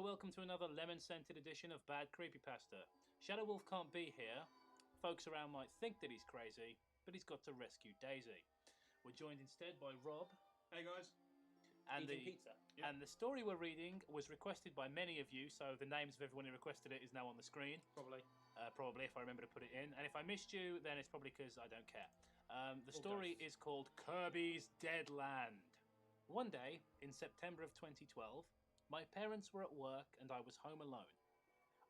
welcome to another lemon-scented edition of Bad Creepypasta. Shadow Wolf can't be here. Folks around might think that he's crazy, but he's got to rescue Daisy. We're joined instead by Rob. Hey guys. And Eating pizza. Yep. And the story we're reading was requested by many of you, so the names of everyone who requested it is now on the screen. Probably. Probably, if I remember to put it in. And if I missed you, then it's probably because I don't care. The story is called Kirby's Dead Land. One day, in September of 2012, my parents were at work and I was home alone.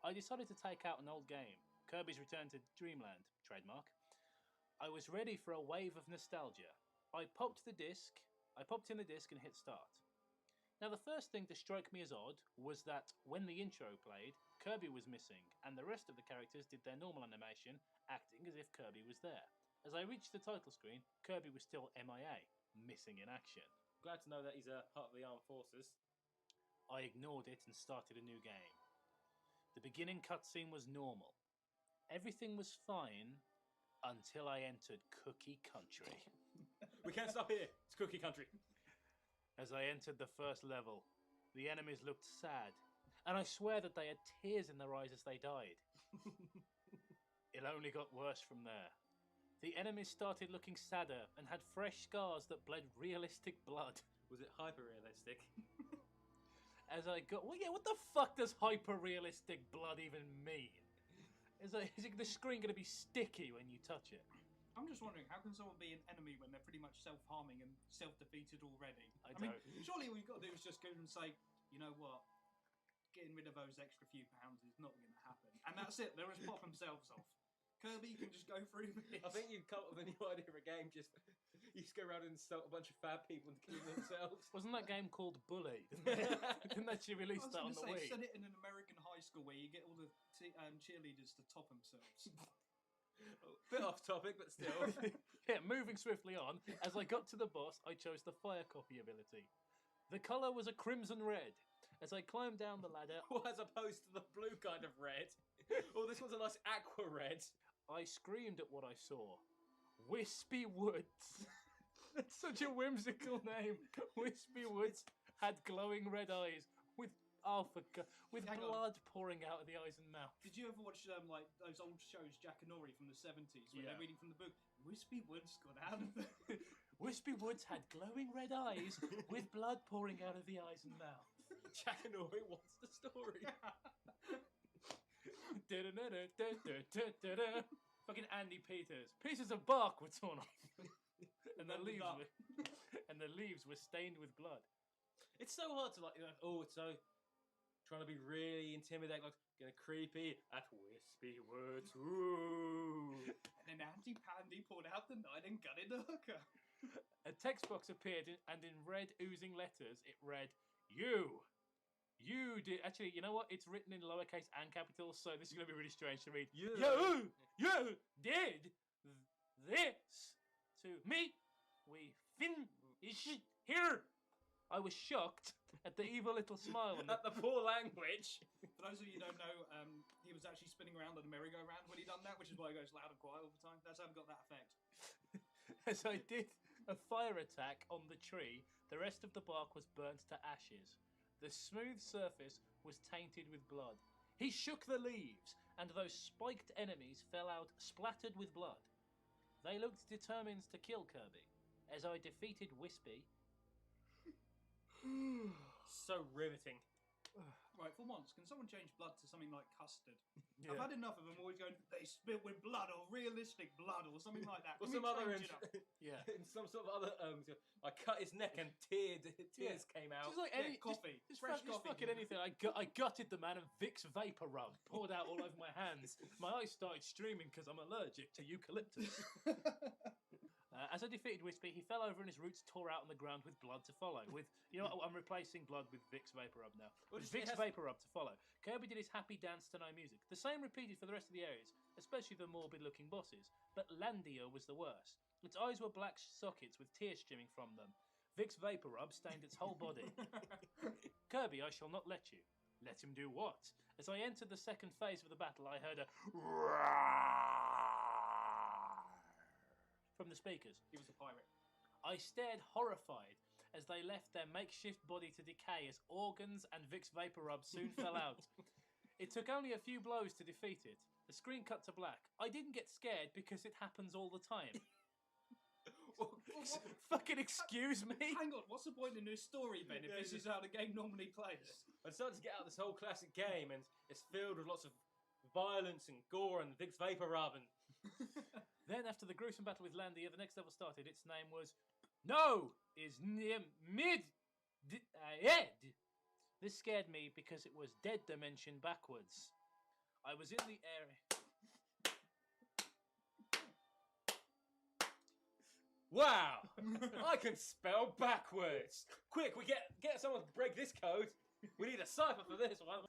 I decided to take out an old game, Kirby's Return to Dreamland, trademark. I was ready for a wave of nostalgia. I popped in the disc and hit start. Now the first thing to strike me as odd was that when the intro played, Kirby was missing and the rest of the characters did their normal animation, acting as if Kirby was there. As I reached the title screen, Kirby was still MIA, missing in action. Glad to know that he's a part of the armed forces. I ignored it and started a new game. The beginning cutscene was normal. Everything was fine until I entered Cookie Country. We can't stop here. It's Cookie Country. As I entered the first level, the enemies looked sad, and I swear that they had tears in their eyes as they died. It only got worse from there. The enemies started looking sadder and had fresh scars that bled realistic blood. Was it hyper-realistic? As I got... Well, yeah, what the fuck does hyper-realistic blood even mean? Is the screen going to be sticky when you touch it? I'm just wondering, how can someone be an enemy when they're pretty much self-harming and self-defeated already? I mean, surely all you've got to do is just go and say, you know what, getting rid of those extra few pounds is not going to happen. And that's it, they'll just pop themselves off. Kirby can just go through this. I think you've come up with a new idea of a game, you just go around and insult a bunch of fat people and kill themselves. Wasn't that game called Bully? Didn't actually release that on the Wii? Set it in an American high school where you get all the cheerleaders to top themselves. Bit off topic, but still. Yeah, moving swiftly on, as I got to the boss, I chose the fire copy ability. The colour was a crimson red. As I climbed down the ladder... Well, as opposed to the blue kind of red. Oh, this one's a nice aqua red. I screamed at what I saw. Wispy Woods. That's such a whimsical name. Wispy Woods had glowing red eyes with blood pouring out of the eyes and mouth. Did you ever watch like those old shows, Jack and Ori from the 70s, where they're reading from the book? Wispy Woods got out of the... Wispy Woods had glowing red eyes with blood pouring out of the eyes and mouth. Jack and Ori, what's the story? Fucking Andy Peters. Pieces of bark were torn off. And the leaves were stained with blood. It's so hard to it's so trying to be really intimidating, like getting creepy at Wispy Woods. Ooh. And then Andy Pandy pulled out the knife and gutted the hooker. A text box appeared and in red oozing letters it read, You did... Actually, you know what? It's written in lowercase and capitals, so this is going to be really strange to read. You did this to me. We finished here. I was shocked at the evil little smile. At the poor language. For those of you who don't know, he was actually spinning around on a merry-go-round when he done that, which is why he goes loud and quiet all the time. That's how he got that effect. As I did a fire attack on the tree, the rest of the bark was burnt to ashes. The smooth surface was tainted with blood. He shook the leaves, and those spiked enemies fell out splattered with blood. They looked determined to kill Kirby. As I defeated Wispy... So riveting. Right, for once, can someone change blood to something like custard? Yeah. I've had enough of them always going, they spit with blood, or realistic blood, or something like that. Or Can some we other... change it up? Yeah. In some sort of other... I cut his neck and tears came out. Just like any coffee. Just Fresh just coffee. fucking anything. I gutted the man and Vicks Vapor Rub poured out all over my hands. My eyes started streaming because I'm allergic to eucalyptus. As I defeated Wispy, he fell over and his roots tore out on the ground with blood to follow. I'm replacing blood with Vicks Vapor Rub now. With Vicks Vapor Rub to follow. Kirby did his happy dance to no music. The same repeated for the rest of the areas, especially the morbid-looking bosses. But Landia was the worst. Its eyes were black sockets with tears streaming from them. Vicks Vapor Rub stained its whole body. Kirby, I shall not let you. Let him do what? As I entered the second phase of the battle, I heard a from the speakers. He was a pirate. I stared horrified as they left their makeshift body to decay as organs and Vicks Vapor Rub soon fell out. It took only a few blows to defeat it. The screen cut to black. I didn't get scared because it happens all the time. Fucking excuse me? Hang on, what's the point in this story, Ben, if this is how the game normally plays? I decided to get out this whole classic game, and it's filled with lots of violence and gore and Vicks Vapor Rub and... Then, after the gruesome battle with Landia, the next level started. Its name was No is Mid Ed. This scared me because it was Dead Dimension backwards. I was in the area. Wow! I can spell backwards. Quick, we get someone to break this code. We need a cipher for this one.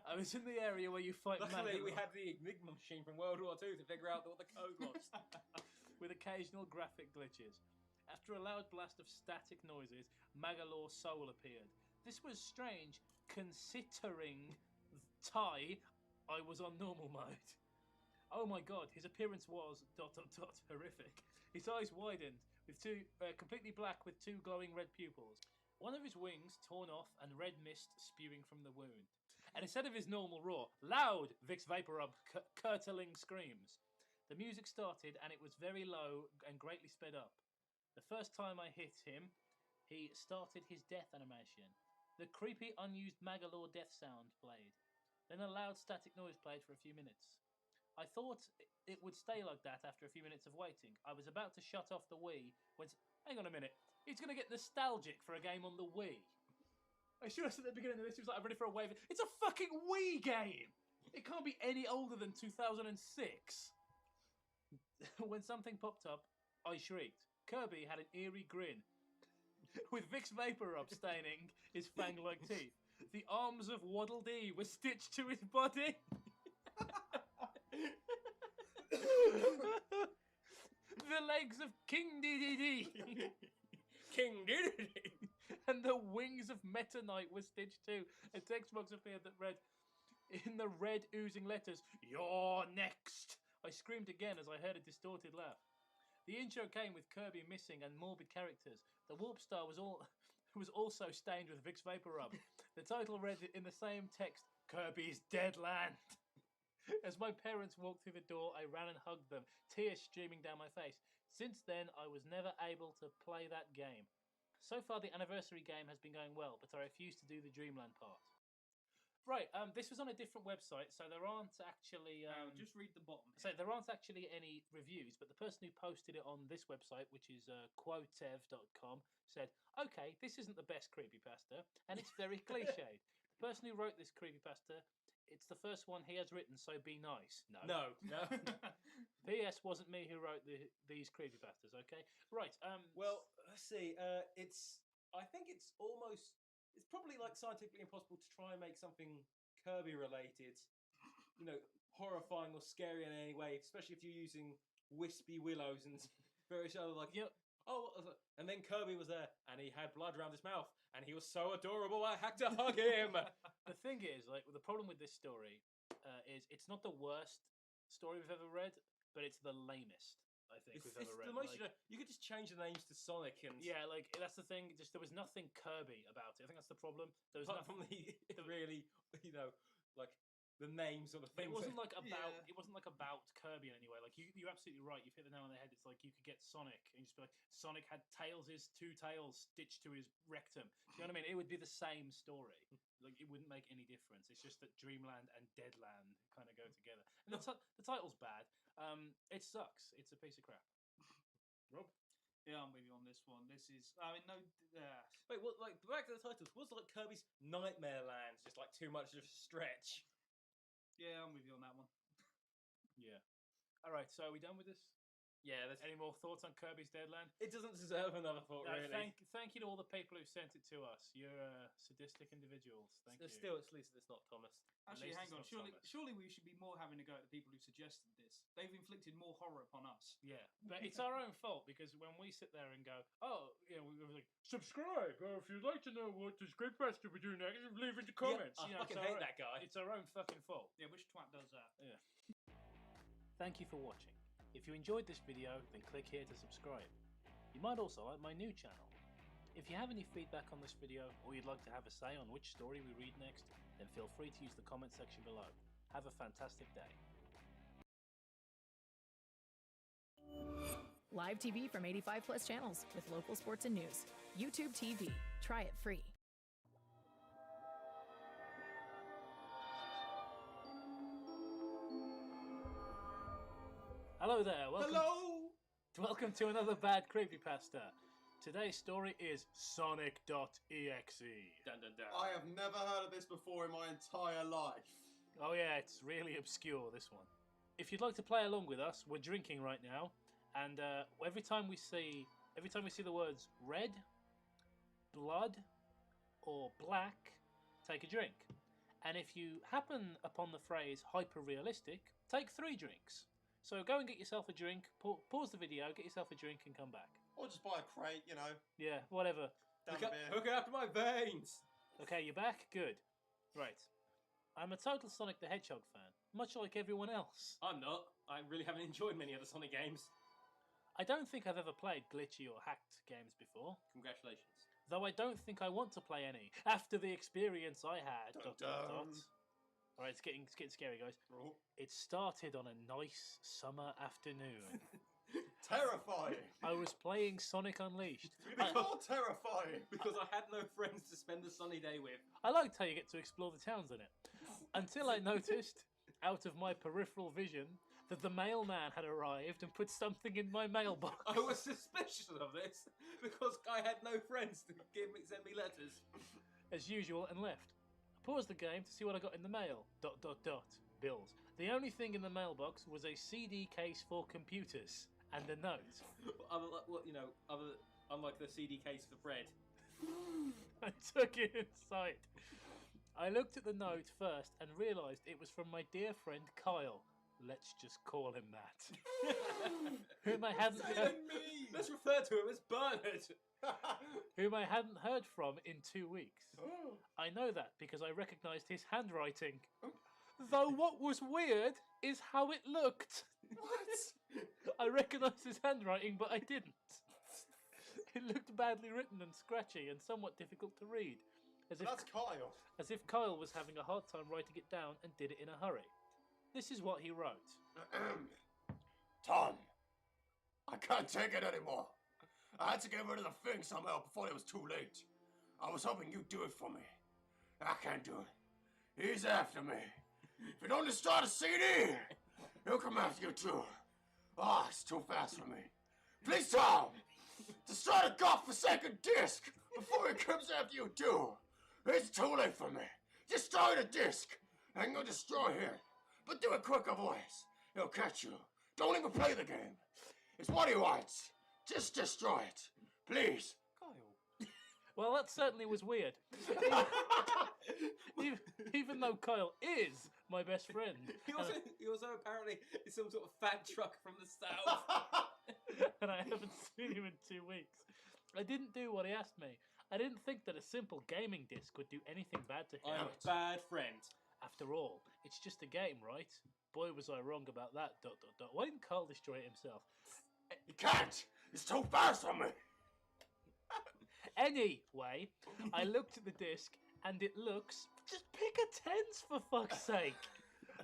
I was in the area where you fight. Luckily, we had the Enigma machine from World War II to figure out what the code was. With occasional graphic glitches. After a loud blast of static noises, Magalore's soul appeared. This was strange, considering I was on normal mode. Oh my god, his appearance was ... horrific. His eyes widened, with completely black with two glowing red pupils. One of his wings torn off and red mist spewing from the wound. And instead of his normal roar, loud Vicks Vapor Rub curdling screams. The music started and it was very low and greatly sped up. The first time I hit him, he started his death animation. The creepy unused Magalore death sound played. Then a loud static noise played for a few minutes. I thought it would stay like that after a few minutes of waiting. I was about to shut off the Wii when... Hang on a minute. He's going to get nostalgic for a game on the Wii. I should have said at the beginning of this, he was like, I'm ready for a wave. It's a fucking Wii game! It can't be any older than 2006. When something popped up, I shrieked. Kirby had an eerie grin, with Vicks Vapor Rub staining his fang-like teeth. The arms of Waddle Dee were stitched to his body. The legs of King Dedede King Dedede and the wings of Meta Knight were stitched too. A text box appeared that read, in the red oozing letters, "You're next." I screamed again as I heard a distorted laugh. The intro came with Kirby missing and morbid characters. The Warp Star was also stained with Vicks Vapor Rub. The title read in the same text, "Kirby's Dead Land." As my parents walked through the door, I ran and hugged them, tears streaming down my face. Since then, I was never able to play that game. So far, the anniversary game has been going well, but I refuse to do the Dreamland part. Right, this was on a different website, so there aren't actually... just read the bottom. So there aren't actually any reviews, but the person who posted it on this website, which is quotev.com, said, okay, this isn't the best creepypasta, and it's very cliched. The person who wrote this creepypasta, it's the first one he has written, so be nice. No. P.S. wasn't me who wrote these creepypastas, okay? Right, Well, let's see, I think it's probably like scientifically impossible to try and make something Kirby related, horrifying or scary in any way, especially if you're using wispy willows and various other and then Kirby was there and he had blood around his mouth and he was so adorable I had to hug him. The thing is, the problem with this story is it's not the worst story we've ever read, but it's the lamest. I think we've ever read. The most, you could just change the names to Sonic and that's the thing. Just there was nothing Kirby about it. I think that's the problem. There was apart from the really, like the names or the things. It wasn't like about Kirby in any way. Like you're absolutely right. You've hit the nail on the head. It's like you could get Sonic and just be like, Sonic had two tails stitched to his rectum. Do you know what I mean? It would be the same story. Like it wouldn't make any difference. It's just that Dreamland and Deadland kind of go together. And the title's bad. It sucks. It's a piece of crap. Rob? Yeah, I'm with you on this one. This is, Wait, what? Like back to the titles. Was like Kirby's Nightmare Lands just like too much of a stretch? Yeah, I'm with you on that one. Yeah. All right. So are we done with this? Yeah. Any more thoughts on Kirby's Dead Land? It doesn't deserve another thought, really. Thank you to all the people who sent it to us. You're sadistic individuals. Thank you. Still, at least it's not Thomas. Actually, hang on. Surely we should be more having a go at the people who suggested this. They've inflicted more horror upon us. Yeah, but it's our own fault because when we sit there and go, we were like, subscribe, or if you'd like to know what this creepypasta we do next, leave in the comments. I fucking hate that guy. It's our own fucking fault. Yeah, which twat does that? Yeah. Thank you for watching. If you enjoyed this video, then click here to subscribe. You might also like my new channel. If you have any feedback on this video, or you'd like to have a say on which story we read next, then feel free to use the comment section below. Have a fantastic day. Live TV from 85 plus channels with local sports and news. YouTube TV. Try it free. Hello there. Hello! Welcome to another bad creepypasta. Today's story is Sonic.exe. Dun, dun, dun. I have never heard of this before in my entire life. Oh yeah, it's really obscure, this one. If you'd like to play along with us, we're drinking right now, and every time we see the words red, blood, or black, take a drink. And if you happen upon the phrase hyper-realistic, take 3 drinks. So go and get yourself a drink, pause the video, get yourself a drink, and come back. Or just buy a crate, you know. Yeah, whatever. Look after my veins! Okay, you're back? Good. Right. I'm a total Sonic the Hedgehog fan, much like everyone else. I'm not. I really haven't enjoyed many of the Sonic games. I don't think I've ever played glitchy or hacked games before. Congratulations. Though I don't think I want to play any, after the experience I had. Dun, dun. Alright, it's getting scary, guys. Oh. It started on a nice summer afternoon. Terrifying. I was playing Sonic Unleashed. More terrifying. Because I had no friends to spend the sunny day with. I liked how you get to explore the towns in it. Until I noticed, out of my peripheral vision, that the mailman had arrived and put something in my mailbox. I was suspicious of this because I had no friends to send me letters. As usual, and left. I paused the game to see what I got in the mail. ... Bills. The only thing in the mailbox was a CD case for computers and a note. Unlike the CD case for bread. I took it inside. I looked at the note first and realised it was from my dear friend Kyle. Let's just call him that. Whom I hadn't heard. Let's refer to him as Bernard. Whom I hadn't heard from in 2 weeks. I know that because I recognised his handwriting. Though what was weird is how it looked. What? I recognised his handwriting, but I didn't. It looked badly written and scratchy and somewhat difficult to read. That's Kyle. As if Kyle was having a hard time writing it down and did it in a hurry. This is what he wrote. Tom, I can't take it anymore. I had to get rid of the thing somehow before it was too late. I was hoping you'd do it for me. I can't do it. He's after me. If you don't destroy the CD, he'll come after you too. Ah, it's too fast for me. Please, Tom, destroy the godforsaken disc before he comes after you too. It's too late for me. Destroy the disc. I can go destroy him. But do it quicker, boys. He'll catch you. Don't even play the game. It's what he wants. Just destroy it. Please. Kyle. Well, that certainly was weird. Even though Kyle is my best friend. He also apparently is some sort of fat truck from the south. And I haven't seen him in 2 weeks. I didn't do what he asked me. I didn't think that a simple gaming disc would do anything bad to him. I'm a bad friend. After all, it's just a game, right? Boy, was I wrong about that. ... Why didn't Carl destroy it himself? You can't. It's too fast for me. Anyway, I looked at the disc and it looks... Just pick a tens for fuck's sake!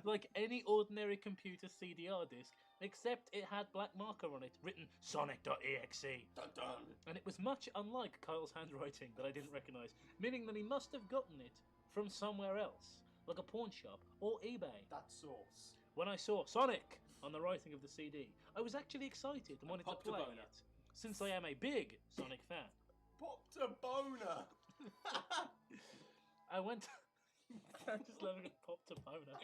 Like any ordinary computer CDR disc, except it had black marker on it, written Sonic.exe. Dun, dun. And it was much unlike Kyle's handwriting that I didn't recognise, meaning that he must have gotten it from somewhere else, like a pawn shop or eBay. That sauce. When I saw Sonic on the writing of the CD, I was actually excited and wanted to Popped a play boner. it, since I am a big Sonic fan. Popped a boner. I went... I'm just loving it, popped a boner.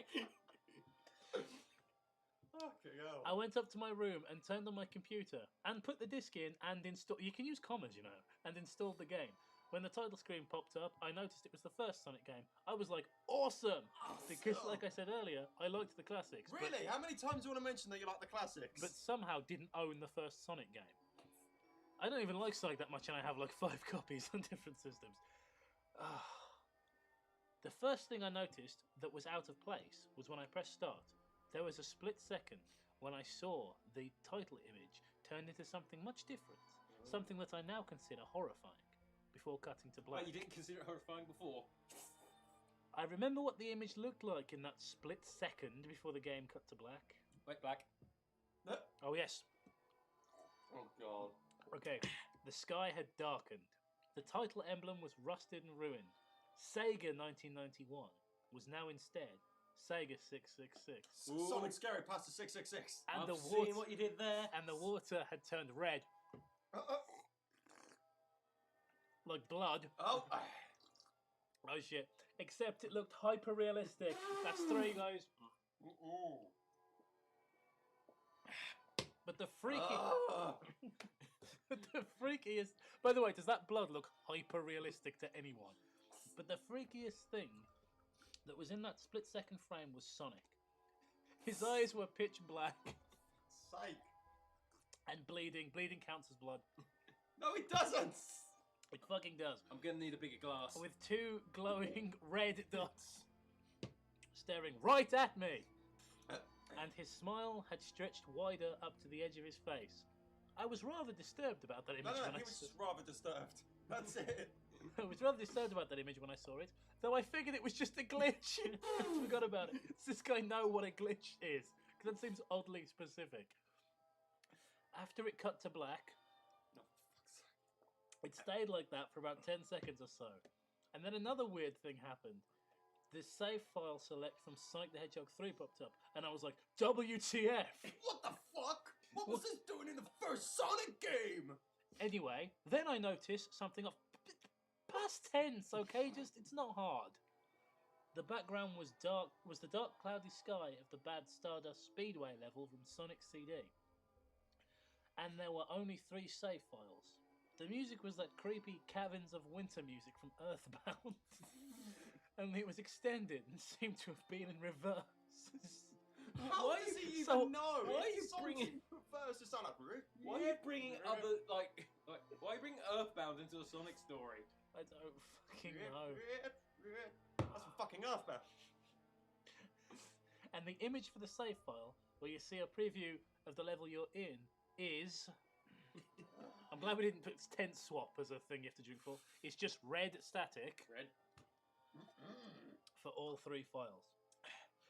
Fucking hell. I went up to my room and turned on my computer and put the disc in and installed... You can use commas, you know, and installed the game. When the title screen popped up, I noticed it was the first Sonic game. I was like, awesome! Because, like I said earlier, I liked the classics. Really? How many times do you want to mention that you like the classics? But somehow didn't own the first Sonic game. I don't even like Sonic that much and I have like 5 copies on different systems. The first thing I noticed that was out of place was when I pressed start. There was a split second when I saw the title image turn into something much different. Something that I now consider horrifying. before cutting to Well, black. you didn't consider it horrifying before. I remember what the image looked like in that split second before the game cut to black. Wait, black. Oh, yes. Oh god. Okay, the sky had darkened. The title emblem was rusted and ruined. Sega 1991 was now instead Sega 666. Sonic Scary past the 666. And I've the seen water what you did there. and the water had turned red like blood. Oh. Oh shit. Except it looked hyper realistic. That's 3 guys. But the freakiest. By the way, does that blood look hyper realistic to anyone? But the freakiest thing that was in that split second frame was Sonic. His eyes were pitch black Psych. and bleeding. Bleeding counts as blood. No, it doesn't. It fucking does. I'm gonna need a bigger glass. With 2 glowing red dots staring right at me. And his smile had stretched wider up to the edge of his face. I was rather disturbed about that image when he I was saw just rather disturbed. That's it. I was rather disturbed about that image when I saw it, though I figured it was just a glitch. I forgot about it. Does this guy know what a glitch is? Because that seems oddly specific. After it cut to black, it stayed like that for about 10 seconds or so. And then another weird thing happened. The save file select from Sonic the Hedgehog 3 popped up, and I was like, WTF? What the fuck? What was this doing in the first Sonic game? Anyway, then I noticed something of past tense, okay? Just, it's not hard. The background was the dark cloudy sky of the bad Stardust Speedway level from Sonic CD. And there were only 3 save files. The music was that creepy Caverns of Winter music from Earthbound. Only it was extended and seemed to have been in reverse. How Why does you- he so, even know? why are you Songs bringing- in reverse to sound like Why are you bringing other like? Why are you bringing Earthbound into a Sonic story? I don't fucking know. That's from fucking Earthbound. And the image for the save file, where you see a preview of the level you're in, is... I'm glad we didn't put tense swap as a thing you have to drink for. It's just red static Red. for all 3 files.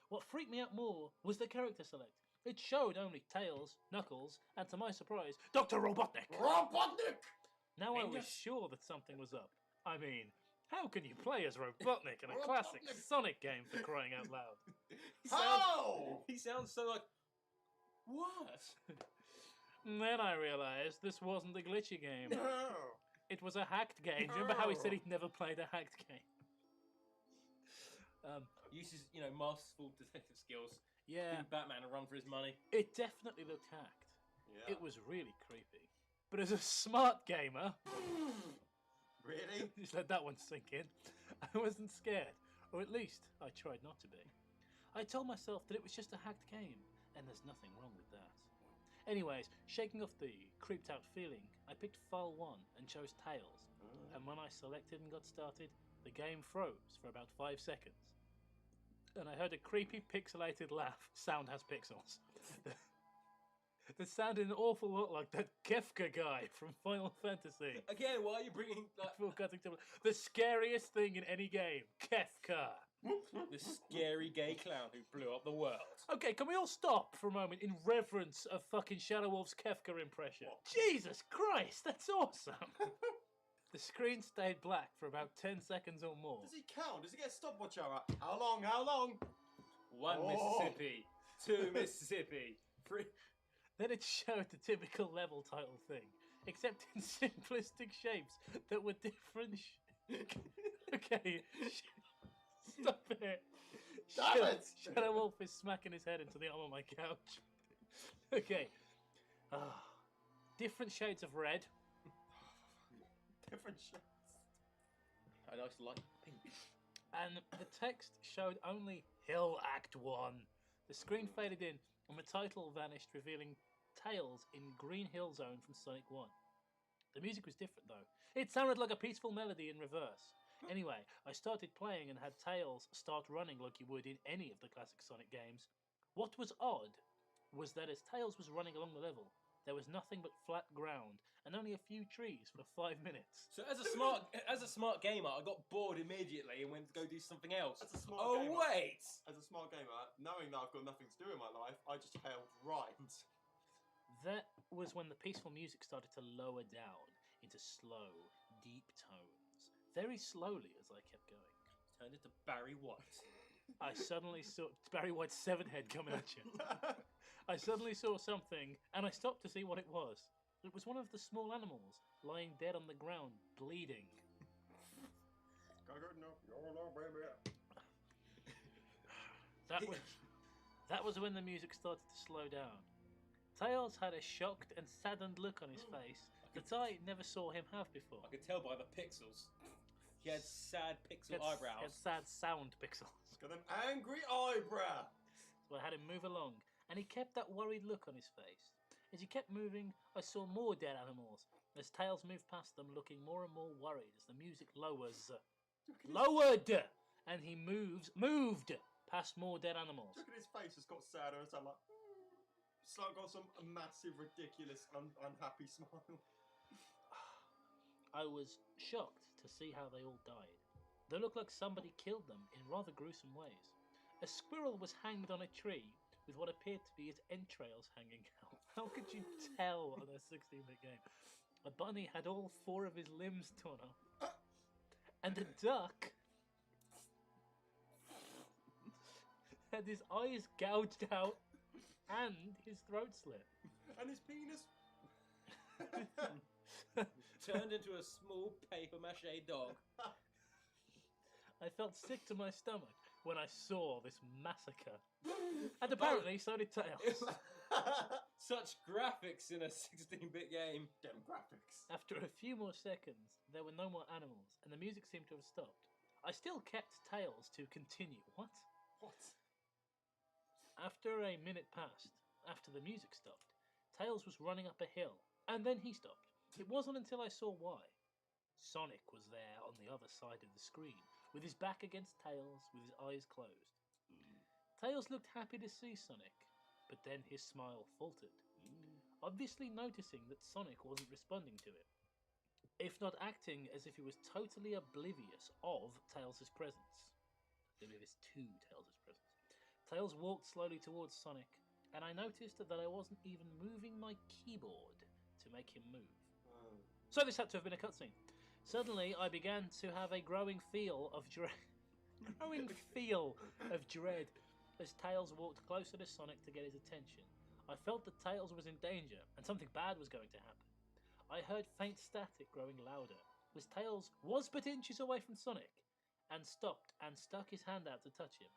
What freaked me out more was the character select. It showed only Tails, Knuckles, and to my surprise, Dr. Robotnik. Robotnik! Now I was Fingers. sure that something was up. I mean, how can you play as Robotnik in a classic Robotnik. Sonic game, for crying out loud? How? He sounds so like. What? And then I realised this wasn't a glitchy game. No. It was a hacked game. Do you remember how he said he'd never played a hacked game? Uses masterful detective skills. Yeah, Give Batman a run for his money. it definitely looked hacked. Yeah. It was really creepy. But as a smart gamer, Really? just let that one sink in, I wasn't scared. Or at least, I tried not to be. I told myself that it was just a hacked game, and there's nothing wrong with that. Anyways, shaking off the creeped out feeling, I picked file 1 and chose Tails. And when I selected and got started, the game froze for about 5 seconds. And I heard a creepy pixelated laugh. Sound has pixels. That sounded an awful lot like that Kefka guy from Final Fantasy. Again, why are you bringing like Before cutting to the scariest thing in any game, Kefka. the scary gay clown who blew up the world? Okay, can we all stop for a moment in reverence of fucking Shadow Wolf's Kefka impression? Jesus Christ, that's awesome! The screen stayed black for about 10 seconds or more. Does he count? Does he get a stopwatch hour? How long? How long? 1 Oh. Mississippi, 2 Mississippi, 3. Then it showed the typical level title thing, except in simplistic shapes that were different. Okay, stop it. Damn it! Shadow Wolf is smacking his head into the arm of my couch. Okay. Different shades of red. Different shit. A nice light pink. And the text showed only Hill Act 1. The screen faded in, and the title vanished, revealing Tails in Green Hill Zone from Sonic 1. The music was different, though. It sounded like a peaceful melody in reverse. Anyway, I started playing and had Tails start running like you would in any of the classic Sonic games. What was odd was that as Tails was running along the level, There was nothing but flat ground and only a few trees for 5 minutes. So as a smart gamer, I got bored immediately and went to go do something else. As a smart gamer, wait! As a smart gamer, knowing that I've got nothing to do in my life, I just held right. That was when the peaceful music started to lower down into slow, deep tones, very slowly as I kept going. Turned into Barry White. I suddenly saw Barry White's severed head coming at you. I suddenly saw something, and I stopped to see what it was. It was one of the small animals lying dead on the ground, bleeding. That was when the music started to slow down. Tails had a shocked and saddened look on his face that I never saw him have before. I could tell by the pixels. He had sad pixel eyebrows. He had sad sound pixels. He's got an angry eyebrow. So I had him move along, and he kept that worried look on his face. As he kept moving, I saw more dead animals. As Tails moved past them, looking more and more worried as the music lowered, and he moved past more dead animals. Look at his face; it's got sadder. It's like, got some massive, ridiculous, unhappy smile. I was shocked to see how they all died. They looked like somebody killed them in rather gruesome ways. A squirrel was hanged on a tree with what appeared to be its entrails hanging out. How could you tell on a 16-bit game? A bunny had all 4 of his limbs torn off. And a duck had his eyes gouged out and his throat slit. And his penis turned into a small paper mache dog. I felt sick to my stomach when I saw this massacre. And apparently so did Tails. Such graphics in a 16-bit game. Damn graphics. After a few more seconds, there were no more animals, and the music seemed to have stopped. I still kept Tails to continue. What? After a minute passed, after the music stopped, Tails was running up a hill, and then he stopped. It wasn't until I saw why. Sonic was there on the other side of the screen, with his back against Tails, with his eyes closed. Tails looked happy to see Sonic, but then his smile faltered, obviously noticing that Sonic wasn't responding to it, if not acting as if he was totally oblivious of Tails' presence. Oblivious to Tails' presence. Tails walked slowly towards Sonic, and I noticed that I wasn't even moving my keyboard to make him move. So this had to have been a cutscene. Suddenly, I began to have a growing feel of dread. As Tails walked closer to Sonic to get his attention. I felt that Tails was in danger, and something bad was going to happen. I heard faint static growing louder, as Tails was but inches away from Sonic, and stopped and stuck his hand out to touch him.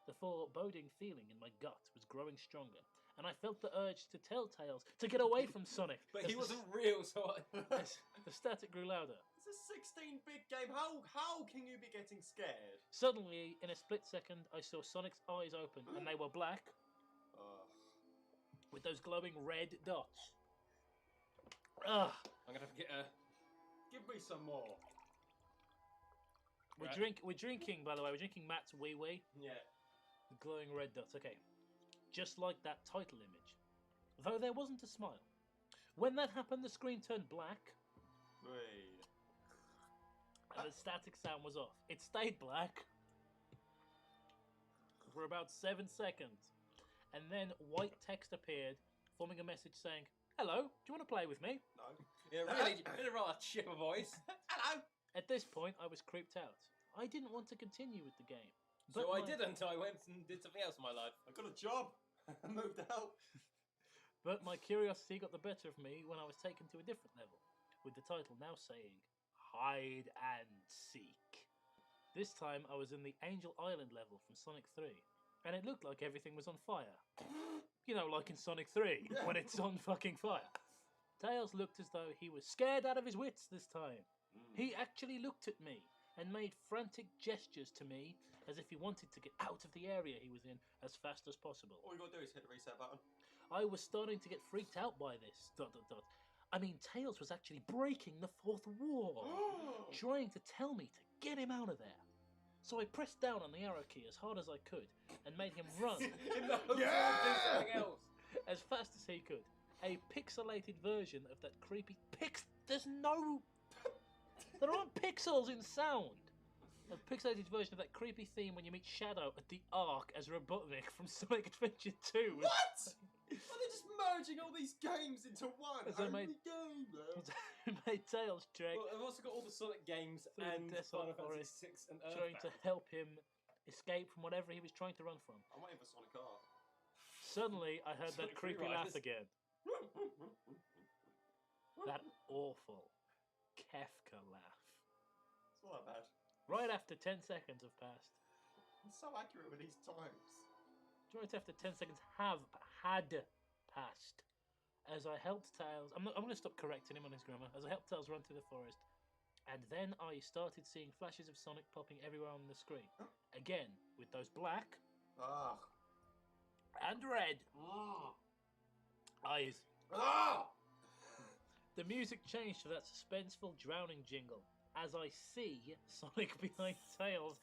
The foreboding feeling in my gut was growing stronger, and I felt the urge to tell Tails to get away from Sonic. But he wasn't real, so as the static grew louder. It's a 16-bit game. How can you be getting scared? Suddenly, in a split second, I saw Sonic's eyes open, and they were black, with those glowing red dots. I'm gonna have to get a. Give me some more. We're drinking, by the way. We're drinking Matt's Wee Wee. Yeah. The glowing red dots. Okay, just like that title image. Though there wasn't a smile. When that happened, the screen turned black. Wait. And the static sound was off. It stayed black for about 7 seconds. And then white text appeared, forming a message saying, "Hello, do you want to play with me?" No. Yeah, really, in a rather chipper voice. Hello. At this point, I was creeped out. I didn't want to continue with the game. So I didn't. I went and did something else in my life. I got a job. I moved out. But my curiosity got the better of me when I was taken to a different level, with the title now saying, "Hide and Seek." This time I was in the Angel Island level from Sonic 3, and it looked like everything was on fire. You know, like in Sonic 3, when it's on fucking fire. Tails looked as though he was scared out of his wits this time. He actually looked at me and made frantic gestures to me as if he wanted to get out of the area he was in as fast as possible. All you gotta do is hit the reset button. I was starting to get freaked out by this. I mean, Tails was actually breaking the fourth wall, trying to tell me to get him out of there. So I pressed down on the arrow key as hard as I could and made him run In the hope of doing something else. as fast as he could. a pixelated version of that creepy There's no. There aren't pixels in sound. A pixelated version of that creepy theme when you meet Shadow at the Ark as Robotnik from Sonic Adventure 2. What? Are they just merging all these games into one? As I made Tails trick. Well, I've also got all the Sonic games Through the and desolate Final forest, Fantasy 6 and trying to Earthbound. help him escape from whatever he was trying to run from. I'm waiting for Sonic R. Suddenly, I heard that Sonic creepy laugh Reriders. again. That awful Kefka laugh. It's not that bad. Right after 10 seconds have passed. I'm so accurate with these times. Right after 10 seconds had passed. As I helped Tails, I'm going to stop correcting him on his grammar. As I helped Tails run through the forest, and then I started seeing flashes of Sonic popping everywhere on the screen. Again, with those black Ah. and red eyes. Ah! The music changed to that suspenseful drowning jingle as I see Sonic behind Tails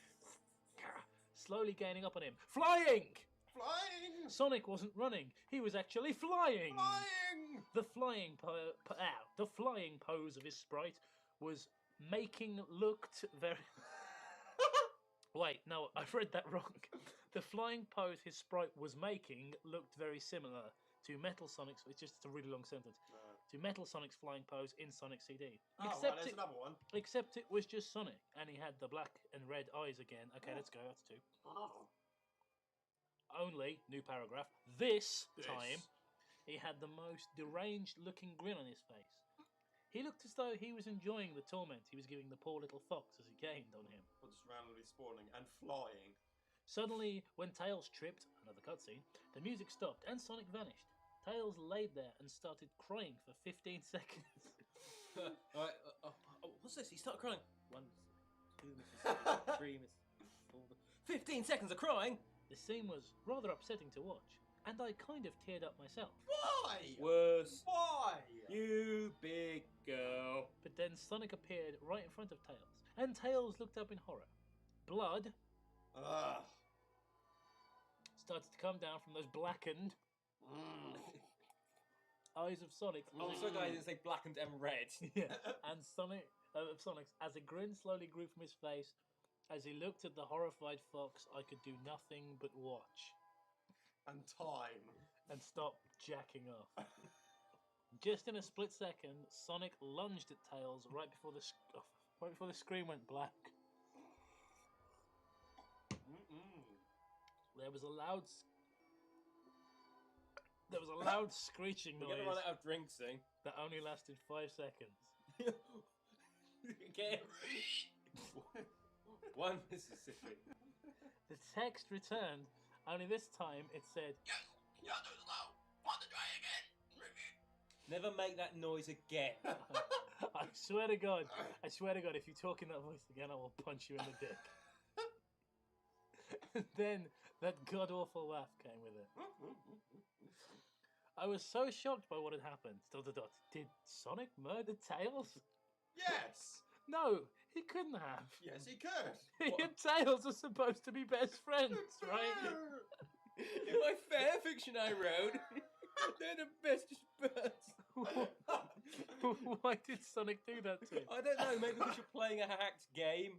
slowly gaining up on him. Flying! Flying! Sonic wasn't running, he was actually flying! Flying! The flying pose of his sprite was looked very... Wait, no, I've read that wrong. The flying pose his sprite was making looked very similar to Metal Sonic's... It's just a really long sentence. To Metal Sonic's flying pose in Sonic CD. Oh, right, there's another one. Except it was just Sonic, and he had the black and red eyes again. Okay, let's go, that's 2. Only, new paragraph, this time, he had the most deranged looking grin on his face. He looked as though he was enjoying the torment he was giving the poor little fox as he gained on him. Or just randomly spawning and flying. Suddenly, when Tails tripped, another cutscene, the music stopped and Sonic vanished. Tails laid there and started crying for 15 seconds. Alright, what's this? He started crying. 1, 2, 3, 4, 15 seconds of crying? The scene was rather upsetting to watch, and I kind of teared up myself. Why? Worse. Why? You big girl. But then Sonic appeared right in front of Tails, and Tails looked up in horror. Blood Ugh. started to come down from those blackened eyes of Sonic. I'm so glad I didn't say blackened and red. Yeah, and Sonic's as a grin slowly grew from his face. As he looked at the horrified fox, I could do nothing but watch. And time. And stop jacking off. Just in a split second, Sonic lunged at Tails right before the screen went black. There was a loud screeching We're noise gonna run out of drinks soon. that only lasted 5 seconds. Again. 1 Mississippi. The text returned, only this time it said, You're too slow. Want to try again? Never make that noise again. I swear to God, if you talk in that voice again, I will punch you in the dick. And then that god-awful laugh came with it. I was so shocked by what had happened. ... Did Sonic murder Tails? Yes. No, he couldn't have. Yes, he could. He and Tails are supposed to be best friends, right? In my fan fiction I wrote, they're the bestest buds. Why did Sonic do that to him? I don't know, maybe because you're playing a hacked game.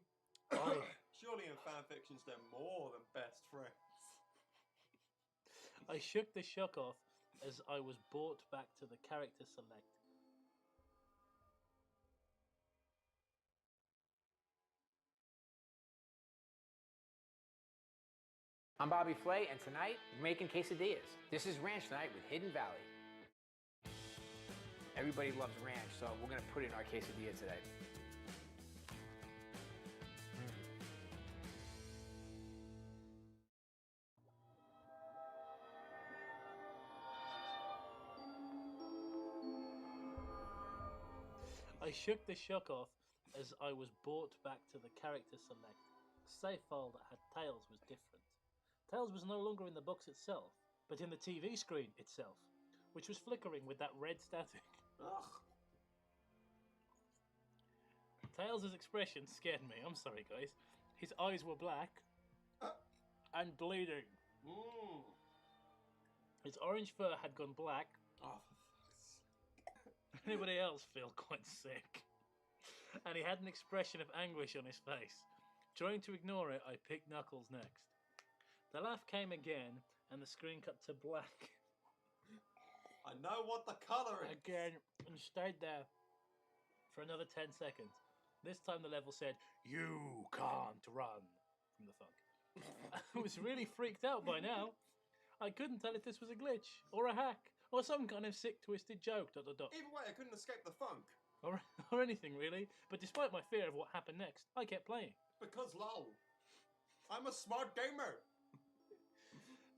Surely in fan fictions they're more than best friends. I shook the shock off as I was brought back to the character select. I'm Bobby Flay, and tonight we're making quesadillas. This is Ranch Night with Hidden Valley. Everybody loves ranch, so we're gonna put it in our quesadilla today. I shook the shock off as I was brought back to the character select. Save file that had Tails was different. Tails was no longer in the box itself, but in the TV screen itself, which was flickering with that red static. Ugh. Tails' expression scared me. I'm sorry, guys. His eyes were black and bleeding. His orange fur had gone black, Oh, Anybody else feel quite sick? And he had an expression of anguish on his face. Trying to ignore it, I picked Knuckles next. The laugh came again, and the screen cut to black. I know what the colour is. Again, and stayed there for another 10 seconds. This time the level said, "You can't run," from the funk. I was really freaked out by now. I couldn't tell if this was a glitch, or a hack, or some kind of sick, twisted joke, ... Either way, I couldn't escape the funk. Or anything, really. But despite my fear of what happened next, I kept playing. Because, lol, I'm a smart gamer.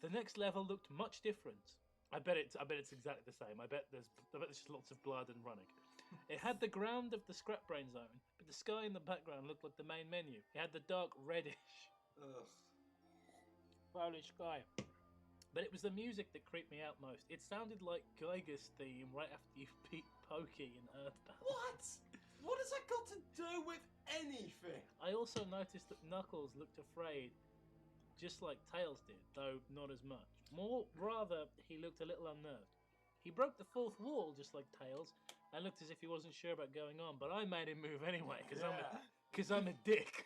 The next level looked much different. I bet it's exactly the same. I bet there's just lots of blood and running. It had the ground of the Scrap Brain Zone, but the sky in the background looked like the main menu. It had the dark reddish, cloudy sky. But it was the music that creeped me out most. It sounded like Geiger's theme right after you beat Pokey in Earthbound. What? What has that got to do with anything? I also noticed that Knuckles looked afraid, just like Tails did, though not as much. More rather, he looked a little unnerved. He broke the fourth wall, just like Tails, and looked as if he wasn't sure about going on, but I made him move anyway, because I'm a dick.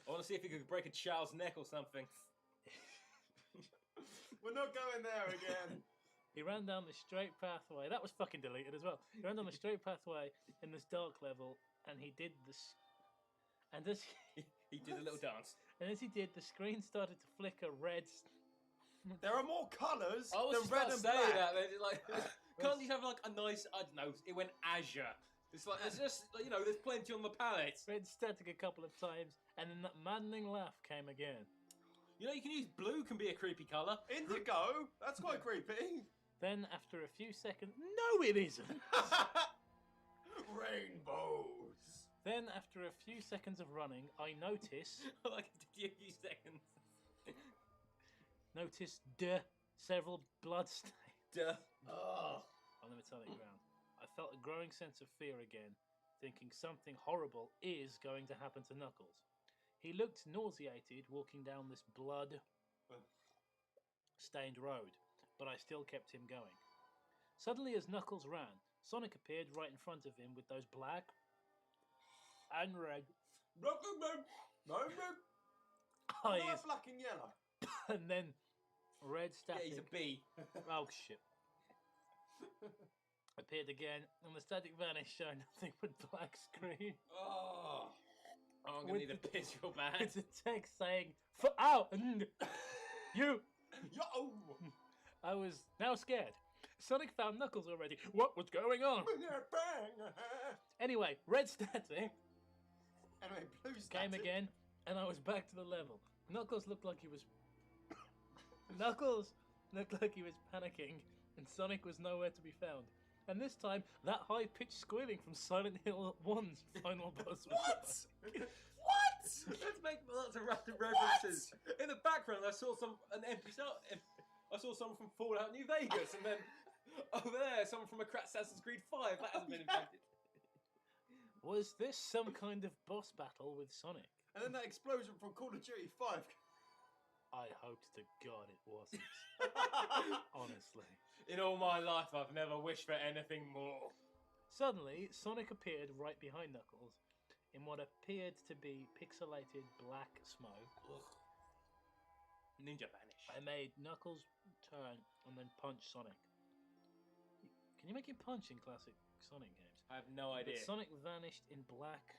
I want to see if he could break a child's neck or something. We're not going there again. He ran down the straight pathway. That was fucking deleted as well. He ran down the straight pathway in this dark level, and he did this. And as he did a little dance. And as he did, the screen started to flicker red. There are more colours I was than just red about and to say black. that. Like, can't you have like a nice? I don't know. It went azure. It's like there's just there's plenty on the palette. Red static a couple of times, and then that maddening laugh came again. You can use blue. Can be a creepy colour. Indigo. That's quite creepy. Then, after a few seconds, no, it isn't. Rainbows. Then, after a few seconds of running, I notice. Like a few seconds. Noticed several blood stains. On the metallic ground. I felt a growing sense of fear again, thinking something horrible is going to happen to Knuckles. He looked nauseated walking down this blood-stained road, but I still kept him going. Suddenly, as Knuckles ran, Sonic appeared right in front of him with those black and red eyes, black and yellow. and then red static. Yeah, he's a bee. Oh shit. Appeared again, and the static vanished, showing nothing but black screen. Oh, I'm gonna need a piss real bad. It's a text saying, "Ow, you." Yo. I was now scared. Sonic found Knuckles already. What was going on? Anyway, red static Anyway, blue static came again, and I was back to the level. Knuckles looked like he was panicking, and Sonic was nowhere to be found. And this time, that high-pitched squealing from Silent Hill 1's final boss was What? What? Let's make lots of random references. In the background, I saw an episode. I saw someone from Fallout New Vegas, and then over there, someone from Assassin's Creed 5. That hasn't been invented. Was this some kind of boss battle with Sonic? And then that explosion from Call of Duty 5. I hoped to God it wasn't. Honestly. In all my life, I've never wished for anything more. Suddenly, Sonic appeared right behind Knuckles in what appeared to be pixelated black smoke. Ugh. Ninja vanish. I made Knuckles turn and then punch Sonic. Can you make him punch in classic Sonic games? I have no idea. But Sonic vanished in black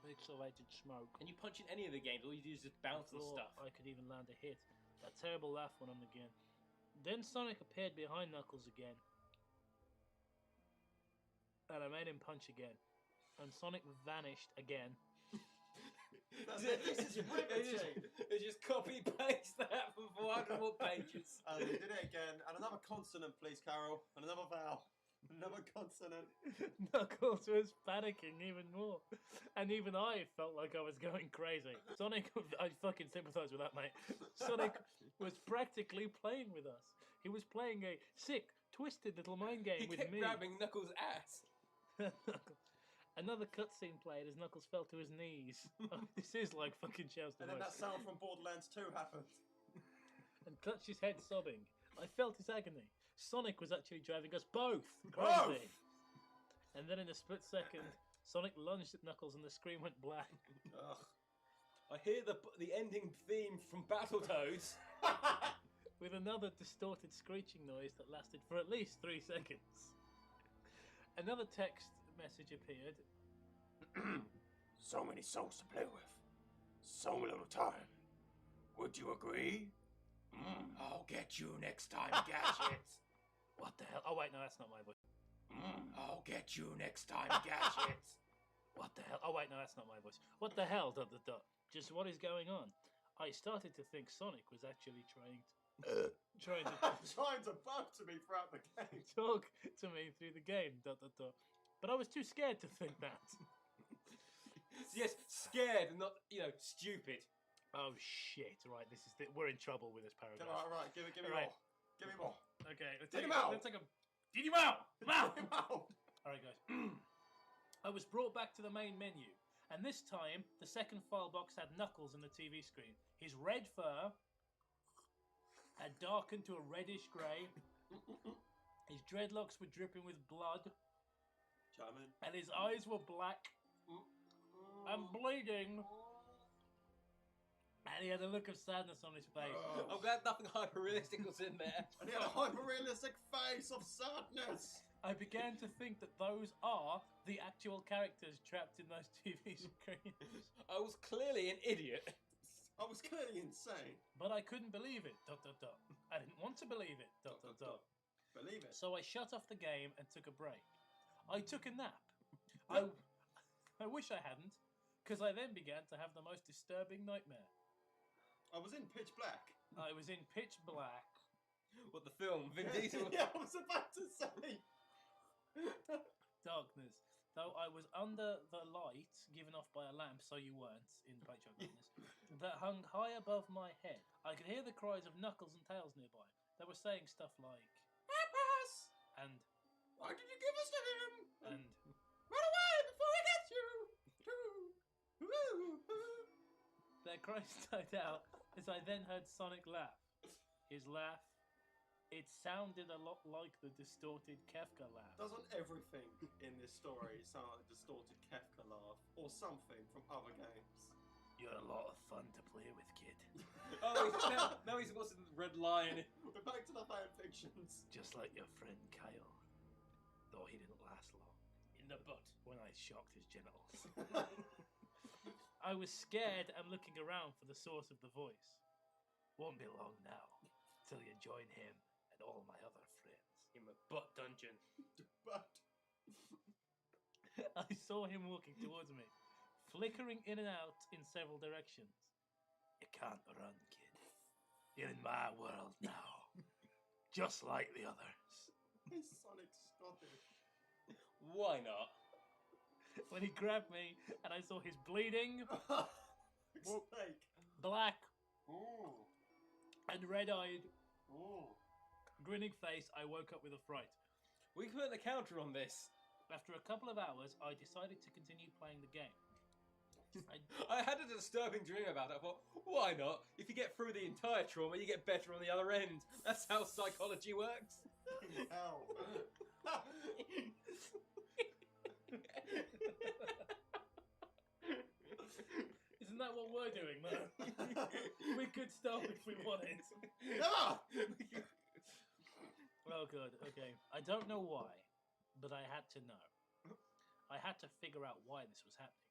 pixelated smoke. Can you punch in any of the games? All you do is just bounce and stuff. I could even land a hit. That terrible laugh went on again. Then Sonic appeared behind Knuckles again. And I made him punch again. And Sonic vanished again. This is riveting. They just copy paste that for 400 more pages. They did it again. And another consonant, please, Carol. And another vowel. Another consonant. Knuckles was panicking even more. And even I felt like I was going crazy. Sonic, I fucking sympathise with that, mate. Sonic was practically playing with us. He was playing a sick, twisted little mind game with me. He kept grabbing Knuckles' ass. Another cutscene played as Knuckles fell to his knees. Oh, this is like fucking Chelsea. And then that sound from Borderlands 2 happened. And clutched his head sobbing. I felt his agony. Sonic was actually driving us both crazy. And then in a split second, Sonic lunged at Knuckles and the screen went black. Ugh. I hear the ending theme from Battletoads. With another distorted screeching noise that lasted for at least 3 seconds. Another text message appeared. So many songs to play with. So little time. Would you agree? I'll get you next time, Gadgets. What the hell? Oh wait, no, that's not my voice. I'll get you next time, Gadgets. What the hell? Oh wait, no, that's not my voice. What the hell? ... Just what is going on? I started to think Sonic was actually trying to Trying to bug to me throughout the game. talk to me through the game. ... But I was too scared to think that. Yes, scared and not, stupid. Oh shit! Right, we're in trouble with this paragraph. Right, give me Right. more. Give me more. Okay, let's Dig take him out. Let's take a. Dig him out! Come out! Dig him out. All right, guys. I was brought back to the main menu, and this time the second file box had Knuckles in the TV screen. His red fur had darkened to a reddish grey. His dreadlocks were dripping with blood, Charming. and his eyes were black and bleeding. And he had a look of sadness on his face. I'm glad nothing hyper-realistic was in there. And he had a hyper-realistic face of sadness. I began to think that those are the actual characters trapped in those TV screens. I was clearly an idiot. I was clearly insane. But I couldn't believe it. ... I didn't want to believe it. ... Believe it. So I shut off the game and took a break. I took a nap. I wish I hadn't, because I then began to have the most disturbing nightmare. I was in pitch black. I was in pitch black. What, the film? Vin Diesel? Yeah, I was about to say. Darkness. Though I was under the light given off by a lamp, so you weren't, in Blackout Carnival, that hung high above my head. I could hear the cries of Knuckles and Tails nearby. They were saying stuff like, Help us! and, Why did you give us to him? and, Run away before he gets you! their cries died out as I then heard Sonic laugh. His laugh, it sounded a lot like the distorted Kefka laugh. Doesn't everything in this story sound like a distorted Kefka laugh or something from other games? You're a lot of fun to play with, kid. Oh, now he's what's in the Red Lion. We're back to the fan fictions. Just like your friend Kyle. Though he didn't last long. In the butt. When I shocked his genitals. I was scared and looking around for the source of the voice. Won't be long now till you join him and all my other friends In the butt dungeon. But I saw him walking towards me, flickering in and out in several directions. You can't run, kid. You're in my world now. Just like the others. he's Sonic Scottish. Why not? When he grabbed me and I saw his bleeding, Snake. black Ooh. and red-eyed, Ooh. grinning face, I woke up with a fright. We can put the counter on this. After a couple of hours, I decided to continue playing the game. I had a disturbing dream about it. I thought, why not? If you get through the entire trauma, you get better on the other end. That's how psychology works. Hell. Isn't that what we're doing, though? We could stop if we wanted. Ah! Oh, good. Okay. I don't know why, but I had to know. I had to figure out why this was happening. ...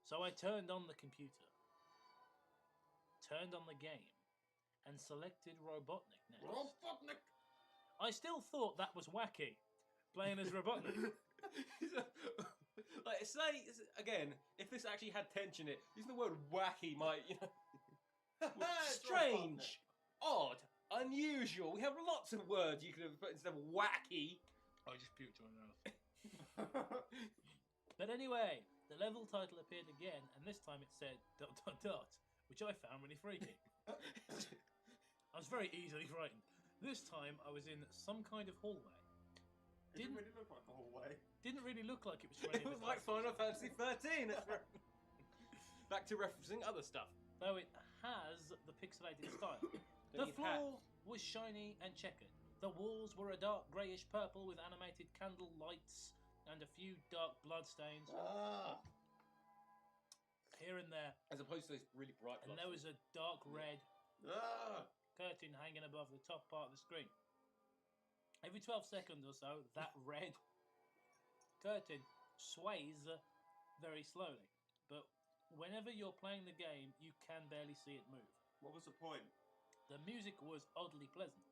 So I turned on the computer, turned on the game, and selected Robotnik next. Robotnik. I still thought that was wacky, playing as Robotnik. Like, say again, if this actually had tension in it, using the word wacky might, It's strange, odd, unusual. We have lots of words you could have put instead of wacky. I just puked on my mouth. But anyway, the level title appeared again, and this time it said ... which I found really freaky. I was very easily frightened. This time I was in some kind of hallway. It didn't really look like a hallway. Didn't really look like it was It was like Final Fantasy 13. Back to referencing other stuff. Though it has the pixelated style. Don't The need hat. floor was shiny and checkered. The walls were a dark greyish purple with animated candle lights and a few dark bloodstains here and there. As opposed to those really bright And there was a dark red curtain hanging above the top part of the screen. Every 12 seconds or so, that red curtain sways very slowly. But whenever you're playing the game, you can barely see it move. What was the point? The music was oddly pleasant.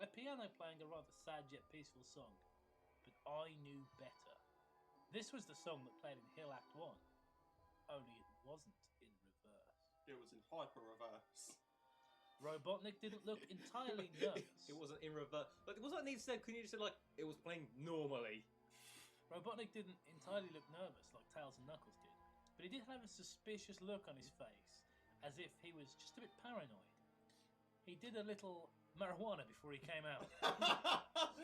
A piano playing a rather sad yet peaceful song. But I knew better. This was the song that played in Hill Act 1. Only it wasn't in reverse. It was in hyper reverse. Robotnik didn't look entirely nervous. It wasn't in reverse. But it wasn't need to say, couldn't you just say, like, it was playing normally? Robotnik didn't entirely look nervous like Tails and Knuckles did. But he did have a suspicious look on his face, as if he was just a bit paranoid. He did a little marijuana before he came out.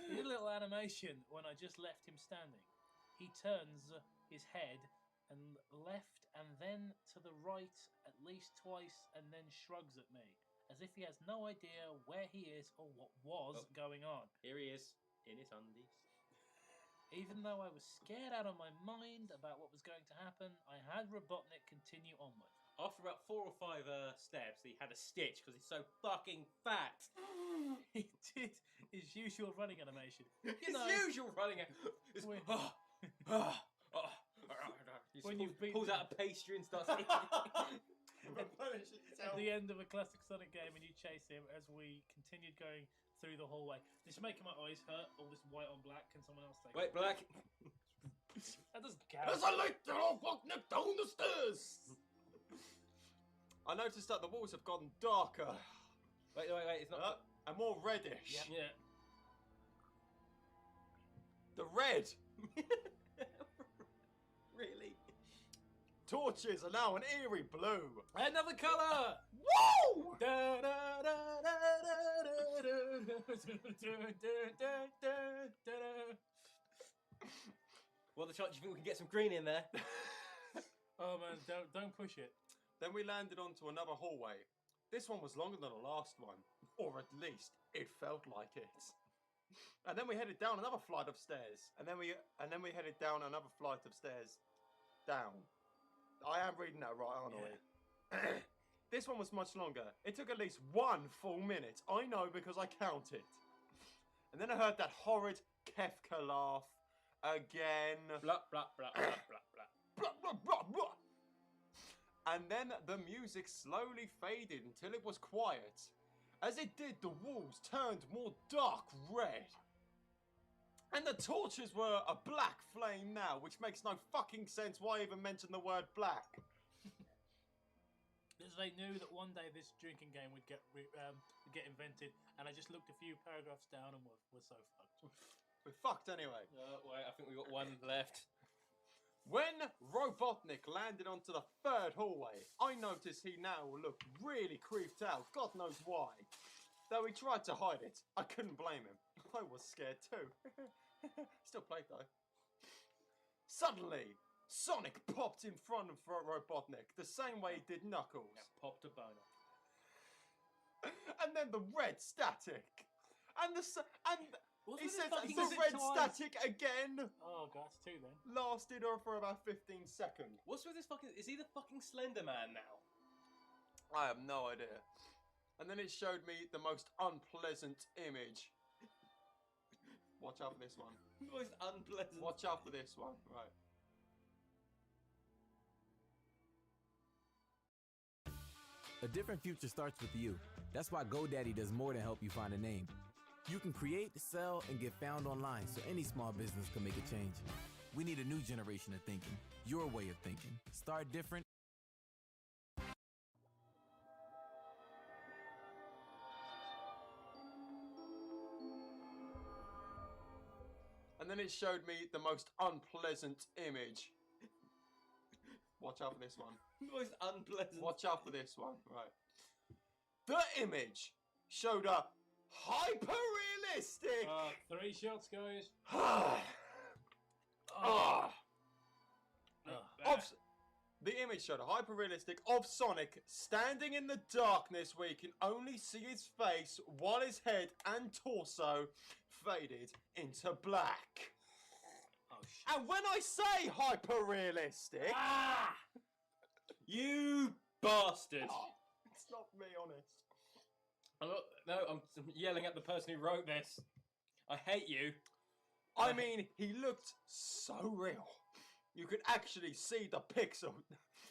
He did a little animation when I just left him standing. He turns his head and left and then to the right at least twice and then shrugs at me, as if he has no idea where he is or what was going on. Here he is, in his undies. Even though I was scared out of my mind about what was going to happen, I had Robotnik continue onward. After about 4 or 5 steps, he had a stitch because he's so fucking fat. He did his usual running animation. His usual running animation. When you pulls out a pastry and starts eating. At the end of a classic Sonic game, and you chase him as we continued going through the hallway. This is making my eyes hurt. All this white on black. Can someone else take it? Wait, black. That doesn't count. As I licked the Robotnik down the stairs. I noticed that the walls have gotten darker. Wait, it's not. And more reddish. Yeah. The red. Really? Torches are now an eerie blue. Another colour. Woo! Da, da, da, da, da. Well, the chance you think we can get some green in there? Oh man, don't push it. Then we landed onto another hallway. This one was longer than the last one, or at least it felt like it. And then we headed down another flight of stairs, and then we headed down another flight of stairs. Down. I am reading that right, aren't I? This one was much longer. It took at least 1 full minute. I know because I counted. And then I heard that horrid Kefka laugh again. Blah, blah, blah, blah, blah, blah. Blah, blah, blah, blah. And then the music slowly faded until it was quiet. As it did, the walls turned more dark red. And the torches were a black flame now, which makes no fucking sense why I even mention the word black. Because they knew that one day this drinking game would get invented, and I just looked a few paragraphs down and we're so fucked. We're fucked anyway. Wait, I think we got one left. When Robotnik landed onto the 3rd hallway, I noticed he now looked really creeped out, God knows why. Though he tried to hide it, I couldn't blame him. I was scared too. Still played though. Suddenly, Sonic popped in front of Robotnik, the same way he did Knuckles. Yeah, popped a boner. And then the red static. And he said the red static again Oh god, that's 2 then. lasted for about 15 seconds. What's with this fucking... Is he the fucking Slender Man now? I have no idea. And then it showed me the most unpleasant image. Watch out for this one. Most unpleasant. Watch out for this one. Right. A different future starts with you. That's why GoDaddy does more than help you find a name. You can create, sell, and get found online so any small business can make a change. We need a new generation of thinking. Your way of thinking. Start different. And then it showed me the most unpleasant image. Watch out for this one. Most unpleasant. Watch out for this one. Right. The image showed a hyper-realistic... 3 shots, guys. The image showed a hyper-realistic of Sonic standing in the darkness where you can only see his face while his head and torso faded into black. Oh, shit. And when I say hyper-realistic... Ah! You bastard! It's not me, honest. I'm yelling at the person who wrote this. I hate you. I mean, he looked so real. You could actually see the pixel.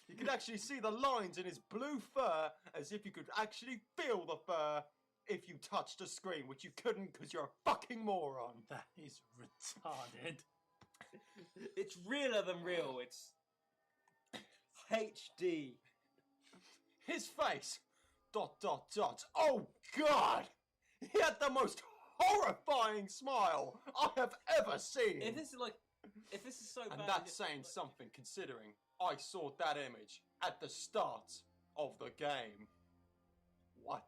You could actually see the lines in his blue fur as if you could actually feel the fur if you touched the screen, which you couldn't because you're a fucking moron. That is retarded. It's realer than real. It's HD. His face. ... Oh, God! He had the most horrifying smile I have ever seen. If this is so bad, and that's saying something, considering I saw that image at the start of the game. What?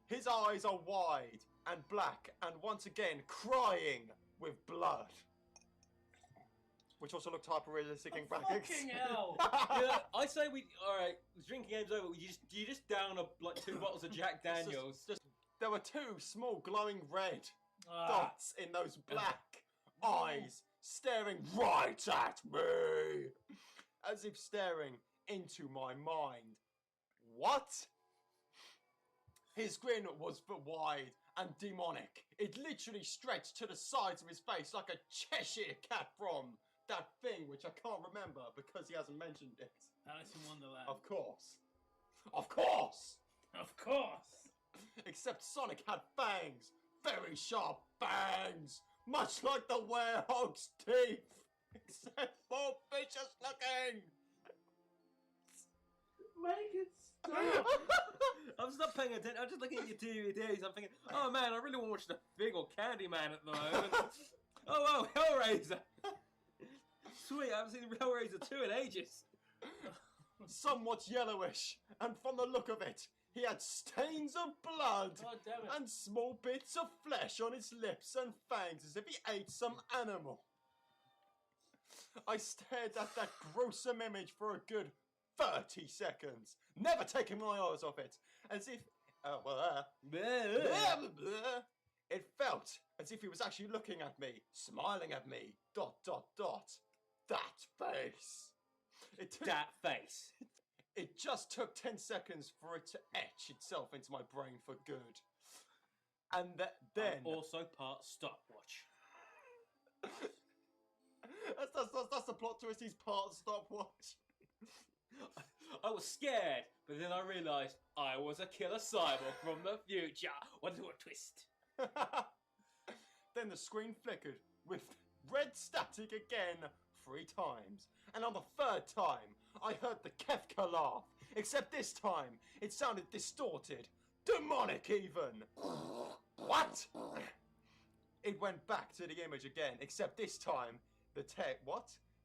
His eyes are wide and black, and once again crying with blood. Which also looked hyper-realistic in brackets. Fucking hell! Yeah, I say alright, the drinking game's over. You just down like 2 bottles of Jack Daniels. There were 2 small glowing red Ah. dots in those black eyes staring right at me. As if staring into my mind. What? His grin was wide and demonic. It literally stretched to the sides of his face like a Cheshire cat from that thing which I can't remember because he hasn't mentioned it. Alice in Wonderland. Of course. Of course! Of course! Except Sonic had fangs. Very sharp fangs. Much like the werewolf's teeth. Except more vicious looking. Make it stop! I'm not paying attention. I'm just looking at your DVDs. I'm thinking, oh man, I really want to watch The Thing or Candyman at the moment. Oh, Hellraiser! Sweet, I haven't seen Hellraiser 2 in ages. Somewhat yellowish, and from the look of it, he had stains of blood God damn it. and small bits of flesh on his lips and fangs as if he ate some animal. I stared at that gruesome image for a good 30 seconds, never taking my eyes off it, as if... It felt as if he was actually looking at me, smiling at me, ... That face. That face. It just took 10 seconds for it to etch itself into my brain for good. And then... I'm also part stopwatch. that's the plot twist, he's part stopwatch. I was scared, but then I realised I was a killer cyborg from the future. What a twist. Then the screen flickered with red static again 3 times. And on the 3rd time, I heard the Kefka laugh. Except this time, it sounded distorted. Demonic even. What? It went back to the image again, except this time,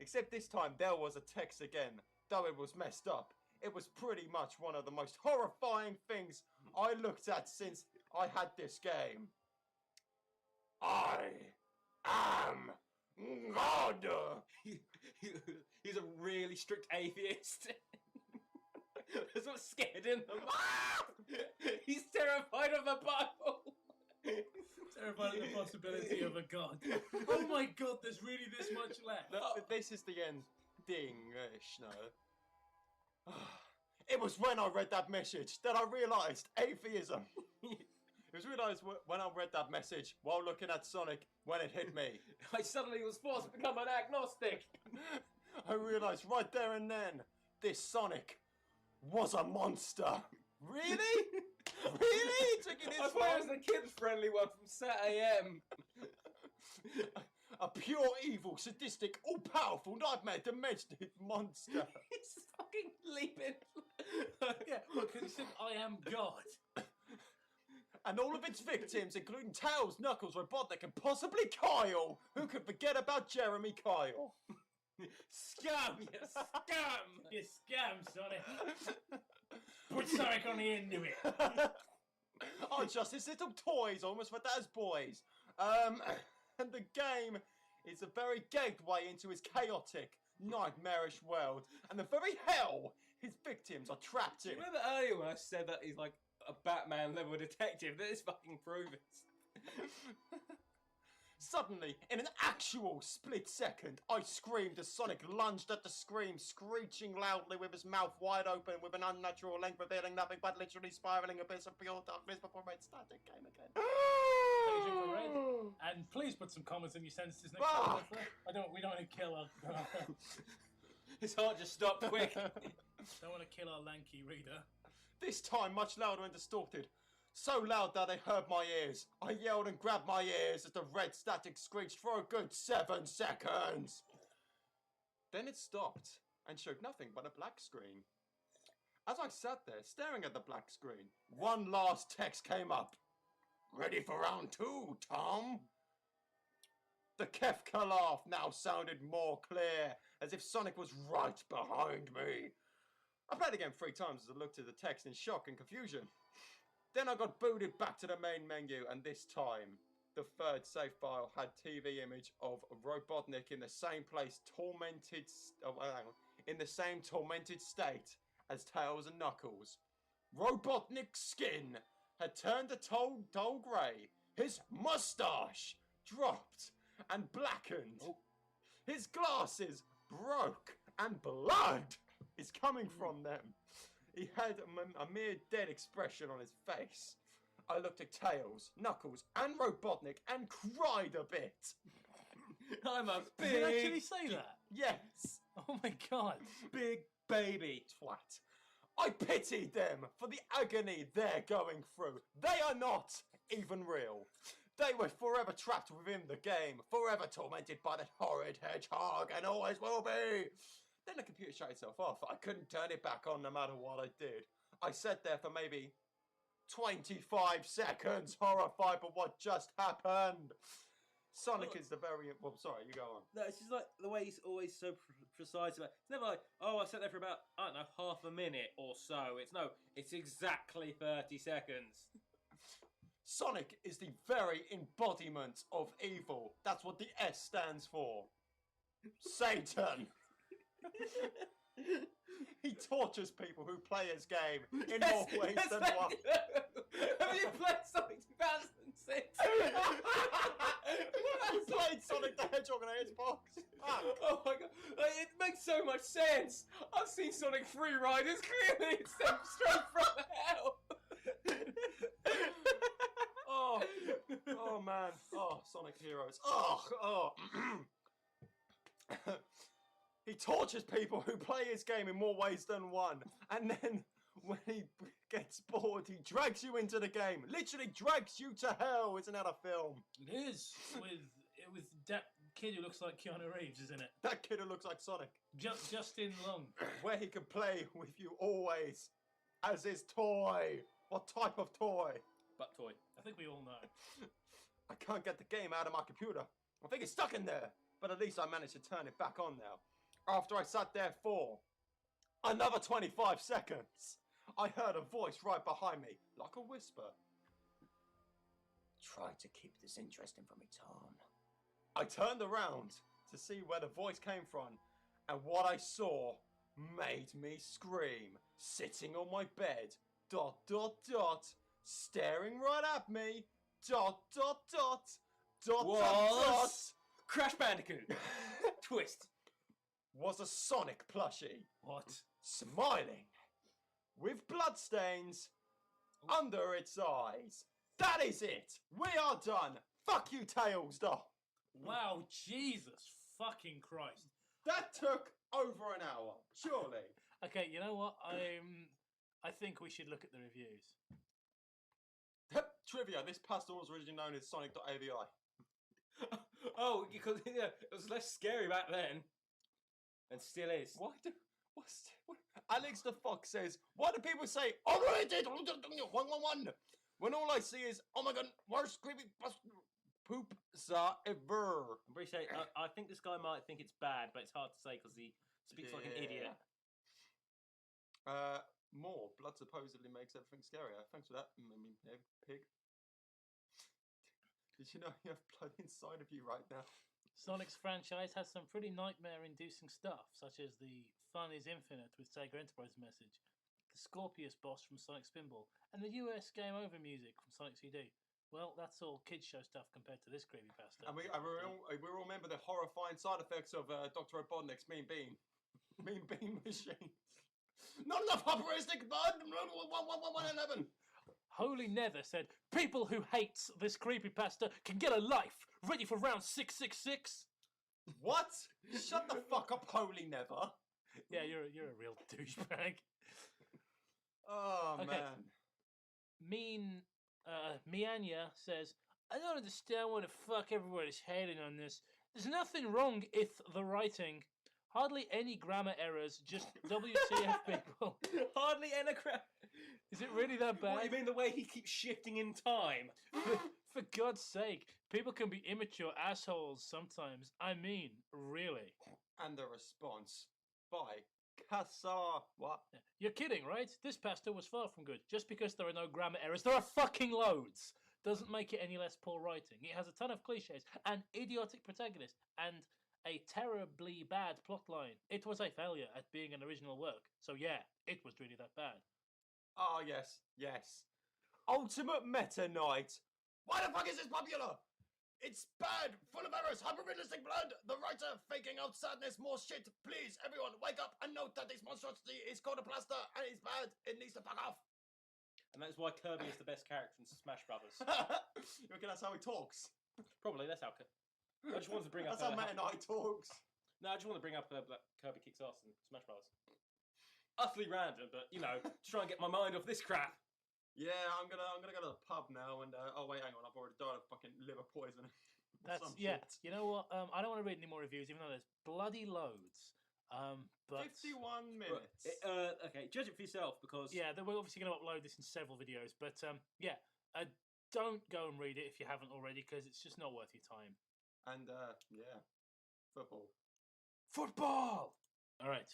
Except this time there was a text again, though it was messed up. It was pretty much one of the most horrifying things I looked at since I had this game. I am God. He's a really strict atheist. That's what scared him. He's terrified of the Bible. Terrified of the possibility of a god. Oh my god, there's really this much left. No, this is the ending, no. It was when I read that message that I realised atheism. It was realised when I read that message while looking at Sonic when it hit me. I suddenly was forced to become an agnostic. I realised right there and then, this Sonic was a monster. Really? Really? Taking I his thought it was the kids-friendly one from Sat AM. A pure evil, sadistic, all-powerful, nightmare dimensional monster. He's fucking leaping. Yeah, look, he said, I am God. And all of its victims, including Tails, Knuckles, Robotnik, and possibly Kyle. Who could forget about Jeremy Kyle? Scum! You scum! You scam, Sonic. Put Sonic on the end of it. Oh, just his little toys, almost for Dad's boys. And the game is a very gateway into his chaotic, nightmarish world and the very hell his victims are trapped Do in. you remember earlier when I said that he's like a Batman level detective? This fucking proves it. Suddenly, in an actual split second, I screamed as Sonic lunged at the screen, screeching loudly with his mouth wide open with an unnatural length, revealing nothing but literally spiraling abyss of pure darkness before Red Static came again. Paging for Red. And please put some comments in your sentences next time. We don't want to kill our... His heart just stopped quick. Don't want to kill our lanky reader. This time, much louder and distorted. So loud that they hurt my ears. I yelled and grabbed my ears as the red static screeched for a good 7 seconds. Then it stopped and showed nothing but a black screen. As I sat there staring at the black screen, one last text came up. Ready for round 2, Tom? The Kefka laugh now sounded more clear, as if Sonic was right behind me. I played again 3 times as I looked at the text in shock and confusion. Then I got booted back to the main menu, and this time, the third save file had TV image of Robotnik in the same place, in the same tormented state as Tails and Knuckles. Robotnik's skin had turned a dull grey. His moustache dropped and blackened. His glasses broke, and blood is coming from them. He had a mere dead expression on his face. I looked at Tails, Knuckles, and Robotnik and cried a bit. I'm a big... Did it actually say that? Yes. Oh my god. Big baby twat. I pitied them for the agony they're going through. They are not even real. They were forever trapped within the game, forever tormented by that horrid hedgehog, and always will be. Then the computer shut itself off. I couldn't turn it back on no matter what I did. I sat there for maybe 25 seconds, horrified by what just happened. Sonic is the very... Well, sorry, you go on. No, it's just like the way he's always so precise about it. It's never like, oh, I sat there for about, I don't know, half a minute or so. It's exactly 30 seconds. Sonic is the very embodiment of evil. That's what the S stands for. Satan. He tortures people who play his game in more ways than one. Have you played Sonic 2006? You played Sonic the Hedgehog on Xbox? Oh my god, it makes so much sense. I've seen Sonic Free Riders. Clearly, it's them straight from hell. Oh man. Oh, Sonic Heroes. Oh. He tortures people who play his game in more ways than one. And then when he gets bored, he drags you into the game. Literally drags you to hell. Isn't that a film? It is. With that kid who looks like Keanu Reeves, isn't it? That kid who looks like Sonic. Justin Long. Where he can play with you always as his toy. What type of toy? Butt toy. I think we all know. I can't get the game out of my computer. I think it's stuck in there. But at least I managed to turn it back on now. After I sat there for another 25 seconds, I heard a voice right behind me, like a whisper. Try to keep this interesting for me, Tom. I turned around to see where the voice came from, and what I saw made me scream. Sitting on my bed, ... staring right at me, ... Was Crash Bandicoot. Twist. Was a Sonic plushie. What? Smiling. With bloodstains under its eyes. That is it. We are done. Fuck you, Tails doll. Wow, Jesus fucking Christ. That took over an hour, surely. Okay, you know what? I think we should look at the reviews. Trivia, this pasta was originally known as Sonic.avi. Oh, because it was less scary back then. And still is. Alex the Fox says, why do people say, alright, 111, when all I see is, oh my god, worst creepy poop ever. I'm pretty sure, I think this guy might think it's bad, but it's hard to say because he speaks like an idiot. More blood supposedly makes everything scarier. Thanks for that, pig. Did you know you have blood inside of you right now? Sonic's franchise has some pretty nightmare-inducing stuff, such as the "Fun is Infinite" with Sega Enterprise message, the Scorpius boss from Sonic Spinball, and the US Game Over music from Sonic CD. Well, that's all kids show stuff compared to this creepypasta. And we all remember the horrifying side effects of Dr. Robotnik's Mean Bean machine. Not enough operatic bud. 111. Holy Nether said, "People who hates this creepypasta can get a life. Ready for round 666." What? Shut the fuck up, Holy Never. Yeah, you're a real douchebag. Oh Okay. man. Mianya says, "I don't understand what the fuck everybody's hating on this. There's nothing wrong with the writing. Hardly any grammar errors, just WTF people." Hardly anagram. Is it really that bad? What, you mean the way he keeps shifting in time? For God's sake, people can be immature assholes sometimes. I mean, really. And the response by Kassar. What? You're kidding, right? This pasta was far from good. Just because there are no grammar errors, there are fucking loads. Doesn't make it any less poor writing. It has a ton of cliches, an idiotic protagonist, and a terribly bad plotline. It was a failure at being an original work. So yeah, it was really that bad. Oh yes. Ultimate Meta Knight. Why the fuck is this popular? It's bad, full of errors, hyper-realistic blood. The writer faking out sadness, more shit. Please, everyone, wake up and note that this monstrosity is called a plaster and it's bad. It needs to fuck off. And that's why Kirby is the best character in Smash Brothers. You reckon that's how he talks? Probably, that's how. I just wanted to bring up. That's how Meta Knight talks. No, I just want to bring up Kirby kicks ass in Smash Brothers. Utterly random, but you know, to try and get my mind off this crap. Yeah, I'm gonna go to the pub now and oh wait, hang on, I've already died of fucking liver poisoning. That's yeah. You know what? I don't want to read any more reviews, even though there's bloody loads. But 51 minutes. Okay, judge it for yourself because yeah, we're obviously going to upload this in several videos. But yeah, don't go and read it if you haven't already, because it's just not worth your time. And yeah, football. All right.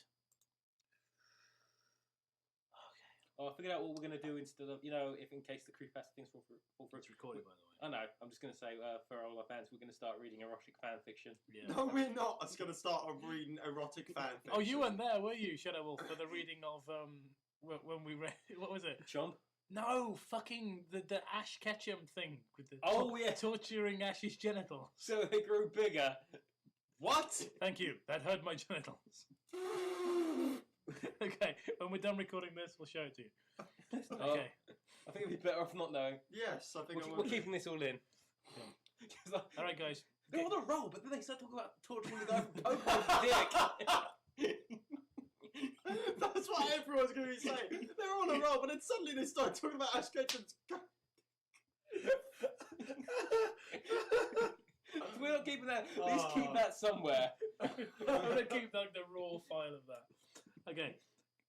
Oh, I figured out what we're going to do instead of, if in case the creepypasta things fall through. It's recorded, by the way. I know. I'm just going to say, for all our fans, we're going to start reading erotic fan fiction. Yeah. No, we're not. I'm just going to start reading erotic fan fiction. Oh, you weren't there, were you, Shadow Wolf, for the reading of when we read, what was it? Chomp? No, fucking the Ash Ketchum thing with the torturing Ash's genitals. So they grew bigger. What? Thank you. That hurt my genitals. Okay, when we're done recording this, we'll show it to you. Okay. I think it'd be better off not knowing. Yes, I think we're keeping this all in. Yeah. All right, guys. They're on a roll, but then they start talking about torturing the guy from Pokemon's dick. That's what everyone's going to be saying. They're on a roll, but then suddenly they start talking about Ash Ketchum's. We're not keeping that. Please keep that somewhere. I'm going to keep the raw file of that. Okay,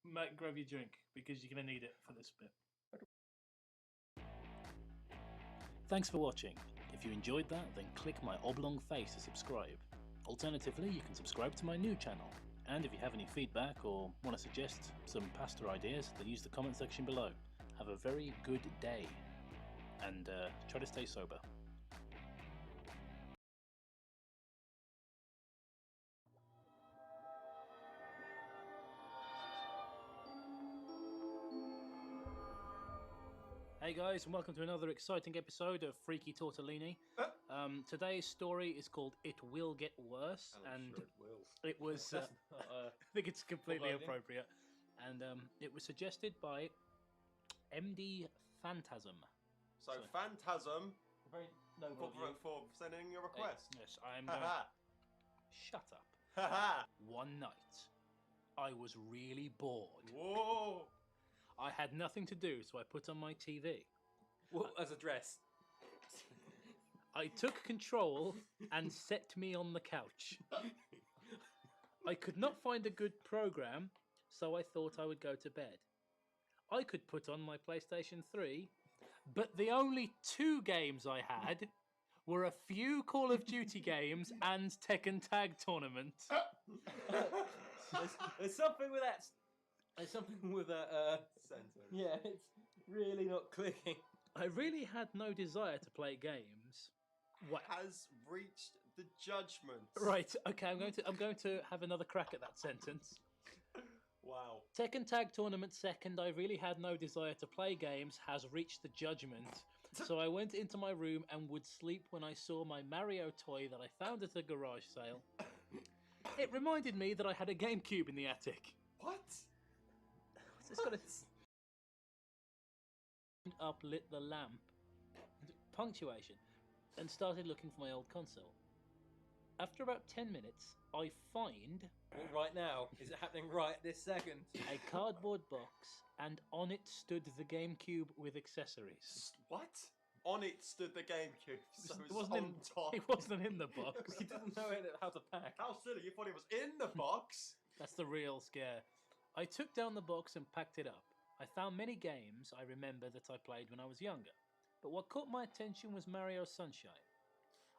Matt, grab your drink, because you're going to need it for this bit. Thanks for watching. If you enjoyed that, then click my oblong face to subscribe. Alternatively, you can subscribe to my new channel. And if you have any feedback or want to suggest some pasta ideas, then use the comment section below. Have a very good day, and try to stay sober. Hey guys, and welcome to another exciting episode of Freaky Tortellini. Today's story is called "It Will Get Worse," and sure it was. I think it's completely appropriate, and it was suggested by MD Phantasm. So Phantasm, Very noble for sending your request. Yes, I'm. Shut up. Haha. One night, I was really bored. Whoa. I had nothing to do, so I put on my TV. What as a dress? I took control and set me on the couch. I could not find a good program, so I thought I would go to bed. I could put on my PlayStation 3, but the only 2 games I had were a few Call of Duty games and Tekken Tag Tournament. There's something with that. There's something with that. Sentence. Yeah, it's really not clicking. I really had no desire to play games. Has reached the judgment. Right. Okay. I'm going to have another crack at that sentence. Wow. Tekken Tag Tournament second, I really had no desire to play games, has reached the judgment. So I went into my room and would sleep when I saw my Mario toy that I found at a garage sale. It reminded me that I had a GameCube in the attic. What? It's got uplit the lamp, punctuation, and started looking for my old console. After about 10 minutes, I find... Right now? Is it happening right this second? A cardboard box, and on it stood the GameCube with accessories. What? On it stood the GameCube, so It it was wasn't on in, top. It wasn't in the box. He didn't know how to pack. How silly, you thought it was in the box? That's the real scare. I took down the box and packed it up. I found many games I remember that I played when I was younger, but what caught my attention was Mario Sunshine.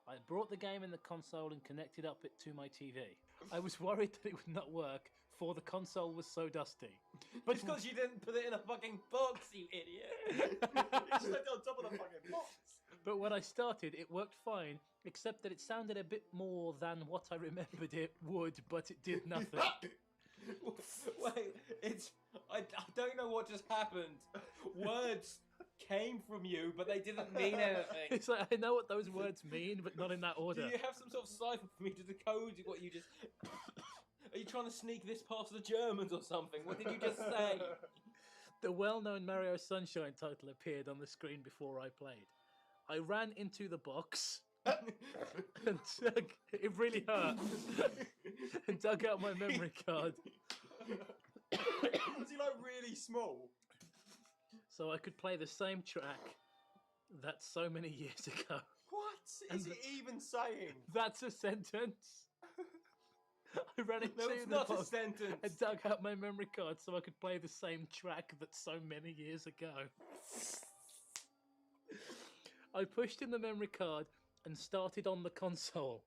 I brought the game in the console and connected up it to my TV. I was worried that it would not work, for the console was so dusty. But it's because you didn't put it in a fucking box, you idiot. You stuck it on top of the fucking box. But when I started, it worked fine, except that it sounded a bit more than what I remembered it would, but it did nothing. Wait, I don't know what just happened. Words came from you, but they didn't mean anything. It's like, I know what those words mean, but not in that order. Do you have some sort of cipher for me to decode what you just... Are you trying to sneak this past the Germans or something? What did you just say? The well-known Mario Sunshine title appeared on the screen before I played. I ran into the box and it really hurt, and dug out my memory card. Was he like really small? So I could play the same track that so many years ago. What is he even saying? That's a sentence. I ran into No, it's the not a box sentence. and dug out my memory card so I could play the same track that so many years ago. I pushed in the memory card and started on the console.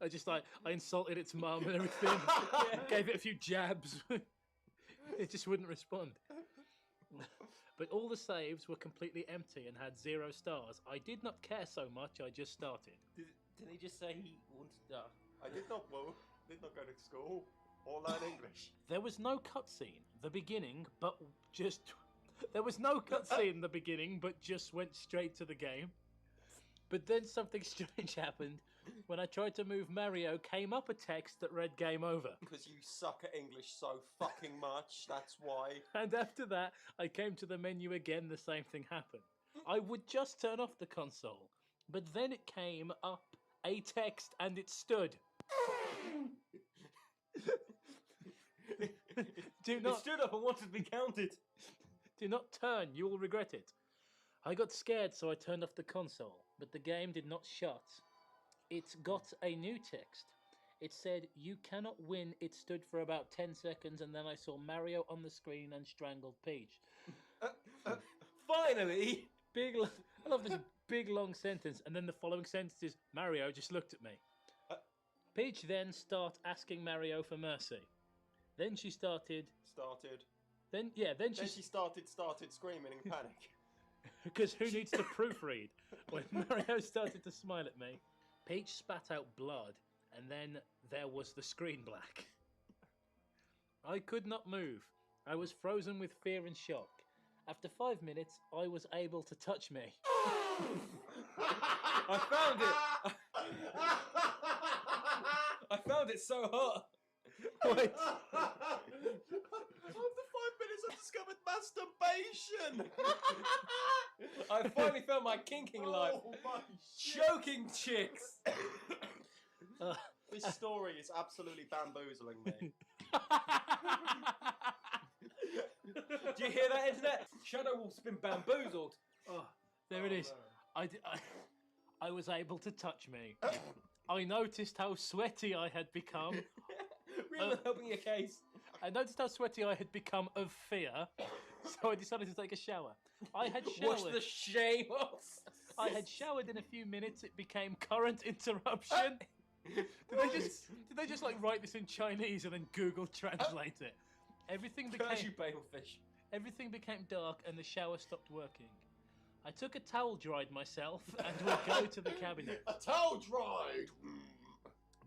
I insulted its mum and everything. Gave it a few jabs. It just wouldn't respond. But all the saves were completely empty and had 0 stars. I did not care so much, I just started. Did he just say he wanted... I did not go to school or learn English. There was no cutscene, the beginning, but just... There was no cutscene in the beginning, but just went straight to the game. But then something strange happened. When I tried to move Mario, came up a text that read game over. Because you suck at English so fucking much, that's why. And after that, I came to the menu again, the same thing happened. I would just turn off the console, but then it came up a text and it stood. It stood up and wanted to be counted. Do not turn, you will regret it. I got scared, so I turned off the console, but the game did not shut. It got a new text. It said, "You cannot win." It stood for about 10 seconds, and then I saw Mario on the screen and strangled Peach. Finally! I love this big long sentence, and then the following sentence is, Mario just looked at me. Peach then started asking Mario for mercy. Then she started... Then she started screaming in panic. Because who needs to proofread? When Mario started to smile at me, Peach spat out blood, and then there was the screen black. I could not move. I was frozen with fear and shock. After 5 minutes, I was able to touch me. I found it! I found it so hot! Wait. After 5 minutes, I discovered masturbation! I finally found my kinking life. Oh my shit. Choking chicks! This story is absolutely bamboozling me. Do you hear that, internet? Shadow Wolf's been bamboozled. Oh, there it is. I was able to touch me. I noticed how sweaty I had become. Really helping your case. I noticed how sweaty I had become of fear, so I decided to take a shower. I had Wash showered. the shame off. I had showered in a few minutes. It became current interruption. Did they just like write this in Chinese and then Google translate it? Everything Curse you, became Babelfish. everything became dark and the shower stopped working. I took a towel dried myself and would go to the cabinet. A towel dried!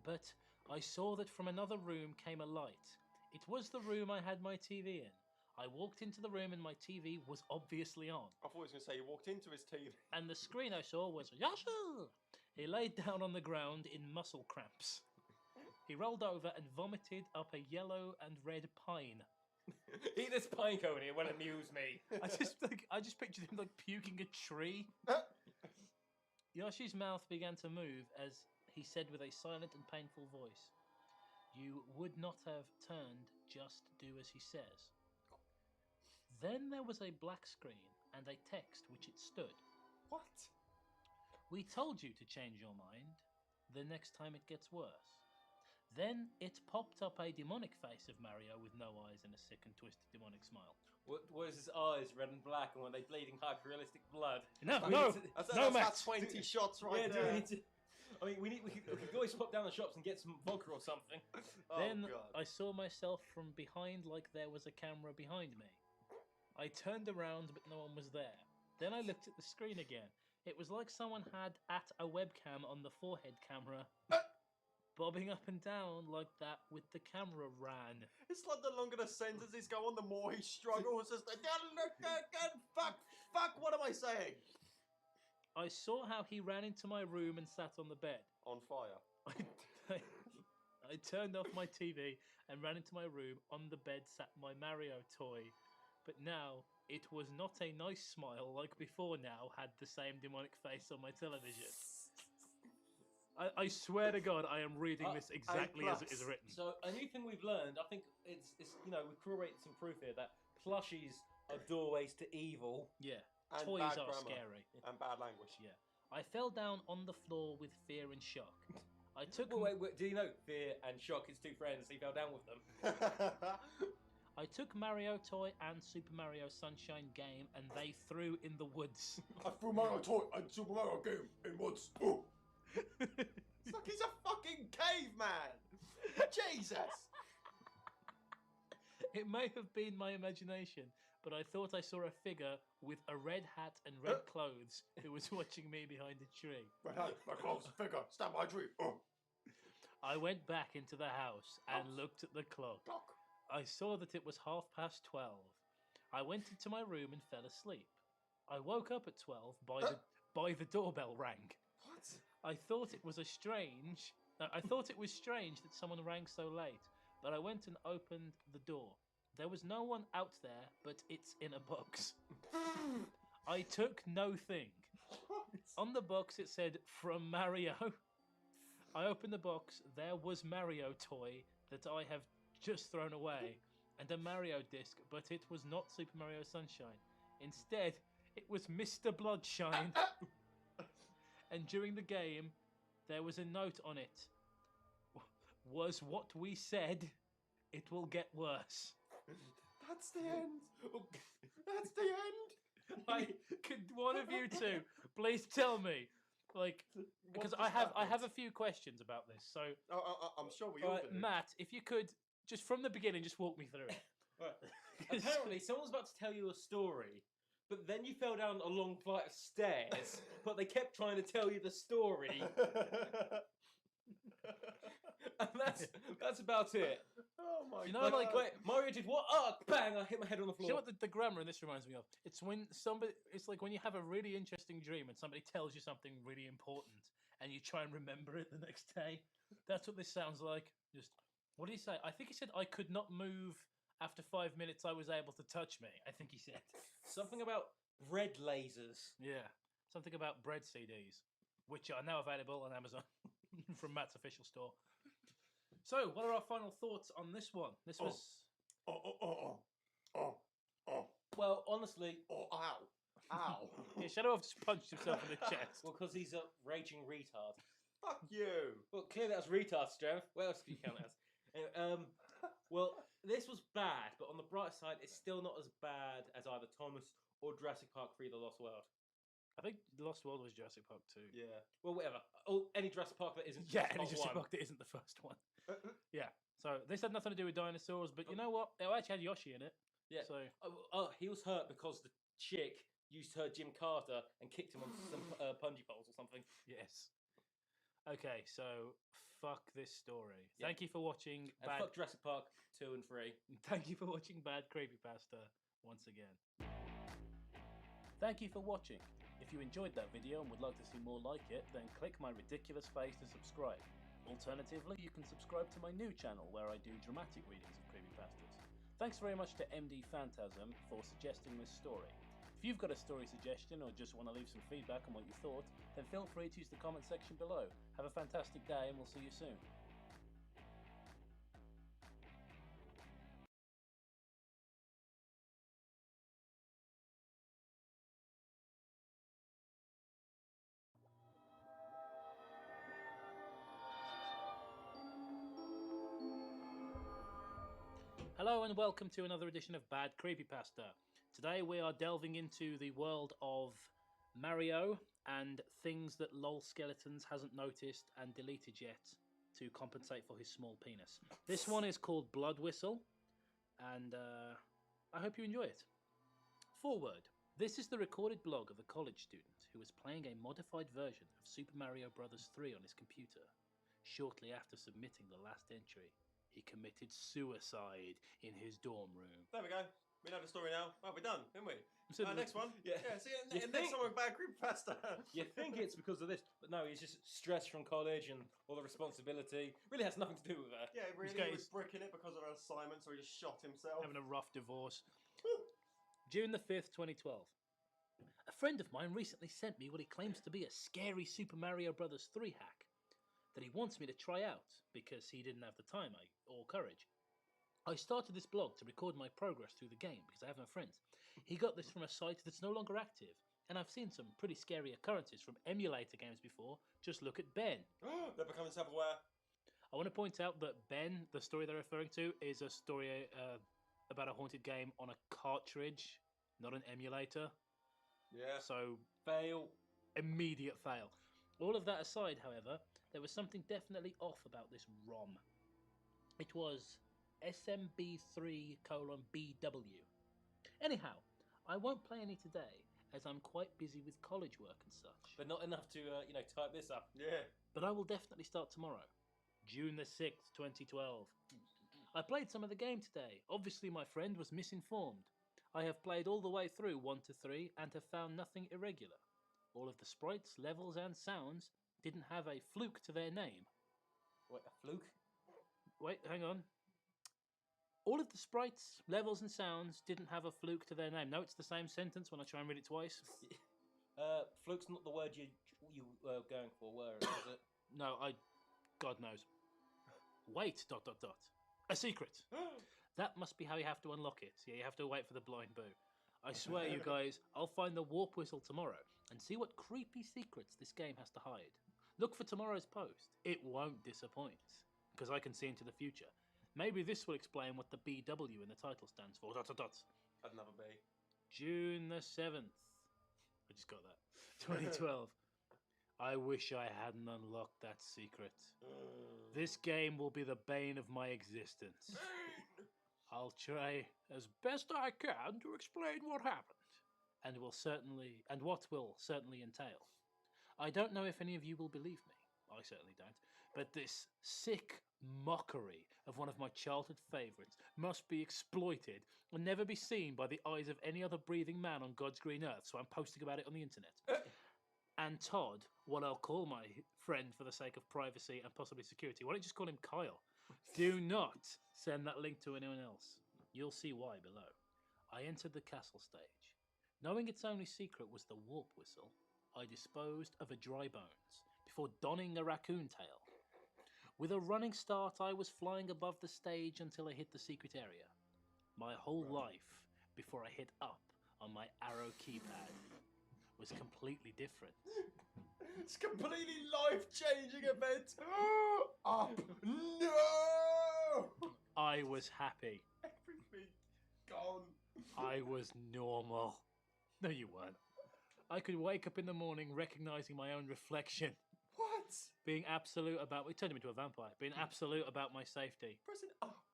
but I saw that from another room came a light. It was the room I had my TV in. I walked into the room and my TV was obviously on. I thought he was going to say he walked into his TV. And the screen I saw was Yasha! He laid down on the ground in muscle cramps. He rolled over and vomited up a yellow and red pine. Eat this pine cone, it will amuse me. I just pictured him like puking a tree. Yoshi's mouth began to move as he said with a silent and painful voice, "You would not have turned, just do as he says." Then there was a black screen and a text which it stood. What? "We told you to change your mind. The next time it gets worse." Then it popped up a demonic face of Mario with no eyes and a sick and twisted demonic smile. Was his eyes red and black, and were they bleeding hyper-realistic blood? No, That's Matt. 20 shots right there. We could always pop down the shops and get some vodka or something. Then God. I saw myself from behind like there was a camera behind me. I turned around, but no one was there. Then I looked at the screen again. It was like someone had at a webcam on the forehead camera, bobbing up and down like that with the camera ran. It's like the longer the sentences go on, the more he struggles. It's like, fuck, what am I saying? I saw how he ran into my room and sat on the bed. On fire. I turned off my TV and ran into my room. On the bed sat my Mario toy. But now, it was not a nice smile like before now had the same demonic face on my television. I swear to God, I am reading this exactly as it is written. So a new thing we've learned, I think it's we've corroborated some proof here that plushies are doorways to evil. Yeah, And toys bad are grammar. scary. And bad language. Yeah, I fell down on the floor with fear and shock. I took. Wait, do you know fear and shock is two friends? He fell down with them. I took Mario toy and Super Mario Sunshine game, and they threw in the woods. I threw Mario toy and Super Mario game in woods. Oh. It's like he's a fucking caveman. Jesus. It may have been my imagination, but I thought I saw a figure with a red hat and red clothes who was watching me behind a tree. Red hat, red clothes, figure, stand by tree. Oh. I went back into the house and looked at the clock. I saw that it was 12:30. I went into my room and fell asleep. I woke up at 12 by the doorbell rang. What? I thought it was strange that someone rang so late, but I went and opened the door. There was no one out there, but it's in a box. I took no thing. On the box it said, "From Mario." I opened the box. There was Mario toy that I have just thrown away, and a Mario disc, but it was not Super Mario Sunshine. Instead, it was Mr. Bloodshine. And during the game, there was a note on it. Was what we said, it will get worse. That's the end. That's the end. Could one of you two please tell me, like, because I have a few questions about this. So I'm sure we all do. Matt, if you could just from the beginning, just walk me through it. Right. Apparently, someone was about to tell you a story, but then you fell down a long flight of stairs, but they kept trying to tell you the story. And that's about it. Oh my You know, God. like, Wait, Mario did what? Oh, bang! I hit my head on the floor. You know what the grammar in this reminds me of? It's when it's like when you have a really interesting dream and somebody tells you something really important and you try and remember it the next day. That's what this sounds like. Just, what did he say? I think he said, I could not move after 5 minutes. I was able to touch me. I think he said. Something about bread lasers. Yeah. Something about bread CDs, which are now available on Amazon from Matt's official store. So, what are our final thoughts on this one? This was... Well, honestly... Ow. Yeah, Shadow just punched himself in the chest. Well, because he's a raging retard. Fuck you. Well, clearly that's retard strength. What else can you count as? Anyway, well, this was bad, but on the bright side, it's still not as bad as either Thomas or Jurassic Park 3: The Lost World. I think The Lost World was Jurassic Park 2. Yeah. Well, whatever. Oh, any Jurassic Park that isn't Any Jurassic Park that isn't the first one. Yeah. So this had nothing to do with dinosaurs, but you know what? It actually had Yoshi in it. Yeah. So he was hurt because the chick used her Jim Carter and kicked him on some punji poles or something. yes. Okay, so fuck this story. Yeah. Thank you for watching. And fuck Jurassic Park 2 and 3. Thank you for watching Bad Creepypasta once again. Thank you for watching. If you enjoyed that video and would like to see more like it, then click my ridiculous face to subscribe. Alternatively, you can subscribe to my new channel where I do dramatic readings of creepypastas. Thanks very much to MD Phantasm for suggesting this story. If you've got a story suggestion or just want to leave some feedback on what you thought, then feel free to use the comment section below. Have a fantastic day and we'll see you soon. Hello and welcome to another edition of Bad Creepypasta. Today we are delving into the world of Mario and things that LOL Skeletons hasn't noticed and deleted yet to compensate for his small penis. This one is called Blood Whistle, and I hope you enjoy it. Forward. This is the recorded blog of a college student who was playing a modified version of Super Mario Bros. 3 on his computer. Shortly after submitting the last entry, he committed suicide in his dorm room. There we go. We know the story now. Well, we're done, haven't we? So Next one. Yeah. See you next time with Bad Creepypasta. You think it's because of this, but no, he's just stressed from college and all the responsibility. Really has nothing to do with that. Yeah, really, he was bricking it because of an assignment, so he just shot himself. Having a rough divorce. June the 5th, 2012. A friend of mine recently sent me what he claims to be a scary Super Mario Bros. 3 hack that he wants me to try out because he didn't have the time or courage. I started this blog to record my progress through the game because I have no friends. He got this from a site that's no longer active, and I've seen some pretty scary occurrences from emulator games before. Just look at Ben. They're becoming self-aware. I want to point out that Ben, the story they're referring to, is a story about a haunted game on a cartridge, not an emulator. Yeah. So, Fail. immediate fail. All of that aside, however, there was something definitely off about this ROM. It was SMB3:BW. Anyhow, I won't play any today, as I'm quite busy with college work and such. But not enough to, type this up. Yeah. But I will definitely start tomorrow, June the 6th, 2012. I played some of the game today. Obviously, my friend was misinformed. I have played all the way through 1 to 3 and have found nothing irregular. All of the sprites, levels, and sounds didn't have a fluke to their name. What, a fluke? Wait, hang on. All of the sprites, levels, and sounds didn't have a fluke to their name. No, it's the same sentence when I try and read it twice. Fluke's not the word you were going for, were it? Was it? No, God knows. Wait, ... A secret. That must be how you have to unlock it. Yeah, you have to wait for the blind boo. I swear, you guys, I'll find the warp whistle tomorrow and see what creepy secrets this game has to hide. Look for tomorrow's post. It won't disappoint, because I can see into the future. Maybe this will explain what the BW in the title stands for. ... Another B. June the 7th. I just got that. 2012. I wish I hadn't unlocked that secret. This game will be the bane of my existence. I'll try as best I can to explain what happened, and what will certainly entail. I don't know if any of you will believe me. I certainly don't. But this sick mockery of one of my childhood favourites must be exploited and never be seen by the eyes of any other breathing man on God's green earth, so I'm posting about it on the internet. And Todd, what I'll call my friend for the sake of privacy and possibly security, why don't you just call him Kyle? Do not send that link to anyone else. You'll see why below. I entered the castle stage. Knowing its only secret was the warp whistle, I disposed of a dry bones before donning a raccoon tail. With a running start, I was flying above the stage until I hit the secret area. My whole life, before I hit up on my arrow keypad, was completely different. It's completely life-changing event. Up. No. I was happy. Everything gone. I was normal. No, you weren't. I could wake up in the morning recognizing my own reflection. What? Being absolute about... It turned him into a vampire. Being absolute about my safety. Pressing up.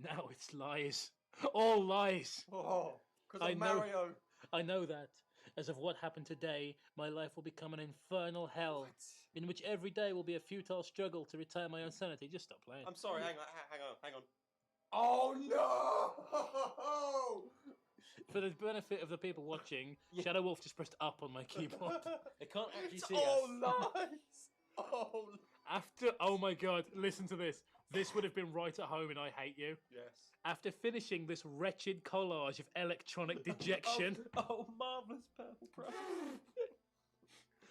Now it's lies. All lies. Oh, because I of know- Mario. I know that. As of what happened today, my life will become an infernal hell, in which every day will be a futile struggle to retain my own sanity. Just stop playing. I'm sorry, hang on. Oh no! For the benefit of the people watching, Shadow Wolf just pressed up on my keyboard. They can't actually see Oh, us. lies! Oh my god, listen to this. This would have been right at home in I Hate You. Yes. After finishing this wretched collage of electronic dejection. Oh, marvellous purple prose.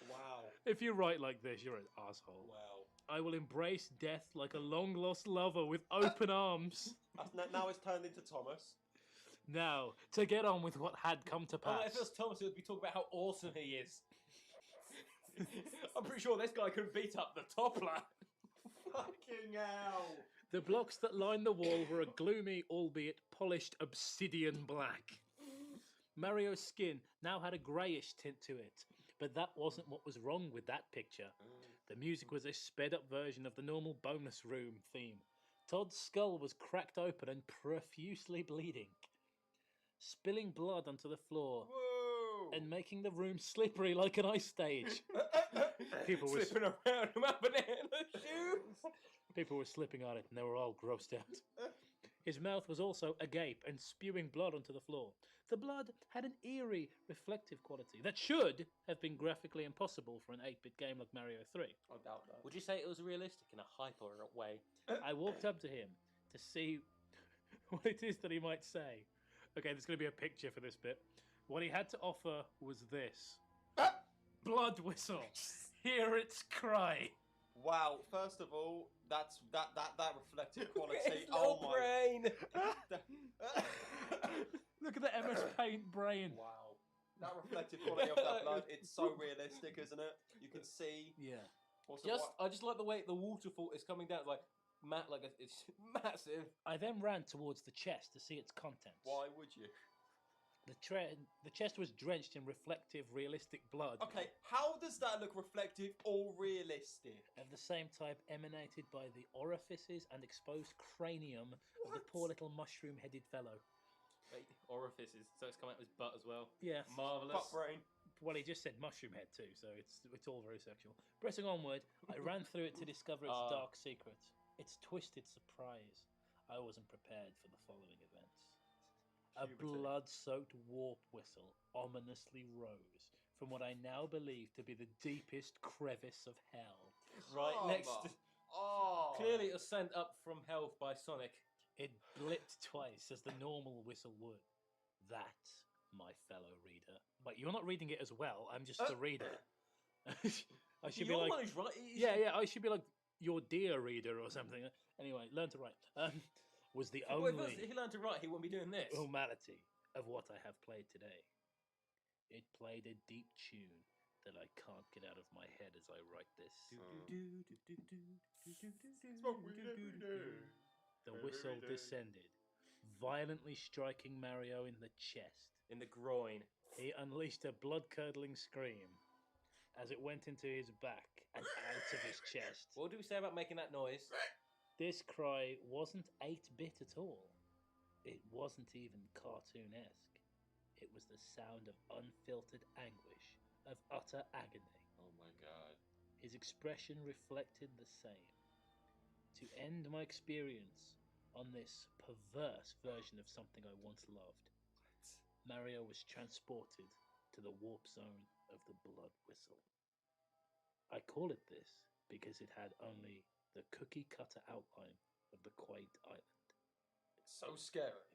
Wow. If you write like this, you're an asshole. Wow. I will embrace death like a long-lost lover with open arms. Now it's turned into Thomas. Now, to get on with what had come to pass. Oh, if it was Thomas, it would be talking about how awesome he is. I'm pretty sure this guy could beat up the toppler. Fucking hell. The blocks that lined the wall were a gloomy, albeit polished obsidian black. Mario's skin now had a greyish tint to it, but that wasn't what was wrong with that picture. The music was a sped-up version of the normal bonus room theme. Todd's skull was cracked open and profusely bleeding, spilling blood onto the floor. Whoa. And making the room slippery like an ice stage. People were slipping around in my banana shoes. People were slipping on it and they were all grossed out. His mouth was also agape and spewing blood onto the floor. The blood had an eerie, reflective quality that should have been graphically impossible for an 8-bit game like Mario 3. I doubt that. Would you say it was realistic in a hyper way? I walked up to him to see what it is that he might say. Okay, there's going to be a picture for this bit. What he had to offer was this. Blood whistle. Hear its cry. Wow, first of all, that reflective quality. His little brain. Look at the MS Paint brain. Wow. That reflective quality of that blood, it's so realistic, isn't it? You can see. Yeah. I just like the way the waterfall is coming down. It's massive. I then ran towards the chest to see its contents. Why would you? The chest was drenched in reflective, realistic blood. Okay, how does that look reflective or realistic? Of the same type emanated by the orifices and exposed cranium of the poor little mushroom-headed fellow. Wait, orifices, so it's coming out of his butt as well. Yeah. Marvellous. Butt brain. Well, he just said mushroom head too, so it's all very sexual. Pressing onward, I ran through it to discover its dark secrets. Its twisted surprise. I wasn't prepared for the following events. A blood-soaked warp whistle ominously rose from what I now believe to be the deepest crevice of hell. Right next to... Oh. Clearly it was sent up from hell by Sonic. It blipped twice as the normal whistle would. That, my fellow reader. Wait, you're not reading it as well. I'm just the reader. I should be like... Right. Yeah, I should be like your dear reader or something. Anyway, learn to write. Was the only... If he learned to write, he wouldn't be doing this. Normality of what I have played today. It played a deep tune that I can't get out of my head as I write this. The whistle descended, violently striking Mario in the chest. In the groin. He unleashed a blood-curdling scream as it went into his back and out of his chest. What do we say about making that noise? This cry wasn't 8-bit at all. It wasn't even cartoon-esque. It was the sound of unfiltered anguish, of utter agony. Oh my god. His expression reflected the same. To end my experience on this perverse version of something I once loved, Mario was transported to the warp zone of the blood whistle. I call it this because it had only the cookie-cutter outline of the quaint island. It's so scary.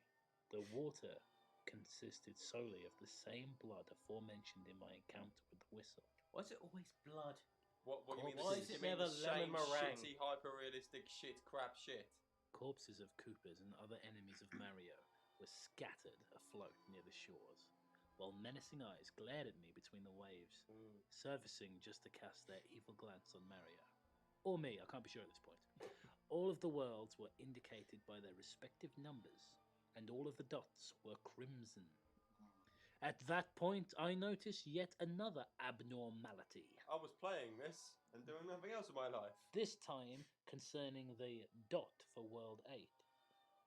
The water consisted solely of the same blood aforementioned in my encounter with the whistle. Why is it always blood? What do you mean? Why is it never lemon meringue? Shitty, hyper-realistic shit, crap shit. Corpses of Koopas and other enemies of Mario were scattered afloat near the shores, while menacing eyes glared at me between the waves, surfacing just to cast their evil glance on Mario. Or me, I can't be sure at this point. All of the worlds were indicated by their respective numbers, and all of the dots were crimson. At that point, I noticed yet another abnormality. I was playing this and doing nothing else in my life. This time concerning the dot for World 8.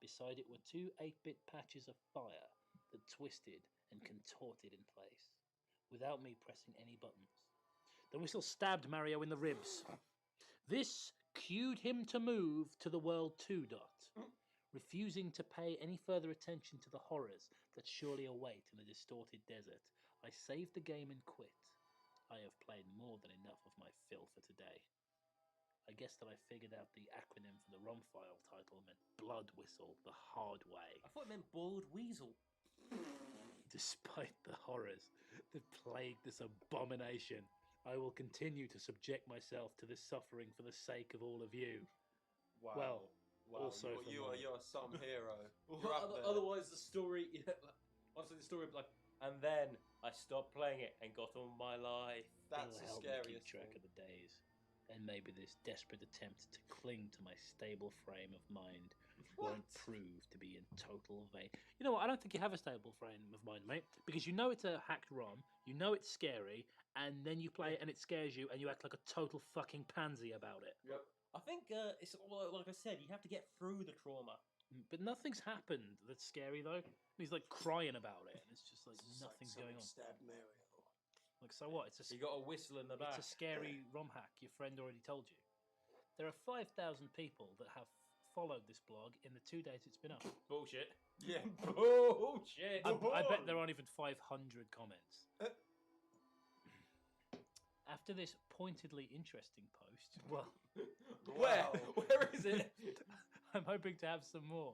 Beside it were 2 8-bit patches of fire that twisted and contorted in place. without me pressing any buttons. The whistle stabbed Mario in the ribs. This cued him to move to the World 2 dot, refusing to pay any further attention to the horrors that surely await in the distorted desert. I saved the game and quit. I have played more than enough of my fill for today. I guess that I figured out the acronym for the ROM file title meant Blood Whistle the hard way. I thought it meant Boiled Weasel. Despite the horrors that plague this abomination, I will continue to subject myself to this suffering for the sake of all of you. Wow. Well, wow. also for you're some hero. You're up there. Otherwise, the story, honestly, the story would be like, and then I stopped playing it and got on my life. That's It'll the help me scariest keep track thing. of the days, and maybe this desperate attempt to cling to my stable frame of mind won't prove to be in total vain. You know what? I don't think you have a stable frame of mind, mate, because you know it's a hacked ROM, you know it's scary, and then you play it and it scares you, and you act like a total fucking pansy about it. Yep. I think it's like I said, you have to get through the trauma. But nothing's happened that's scary though. He's like crying about it, and it's just like nothing's going on. Stabbed Mario. Like, so what? It's a You got a whistle in the back. It's a scary ROM hack. Your friend already told you. There are 5,000 people that have followed this blog in the 2 days it's been up. Bullshit. Yeah. Bullshit. I bet there aren't even 500 comments. After this pointedly interesting post, well, Where? Where is it? I'm hoping to have some more.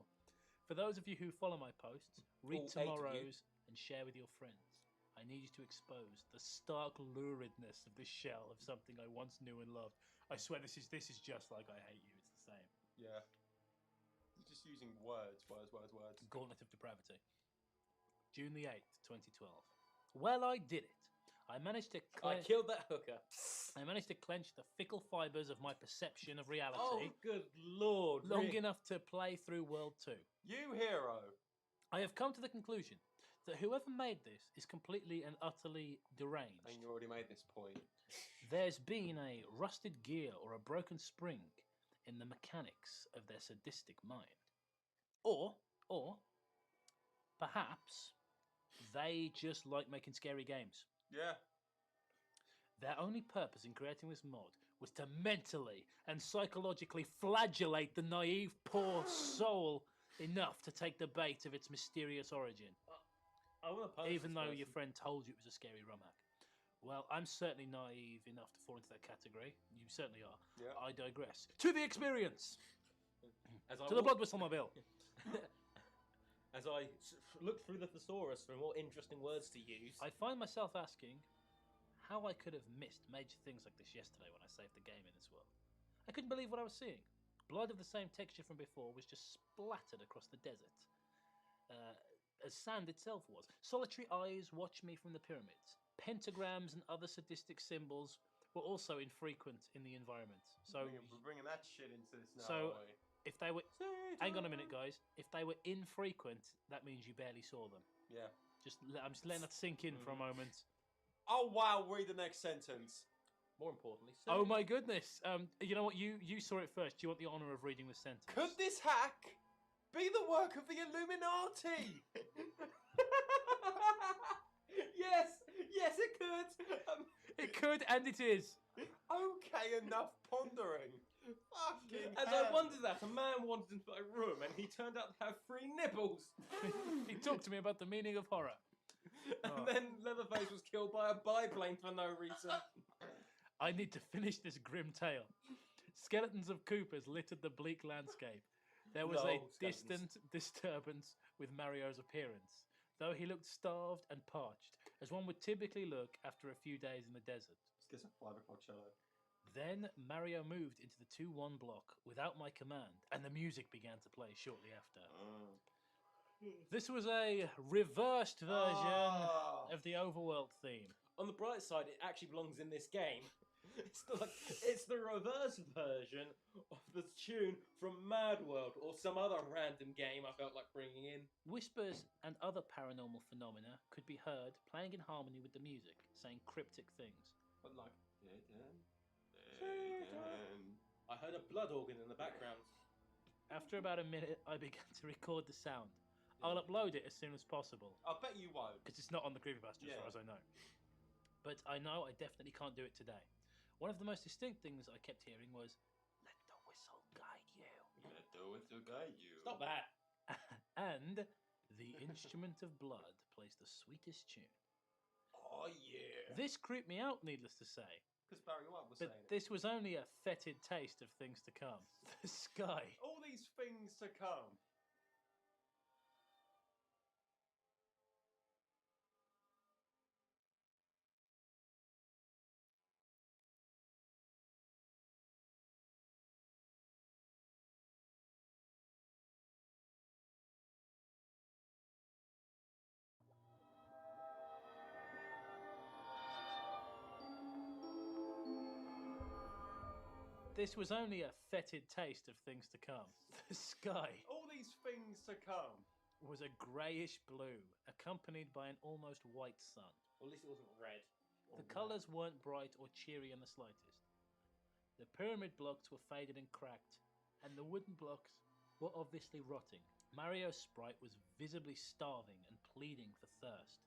For those of you who follow my posts, read All 8 of you. tomorrow's and share with your friends. I need you to expose the stark luridness of this shell of something I once knew and loved. I swear this is just like I Hate You. It's the same. Yeah. He's just using words. Gauntlet of Depravity. June the 8th, 2012. Well, I did it. I managed to I killed that hooker. I managed to clench the fickle fibres of my perception of reality Oh, good lord. long enough to play through World 2. You hero. I have come to the conclusion that whoever made this is completely and utterly deranged. And you already made this point. There's been a rusted gear or a broken spring in the mechanics of their sadistic mind. Or perhaps they just like making scary games. Yeah. Their only purpose in creating this mod was to mentally and psychologically flagellate the naive poor soul enough to take the bait of its mysterious origin. I want to post Even this though person. your friend told you it was a scary ROM hack. Well, I'm certainly naive enough to fall into that category. You certainly are. Yeah. I digress. To the experience! As I To the walk- blood whistle mobile. As I look through the thesaurus for more interesting words to use. I find myself asking how I could have missed major things like this yesterday when I saved the game in this world. I couldn't believe what I was seeing. Blood of the same texture from before was just splattered across the desert, as sand itself was. Solitary eyes watched me from the pyramids. Pentagrams and other sadistic symbols were also infrequent in the environment. So, We're bringing that shit into this now. So- aren't we? if they were... Hang on a minute, guys. If they were infrequent, that means you barely saw them. Yeah. I'm just letting that sink in for a moment. Oh wow! Read the next sentence. More importantly, Oh my goodness. You know what? You saw it first. Do you want the honour of reading the sentence? Could this hack be the work of the Illuminati? Yes, it could. It could, and it is. Okay, enough pondering. Fucking As hell. I wondered that, a man wandered into my room and he turned out to have 3 nipples. He talked to me about the meaning of horror. And then Leatherface was killed by a biplane for no reason. I need to finish this grim tale. Skeletons of Coopers littered the bleak landscape. There was a No, distant disturbance with Mario's appearance, though he looked starved and parched, as one would typically look after a few days in the desert. Let's get some 5 o'clock cello. Then Mario moved into the 2-1 block without my command, and the music began to play shortly after. This was a reversed version of the overworld theme. On the bright side, it actually belongs in this game. It's the reverse version of the tune from Mad World or some other random game I felt like bringing in. Whispers and other paranormal phenomena could be heard playing in harmony with the music, saying cryptic things. But like, I heard a blood organ in the background. After about a minute, I began to record the sound. I'll upload it as soon as possible, I bet you won't. because it's not on the creepypasta as Yeah. far as I know. but I know I definitely can't do it today. One of the most distinct things I kept hearing was, "Let the whistle guide you." Let the whistle guide you. Stop that. And the instrument of blood plays the sweetest tune. Oh, yeah. This creeped me out, needless to say. Because Barry White was But saying it. this was only a fetid taste of things to come. The sky. All these things to come. This was only a fetid taste of things to come. The sky All these things to come. was a greyish blue, accompanied by an almost white sun. Well, at least it wasn't red. The colours weren't bright or cheery in the slightest. The pyramid blocks were faded and cracked, and the wooden blocks were obviously rotting. Mario's sprite was visibly starving and pleading for thirst.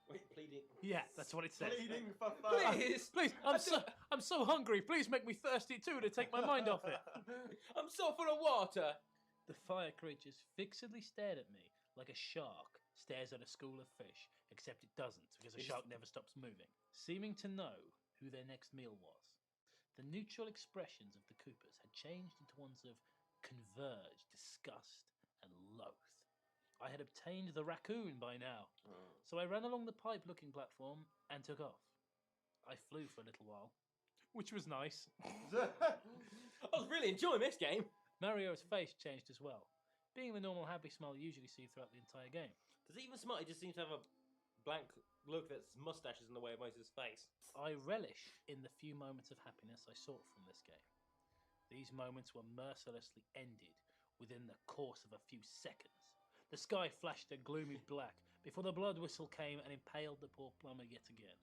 Wait, pleading. Yeah, that's what it says. Pleading for fun. Please, Please, I'm so hungry. Please make me thirsty too to take my mind off it. I'm so full of water. The fire creatures fixedly stared at me like a shark stares at a school of fish, except it doesn't because a shark never stops moving, seeming to know who their next meal was. The neutral expressions of the Koopas had changed into ones of converged disgust and loath. I had obtained the raccoon by now, so I ran along the pipe-looking platform and took off. I flew for a little while, which was nice. I was really enjoying this game. Mario's face changed as well, being the normal happy smile you usually see throughout the entire game. Does even Smarty just seem to have a blank look that's mustaches in the way of most of his face? I relish in the few moments of happiness I sought from this game. These moments were mercilessly ended within the course of a few seconds. The sky flashed a gloomy black before the blood whistle came and impaled the poor plumber yet again.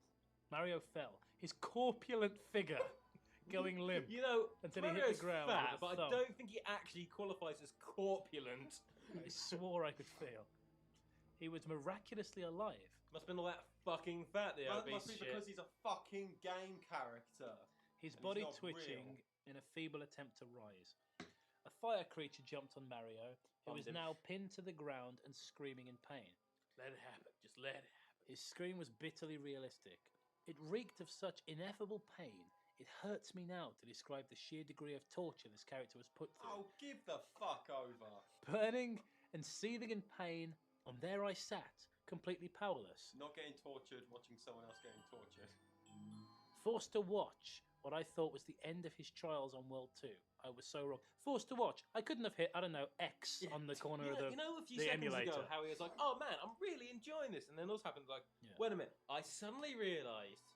Mario fell, his corpulent figure going limp. You know, until he hit Mario's the ground fat, with a but thump. I don't think he actually qualifies as corpulent. I swore I could feel. He was miraculously alive. Must have been all that fucking fat, the That obese must be shit. because he's a fucking game character. His And he's body not twitching real. in a feeble attempt to rise. A fire creature jumped on Mario, who was Bummed him. now pinned to the ground and screaming in pain. Let it happen. Just let it happen. His scream was bitterly realistic. It reeked of such ineffable pain. It hurts me now to describe the sheer degree of torture this character was put through. Oh, give the fuck over. Burning and seething in pain, and there I sat, completely powerless, Not getting tortured, watching someone else getting tortured. forced to watch what I thought was the end of his trials on World 2. I was so wrong. Forced to watch. I couldn't have hit, I don't know, X on the corner of the You know a few the seconds emulator. ago how he was like, oh man, I'm really enjoying this. And then also happened like, Yeah. wait a minute, I suddenly realised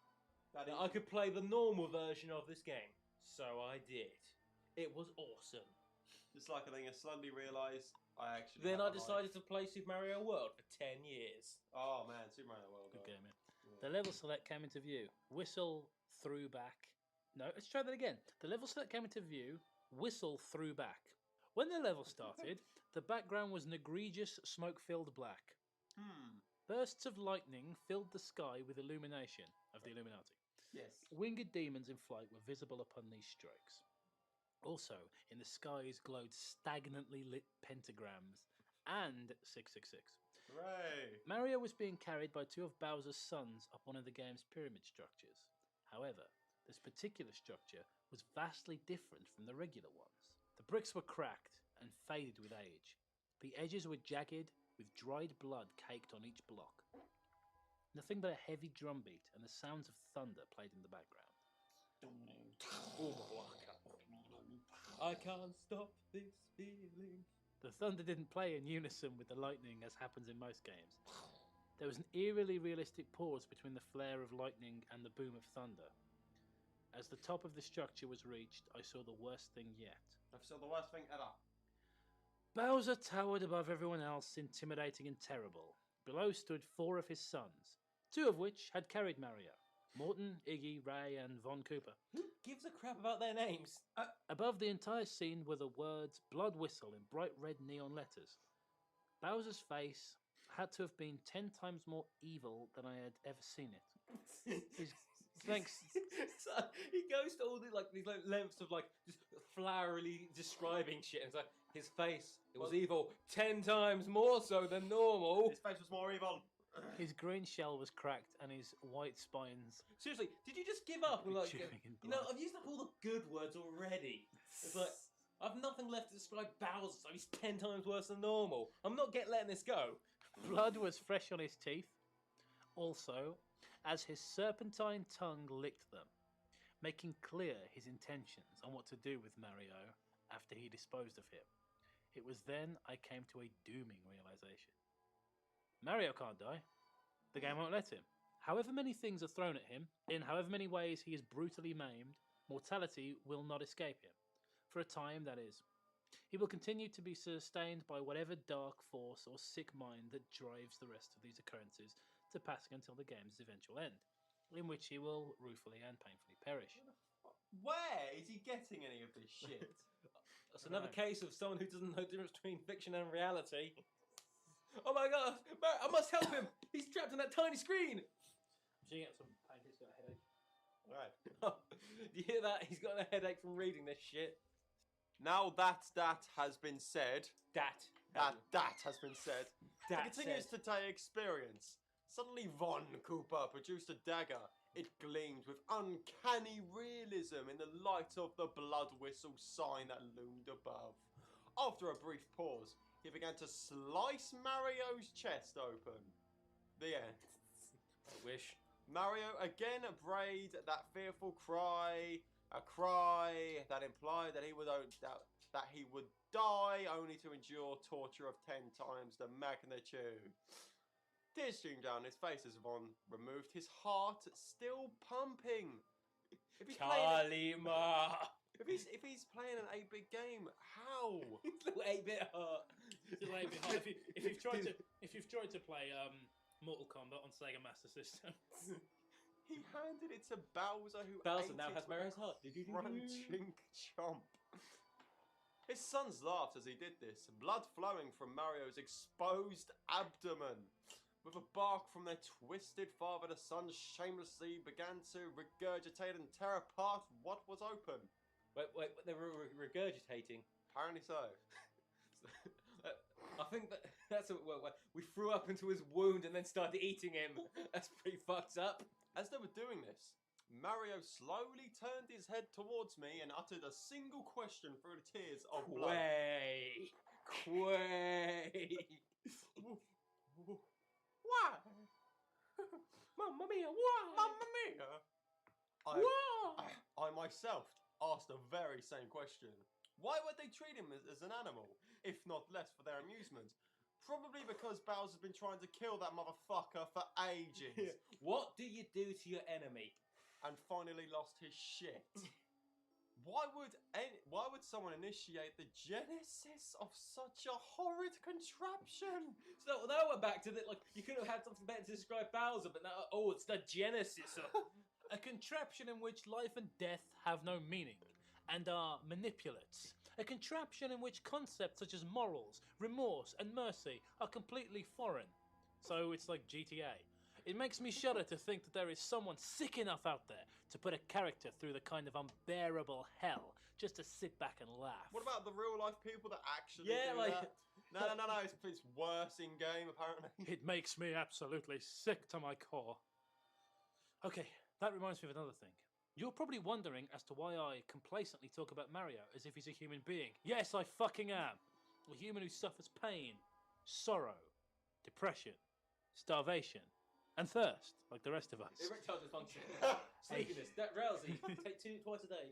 That that is- I could play the normal version of this game. So I did. It was awesome. Just like I think I suddenly realised I actually. Then have I a life. decided to play Super Mario World for 10 years. Oh man, Super Mario World. Good though. game, yeah. The level select came into view. Whistle threw back. No, let's try that again. The level select came into view. Whistle threw back. When the level started, the background was an egregious smoke-filled black. Bursts of lightning filled the sky with illumination of the Illuminati. Yes. Winged demons in flight were visible upon these strokes. Also, in the skies glowed stagnantly lit pentagrams and 666. Hooray! Mario was being carried by two of Bowser's sons up one of the game's pyramid structures. However, this particular structure was vastly different from the regular ones. The bricks were cracked and faded with age. The edges were jagged, with dried blood caked on each block. Nothing but a heavy drumbeat and the sounds of thunder played in the background. I can't stop this feeling. The thunder didn't play in unison with the lightning as happens in most games. There was an eerily realistic pause between the flare of lightning and the boom of thunder. As the top of the structure was reached, I saw the worst thing yet. I saw the worst thing ever. Bowser towered above everyone else, intimidating and terrible. Below stood four of his sons, two of which had carried Mario: Morton, Iggy, Ray, and Von Cooper. Who gives a crap about their names? Above the entire scene were the words "Blood Whistle" in bright red neon letters. Bowser's face had to have been 10 times more evil than I had ever seen it. Thanks. So he goes to all these lengths of just flowerily describing shit. And it's like his face, it was evil 10 times more so than normal. His face was more evil. His green shell was cracked and his white spines. Seriously, did you just give up? And Dripping in you know, blood. I've used up all the good words already. It's like I've nothing left to describe Bowser, so he's 10 times worse than normal. I'm not letting this go. Blood was fresh on his teeth. Also, as his serpentine tongue licked them, making clear his intentions on what to do with Mario after he disposed of him. It was then I came to a dooming realization. Mario can't die. The game won't let him. However many things are thrown at him, in however many ways he is brutally maimed, mortality will not escape him. For a time, that is. He will continue to be sustained by whatever dark force or sick mind that drives the rest of these occurrences to passing until the game's eventual end, in which he will ruefully and painfully perish. Where is he getting any of this shit? That's another case of someone who doesn't know the difference between fiction and reality. Oh my god, I must help him! He's trapped in that tiny screen! Should you get some pancakes? Got a headache. Right. Do you hear that? He's got a headache from reading this shit. Now that has been said, that has been said, he continues today experience. Suddenly Von Cooper produced a dagger. It gleamed with uncanny realism in the light of the blood whistle sign that loomed above. After a brief pause, he began to slice Mario's chest open. The end. I wish. Mario again brayed that fearful cry, a cry that implied that he would die only to endure torture of 10 times the magnitude. Tears streamed down his face as Von removed his heart, still pumping. If he's playing an 8-bit game, how? Little 8-bit heart. If you've tried to play Mortal Kombat on Sega Master System, he handed it to Bowser, who Bowser ate now it has Mario's heart. crunching chomp. His sons laughed as he did this, blood flowing from Mario's exposed abdomen. With a bark from their twisted father, the sons shamelessly began to regurgitate and tear apart what was open. Wait, they were regurgitating? Apparently so. I think that's we threw up into his wound and then started eating him. That's pretty fucked up. As they were doing this, Mario slowly turned his head towards me and uttered a single question through the tears of blood. Quay. Why? Mamma mia, why? Mamma mia! Why? I myself asked the very same question. Why would they treat him as an animal, if not less for their amusement? Probably because Bowser's been trying to kill that motherfucker for ages. What do you do to your enemy? And finally lost his shit. Why would someone initiate the genesis of such a horrid contraption? So now we're back to the you could have had something better to describe Bowser, but now it's the genesis of a contraption in which life and death have no meaning and are manipulates. A contraption in which concepts such as morals, remorse, and mercy are completely foreign. So it's like GTA. It makes me shudder to think that there is someone sick enough out there to put a character through the kind of unbearable hell just to sit back and laugh. What about the real life people that actually do that? No, it's worse in game apparently. It makes me absolutely sick to my core. Okay, that reminds me of another thing. You're probably wondering as to why I complacently talk about Mario as if he's a human being. Yes, I fucking am. A human who suffers pain, sorrow, depression, starvation, and thirst, like the rest of us. Erectile dysfunction, sleepiness, drowsy, take 2 twice a day.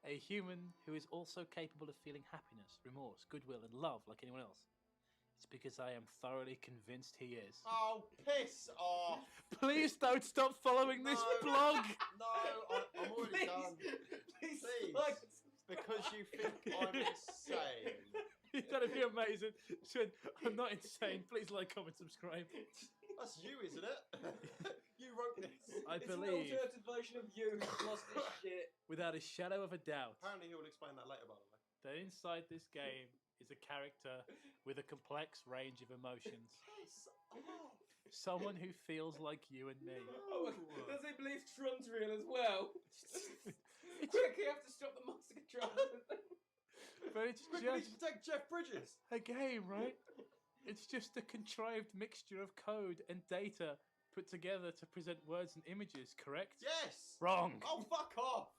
A human who is also capable of feeling happiness, remorse, goodwill, and love like anyone else. It's because I am thoroughly convinced he is. Oh, piss off! Please don't stop following this blog! No, I'm already done. Please. Because you think I'm insane. That'd be amazing. I'm not insane. Please like, comment, subscribe. That's you, isn't it? You wrote this. I It's believe. an alternative version of you who's lost this shit. Without a shadow of a doubt. Apparently he will explain that later, by the way. That inside this game is a character with a complex range of emotions. Piss off! Someone who feels like you and me. Oh, does he believe Tron's real as well? Quick, you have to stop the monster control. But it's Quick, we need just to protect Jeff Bridges. a game, right? It's just a contrived mixture of code and data put together to present words and images, correct? Yes. Wrong. Oh, fuck off.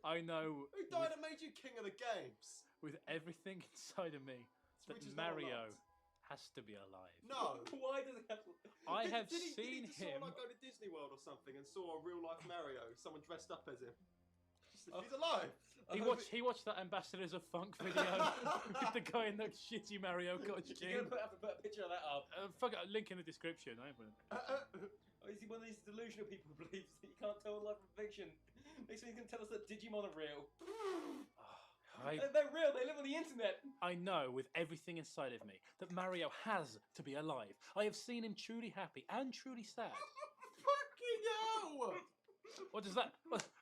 I know Who died and made you king of the games? with everything inside of me that Which is not a Mario lot. has to be alive. No. Why does it have to... I have Did he seen just sort him. of like go to Disney World or something and saw a real life Mario, someone dressed up as him? He's alive. He watched that Ambassadors of Funk video with the guy in that shitty Mario costume. You're going to have to put a picture of that up. Fuck it, link in the description. I ain't putting it. Oh, is he one of these delusional people who believes that you can't tell life from fiction? Next thing he's going to tell us that Digimon are real. They're real, they live on the internet. I know with everything inside of me that Mario has to be alive. I have seen him truly happy and truly sad. Fucking hell! What does that...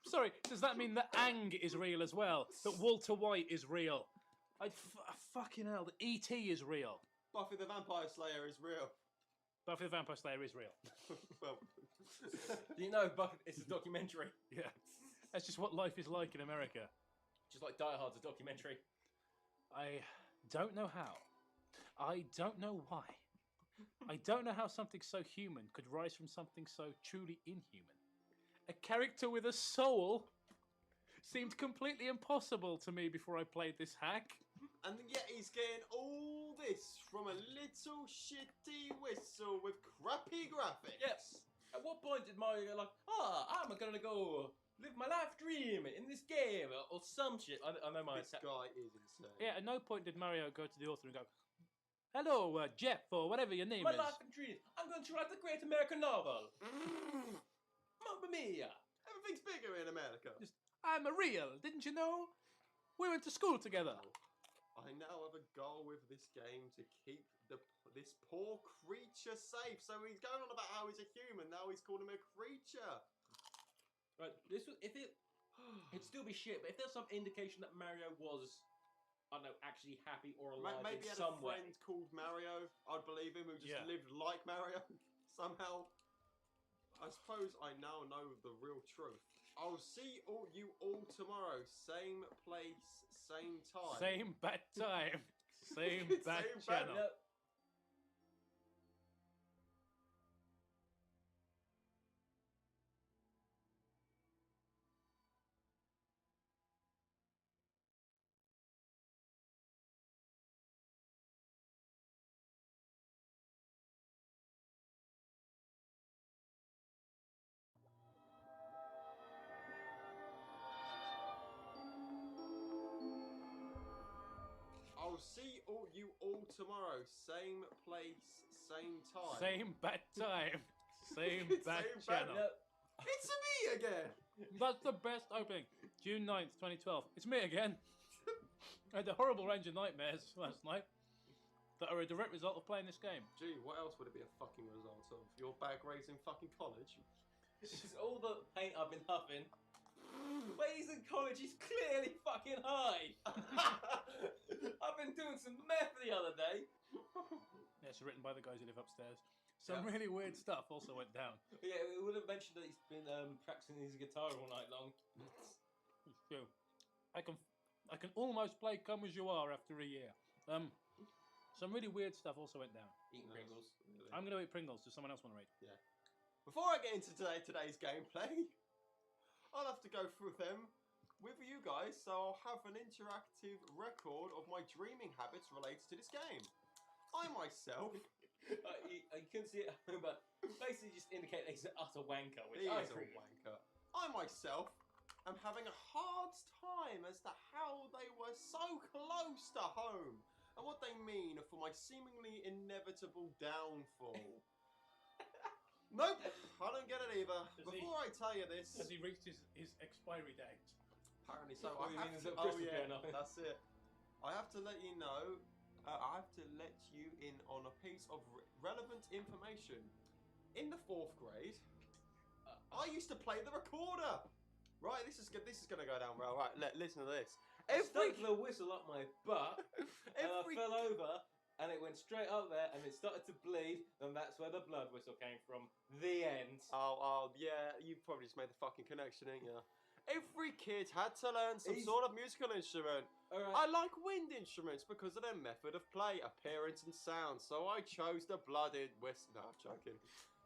Sorry, does that mean that Aang is real as well? That Walter White is real? Fucking hell, that E.T. is real. Buffy the Vampire Slayer is real. Buffy the Vampire Slayer is real. Well, You know, Buffett, it's a documentary. Yeah. That's just what life is like in America. Just like Die Hard's a documentary. I don't know how. I don't know why. I don't know how something so human could rise from something so truly inhuman. A character with a soul seemed completely impossible to me before I played this hack. and yet he's getting all this from a little shitty whistle with crappy graphics. Yes. At what point did Mario go like, I'm gonna go live my life dream in this game or some shit? I know my This guy is insane. Yeah, at no point did Mario go to the author and go, hello, Jeff, or whatever your name my is. life and dream. I'm going to write a great American novel. Mamma mia. Everything's bigger in America. I'm a real, didn't you know? We went to school together. I now have a goal with this game to keep this poor creature safe. So he's going on about how he's a human. Now he's calling him a creature. Right. This was it'd still be shit, but if there's some indication that Mario was, I don't know, actually happy or alive Maybe he in had some a friend way. called Mario. I'd believe him, who just Yeah. lived like Mario somehow. I suppose I now know the real truth. I'll see you all tomorrow. Same place, same time. Same bad time. Same bad Same bad- channel. Yep. I'll see you all tomorrow. Same place, same time. Same bad time. Same bad Same bad- channel. Yep. It's me again. That's the best opening. June 9th, 2012. It's me again. I had a horrible range of nightmares last night that are a direct result of playing this game. Gee, what else would it be a fucking result of? Your bad grades in fucking college? This is all the paint I've been huffing. When he's in college, he's clearly fucking high. I've been doing some meth the other day. Yeah, it's written by the guys who live upstairs. Some really weird stuff also went down. Yeah, we would have mentioned that he's been practicing his guitar all night long. It's true. I can almost play Come As You Are after a year. Some really weird stuff also went down. Eating Pringles. Really. I'm going to eat Pringles. Does someone else want to read? Before I get into today's gameplay, I'll have to go through them with you guys, so I'll have an interactive record of my dreaming habits related to this game. I myself... You couldn't see it, but basically just indicate that he's an utter wanker, which He I is a agree. wanker. I myself am having a hard time as to how they were so close to home and what they mean for my seemingly inevitable downfall. Nope, I don't get it either. Before I tell you this, Has he reached his expiry date? apparently so. What do you I have mean, to. is it Oh Christmas yeah, going on? that's it. I have to let you know. I have to let you in on a piece of relevant information. In the 4th grade, I used to play the recorder. Right, this is going to go down well. Right, listen to this. I stuck the whistle up my butt, and I Every- fell over, and it went straight up there, and it started to bleed, and that's where the blood whistle came from. The end. Oh, yeah, you probably just made the fucking connection, didn't you? Every kid had to learn some sort of musical instrument. Alright. I like wind instruments because of their method of play, appearance, and sound, so I chose the blooded whistle. No, I'm joking.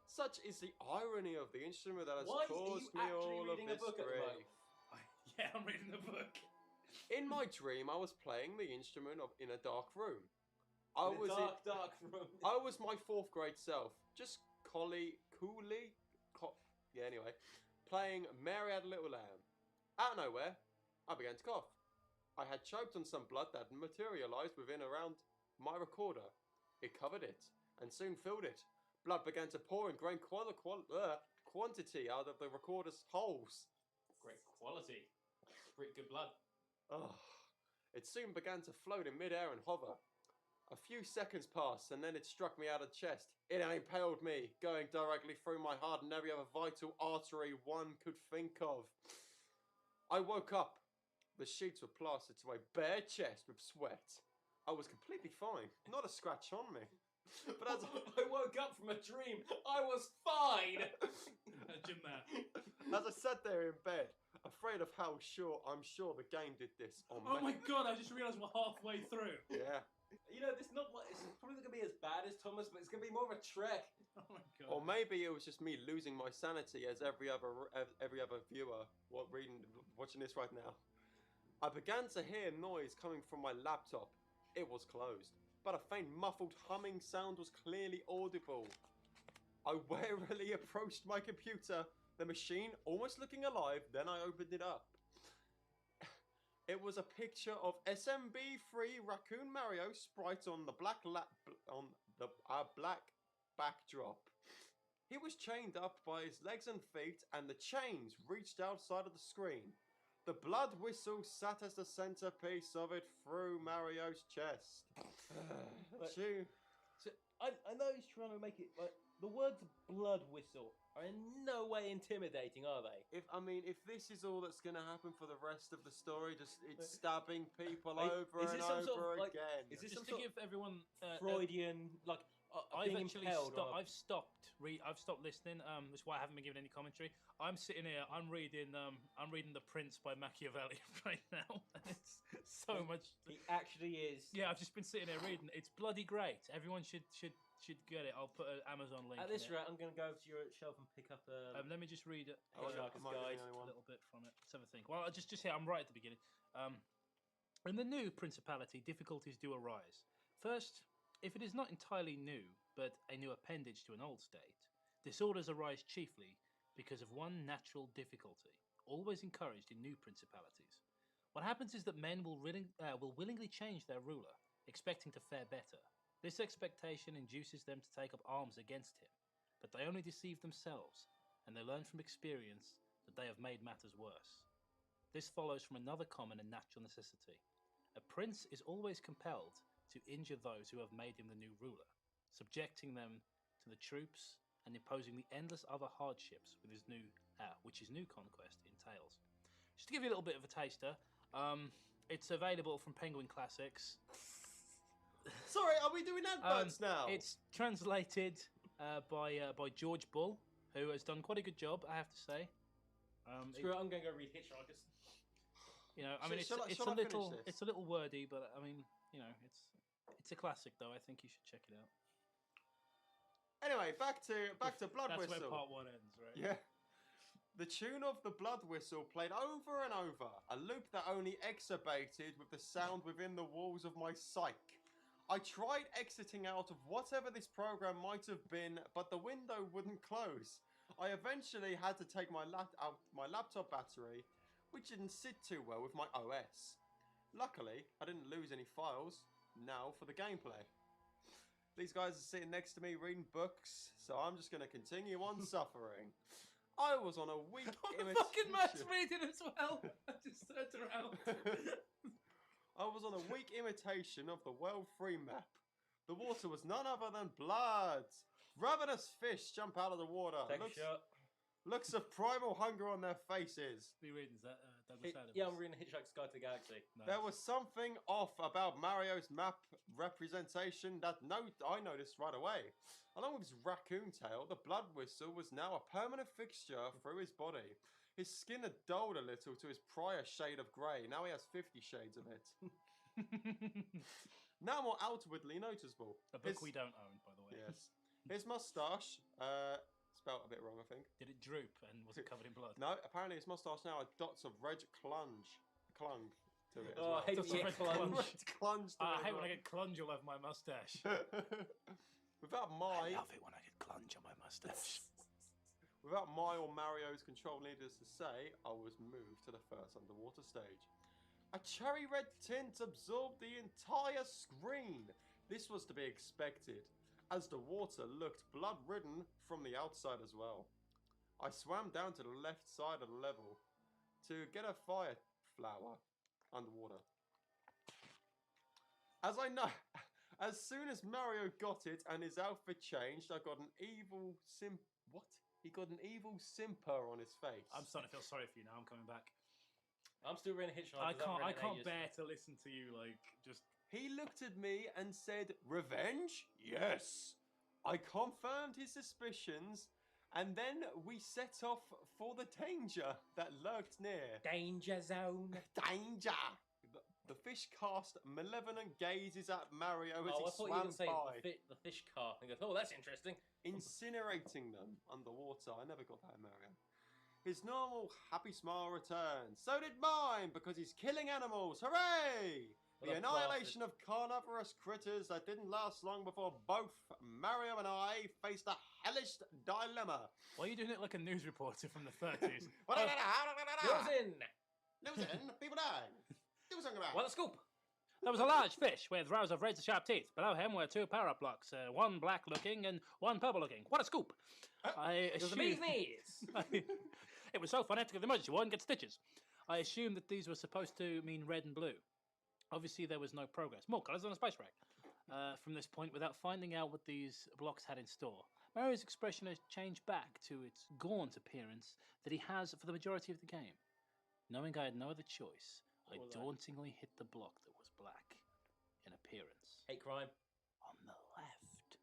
Such is the irony of the instrument that has Why caused are you me actually all of reading a this book at the grief. moment? Yeah, I'm reading the book. In my dream, I was playing the instrument in a dark room. In a dark room. I was my 4th grade self, just anyway, playing Mary Had a Little Lamb. Out of nowhere, I began to cough. I had choked on some blood that materialized within around my recorder. It covered it, and soon filled it. Blood began to pour in great quantity out of the recorder's holes. Great quality. Pretty good blood. Oh, it soon began to float in midair and hover. A few seconds passed, and then it struck me out of the chest. It impaled me, going directly through my heart and every other vital artery one could think of. I woke up. The sheets were plastered to my bare chest with sweat. I was completely fine, not a scratch on me. But as I woke up from a dream, I was fine. As I sat there in bed, afraid of how I'm sure the game did this on me. Oh my god, I just realised we're halfway through. Yeah. You know, it's probably not going to be as bad as Thomas, but it's going to be more of a trek. Oh my god. Or maybe it was just me losing my sanity as every other viewer watching this right now. I began to hear noise coming from my laptop. It was closed, but a faint muffled humming sound was clearly audible. I warily approached my computer, the machine almost looking alive, then I opened it up. It was a picture of SMB3 Raccoon Mario sprite on the black backdrop. He was chained up by his legs and feet, and the chains reached outside of the screen. The blood whistle sat as the centerpiece of it through Mario's chest. So I know he's trying to make it, but the words blood whistle are in no way intimidating, are they? If this is all that's going to happen for the rest of the story, it's stabbing people over and over again. Is this Just some to sort give everyone Freudian, I've being actually impaled stopped. or- I've stopped listening. That's why I haven't been given any commentary. I'm sitting here. I'm reading The Prince by Machiavelli right now. It's so much. He actually is. Yeah, I've just been sitting here reading. It's bloody great. Everyone should get it. I'll put an Amazon link. At this in it. rate, I'm going to go over to your shelf and pick up a. Let me just read it. Hitchhiker's Guide. A little bit from it. Let's have a think. Well, just here. I'm right at the beginning. In the new principality, difficulties do arise. First, if it is not entirely new, but a new appendage to an old state, disorders arise chiefly because of one natural difficulty, always encouraged in new principalities. What happens is that men will willingly change their ruler, expecting to fare better. This expectation induces them to take up arms against him, but they only deceive themselves, and they learn from experience that they have made matters worse. This follows from another common and natural necessity. A prince is always compelled to injure those who have made him the new ruler, subjecting them to the troops and imposing the endless other hardships with which his new conquest entails. Just to give you a little bit of a taster, it's available from Penguin Classics. Sorry, are we doing adverts now? It's translated by George Bull, who has done quite a good job, I have to say. Screw it, I'm going to go read Hitchhiker's. You know, I mean, Shall I it's a little wordy, but I mean, you know, it's a classic though. I think you should check it out. Anyway, back to Blood That's Whistle. where part one ends, right? Yeah. The tune of the Blood Whistle played over and over, a loop that only exacerbated with the sound within the walls of my psyche. I tried exiting out of whatever this program might have been, but the window wouldn't close. I eventually had to take my laptop battery, which didn't sit too well with my OS. Luckily, I didn't lose any files. Now for the gameplay. These guys are sitting next to me reading books, so I'm just going to continue on suffering. I was on a weak Fucking Matt's reading as well. I just turned around. I was on a weak imitation of the World 3 map. The water was none other than blood. Ravenous fish jump out of the water. Take a shot. Looks of primal hunger on their faces. Who reading is that? Douglas Adams. Yeah, I'm reading Hitchhiker's Guide to the Galaxy. Nice. There was something off about Mario's map representation that I noticed right away. Along with his raccoon tail, the blood whistle was now a permanent fixture through his body. His skin had dulled a little to his prior shade of grey. Now he has 50 shades of it. Now more outwardly noticeable. A book we don't own, by the way. Yes. His moustache, spelt a bit wrong, I think. Did it droop and was it covered in blood? No, apparently his moustache now had dots of red clung to it as Oh, well. I hate Dots when you of get red clunge. Red clunge to I it hate as when I well. get clunge all over my mustache. Without I my love it when I get clunge on my mustache. Without my or Mario's control needless to say, I was moved to the first underwater stage. A cherry red tint absorbed the entire screen. This was to be expected, as the water looked blood-ridden from the outside as well. I swam down to the left side of the level to get a fire flower underwater. As soon as Mario got it and his outfit changed, I got an evil He got an evil simper on his face. I'm starting to feel sorry for you now. I'm coming back. I'm still reading Hitchhiker's. I can't bear to listen to you just. He looked at me and said, "Revenge? Yes." I confirmed his suspicions, and then we set off for the danger that lurked near. Danger zone. Danger! The fish cast malevolent gazes at Mario as Oh, I he thought you were swam going to say by, the fish car. And goes, oh, that's interesting. incinerating them underwater. I never got that, Mario. His normal happy smile returned. So did mine, because he's killing animals. Hooray! What The a annihilation of carnivorous critters that didn't last long before both Mario and I faced a hellish dilemma. Why are you doing it like a news reporter from the 30s? Frozen. Losing, people dying. Do something about it. What a scoop. There was a large fish with rows of razor-sharp teeth. Below him were two power-up blocks, one black-looking and one purple-looking. What a scoop! It was a bee's knees. It was so funny I had to get the emergency ward and get stitches. I assumed that these were supposed to mean red and blue. Obviously, there was no progress. More colours on a space rack. From this point, without finding out what these blocks had in store, Mario's expression has changed back to its gaunt appearance that he has for the majority of the game. Knowing I had no other choice, I dauntingly hit the block that was black in appearance. Hate crime. On the left.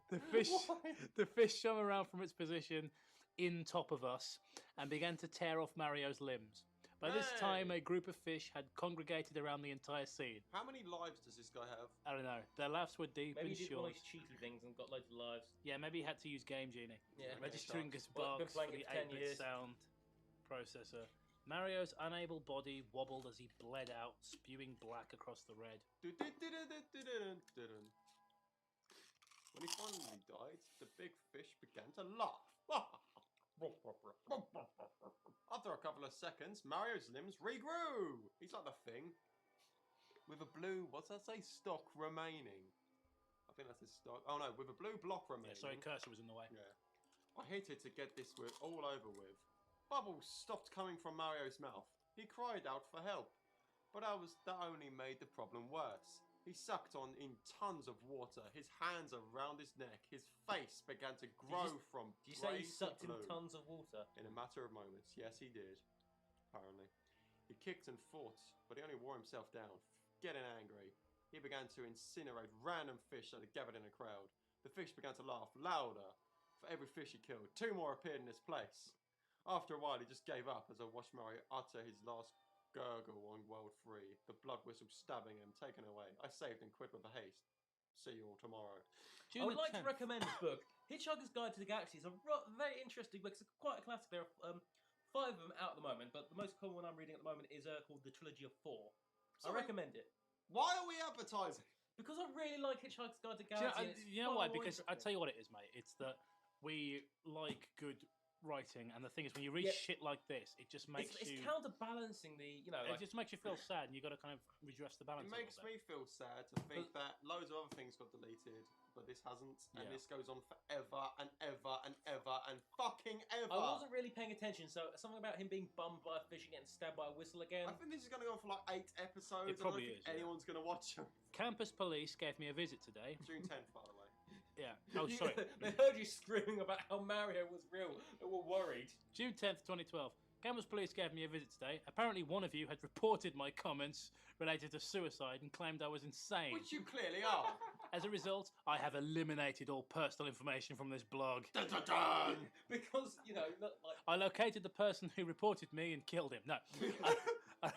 The fish swam around from its position in top of us and began to tear off Mario's limbs. By this time, a group of fish had congregated around the entire scene. How many lives does this guy have? I don't know. Their laughs were deep Maybe and he did one of short. those cheeky things and got loads of lives. Yeah, maybe he had to use Game Genie. Yeah, registering his Well, been bugs for playing the it for 10 8-bit years. sound processor. Mario's unable body wobbled as he bled out, spewing black across the red. When he finally died, the big fish began to laugh. After a couple of seconds, Mario's limbs regrew. He's like the Thing. With a blue, what's that say? Stock remaining. I think that's his stock. Oh no, with a blue block remaining. Yeah, sorry, cursor was in the way. Yeah. I hit it to get this all over with. Bubbles stopped coming from Mario's mouth. He cried out for help. But that only made the problem worse. He sucked on in tons of water, his hands around his neck. His face began to grow from Did you say grey he to sucked in blue. tons of water? In a matter of moments. Yes, he did. Apparently. He kicked and fought, but he only wore himself down. Getting angry, he began to incinerate random fish that had gathered in a crowd. The fish began to laugh louder. For every fish he killed, 2 more appeared in his place. After a while, he just gave up as I watched Mario utter his last gurgle on World 3. The blood whistle stabbing him, taken away. I saved and quit with a haste. See you all tomorrow. I would like to recommend this book. Hitchhiker's Guide to the Galaxy is a very interesting book. It's quite a classic. There are 5 of them out at the moment, but the most common one I'm reading at the moment is called The Trilogy of 4. I recommend it. Why are we advertising? Because I really like Hitchhiker's Guide to the Galaxy. You know why? Because I tell you what it is, mate. It's that we like good writing, and the thing is, when you read shit like this, it just makes it's counterbalancing the, you know, it just makes you feel sad, and you got to kind of redress the balance. It makes me feel sad to think that loads of other things got deleted, but this hasn't, and this goes on forever and ever and ever and fucking ever. I wasn't really paying attention, so something about him being bummed by a fish and getting stabbed by a whistle again. I think this is going to go on for like 8 episodes. It probably is. Anyone's going to watch them. Campus Police gave me a visit today. June 10th, by the way. Yeah. Oh, sorry. They heard you screaming about how Mario was real. They were worried. June 10th, 2012. Campbell's police gave me a visit today. Apparently, one of you had reported my comments related to suicide and claimed I was insane. Which you clearly are. As a result, I have eliminated all personal information from this blog. Dun, dun, dun. Because, you know, not like... I located the person who reported me and killed him. No,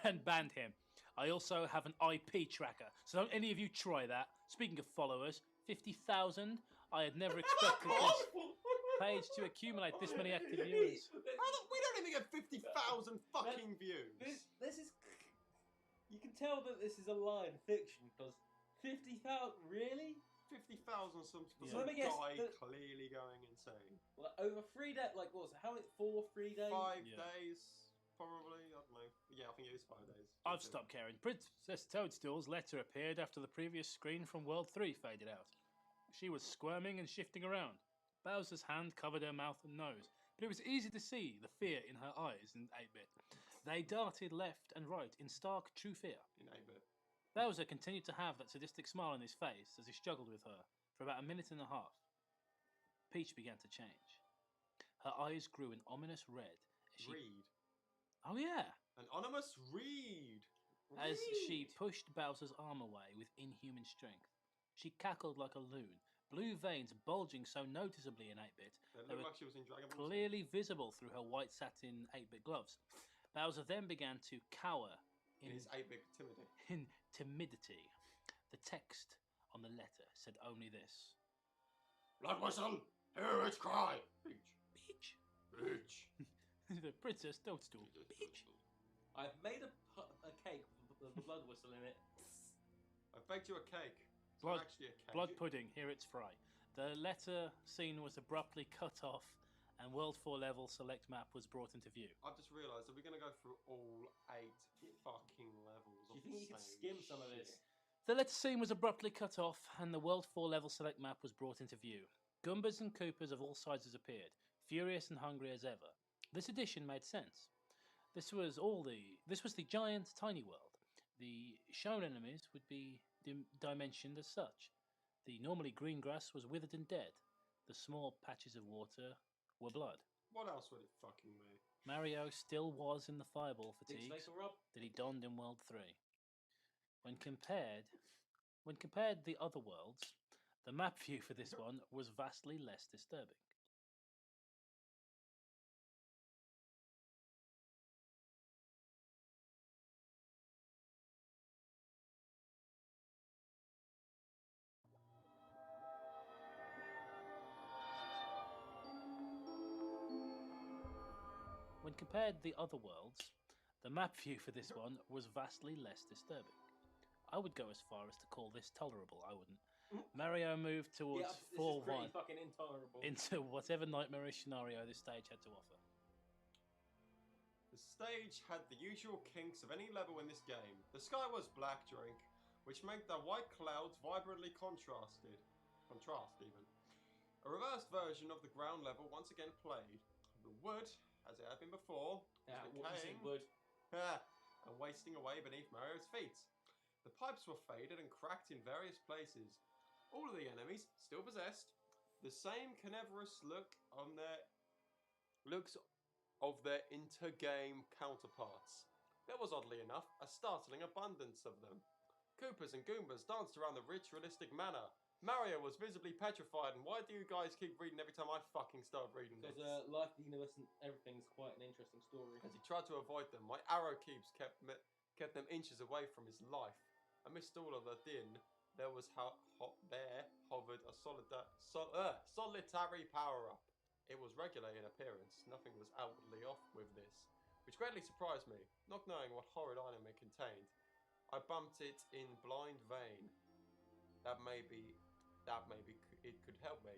and banned him. I also have an IP tracker, so don't any of you try that. Speaking of followers, 50,000. I had never expected this page to accumulate this many active viewers. We don't even get 50,000 fucking views. This is... You can tell that this is a line fiction, because 50,000... Really? 50,000 some So let me guess, guy clearly going insane. Like, over 3 days... Like, what was it? How many... 3 days? 5 Yeah. days, probably. I don't know. Yeah, I think it is 5 days. I've stopped caring. Princess Toadstool's letter appeared after the previous screen from World 3 faded out. She was squirming and shifting around. Bowser's hand covered her mouth and nose, but it was easy to see the fear in her eyes in 8-bit. They darted left and right in stark true fear. In 8-bit. Bowser continued to have that sadistic smile on his face as he struggled with her for about a minute and a half. Peach began to change. Her eyes grew an ominous red as she... Reed. Oh yeah! An anonymous Reed. As she pushed Bowser's arm away with inhuman strength. She cackled like a loon, blue veins bulging so noticeably in 8-bit It they looked were like she was in Dragon Ball. clearly visible through her white satin 8-bit gloves. Bowser then began to cower In his 8-bit timidity. in timidity. The text on the letter said only this. Blood whistle, hear its cry. Peach. Peach. Peach. The Princess Toadstool. Peach. I've made a cake with the blood whistle in it. I baked you a cake. It's Blood- not actually a cake. Blood pudding, here it's fry. The letter scene was abruptly cut off and World 4 level select map was brought into view. I've just realised that we're going to go through all 8 fucking levels. Do you of think the you could same skim some of shit. this? The letter scene was abruptly cut off and the World 4 level select map was brought into view. Goombas and Koopas of all sizes appeared, furious and hungry as ever. This addition made sense. This was the giant tiny world. The shown enemies would be dimensioned as such. The normally green grass was withered and dead. The small patches of water were blood. What else would it fucking be? Mario still was in the fireball Big fatigues snake or rub? that he donned in World 3. When compared the other worlds, the map view for this one was vastly less disturbing. When compared the other worlds, the map view for this one was vastly less disturbing. I would go as far as to call this tolerable, I wouldn't. Mario moved towards Yeah, this is pretty 4-1 fucking intolerable. into whatever nightmarish scenario this stage had to offer. The stage had the usual kinks of any level in this game. The sky was black drink, which made the white clouds vibrantly contrast even. A reversed version of the ground level once again played. The wood, as it had been before, Yeah, was what you decaying think would? and wasting away beneath Mario's feet. The pipes were faded and cracked in various places. All of the enemies still possessed the same carnivorous looks of their intergame counterparts. There was, oddly enough, a startling abundance of them. Koopas and Goombas danced around the rich, realistic manner. Mario was visibly petrified, and why do you guys keep reading every time I fucking start reading this? Because life, the universe, and everything's quite an interesting story. As he tried to avoid them, my arrow keeps kept them inches away from his life. Amidst all of the din, there hovered a solitary power-up. It was regular in appearance, nothing was outwardly off with this, which greatly surprised me, not knowing what horrid item it contained. I bumped it in blind vein. That maybe it could help me.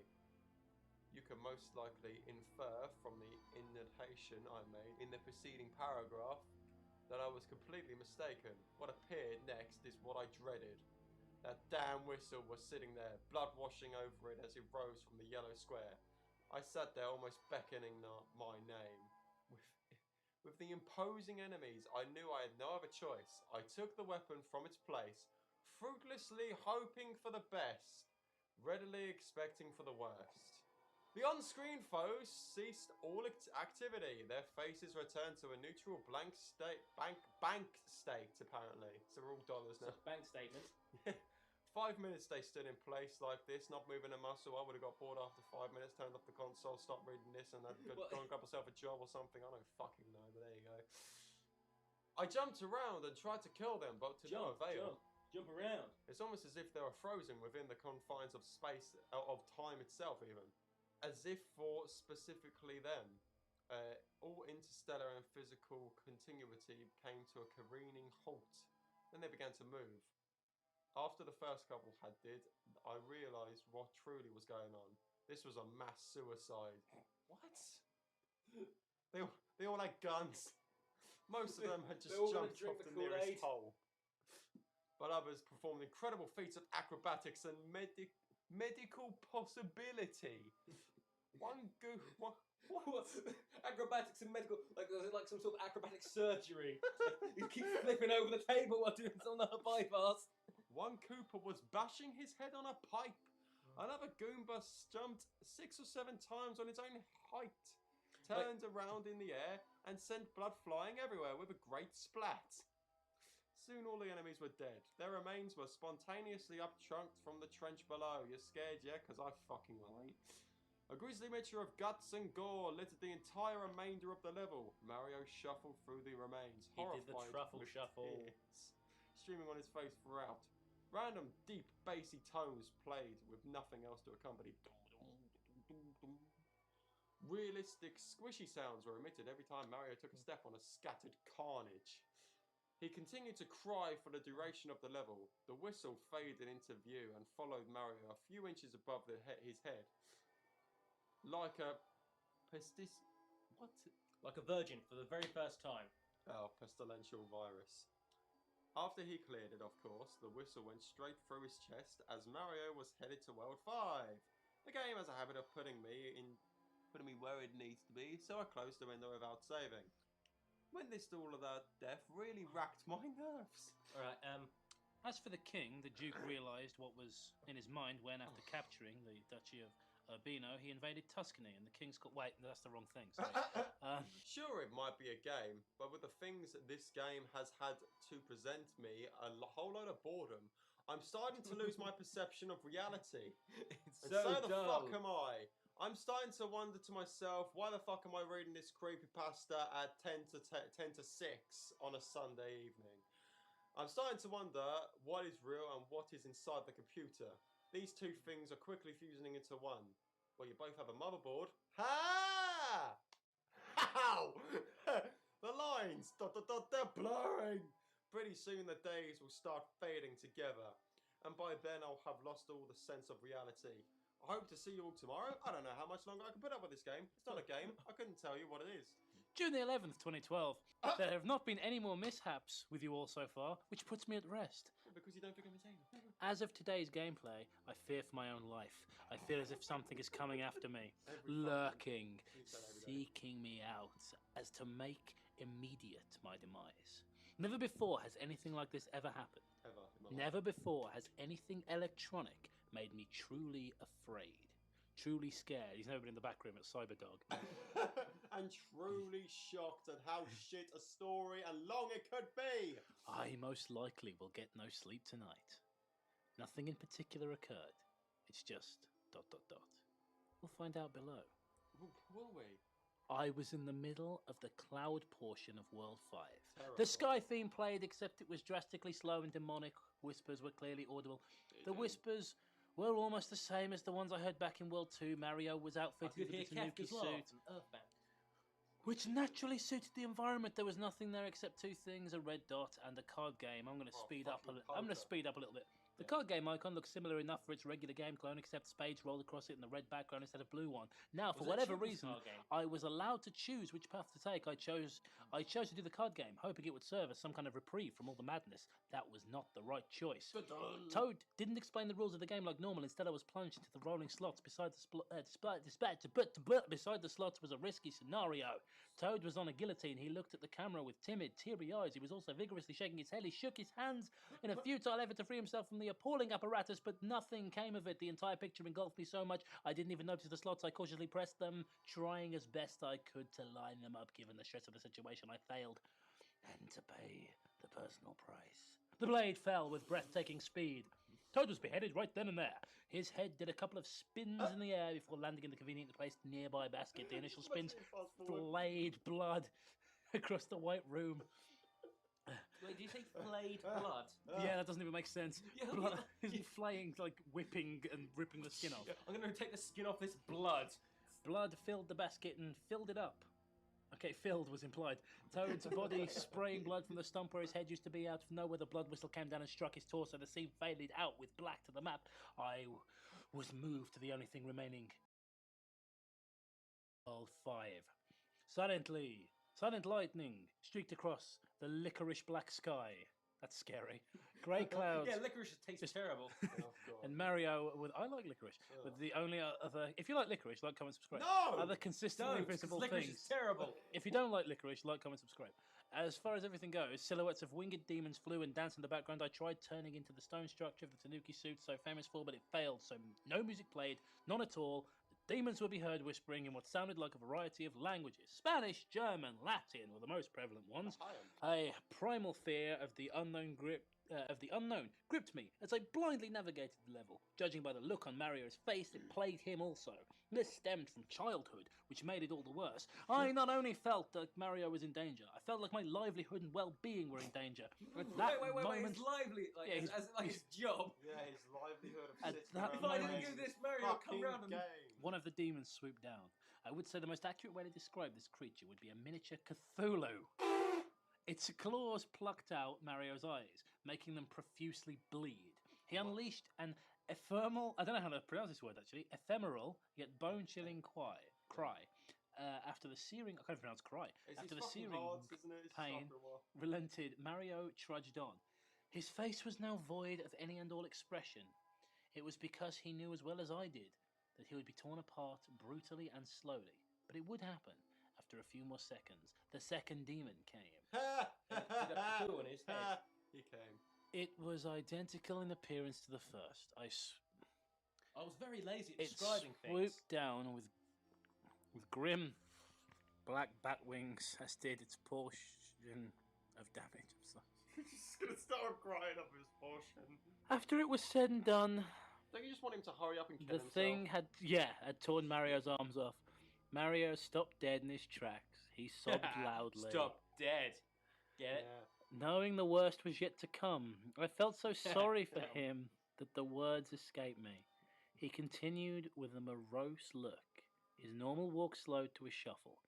You can most likely infer from the indentation I made in the preceding paragraph that I was completely mistaken. What appeared next is what I dreaded. That damn whistle was sitting there, blood washing over it as it rose from the yellow square. I sat there almost beckoning my name. With the imposing enemies, I knew I had no other choice. I took the weapon from its place, fruitlessly hoping for the best. readily expecting for the worst. The on-screen foes ceased all activity. Their faces returned to a neutral blank state, bank state, apparently. So we're all dollars now. Bank statement. 5 minutes they stood in place like this, not moving a muscle. I would have got bored after 5 minutes, turned off the console, stopped reading this, and I'd go and grab myself a job or something. I don't fucking know, but there you go. I jumped around and tried to kill them, but to no avail. Jump around. It's almost as if they were frozen within the confines of space, of time itself even. As if for specifically them. All interstellar and physical continuity came to a careening halt. Then they began to move. After the first couple did, I realised what truly was going on. This was a mass suicide. What? They all had guns. Most of them had just jumped off the nearest hole. But others performed incredible feats of acrobatics and medical possibility. What? Acrobatics and medical, like some sort of acrobatic surgery. He keeps flipping over the table while doing some other bypass. One Koopa was bashing his head on a pipe. Another Goomba jumped 6 or 7 times on its own height, turned around in the air, and sent blood flying everywhere with a great splat. Soon all the enemies were dead. Their remains were spontaneously up-chunked from the trench below. You're scared, yeah? Because I fucking will. A grisly mixture of guts and gore littered the entire remainder of the level. Mario shuffled through the remains, horrified did the truffle with shuffle. tears streaming on his face throughout. Random, deep, bassy tones played with nothing else to accompany. Realistic, squishy sounds were emitted every time Mario took a step on a scattered carnage. He continued to cry for the duration of the level. The whistle faded into view and followed Mario a few inches above his head. Like a Like a virgin for the very first time. Oh, pestilential virus. After he cleared it, of course, the whistle went straight through his chest as Mario was headed to World 5. The game has a habit of putting me where it needs to be, so I closed the window without saving. When this all of that death really racked my nerves. Alright, as for the king, the Duke realised what was in his mind when, after capturing the Duchy of Urbino, he invaded Tuscany, and the king's called... Wait, that's the wrong thing. Sure, it might be a game, but with the things that this game has had to present me, a whole load of boredom, I'm starting to lose my perception of reality. It's And so the dull. fuck am I? I'm starting to wonder to myself, why the fuck am I reading this creepypasta at 10 to 6 on a Sunday evening? I'm starting to wonder what is real and what is inside the computer. These two things are quickly fusing into one. Well, you both have a motherboard. Ha! How? The lines, they're blurring. Pretty soon the days will start fading together. And by then I'll have lost all the sense of reality. I hope to see you all tomorrow. I don't know how much longer I can put up with this game. It's not a game. I couldn't tell you what it is. June the 11th, 2012. There have not been any more mishaps with you all so far, which puts me at rest. Because you don't think I'm insane. As of today's gameplay, I fear for my own life. I feel as if something is coming after me, lurking, seeking me out, as to make immediate my demise. Never before has anything like this ever happened. Ever. Never before has anything electronic made me truly afraid, truly scared. He's never been in the back room at Cyberdog. And truly shocked at how shit a story and long it could be. I most likely will get no sleep tonight. Nothing in particular occurred. It's just ... We'll find out below. Will we? I was in the middle of the cloud portion of World 5. Terrible. The Sky theme played, except it was drastically slow and demonic. Whispers were clearly audible. The whispers were almost the same as the ones I heard back in World 2. Mario was outfitted with a Tanuki suit, which naturally suited the environment. There was nothing there except two things: a red dot and a card game. I'm going to speed up a little bit. The card game icon looks similar enough for its regular game clone, except spades rolled across it in the red background instead of blue one. Now, for whatever reason, I was allowed to choose which path to take. I chose to do the card game, hoping it would serve as some kind of reprieve from all the madness. That was not the right choice. Toad didn't explain the rules of the game like normal. Instead, I was plunged into the rolling slots. Beside the slots was a risky scenario. Toad was on a guillotine. He looked at the camera with timid, teary eyes. He was also vigorously shaking his head. He shook his hands in a futile effort to free himself from the appalling apparatus, but nothing came of it. The entire picture engulfed me so much I didn't even notice the slots. I cautiously pressed them, trying as best I could to line them up. Given the stress of the situation, I failed, and to pay the personal price. The blade fell with breathtaking speed. Toad was beheaded right then and there. His head did a couple of spins in the air before landing in the conveniently placed nearby basket. The initial spins flayed blood across the white room. Wait, did you say flayed blood? Yeah, that doesn't even make sense. Yeah, Blood isn't flaying, like whipping and ripping the skin off. I'm going to take the skin off this blood. Blood filled the basket and filled it up. Okay, filled was implied. Toad's body spraying blood from the stump where his head used to be. Out of nowhere, the blood whistle came down and struck his torso. The scene faded out with black to the map. I was moved to the only thing remaining. World 5. Silently, silent lightning streaked across the licorice black sky. That's scary. Grey clouds. Yeah, licorice tastes terrible. Oh, God. And Mario with I like licorice. With the only other, if you like licorice, like, comment, subscribe. No! Other consistently Don't, visible licorice things. is terrible. If you don't like licorice, like, comment, subscribe. As far as everything goes, silhouettes of winged demons flew and danced in the background. I tried turning into the stone structure of the Tanuki suit so famous for, but it failed. So no music played, none at all. The demons would be heard whispering in what sounded like a variety of languages. Spanish, German, Latin were the most prevalent ones. A primal fear of the unknown gripped me as I blindly navigated the level. Judging by the look on Mario's face, it plagued him also. This stemmed from childhood, which made it all the worse. I not only felt that Mario was in danger, I felt like my livelihood and well-being were in danger. At that Wait, moment, his lively, like, Yeah, as like his job. Yeah, his livelihood of At sitting that around If I moment- didn't do this, Mario would come fucking round and... game. one of the demons swooped down. I would say the most accurate way to describe this creature would be a miniature Cthulhu. Its claws plucked out Mario's eyes, making them profusely bleed. He unleashed an ephemeral, I don't know how to pronounce this word actually, ephemeral yet bone-chilling cry. After the searing, I can't pronounce cry. After the searing pain relented, Mario trudged on. His face was now void of any and all expression. It was because he knew as well as I did that he would be torn apart brutally and slowly. But it would happen. After a few more seconds, the second demon came. Did a poo on his head. He came. It was identical in appearance to the first. I was very lazy at It describing things. swooped down with grim black bat wings, as did its portion of damage. I'm sorry. He's just gonna start crying up his portion. After it was said and done, Don't you just want him to hurry up and kill the himself? thing had torn Mario's arms off. Mario stopped dead in his tracks. He sobbed loudly. Stop dead. Get it? Knowing the worst was yet to come, I felt so sorry for him that the words escaped me. He continued with a morose look, his normal walk slowed to a shuffle.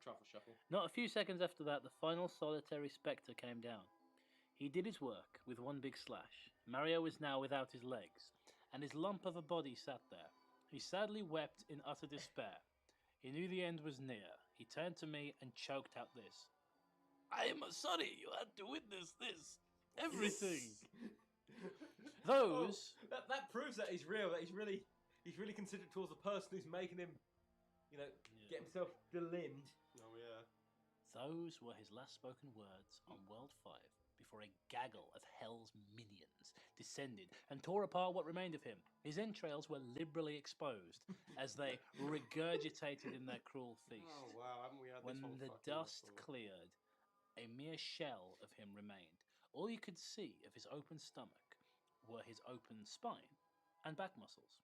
Truffle shuffle. Not a few seconds after that, the final solitary spectre came down. He did his work with one big slash. Mario was now without his legs, and his lump of a body sat there. He sadly wept in utter despair. He knew the end was near. He turned to me and choked out this. I am sorry you had to witness this. Everything. Those... Oh, that proves that he's real, that he's really considerate towards the person who's making him, get himself delimbed. Oh, yeah. Those were his last spoken words on World 5 before a gaggle of hell's minions descended and tore apart what remained of him. His entrails were liberally exposed as they regurgitated in their cruel feast. Oh, wow, haven't we had When this whole the fucking dust before? cleared, a mere shell of him remained. All you could see of his open stomach were his open spine and back muscles.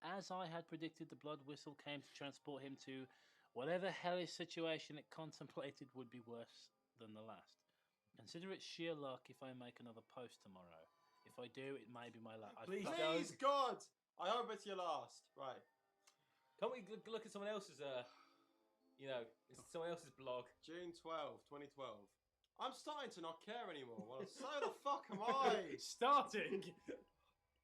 As I had predicted, the blood whistle came to transport him to whatever hellish situation it contemplated would be worse than the last. Consider it sheer luck if I make another post tomorrow. If I do, it may be my last. Please Please, God! I hope it's your last. Right. Can't we look at someone else's, someone else's blog? June 12, 2012. I'm starting to not care anymore. Well, so the fuck am I? Starting!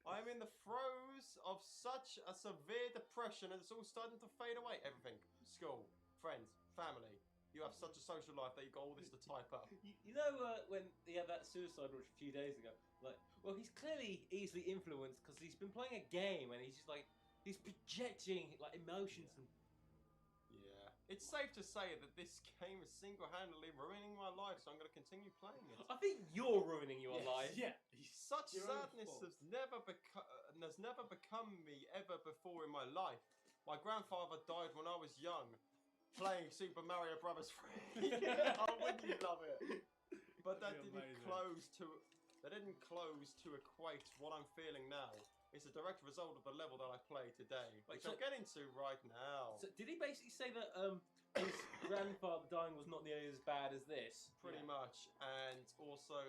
I'm in the throes of such a severe depression and it's all starting to fade away. Everything. School, friends, family. You have such a social life that you've got all this to type up. You know when he had that suicide watch a few days ago? Like, well, he's clearly easily influenced because he's been playing a game and he's just like, he's projecting like emotions and... Yeah. It's safe to say that this game is single-handedly ruining my life, so I'm going to continue playing it. I think you're ruining your life. Yeah. Such Your own sadness fault. has never become me ever before in my life. My grandfather died when I was young, playing Super Mario Brothers 3. Oh, wouldn't you love it? But that That'd be didn't amazing. close to equate what I'm feeling now. It's a direct result of the level that I play today, Wait, which so- I'm getting to right now. So did he basically say that his grandfather dying was not nearly as bad as this? Pretty much, and also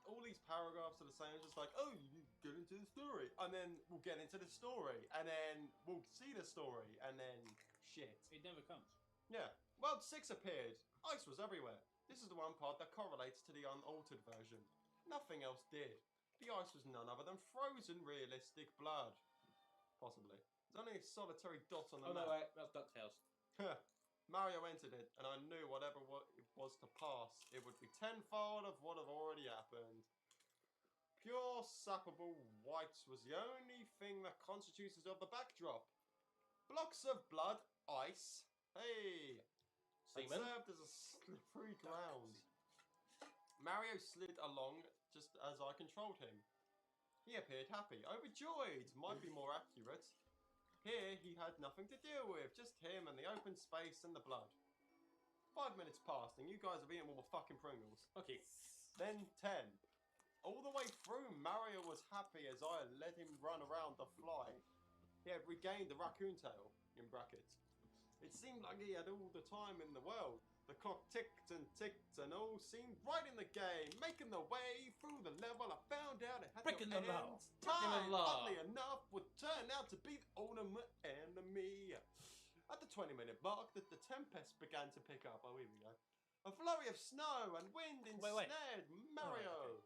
all these paragraphs are the same. It's just like, oh, you get into the story, and then we'll get into the story, and then we'll see the story, and then shit. It never comes. Yeah, World 6 appeared. Ice was everywhere. This is the one part that correlates to the unaltered version. Nothing else did. The ice was none other than frozen realistic blood. Possibly. There's only a solitary dot on the Oh no, map. wait, that's DuckTales. Mario entered it, and I knew whatever it was to pass, it would be tenfold of what had already happened. Pure sappable white was the only thing that constituted of the backdrop. Blocks of blood, ice. Hey! It Seaman? served as a slippery ground. Mario slid along just as I controlled him. He appeared happy, overjoyed, might be more accurate. Here he had nothing to deal with, just him and the open space and the blood. 5 minutes passed and you guys have eaten all the fucking Pringles. Okay. Then 10. All the way through, Mario was happy as I let him run around the fly. He had regained the raccoon tail, in brackets. It seemed like he had all the time in the world. The clock ticked and all seemed right in the game. Making the way through the level, I found out it had Breaking no the law. end. Breaking the Time, law. oddly enough, would turn out to be the ultimate enemy. At the 20-minute mark, the tempest began to pick up. Oh, here we go. A flurry of snow and wind Wait. ensnared Mario.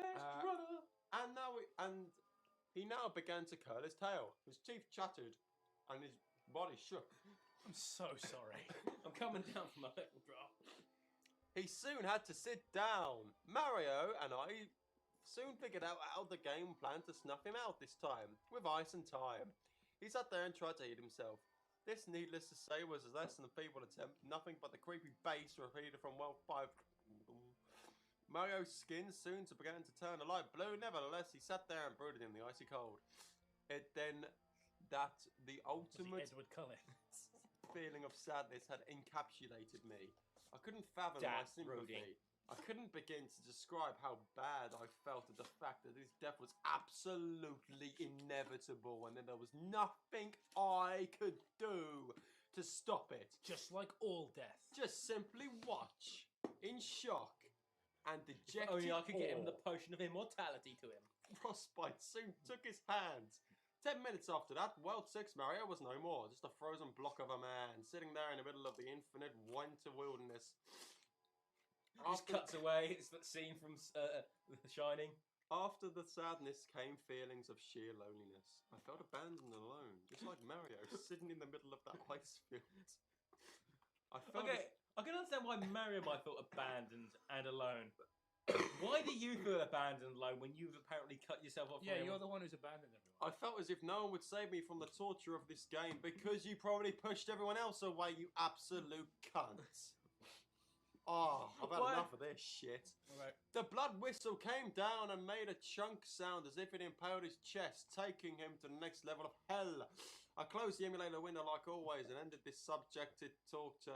Okay. Never mind. And he now began to curl his tail. His teeth chattered, and his body shook. I'm so sorry. I'm coming down from my level drop. He soon had to sit down. Mario and I soon figured out how the game planned to snuff him out this time, with ice and time. He sat there and tried to eat himself. This, needless to say, was less than a feeble attempt, nothing but the creepy bass repeated from World 5. Mario's skin soon began to turn a light blue. Nevertheless, he sat there and brooded in the icy cold. It then that the Was he ultimate Edward Cullen? feeling of sadness had encapsulated me. I couldn't fathom my That's sympathy. brooding. I couldn't begin to describe how bad I felt at the fact that his death was absolutely inevitable and that there was nothing I could do to stop it. Just like all death. Just simply watch in shock and dejected Only I could get him awe. the potion of immortality to him. Frostbite soon took his hands. 10 minutes after that, World 6 Mario was no more, just a frozen block of a man, sitting there in the middle of the infinite winter wilderness. Just cuts away. It's that scene from The Shining. After the sadness came feelings of sheer loneliness. I felt abandoned and alone, just like Mario, sitting in the middle of that ice field. I felt Okay, I can understand why Mario might feel abandoned and alone. Why do you feel abandoned and alone when you've apparently cut yourself off? Yeah, from you're everyone? the one who's abandoned everyone. I felt as if no one would save me from the torture of this game because you probably pushed everyone else away, you absolute cunt. Oh, I've had Why- enough of this shit. Alright. The blood whistle came down and made a chunk sound as if it impaled his chest, taking him to the next level of hell. I closed the emulator window like always and ended this self-subjected torture.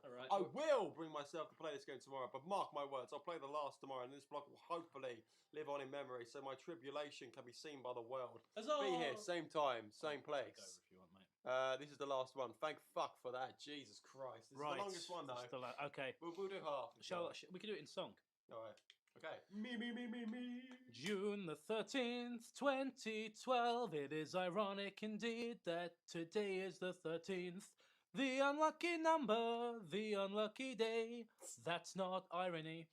Alright. I will bring myself to play this game tomorrow, but mark my words, I'll play the last tomorrow and this block will hopefully live on in memory so my tribulation can be seen by the world. Be here, same time, same Take over place. if you want, mate. This is the last one. Thank fuck for that. Jesus Christ. This is the longest one though. Okay. We'll do half. We can do it in song. Alright. Okay. Me. June the 13th, 2012. It is ironic indeed that today is the 13th. The unlucky number, the unlucky day. That's not irony.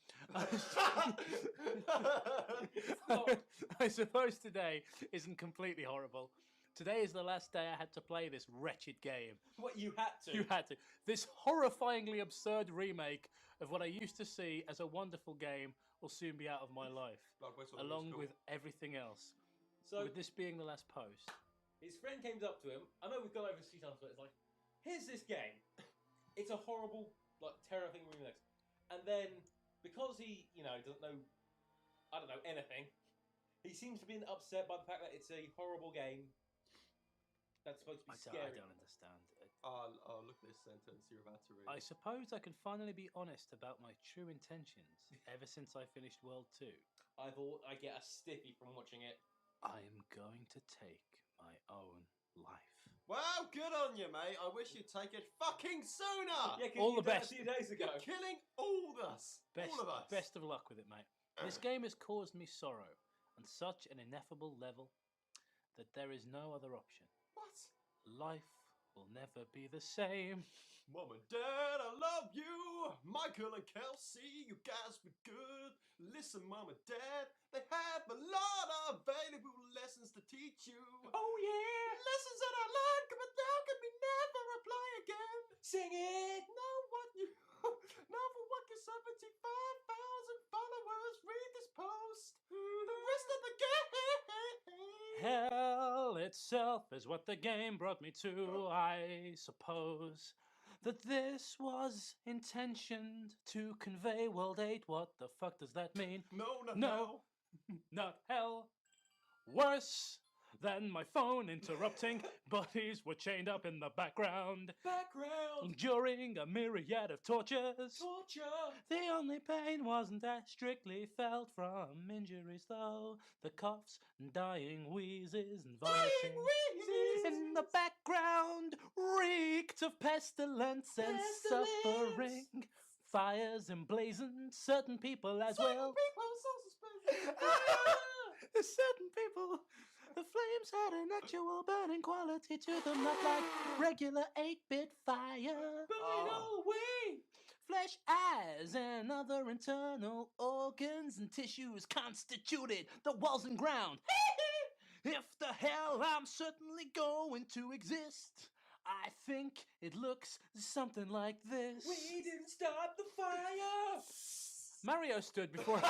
I suppose today isn't completely horrible. Today is the last day I had to play this wretched game. What, you had to? You had to. This horrifyingly absurd remake of what I used to see as a wonderful game will soon be out of my life, along with everything else. So With this being the last post. his friend came up to him. I know we've gone over this a few times, but it's like, here's this game. It's a horrible, like, terrifying remix. And then, because he, doesn't know, I don't know, anything, he seems to be upset by the fact that it's a horrible game that's supposed to be scary. I don't understand. Oh, look at this sentence you're about to read. I suppose I can finally be honest about my true intentions ever since I finished World 2. I thought I'd get a stiffy from watching it. I am going to take my own life. Well, good on you, mate. I wish you'd take it fucking sooner. Yeah, all the best. A few days ago. You're killing all of us. Best of luck with it, mate. This game has caused me sorrow on such an ineffable level that there is no other option. What? Life will never be the same. Mom and Dad, I love you. Michael and Kelsey, you guys were good. Listen, Mom and Dad, they have a lot of valuable lessons to teach you. Oh, yeah. Lessons that I like, but now can we never apply again. Sing it. Now for what your 75,000 followers read this post. The rest of the game. Hell itself is what the game brought me to, I suppose. That this was intentioned to convey World 8. What the fuck does that mean? No. Not hell. Worse than my phone interrupting. Bodies were chained up in the background. During a myriad of tortures. The only pain wasn't as strictly felt from injuries, though. The coughs and dying wheezes and vomiting in the background reeked of pestilence and suffering. Fires emblazoned certain people as well. Certain people. The flames had an actual burning quality to them, not like regular 8-bit fire. Burn away! Flesh, eyes, and other internal organs and tissues constituted the walls and ground. If the hell I'm certainly going to exist, I think it looks something like this. We didn't start the fire! Mario stood before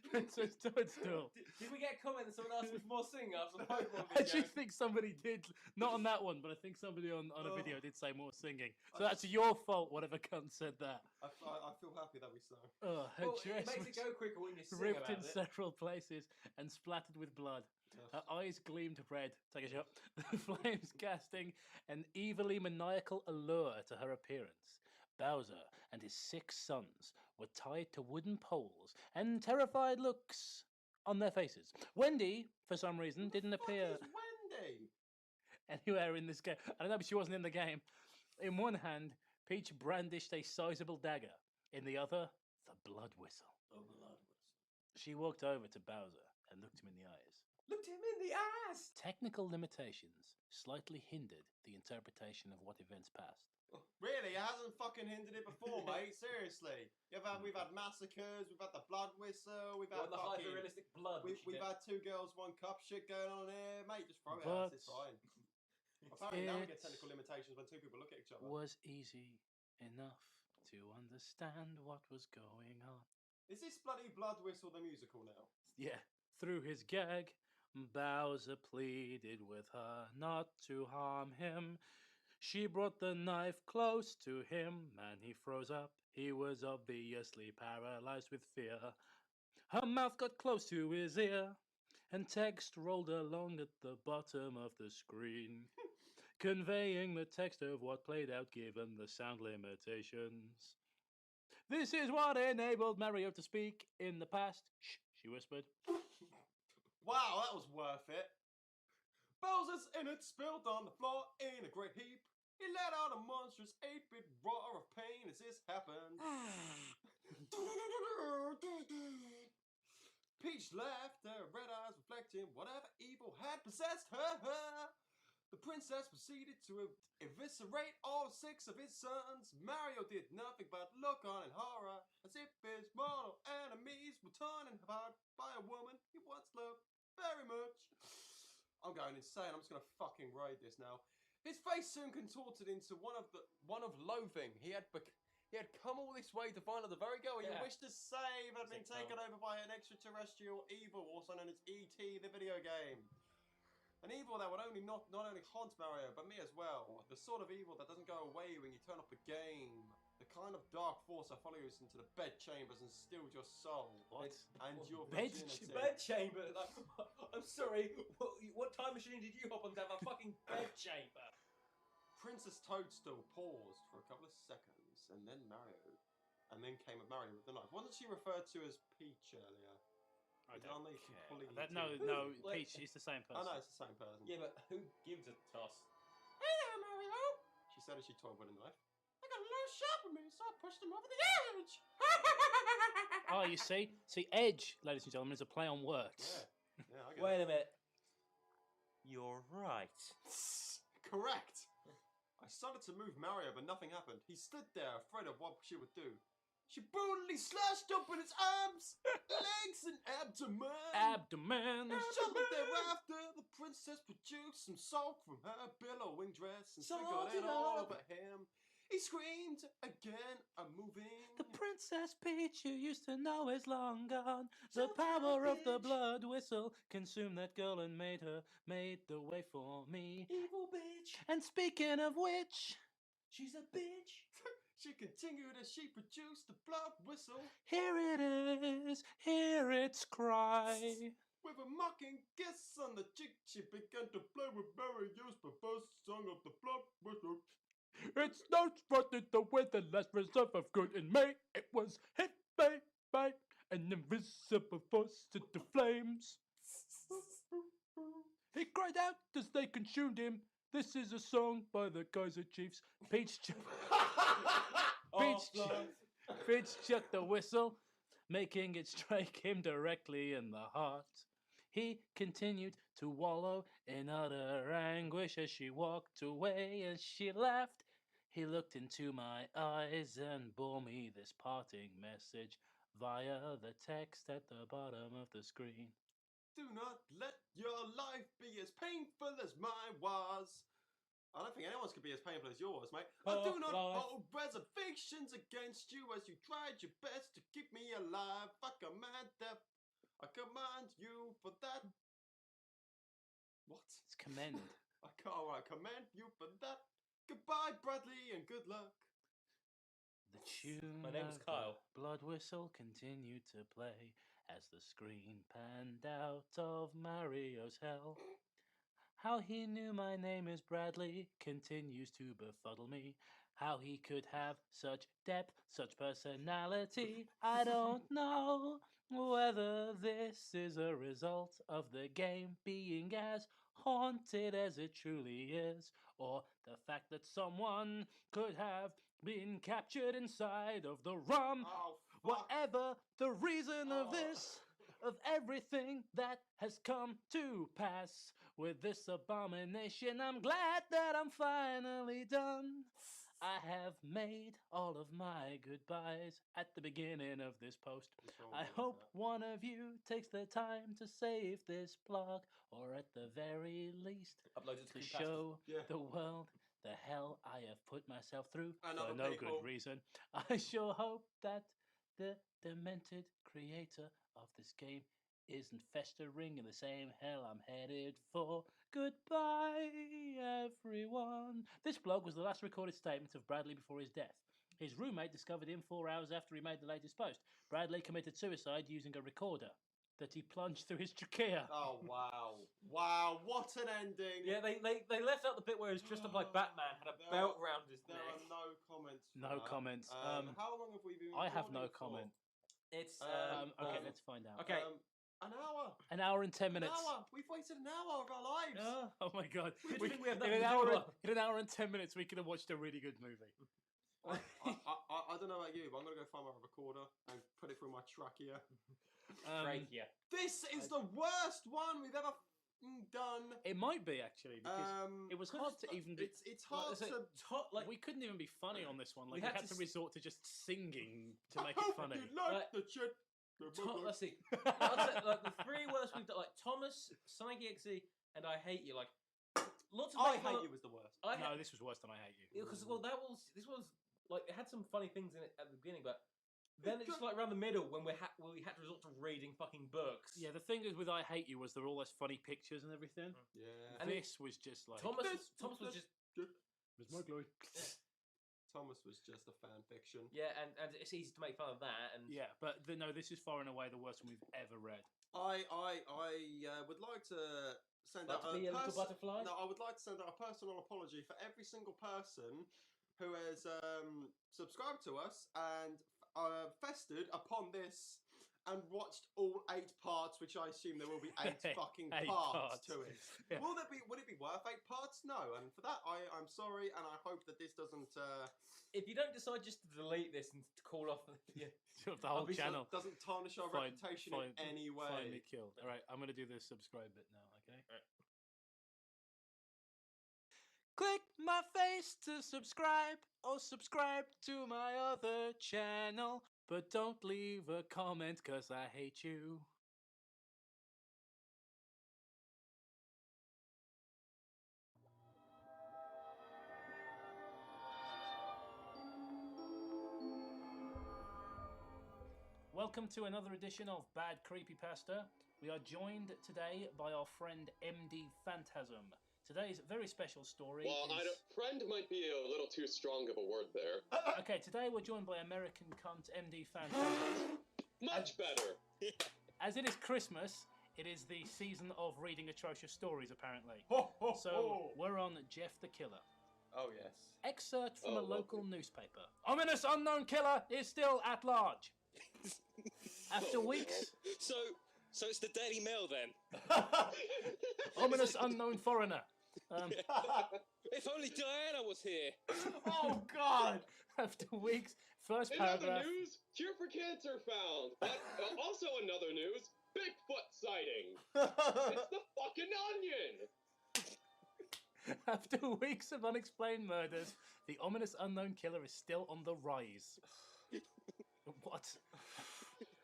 Princess Toadstool. Did we get a comment that someone asked me for more singing after the Pokemon I video? actually think somebody did, not on that one, but I think somebody on a video did say more singing. So that's your fault, whatever cunt said that. I feel happy that we sang. Her Well, dress it makes it was go quicker when you sing ripped about in it. several places and splattered with blood. Her eyes gleamed red. Take a shot. The flames casting an evilly maniacal allure to her appearance. Bowser and his 6 sons were tied to wooden poles and terrified looks on their faces. Wendy, for some reason, didn't appear Wendy? anywhere in this game. I don't know, but she wasn't in the game. In one hand, Peach brandished a sizable dagger. In the other, the blood whistle. She walked over to Bowser and looked him in the eyes. Looked him in the eyes! Technical limitations slightly hindered the interpretation of what events passed. Really? It hasn't fucking hindered it before, mate. Seriously. We've had massacres, we've had the blood whistle, we've had the fucking... hyper-realistic blood. We've had 2 girls, 1 cup shit going on here. Mate, just throw it at us, it's fine. Apparently now we get technical limitations when 2 people look at each other. Was easy enough to understand what was going on. Is this bloody blood whistle the musical now? Yeah. Through his gag, Bowser pleaded with her not to harm him. She brought the knife close to him, and he froze up. He was obviously paralyzed with fear. Her mouth got close to his ear, and text rolled along at the bottom of the screen, conveying the text of what played out given the sound limitations. This is what enabled Mario to speak in the past. Shh, she whispered. Wow, that was worth it. Bowser's innards spilled on the floor in a great heap. He let out a monstrous 8-bit roar of pain as this happened. Peach laughed, her red eyes reflecting whatever evil had possessed her. The princess proceeded to eviscerate all 6 of his sons. Mario did nothing but look on in horror, as if his mortal enemies were torn apart by a woman he once loved very much. I'm going insane. I'm just going to fucking raid this now. His face soon contorted into one of loathing. He had come all this way to find out the very girl he wished to save had been taken over by an extraterrestrial evil, also known as E.T. the video game. An evil that would not only haunt Mario, but me as well. The sort of evil that doesn't go away when you turn off the game. The kind of dark force that follows into the bedchambers and steals your soul. What? And your Bed- virginity. Bedchamber. I'm sorry. What time machine did you hop on to have a fucking bedchamber? Princess Toadstool paused for a couple of seconds, and then Mario. And then came at Mario with the knife. Wasn't she referred to as Peach earlier? I Is don't Aren't they care. completely No, different? Peach is the same person. I know, it's the same person. Yeah, but who gives a toss? Hello, Mario! She said as she toyed with a knife. I got a little sharp with me, so I pushed him over the edge! Oh, you see? See, edge, ladies and gentlemen, is a play on words. Yeah, I get Wait it. a minute. You're right. Correct! I started to move Mario, but nothing happened. He stood there, afraid of what she would do. She brutally slashed open his arms, legs, and abdomen. Abdomen. Shortly thereafter, the princess produced some salt from her billowing dress and sprinkled it all over him. He screamed again, I'm moving. The Princess Peach you used to know is long gone. The power of the blood whistle consumed that girl and made the way for me. Evil bitch. And speaking of which, She's a bitch. She continued as she produced the blood whistle. here it is, hear its cry. With a mocking kiss on the cheek, she began to play with Mario's perverse song of the blood whistle. It's no spotted the way the last reserve of good in me. It was hit by an invisible force to the flames. He cried out as they consumed him. This is a song by the Kaiser Chiefs. Peach shut the whistle, making it strike him directly in the heart. He continued to wallow in utter anguish as she walked away and she laughed. He looked into my eyes and bore me this parting message via the text at the bottom of the screen. Do not let your life be as painful as mine was. I don't think anyone's could be as painful as yours, mate. I do not hold reservations against you as you tried your best to keep me alive. I command you for that. What? It's commend. I command you for that. Goodbye, Bradley, and good luck. The tune My name's of Kyle. the blood whistle continued to play as the screen panned out of Mario's hell. How he knew my name is Bradley continues to befuddle me. How he could have such depth, such personality, I don't know. Whether this is a result of the game being as haunted as it truly is, or the fact that someone could have been captured inside of the ROM. Oh, fuck. Whatever the reason of this, of everything that has come to pass with this abomination, I'm glad that I'm finally done. I have made all of my goodbyes at the beginning of this post. I hope one of you takes the time to save this blog, or at the very least, Upload it to to show Yeah. the world the hell I have put myself through And for other no people. good reason. I sure hope that the demented creator of this game isn't festering in the same hell I'm headed for. Goodbye, everyone. This blog was the last recorded statement of Bradley before his death. His roommate discovered him 4 hours after he made the latest post. Bradley committed suicide using a recorder that he plunged through his trachea. Oh, wow. Wow, what an ending. Yeah, they left out the bit where he was dressed up like Batman, had a belt round his There neck. are no comments. for No that. comments. How long have we been I have no recording comment. It's Okay, let's find out. okay. An hour. An hour and 10 minutes. An hour. We've wasted an hour of our lives. Oh my god. Good thing we have in, nothing an to do hour, about. in an hour and 10 minutes, we could have watched a really good movie. I don't know about you, but I'm going to go find my recorder and put it through my trachea. Trachea. This is the worst one we've ever done. It might be, actually, because it was hard to even be. It's hard to. We couldn't even be funny on this one. Like, We we had had to to resort to just singing to make it funny. You like Right. the shit. Let's see. I'll say, like the three worst we've done, like Thomas, sorryQwQ, and I Hate You. Like lots of. I Hate You was the worst. No, this was worse than I Hate You. Because this was like it had some funny things in it at the beginning, but Then it's like around the middle when we had to resort to reading fucking books. Yeah, the thing is with I Hate You was there were all those funny pictures and everything. Yeah. And this was just like Thomas was just It's my glory. Thomas was just a fan fiction. yeah, and it's easy to make fun of that. And Yeah, but no, this is far and away the worst one we've ever read. I would like to send Like out to be a little butterfly? No, I would like to send out a personal apology for every single person who has subscribed to us and festered upon this and watched all 8 parts, which I assume there will be 8 fucking 8 parts parts. to it. Yeah. Would it be worth 8 parts? No, and for that I'm sorry, and I hope that this doesn't. if you don't decide just to delete this and to call off the The whole channel. Doesn't tarnish our reputation in any way. Find me killed. All right, I'm going to do the subscribe bit now, okay? Click my face to subscribe or subscribe to my other channel. But don't leave a comment cause I hate you. Welcome to another edition of Bad Creepypasta. We are joined today by our friend MD Phantasm. Today's very special story friend might be a little too strong of a word there. Okay, today we're joined by American cunt MD Phantasm. Much better. As it is Christmas, it is the season of reading atrocious stories, apparently. Ho, ho, So ho. we're on Jeff the Killer. Oh yes. Excerpt from a Oh, local newspaper. Ominous unknown killer is still at large. After weeks, So it's the Daily Mail then. ominous unknown foreigner. If only Diana was here. Oh God. After weeks, first In other paragraph. news, cure for cancer found. But also another news, Bigfoot sighting. It's the fucking onion. After weeks of unexplained murders, the ominous unknown killer is still on the rise. What?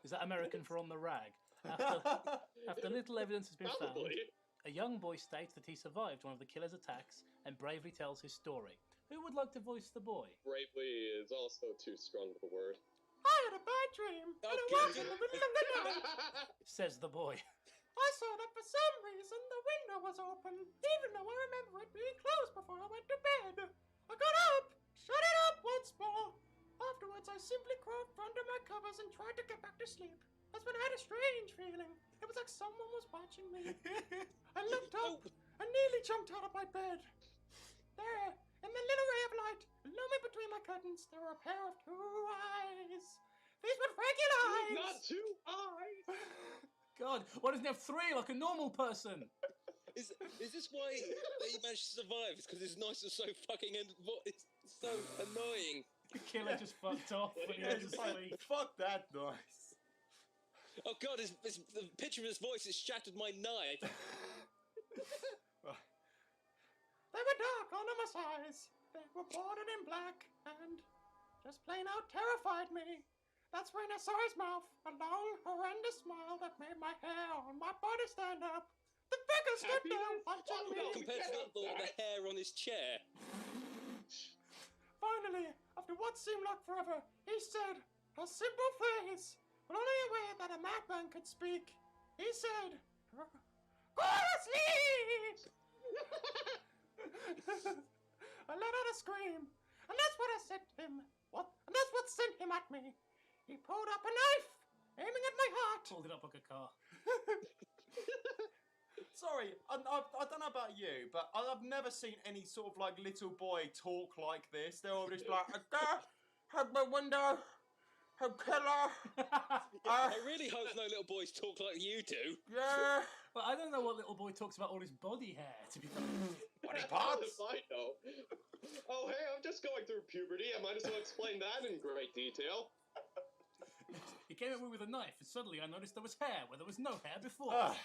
Is that American for on the rag? After little evidence has been found, Probably. a young boy states that he survived one of the killer's attacks and bravely tells his story. Who would like to voice the boy? Bravely is also too strong of a word. I had a bad dream, and it was in the middle of the night, says the boy. I saw that for some reason the window was open, even though I remember it being closed before I went to bed. I got up, shut it up once more. Afterwards, I simply crawled under my covers and tried to get back to sleep. That's when I had a strange feeling. It was like someone was watching me. I looked up and nearly jumped out of my bed. There, in the little ray of light, below me between my curtains, there were a pair of 2 eyes. These were regular eyes. Not 2 eyes. God, why doesn't he have 3 like a normal person? Is this why you managed to survive? It's because his noise was so fucking it's so annoying. The killer just fucked off when he Yeah, was just like, asleep. fuck that noise. Oh God, the pitch of his voice has shattered my night. They were dark, ominous eyes. They were bordered in black and just plain out terrified me. That's when I saw his mouth, a long, horrendous smile that made my hair on my body stand up. The figure stood there watching me. Compared to the hair on his chair. Finally, after what seemed like forever, he said a simple phrase, but only a way that a madman could speak. He said, "Go to sleep!" I let out a scream, and that's what I said to him. And that's what sent him at me. He pulled up a knife, aiming at my heart. Pulled it up like a car. Sorry, I don't know about you, but I've never seen any sort of like little boy talk like this. They're all just like, "Have my window, have killer." I really hope no little boys talk like you do. Yeah. Well, I don't know what little boy talks about all his body hair, to be honest. Body How parts. if I know? Oh, hey, I'm just going through puberty. I might as well explain that in great detail. He came at me with a knife, and suddenly I noticed there was hair where there was no hair before.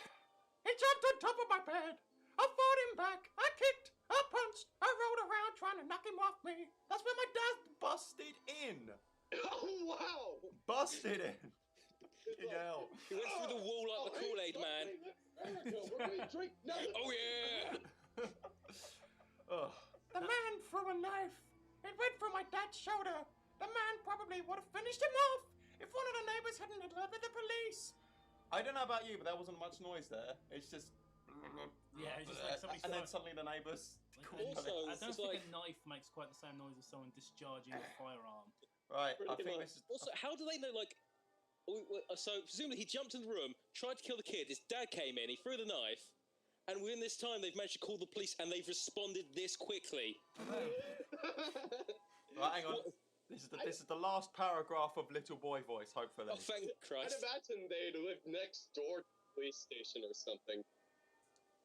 He jumped on top of my bed. I fought him back. I kicked. I punched. I rolled around trying to knock him off me. That's when my dad Busted in. Oh, wow. Busted in. Hell. He went through the wall like the Kool-Aid man. We're going to drink now. Oh yeah! Oh. The man threw a knife. It went for my dad's shoulder. The man probably would have finished him off if one of the neighbours hadn't alerted the police. I don't know about you, but there wasn't much noise there. It's just... Yeah, it's just like somebody and then suddenly the neighbours... Also, I don't it's think like- a knife makes quite the same noise as someone discharging a firearm. Right, I Pretty think much. this is... Also, how do they know, like... So, presumably he jumped in the room, tried to kill the kid, his dad came in, he threw the knife, and within this time they've managed to call the police and they've responded this quickly. Right, hang on. This is the last paragraph of Little Boy Voice, hopefully. Oh, thank I'd Christ. imagine they'd live next door to the police station or something.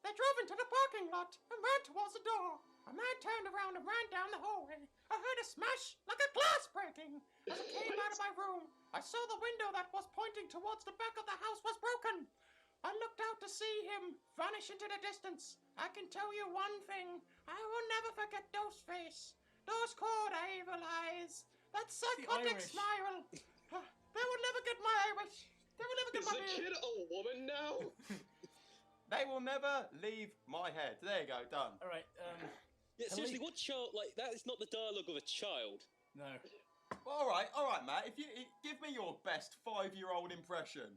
They drove into the parking lot and ran towards the door. A man turned around and ran down the hallway. I heard a smash like a glass breaking. As I came out of my room, I saw the window that was pointing towards the back of the house was broken. I looked out to see him vanish into the distance. I can tell you one thing. I will never forget those face. Those cold evil eyes. That psychotic Irish. smile. They will never get my Irish. They will never get Is my the beard. kid a woman now? They will never leave my head. There you go, done. All right. Yeah, seriously, what child... Like, that is not the dialogue of a child. No. All right, Matt. If you give me your best 5-year-old impression.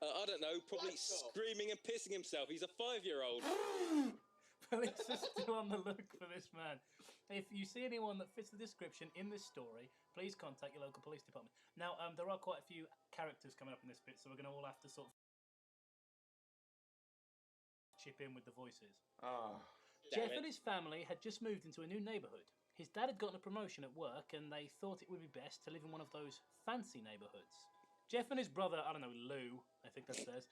I don't know, probably What the- screaming and pissing himself. He's a 5-year-old. Police are still on the look for this man. If you see anyone that fits the description in this story, please contact your local police department. Now, there are quite a few characters coming up in this bit, so we're going to all have to sort of chip in with the voices. Oh. Jeff Damn it. and his family had just moved into a new neighbourhood. His dad had gotten a promotion at work, and they thought it would be best to live in one of those fancy neighbourhoods. Jeff and his brother, I don't know, Lou, I think that says,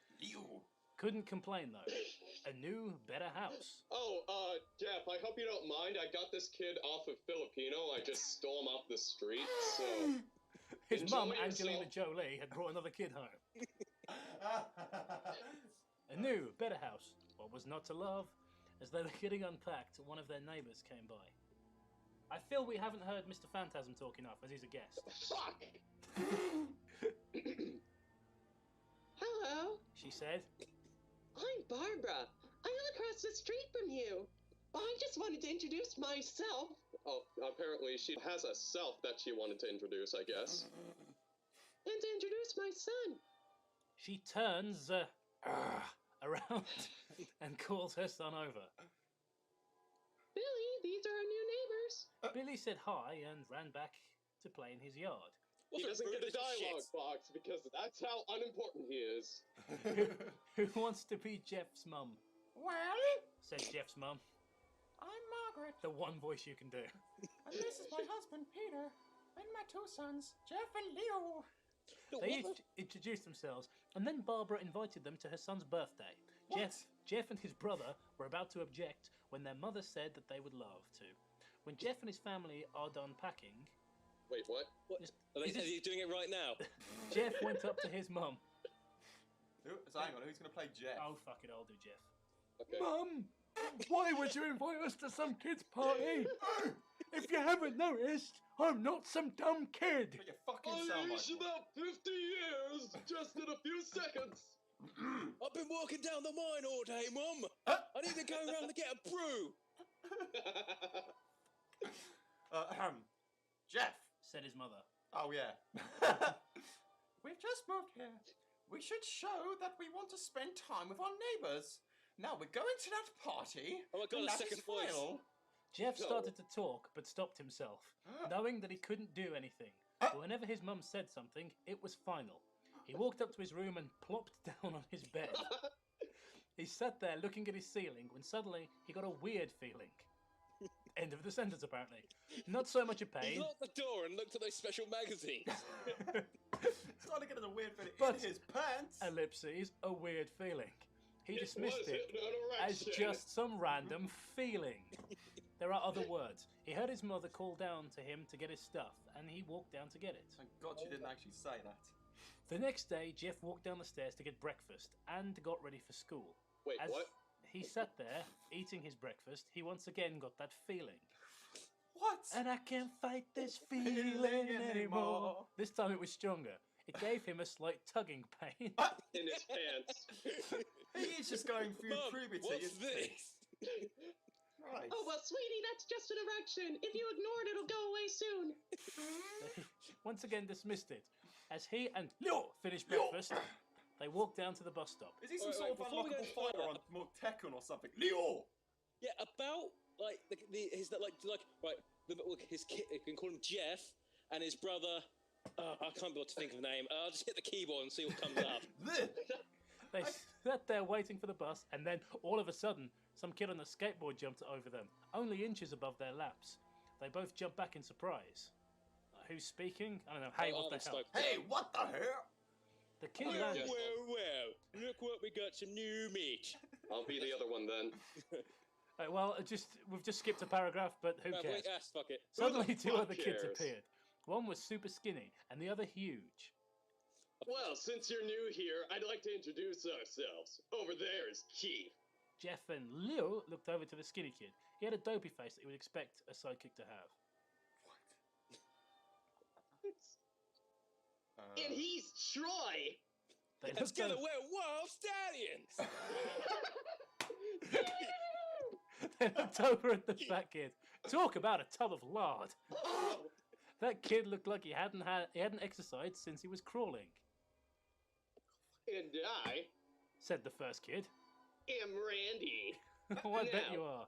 couldn't complain though. A new, better house. Oh, Jeff, I hope you don't mind. I got this kid off of Filipino. I just stole him off the street, so... His Enjoy mum, yourself. Angelina Jolie, had brought another kid home. A new, better house. What was not to love? As they were getting unpacked, one of their neighbours came by. I feel we haven't heard Mr. Phantasm talk enough, as he's a guest. Fuck! Hello, She said, I'm Barbara. I live across the street from you. I just wanted to introduce myself. Oh, apparently she has a self that she wanted to introduce, I guess. And to introduce my son. she turns around and calls her son over. Billy, these are our new neighbors. Billy said hi and ran back to play in his yard. He What a doesn't get rude the little shit. dialogue box because that's how unimportant he is. Who wants to be Jeff's mum? Well, Said Jeff's mum. I'm Margaret, The one voice you can do. and this is my husband Peter, and my two sons, Jeff and Leo. They each introduced themselves, and then Barbara invited them to her son's birthday. Jeff and his brother were about to object when their mother said that they would love to. When Jeff and his family are done packing, Wait, what? Are they doing it right now? Jeff went up to his mum. So hang on, who's going to play Jeff? Oh, fuck it, I'll do Jeff. Okay. Mum, why would you invite us to some kid's party? If you haven't noticed, I'm not some dumb kid. But you fucking sound like aged one. about 50 years, just in a few seconds. I've been walking down the mine all day, Mum. I need to go around to get a brew. Jeff. Said his mother. Oh, yeah. We've just moved here. We should show that we want to spend time with our neighbours. Now we're going to that party. Oh my God, and a that second is voice. final. Jeff started to talk, but stopped himself, knowing that he couldn't do anything. But whenever his mum said something, it was final. He walked up to his room and plopped down on his bed. He sat there looking at his ceiling when suddenly he got a weird feeling. End of the sentence, apparently. Not so much a He pain, locked the door and looked at those special magazines. Starting to get a weird feeling But- in his pants. ellipses, a weird feeling. He dismissed was it an as erection. just some random feeling. There are other words. He heard his mother call down to him to get his stuff, and he walked down to get it. Thank God you didn't actually say that. The next day, Jeff walked down the stairs to get breakfast and got ready for school. Wait, As what? he sat there, eating his breakfast, he once again got that feeling. What? And I can't fight this feeling anymore. This time it was stronger. It gave him a slight tugging pain. In his pants. He is just going through Mum, puberty. what's isn't he? this? Right. Oh, well, sweetie, that's just an erection. If you ignore it, it'll go away soon. Once again dismissed it. As he and Leo finished breakfast, they walked down to the bus stop. Is he some sort of before we go unlockable fighter on further- Tekken or something? Leo! Yeah, about like his right. His kid, you can call him Jeff, and his brother. I can't be able to think of a name. I'll just hit the keyboard and see what comes up. They sat there waiting for the bus, and then all of a sudden, some kid on a skateboard jumped over them, only inches above their laps. They both jumped back in surprise. Who's speaking? I don't know. Hey, what the hell? Hey, what the hell? The kid Well, landed. look what we got, some new meat. I'll be the other one then. Well, we've just skipped a paragraph, but who cares? Fuck it. Suddenly, Who the two fuck other kids cares? appeared. One was super skinny, and the other huge. Well, since you're new here, I'd like to introduce ourselves. Over there is Keith. Jeff and Leo looked over to the skinny kid. He had a dopey face that you would expect a sidekick to have. And he's Troy. They Let's looked get over- away, wild stallions. They looked over at the fat kid. Talk about a tub of lard. That kid looked like he hadn't exercised since he was crawling. And I Said the first kid. am Randy. Oh, I bet Now. you are.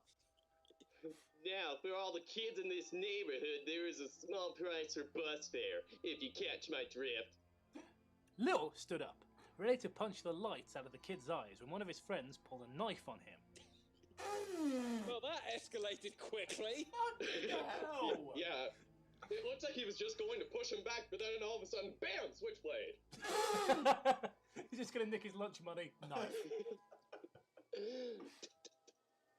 Now, for all the kids in this neighborhood, there is a small price for bus fare, if you catch my drift. Lil stood up, ready to punch the lights out of the kid's eyes when one of his friends pulled a knife on him. Well, that escalated quickly. Yeah. It looks like he was just going to push him back, but then all of a sudden, bam, switchblade. He's just gonna nick his lunch money. Knife.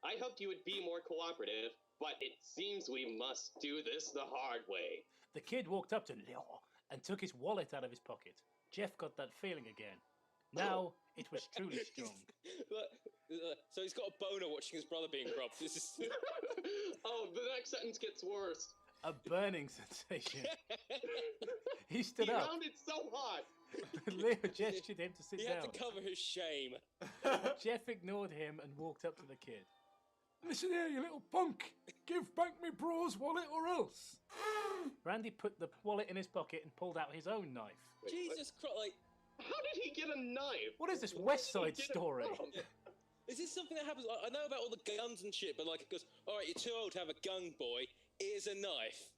I hoped you would be more cooperative, but it seems we must do this the hard way. The kid walked up to Lil and took his wallet out of his pocket. Jeff got that feeling again. Now it was truly strong. So he's got a boner watching his brother being robbed. This is. Oh, the next sentence gets worse. A burning sensation. He stood He up. found it so hot. Leo gestured him to sit He down. had to cover his shame. Jeff ignored him and walked up to the kid. Listen here, you little punk. Give back me bro's wallet or else. Randy put the wallet in his pocket and pulled out his own knife. Jesus Christ! Like, how did he get a knife? What is this West Side Story? Is this something that happens? I know about all the guns and shit, but like, it goes, all right, you're too old to have a gun, boy. Here's a knife.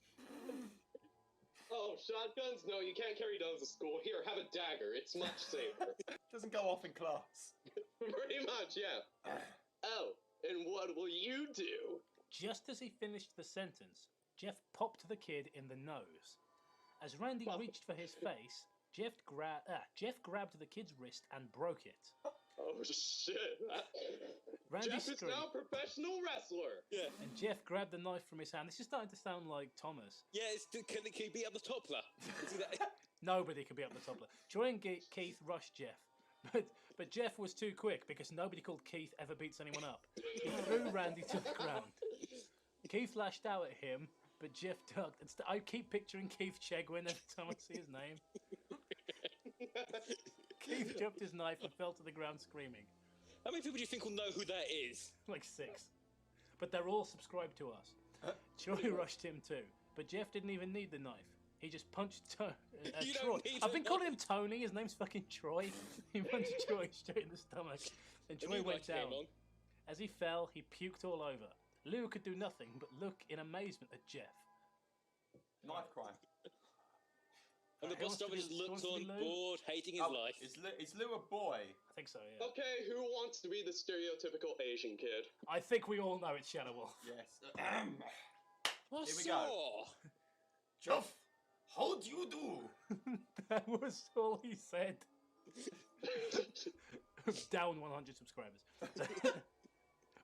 Oh, shotguns? No, you can't carry those to school. Here, have a dagger. It's much safer. Doesn't go off in class. Pretty much, yeah. Oh, and what will you do? Just as he finished the sentence, Jeff popped the kid in the nose. As Randy reached for his face, Jeff grabbed the kid's wrist and broke it. Oh, shit. Randy Jeff is screamed. now a professional wrestler. Yeah. And Jeff grabbed the knife from his hand. This is starting to sound like Thomas. Yeah, can he beat up the toppler? Nobody can beat up the toppler. Troy and Keith rushed Jeff. But Jeff was too quick because nobody called Keith ever beats anyone up. He threw Randy to the ground. Keith lashed out at him, but Jeff ducked. I keep picturing Keith Chegwin every time I see his name. Keith dropped his knife and fell to the ground screaming. How many people do you think will know who that is? Like 6. But they're all subscribed to us. Troy rushed him too, but Jeff didn't even need the knife. He just punched You Troy. don't need I've a been calling him Tony. His name's fucking Troy. He punched Troy straight in the stomach, and Troy you went liked it down. long. As he fell, he puked all over. Lou could do nothing but look in amazement at Jeff. Knife crime. And the Who bus wants to driver be- just who looked wants to on, be Lou? bored, hating his life. Is Lou a boy? I think so, yeah. Okay, who wants to be the stereotypical Asian kid? I think we all know it's Shadow Wolf. Yes. Here we go. Jeff, how do you do? That was all he said. Down 100 subscribers.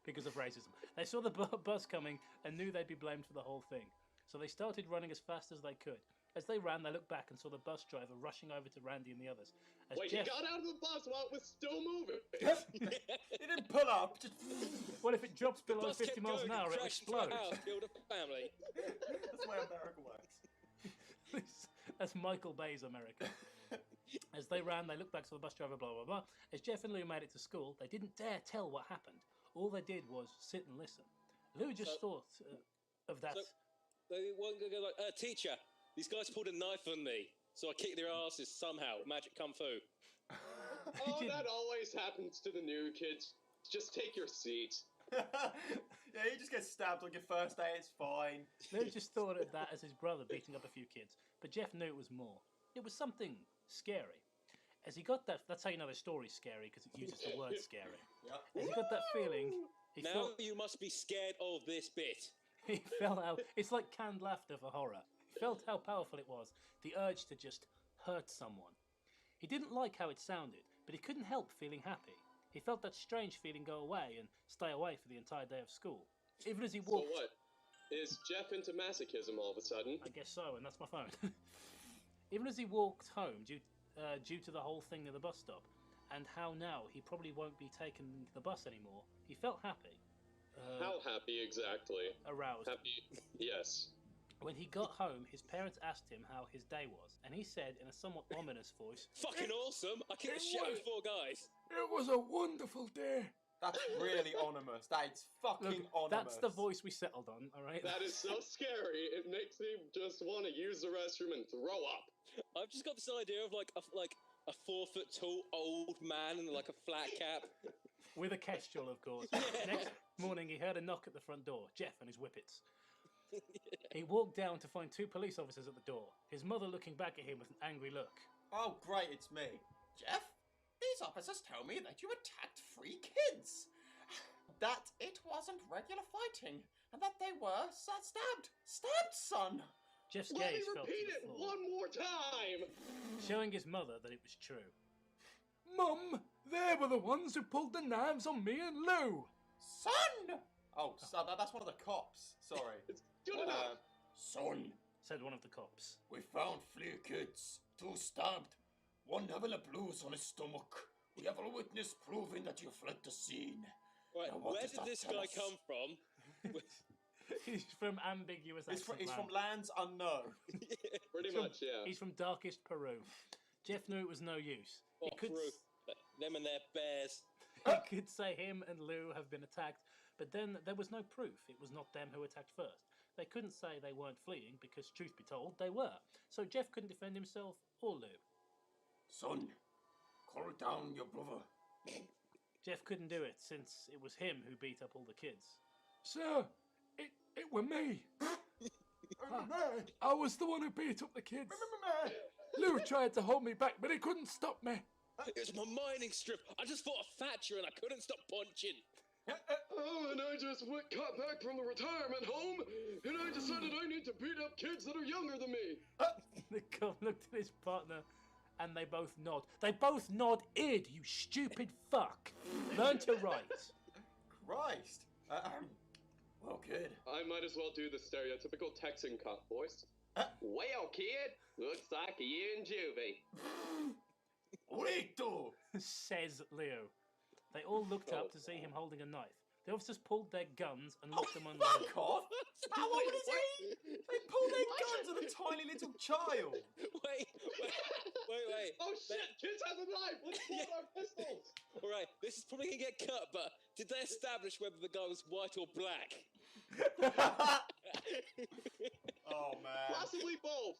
Because of racism. They saw the bus coming and knew they'd be blamed for the whole thing. So they started running as fast as they could. As they ran, they looked back and saw the bus driver rushing over to Randy and the others. As Wait, Jeff... he got out of the bus while it was still moving. He didn't pull up. Just... Well, if it drops below Bus 50 kept miles an going, hour, it'll crashed into a explode. house, killed a family. That's the way America works. That's Michael Bay's America. As they ran, they looked back, saw the bus driver, blah, blah, blah. As Jeff and Lou made it to school, they didn't dare tell what happened. All they did was sit and listen. Lou just thought of that. So they weren't going to go like, teacher, these guys pulled a knife on me. so I kick their asses somehow. Magic kung fu. Oh, that always happens to the new kids. Just take your seat. Yeah, you just get stabbed on your first day, it's fine. Lou just thought of that as his brother beating up a few kids, but Jeff knew it was more. It was something scary. As he got that, that's how you know the story's scary, because it uses the word scary. Yep. As he got that feeling, Now you must be scared of this bit. he felt how, it's like canned laughter for horror. He felt how powerful it was, the urge to just hurt someone. He didn't like how it sounded, but he couldn't help feeling happy. He felt that strange feeling go away and stay away for the entire day of school. Even as he walked... So what? Is Jeff into masochism all of a sudden? I guess so, and that's my phone. Even as he walked home, due to the whole thing near the bus stop, and how now he probably won't be taking the bus anymore, he felt happy. How happy exactly? Aroused. Happy, yes. When he got home, his parents asked him how his day was, and he said in a somewhat ominous voice, Fucking awesome! I kicked the shit out of 4 guys. It was a wonderful day. That's really ominous. That's fucking ominous. That's the voice we settled on, alright? That is so scary. It makes me just want to use the restroom and throw up. I've just got this idea of like a 4 foot tall old man in like a flat cap. With a kestrel, of course. Next morning, he heard a knock at the front door. Jeff and his whippets. He walked down to find 2 police officers at the door, his mother looking back at him with an angry look. Oh, great, it's me. Jeff, these officers tell me that you attacked 3 kids. That it wasn't regular fighting, and that they were stabbed. Stabbed, son! Jeff's Let me gaze fell to repeat the it floor, one more time! showing his mother that it was true. Mum, they were the ones who pulled the knives on me and Lou. Son! Oh, so that's one of the cops. Sorry. It's good enough! Son, Said one of the cops. we found 3 kids, 2 stabbed, 1 having a bruise on his stomach. We have a witness proving that you fled the scene. Right, Now, what where does did that this tell guy us? come from? He's from ambiguous He's accent from land. lands unknown. Pretty He's from- much, yeah. He's from darkest Peru. Jeff knew it was no use. Oh, He could, Peru. Them and their bears. he could say him and Lou have been attacked, but then there was no proof. It was not them who attacked first. They couldn't say they weren't fleeing because, truth be told, they were. So Jeff couldn't defend himself or Lou. Son, call down your brother. Jeff couldn't do it since it was him who beat up all the kids. Sir, it were me. I was the one who beat up the kids. Lou tried to hold me back, but he couldn't stop me. It was my mining strip. I just fought a Thatcher and I couldn't stop punching. Oh, and I just got back from the retirement home, and I decided I need to beat up kids that are younger than me. The cop looked at his partner and they both nod. They both nod id, you stupid fuck. Learn to write. Christ. Well, kid. I might as well do the stereotypical Texan cop voice. Well, kid, looks like a year in juvie. Rito! Says Leo. They all looked up to see him holding a knife. The officers pulled their guns and locked them under the Fuck off! How old is he? They pulled their guns at a tiny little child. Wait. Oh shit, kids have a knife! Let's pull out our pistols! Alright, this is probably gonna get cut, but did they establish whether the guy was white or black? Oh, man. Possibly both!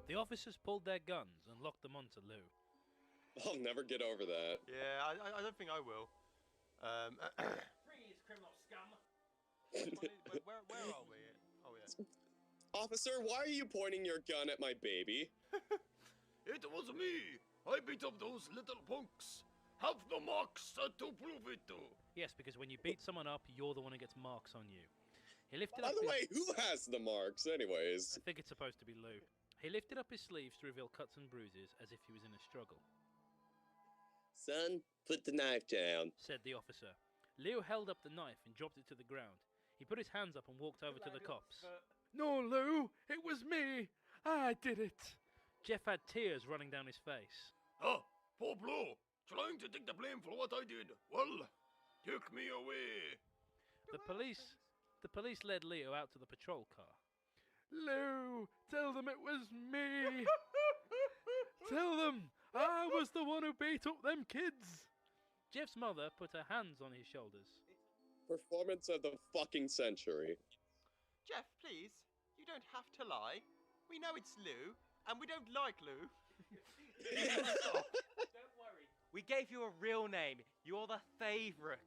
The officers pulled their guns and locked them onto Lou. I'll never get over that. Yeah, I don't think I will. Freeze, criminal scum. Where are we? Oh, yeah. Officer, why are you pointing your gun at my baby? It was me. I beat up those little punks. Have the marks to prove it to. Yes, because when you beat someone up, you're the one who gets marks on you. He lifted By up the his... way, who has the marks, anyways? I think it's supposed to be Lou. He lifted up his sleeves to reveal cuts and bruises as if he was in a struggle. Son, put the knife down. Said the officer. Leo held up the knife and dropped it to the ground. He put his hands up and walked over to the cops. No, Lou, it was me. I did it. Jeff had tears running down his face. Ah, poor blow. Trying to take the blame for what I did. Well, take me away. The police led Leo out to the patrol car. Lou, tell them it was me. Tell them I was the one who beat up them kids. Jeff's mother put her hands on his shoulders. Performance of the fucking century. Jeff, please, you don't have to lie. We know it's Lou, and we don't like Lou. Don't worry. We gave you a real name. You're the favourite.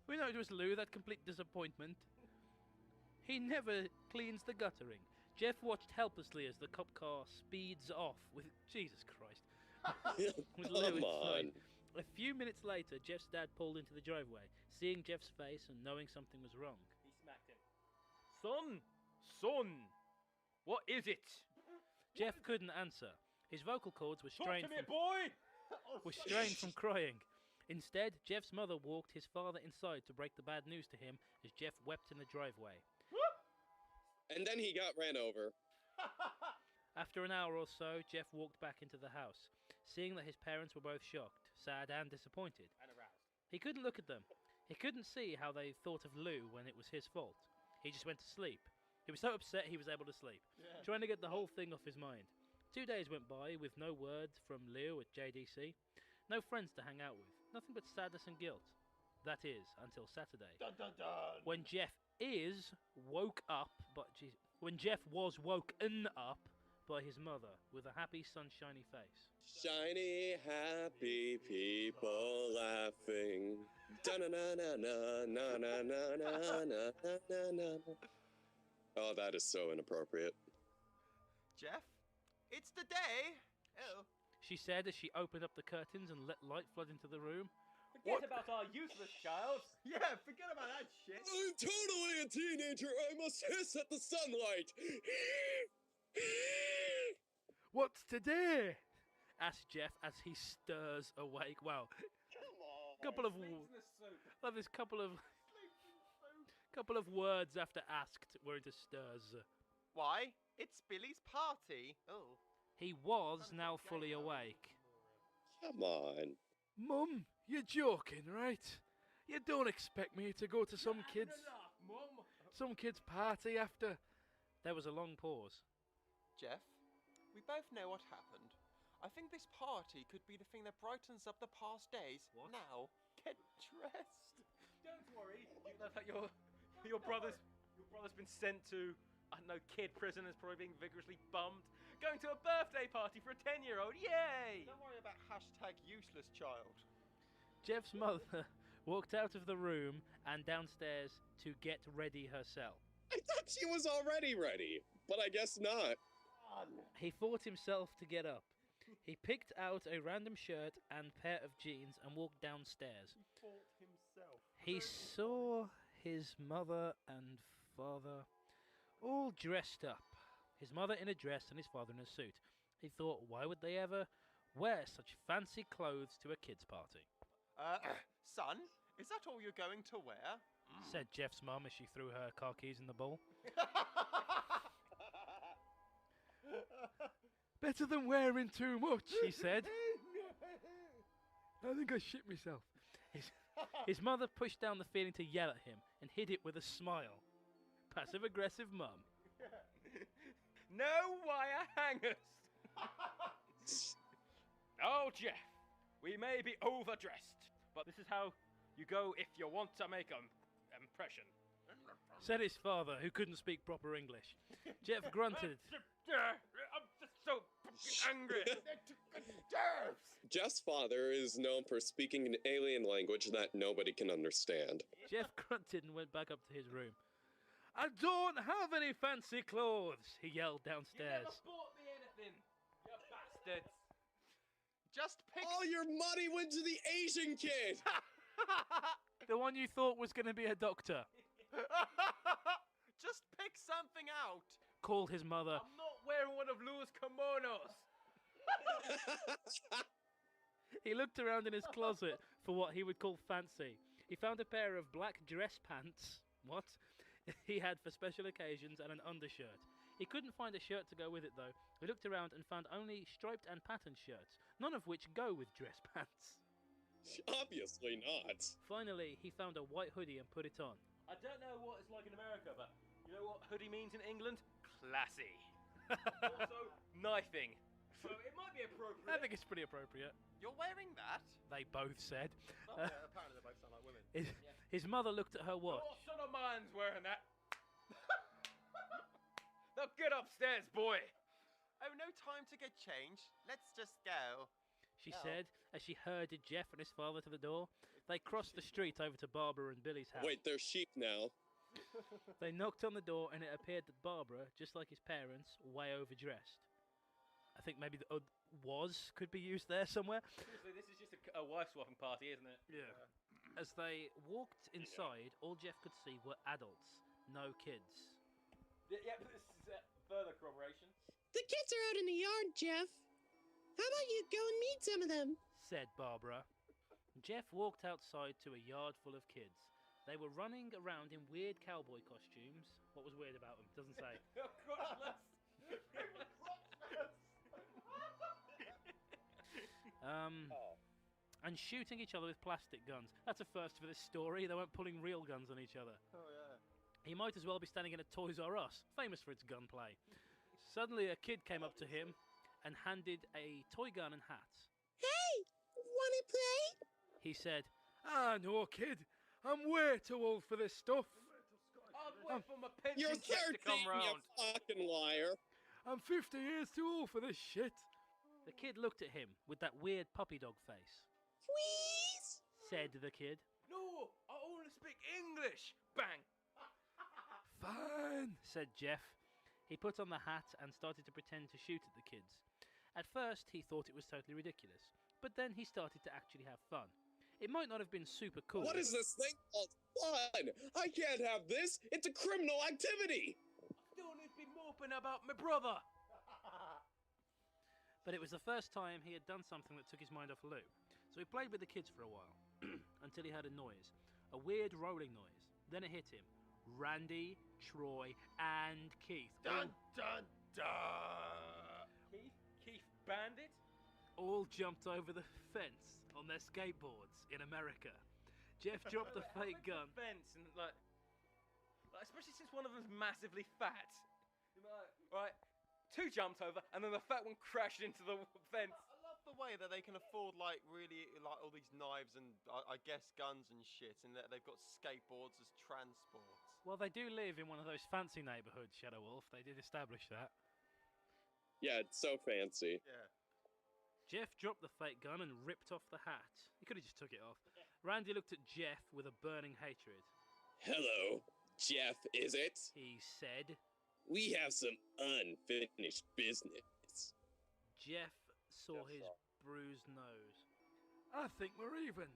We know it was Lou, that complete disappointment. He never cleans the guttering. Jeff watched helplessly as the cop car speeds off with... Jesus Christ. With Lou inside. A few minutes later, Jeff's dad pulled into the driveway. Seeing Jeff's face and knowing something was wrong, He smacked him. Son, what is it? Jeff couldn't answer. His vocal cords were strained Talk to me, boy! from crying. Instead, Jeff's mother walked his father inside to break the bad news to him as Jeff wept in the driveway. And then he got ran over. After an hour or so, Jeff walked back into the house, seeing that his parents were both shocked, sad and disappointed. And aroused. He couldn't look at them. He couldn't see how they thought of Lou when it was his fault. He just went to sleep. He was so upset he was able to sleep, trying to get the whole thing off his mind. 2 days went by with no word from Lou at JDC, no friends to hang out with, nothing but sadness and guilt. That is, until Saturday, when Jeff was woken up by his mother with a happy, sunshiny face. Shiny, happy people laughing. Da-na-na-na-na-na-na-na-na-na-na. Oh, that is so inappropriate. Jeff, it's the day. Oh. She said as she opened up the curtains and let light flood into the room. Forget about our useless child. Yeah, forget about that shit. I'm totally a teenager. I must hiss at the sunlight. What's today? Asked Jeff as he stirs awake. Wow. Couple of words after asked were into stirs. Why? It's Billy's party. Oh. He was now fully awake. Come on. Mum, you're joking, right? You don't expect me to go to some kid's party after... There was a long pause. Jeff, we both know what happened. I think this party could be the thing that brightens up the past days. What? Now, get dressed. Don't worry. Your brother's been sent to, I don't know, kid prison, is probably being vigorously bummed. Going to a birthday party for a 10-year-old. Yay! Don't worry about #useless child. Jeff's mother walked out of the room and downstairs to get ready herself. I thought she was already ready, but I guess not. He fought himself to get up. He picked out a random shirt and pair of jeans and walked downstairs. He fought himself. He saw his mother and father all dressed up. His mother in a dress and his father in a suit. He thought, why would they ever wear such fancy clothes to a kid's party? Son, is that all you're going to wear? Said Jeff's mum as she threw her car keys in the bowl. Better than wearing too much, She said. I think I shit myself. His mother pushed down the feeling to yell at him and hid it with a smile. Passive-aggressive mum. No wire hangers. Oh, Jeff, we may be overdressed, but this is how you go if you want to make an impression. Said his father, who couldn't speak proper English. Jeff grunted. I'm just so fucking angry. Jeff's father is known for speaking an alien language that nobody can understand. Jeff grunted and went back up to his room. I don't have any fancy clothes, he yelled You downstairs. never bought me anything, you bastards. Just pick. All your money went to the Asian kid! The one you thought was going to be a doctor, Just pick something out. called his mother. I'm not wearing one of Lou's kimonos. He looked around in his closet for what he would call fancy. He found a pair of black dress pants. What? He had for special occasions and an undershirt. He couldn't find a shirt to go with it though. He looked around and found only striped and patterned shirts, none of which go with dress pants. Obviously not. Finally, he found a white hoodie and put it on. I don't know what it's like in America, but You know what hoodie means in England? Classy. Also, knifing. So it might be appropriate. I think it's pretty appropriate. You're wearing that? They both said. Oh, yeah, apparently they both sound like women. His mother looked at her watch. Your son of mine's wearing that. Now get upstairs, boy. Oh, no time to get changed. Let's just go. She said as she herded Jeff and his father to the door. They crossed the street over to Barbara and Billy's house. Wait, they're sheep now. They knocked on the door and it appeared that Barbara, just like his parents, way overdressed. I think maybe the was could be used there somewhere. Seriously, this is just a wife swapping party, isn't it? Yeah. As they walked inside, all Jeff could see were adults, no kids. Yeah, this is further corroboration. The kids are out in the yard, Jeff. How about you go and meet some of them? Said Barbara. Jeff walked outside to a yard full of kids. They were running around in weird cowboy costumes. What was weird about them? Doesn't say. And shooting each other with plastic guns. That's a first for this story. They weren't pulling real guns on each other. Oh, yeah. He might as well be standing in a Toys R Us, famous for its gunplay. Suddenly a kid came up to him and handed a toy gun and hat. Hey, wanna play? He said, "Ah, no, kid. I'm way too old for this stuff. I'd wait for my pension You're check to 13, come you round. fucking liar. I'm 50 years too old for this shit." The kid looked at him with that weird puppy dog face. Please? Said the kid. No, I only speak English. Bang. Fine, said Jeff. He put on the hat and started to pretend to shoot at the kids. At first, he thought it was totally ridiculous, but then he started to actually have fun. It might not have been super cool. What is this thing called fun? I can't have this. It's a criminal activity. I still need to be moping about my brother. But it was the first time he had done something that took his mind off a loop. So he played with the kids for a while, until he heard a noise. A weird rolling noise. Then it hit him. Randy, Troy, and Keith. Dun, dun, dun. Keith Bandit? All jumped over the fence on their skateboards in America. Jeff dropped the fake gun. Fence and like, especially since one of them's massively fat. Right, two jumped over, and then the fat one crashed into the fence. I love the way that they can afford like really like all these knives and I guess guns and shit, and that they've got skateboards as transport. Well, they do live in one of those fancy neighborhoods, Shadow Wolf. They did establish that. Yeah, it's so fancy. Yeah. Jeff dropped the fake gun and ripped off the hat. He could have just took it off. Randy looked at Jeff with a burning hatred. Hello, Jeff, is it? He said. We have some unfinished business. Jeff saw his bruised nose. I think we're even.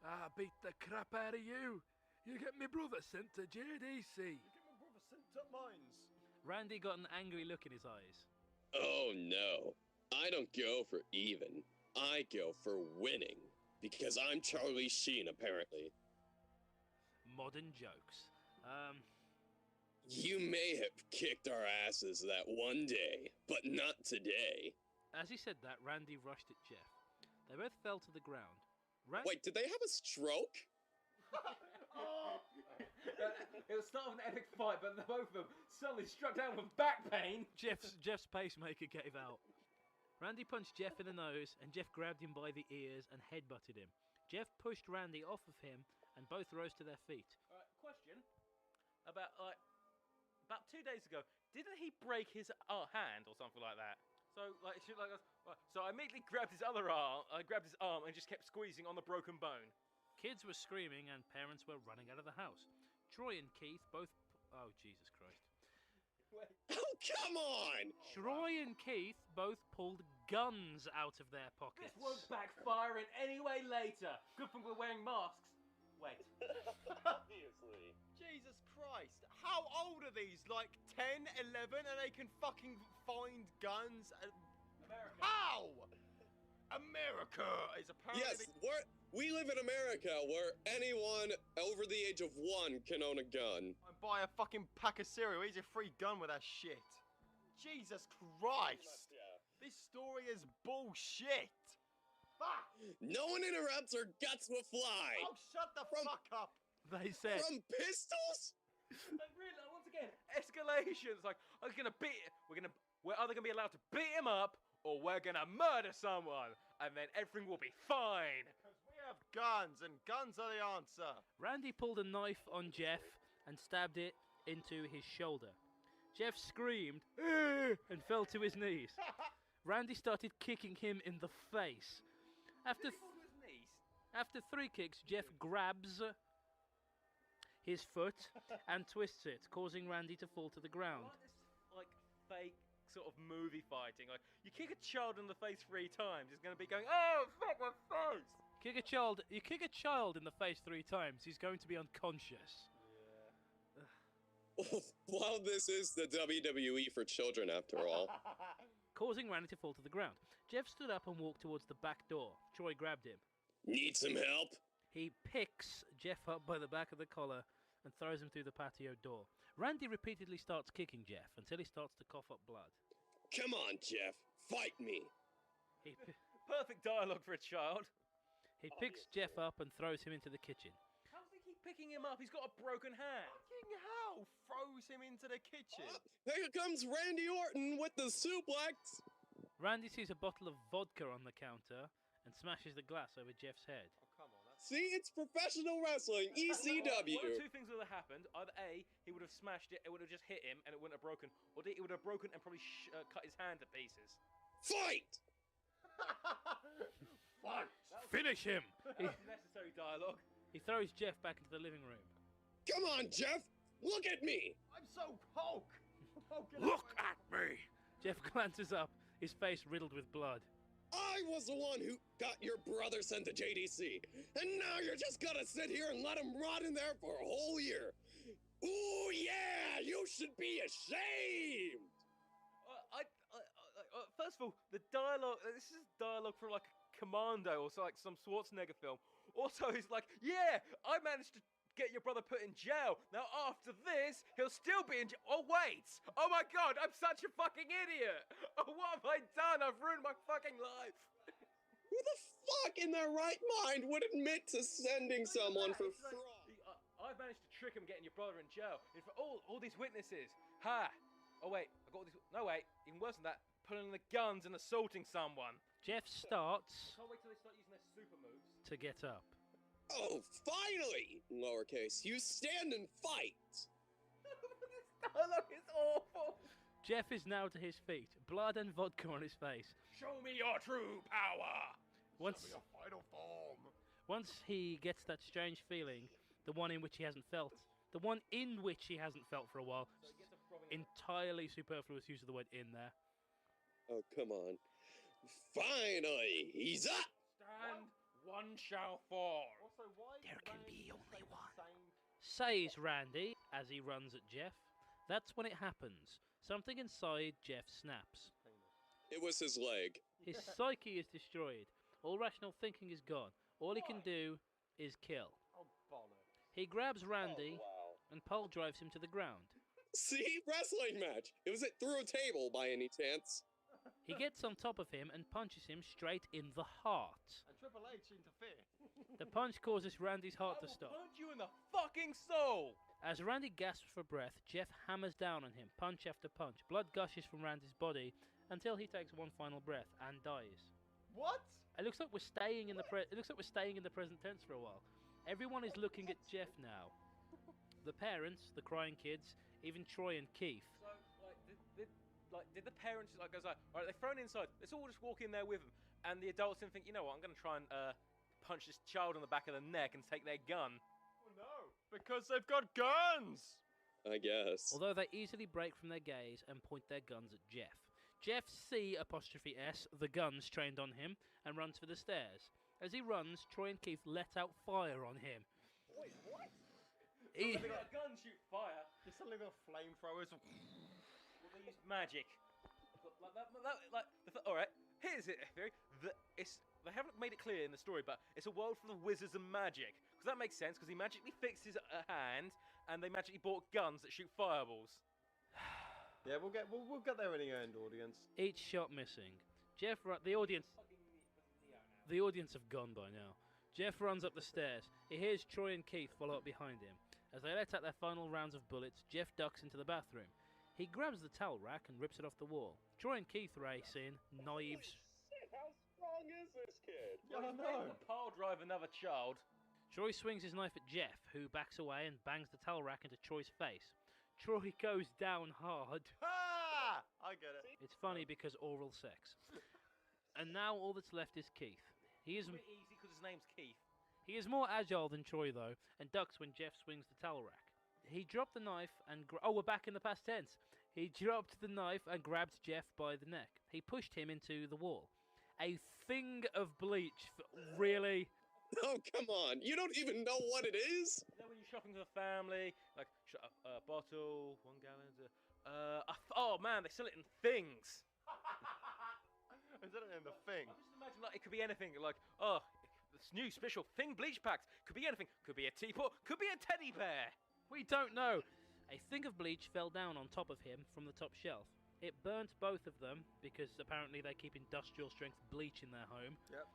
I beat the crap out of you. You get me brother sent to JDC. You get my brother sent up mines. Randy got an angry look in his eyes. Oh no, I don't go for even. I go for winning. Because I'm Charlie Sheen, apparently. Modern jokes. You may have kicked our asses that one day, but not today. As he said that, Randy rushed at Jeff. They both fell to the ground. Wait, did they have a stroke? It was start of an epic fight, but the both of them suddenly struck down with back pain. Jeff's pacemaker gave out. Randy punched Jeff in the nose, and Jeff grabbed him by the ears and headbutted him. Jeff pushed Randy off of him, and both rose to their feet. Question. About 2 days ago, didn't he break his hand or something like that? So so I immediately grabbed his other arm. I grabbed his arm and just kept squeezing on the broken bone. Kids were screaming, and parents were running out of the house. Troy and Keith both. Oh, Jesus Christ. Oh, come on! Troy and Keith both pulled guns out of their pockets. This won't backfire in any way later. Good thing we're wearing masks. Wait. Obviously. Jesus Christ. How old are these? Like 10, 11, and they can fucking find guns? America. How? America is apparently... Yes, we live in America where anyone over the age of 1 can own a gun. And buy a fucking pack of cereal. Here's a free gun with that shit. Jesus Christ. Yeah. This story is bullshit. Fuck. No one interrupts or guts will fly. Oh, shut the fuck up. They said. From pistols? Really, once again, situation. It's like, we're either gonna be allowed to beat him up, or we're gonna murder someone, and then everything will be fine. Because we have guns, and guns are the answer. Randy pulled a knife on Jeff and stabbed it into his shoulder. Jeff screamed and fell to his knees. Randy started kicking him in the face. After 3 kicks, Jeff grabs his foot and twists it, causing Randy to fall to the ground. Like fake sort of movie fighting. Like, you kick a child in the face 3 times, he's going to be going, oh, fuck my face! You kick a child in the face 3 times, he's going to be unconscious. Well, this is the WWE for children, after all. Causing Randy to fall to the ground. Jeff stood up and walked towards the back door. Troy grabbed him. Need some help? He picks Jeff up by the back of the collar and throws him through the patio door. Randy repeatedly starts kicking Jeff until he starts to cough up blood. Come on, Jeff. Fight me. Perfect dialogue for a child. He picks Jeff up and throws him into the kitchen. How does he keep picking him up? He's got a broken hand. Fucking hell! Throws him into the kitchen. Here comes Randy Orton with the suplex. Randy sees a bottle of vodka on the counter and smashes the glass over Jeff's head. Oh, come on. See, it's professional wrestling, ECW. One of 2 things would have happened. Either A, he would have smashed it, it would have just hit him, and it wouldn't have broken. Or D, it would have broken and probably cut his hand to pieces. Fight! Fight! Finish him! Necessary dialogue. He throws Jeff back into the living room. Come on, Jeff! Look at me! I'm so Hulk! Look at me! Jeff glances up, his face riddled with blood. I was the one who got your brother sent to JDC, and now you're just gonna sit here and let him rot in there for a whole year. Ooh, yeah! You should be ashamed! First of all, the dialogue, this is dialogue from like Commando or so, like some Schwarzenegger film. Also, he's like, yeah, I managed to get your brother put in jail. Now, after this, he'll still be in jail. Oh, wait. Oh, my God, I'm such a fucking idiot. Oh, what have I done? I've ruined my fucking life. Who the fuck in their right mind would admit to sending someone for fraud? I've managed to trick him getting your brother in jail. In front all these witnesses. Ha! Oh, wait, I got all these. No, wait, even worse than that. Pulling the guns and assaulting someone. Jeff starts Can't wait till they start using their super moves. to get up. Oh, finally! Lowercase, you stand and fight! This dialogue is awful! Jeff is now to his feet, blood and vodka on his face. Show me your true power! Show me your final form! Once he gets that strange feeling, the one in which he hasn't felt for a while, entirely superfluous use of the word in there. Oh, come on. Finally, he's up! Stand, one shall fall. Also, why There can be only one. Says Randy as he runs at Jeff. That's when it happens. Something inside Jeff snaps. It was his leg. His psyche is destroyed. All rational thinking is gone. All he can do is kill. Oh, bollocks. He grabs Randy Oh, wow. and pole drives him to the ground. See? Wrestling match. It was it through a table by any chance? He gets on top of him and punches him straight in the heart. And Triple H interfere. The punch causes Randy's heart to stop. Punch you in the fucking soul! As Randy gasps for breath, Jeff hammers down on him, punch after punch. Blood gushes from Randy's body until he takes one final breath and dies. What? It looks like we're staying in the present tense for a while. Everyone is looking at Jeff now. The parents, the crying kids, even Troy and Keith. So, did the parents all right, they're thrown inside. Let's all just walk in there with them. And the adults didn't think, you know what, I'm going to try and punch this child on the back of the neck and take their gun. Oh no, because they've got guns. I guess. Although they easily break from their gaze and point their guns at Jeff. Jeff C''S, the guns trained on him, and runs for the stairs. As he runs, Troy and Keith let out fire on him. Wait, what? They got a gun, shoot fire. They suddenly got flamethrowers. Well, they use magic. Alright, here's it, theory. They haven't made it clear in the story, but it's a world full of wizards and magic. Because that makes sense, because he magically fixed his hand, and they magically bought guns that shoot fireballs. Yeah, we'll get there in the end, audience. Each shot missing. The audience have gone by now. Jeff runs up the stairs. He hears Troy and Keith follow up behind him. As they let out their final rounds of bullets, Jeff ducks into the bathroom. He grabs the towel rack and rips it off the wall. Troy and Keith race in, knives. Shit, how strong is this kid? Yeah, I know. The pile drive another child. Troy swings his knife at Jeff, who backs away and bangs the towel rack into Troy's face. Troy goes down hard. Ah! I get it. It's funny because oral sex. And now all that's left is Keith. He is It's easy because his name's Keith. He is more agile than Troy, though, and ducks when Jeff swings the towel rack. He dropped the knife and... we're back in the past tense. He dropped the knife and grabbed Jeff by the neck. He pushed him into the wall. A thing of bleach. Really? Oh, come on. You don't even know what it is? You know when you're shopping with a family, like a bottle, 1 gallon, oh man, they sell it in things. Is that in the thing? I just imagine like it could be anything. Like, oh, this new special thing bleach packs. Could be anything. Could be a teapot. Could be a teddy bear. We don't know. A thing of bleach fell down on top of him from the top shelf. It burnt both of them because apparently they keep industrial strength bleach in their home. Yep.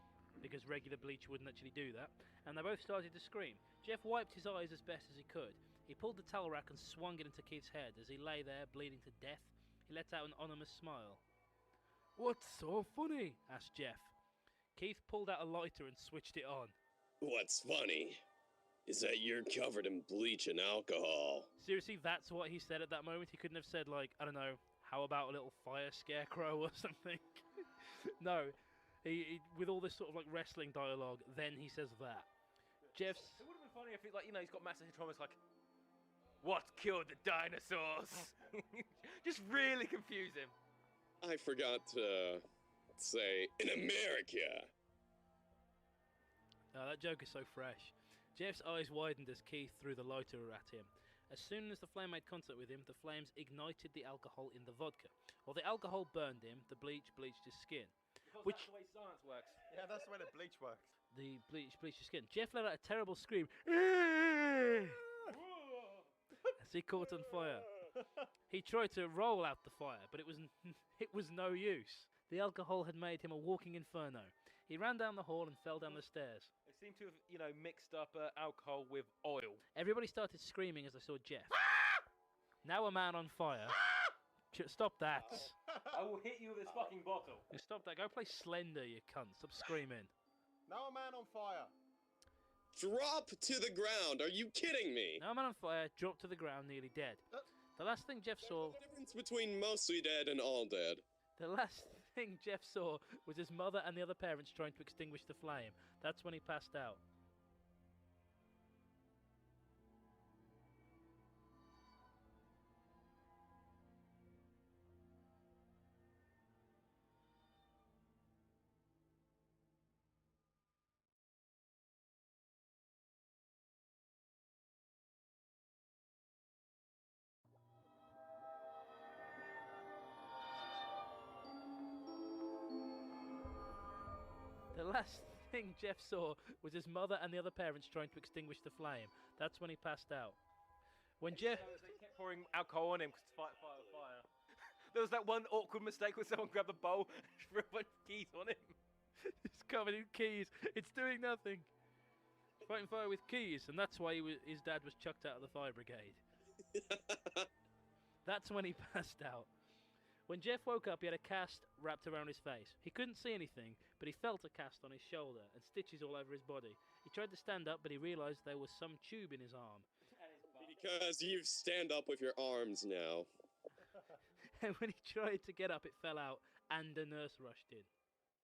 Because regular bleach wouldn't actually do that. And they both started to scream. Jeff wiped his eyes as best as he could. He pulled the towel rack and swung it into Keith's head. As he lay there, bleeding to death, he let out an ominous smile. "What's so funny?" asked Jeff. Keith pulled out a lighter and switched it on. What's funny is that you're covered in bleach and alcohol. Seriously, that's what he said at that moment? He couldn't have said, like, I don't know, how about a little fire scarecrow or something? No. He, with all this sort of like wrestling dialogue, then he says that. Jeff's... It would have been funny if he's got massive trauma. It's like, what killed the dinosaurs? Just really confuse him. I forgot to say, in America. Oh, that joke is so fresh. Jeff's eyes widened as Keith threw the lighter at him. As soon as the flame made contact with him, the flames ignited the alcohol in the vodka. While the alcohol burned him, the bleach bleached his skin. Because that's the way science works. Yeah, that's the way the bleach works. The bleach bleached his skin. Jeff let out a terrible scream as he caught on fire. He tried to roll out the fire, but it was no use. The alcohol had made him a walking inferno. He ran down the hall and fell down the stairs. They seem to have, mixed up alcohol with oil. Everybody started screaming as they saw Jeff. Now a man on fire. Stop that. I will hit you with this fucking bottle. Stop that. Go play Slender, you cunt. Stop screaming. Now a man on fire. Drop to the ground. Are you kidding me? Now a man on fire dropped to the ground, nearly dead. The last thing Jeff saw... There's a difference between mostly dead and all dead. The last thing Jeff saw was his mother and the other parents trying to extinguish the flame. That's when he passed out. The last thing Jeff saw was his mother and the other parents trying to extinguish the flame. That's when he passed out. When Jeff... They kept pouring alcohol on him because fire. There was that one awkward mistake where someone grabbed the bowl and threw a bunch of keys on him. It's covered in keys. It's doing nothing. Fighting fire with keys, and that's why his dad was chucked out of the fire brigade. That's when he passed out. When Jeff woke up, he had a cast wrapped around his face. He couldn't see anything, but he felt a cast on his shoulder and stitches all over his body. He tried to stand up, but he realised there was some tube in his arm. Because you stand up with your arms now. And when he tried to get up, it fell out, and a nurse rushed in.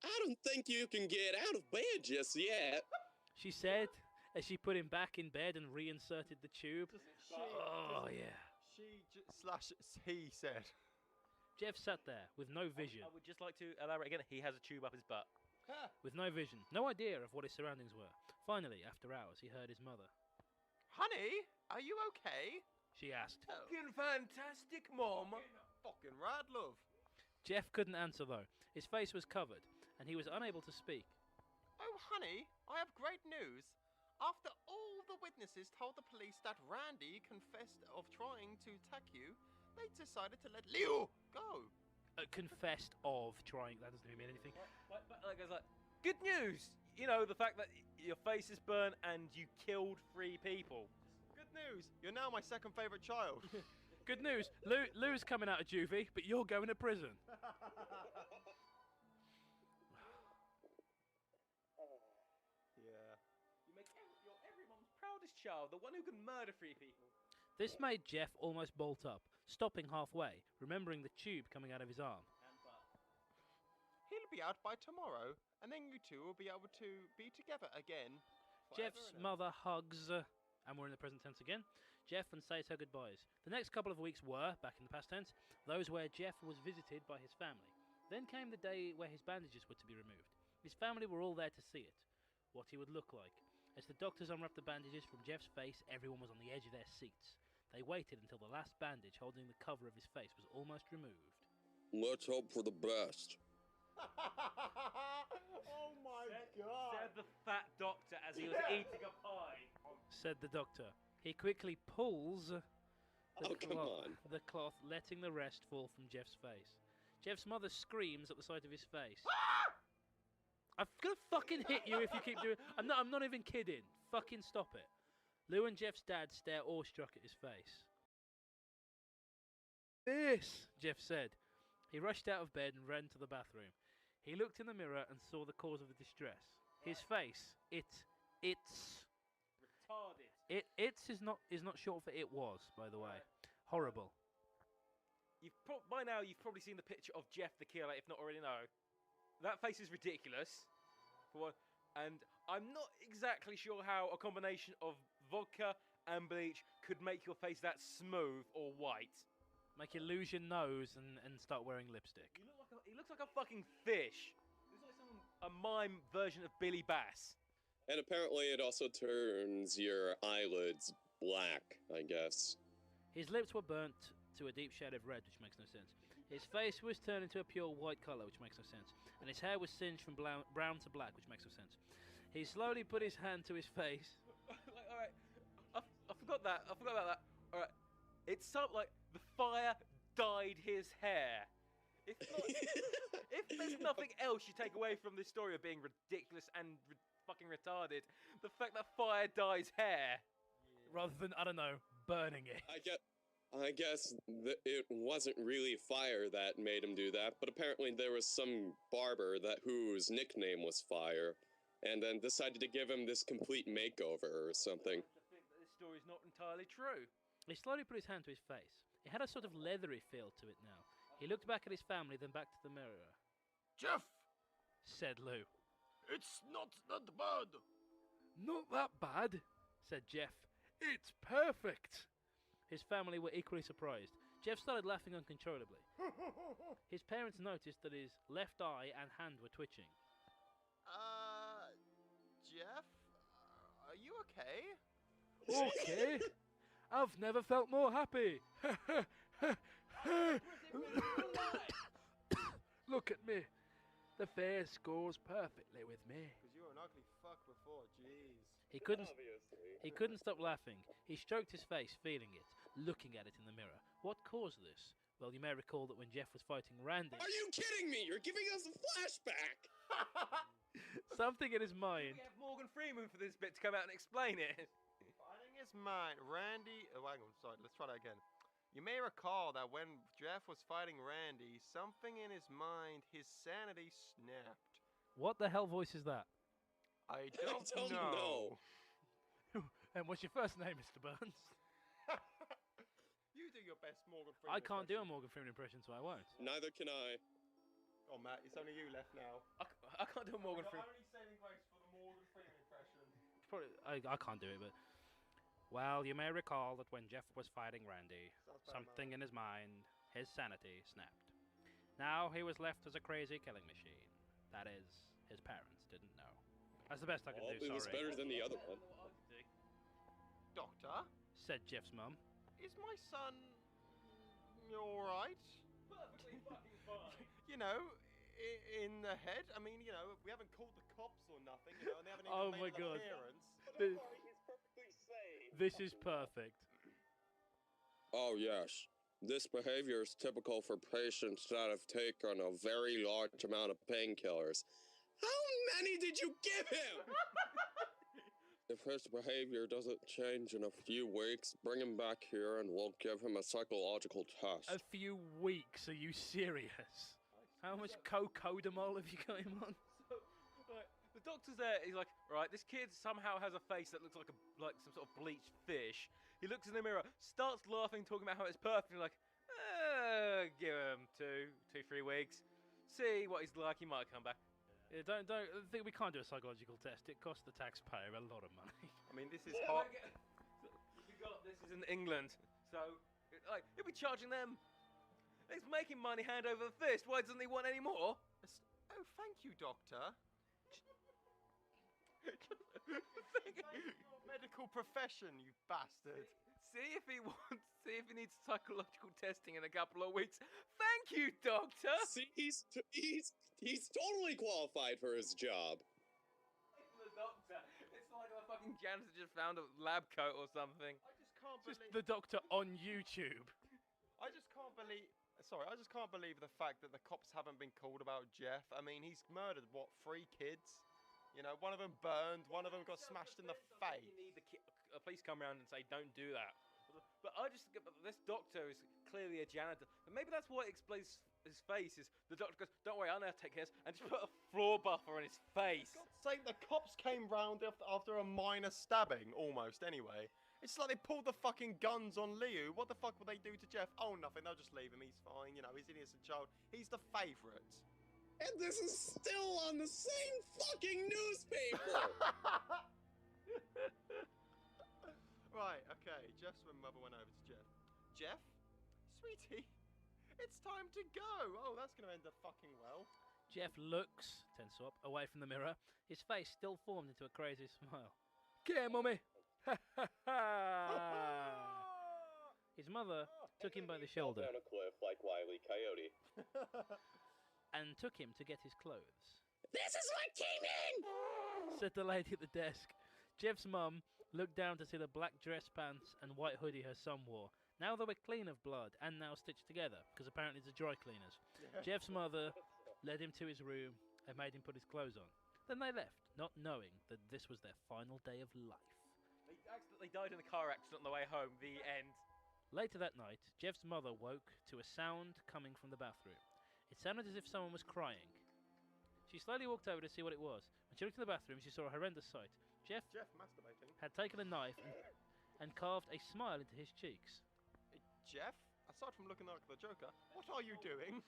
I don't think you can get out of bed just yet. She said, as she put him back in bed and reinserted the tube. Oh, yeah. He said. Jeff sat there with no vision. I would just like to elaborate again. He has a tube up his butt. With no vision, no idea of what his surroundings were. Finally, after hours, he heard his mother. Honey, are you okay? She asked. Fucking fantastic, Mom. Fucking rad, love. Jeff couldn't answer, though. His face was covered, and he was unable to speak. Oh, honey, I have great news. After all the witnesses told the police that Randy confessed of trying to attack you, they decided to let Leo go. Confessed of trying. That doesn't even mean anything. Like, I was like, good news. You know, the fact that your face is burnt and you killed 3 people. Good news. You're now my second favourite child. Good news, Lou's coming out of juvie, but you're going to prison. Yeah. You're everyone's proudest child, the one who can murder 3 people. This made Jeff almost bolt up, stopping halfway, remembering the tube coming out of his arm. He'll be out by tomorrow, and then you two will be able to be together again. Jeff's mother hugs, and we're in the present tense again, Jeff and says her goodbyes. The next couple of weeks were, back in the past tense, those where Jeff was visited by his family. Then came the day where his bandages were to be removed. His family were all there to see it, what he would look like. As the doctors unwrapped the bandages from Jeff's face, everyone was on the edge of their seats. They waited until the last bandage holding the cover of his face was almost removed. Let's hope for the best. Oh my god! Said the fat doctor as he was eating a pie. Said the doctor. He quickly pulls Come on. the cloth, letting the rest fall from Jeff's face. Jeff's mother screams at the sight of his face. I'm gonna fucking hit you if you keep doing. I'm not even kidding. Fucking stop it. Lou and Jeff's dad stare awestruck at his face. This, Jeff said. He rushed out of bed and ran to the bathroom. He looked in the mirror and saw the cause of the distress. His face. It's retarded. It's is not short for it was, by the way. Horrible. By now you've probably seen the picture of Jeff the killer, if not already know. That face is ridiculous. For one, and I'm not exactly sure how a combination of vodka and bleach could make your face that smooth or white. Make you lose your nose and start wearing lipstick. He looks like a fucking fish. He looks like a mime version of Billy Bass. And apparently it also turns your eyelids black, I guess. His lips were burnt to a deep shade of red, which makes no sense. His face was turned into a pure white colour, which makes no sense. And his hair was singed from brown to black, which makes no sense. He slowly put his hand to his face. Alright, I forgot that. I forgot about that. Alright, it's something like the fire dyed his hair. If there's nothing else you take away from this story of being ridiculous and fucking retarded, the fact that fire dyes hair. Rather than, I don't know, burning it. I guess it wasn't really fire that made him do that, but apparently there was some barber whose nickname was Fire, and then decided to give him this complete makeover or something. I think that this story's not entirely true. He slowly put his hand to his face. It had a sort of leathery feel to it now. He looked back at his family, then back to the mirror. Jeff, said Lou. It's not that bad. Not that bad, said Jeff. It's perfect. His family were equally surprised. Jeff started laughing uncontrollably. His parents noticed that his left eye and hand were twitching. Jeff? Are you okay? Okay. I've never felt more happy. Look at me. The face scores perfectly with me. Because you were an ugly fuck before, jeez. He couldn't stop laughing. He stroked his face, feeling it, looking at it in the mirror. What caused this? Well, you may recall that when Jeff was fighting Randy... Are you kidding me? You're giving us a flashback! Something in his mind... We have Morgan Freeman for this bit to come out and explain it. Fighting his mind. Randy... Oh, hang on, sorry, let's try that again. You may recall that when Jeff was fighting Randy, something in his mind, his sanity snapped. What the hell voice is that? I don't know. And what's your first name, Mr. Burns? You do your best Morgan Freeman I can't do a Morgan Freeman impression, so I won't. Neither can I. Oh, Matt, it's only you left now. I can't do a Morgan Freeman. Only saving grace for the Morgan Freeman impression. I can't do it, but... Well, you may recall that when Jeff was fighting Randy, something in his mind, his sanity, snapped. Now he was left as a crazy killing machine. That is, his parents didn't know. That's the best I can do, sorry. It was better than the other one. Doctor? Said Jeff's mum. Is my son... alright? Perfectly fucking fine. You know, in the head? I mean, you know, we haven't called the cops or nothing, you know, and they haven't even Oh made my God. an appearance. This is perfect. Oh, yes. This behavior is typical for patients that have taken a very large amount of painkillers. How many did you give him? If his behavior doesn't change in a few weeks, bring him back here and we'll give him a psychological test. A few weeks? Are you serious? How much cocodamol have you got him on? So, right, the doctor's there. He's like, right, this kid somehow has a face that looks like some sort of bleached fish. He looks in the mirror, starts laughing, talking about how it's perfect. And like, give him 3 weeks. See what he's like. He might come back. Yeah, don't think we can't do a psychological test. It costs the taxpayer a lot of money. I mean, this is hot. This is in England, so he'll be charging them. He's making money hand over fist. Why doesn't he want any more? Oh, thank you, Doctor. Thank you, your medical profession, you bastard. See if he needs psychological testing in a couple of weeks. Thank you, Doctor. See, he's totally qualified for his job. The doctor. It's like a fucking janitor just found a lab coat or something. I just can't Just believe. the doctor on YouTube. I just can't believe. Sorry, I just can't believe the fact that the cops haven't been called about Jeff. I mean, he's murdered what, 3 kids? You know, one of them burned, one of them got smashed in the face. You need the police come around and say, "Don't do that." But this doctor is clearly a janitor. But maybe that's what explains his face. Is the doctor goes, "Don't worry, I'll now take care," and just put a floor buffer on his face. For God's sake, the cops came round after a minor stabbing, almost, anyway. It's like they pulled the fucking guns on Liu. What the fuck would they do to Jeff? Oh, nothing. They'll just leave him. He's fine. You know, he's an innocent child. He's the favourite. And this is still on the same fucking newspaper! Right, okay. Jeff's when Mother went over to Jeff. Jeff? Sweetie, it's time to go. Oh, that's going to end up fucking well. Jeff looks, tense up, away from the mirror. His face still formed into a crazy smile. "Care, mummy!" His mother took him by the shoulder Down a cliff like Wile E. Coyote. and took him to get his clothes. This is what came in! Said the lady at the desk. Jeff's mum looked down to see the black dress pants and white hoodie her son wore. Now they were clean of blood and now stitched together, because apparently it's a dry cleaners. Jeff's mother led him to his room and made him put his clothes on. Then they left, not knowing that this was their final day of life. They accidentally died in a car accident on the way home. The end. Later that night, Jeff's mother woke to a sound coming from the bathroom. It sounded as if someone was crying. She slowly walked over to see what it was. When she looked in the bathroom, she saw a horrendous sight. Jeff masturbating. had taken a knife and carved a smile into his cheeks. Jeff, aside from looking like the Joker, what are you doing?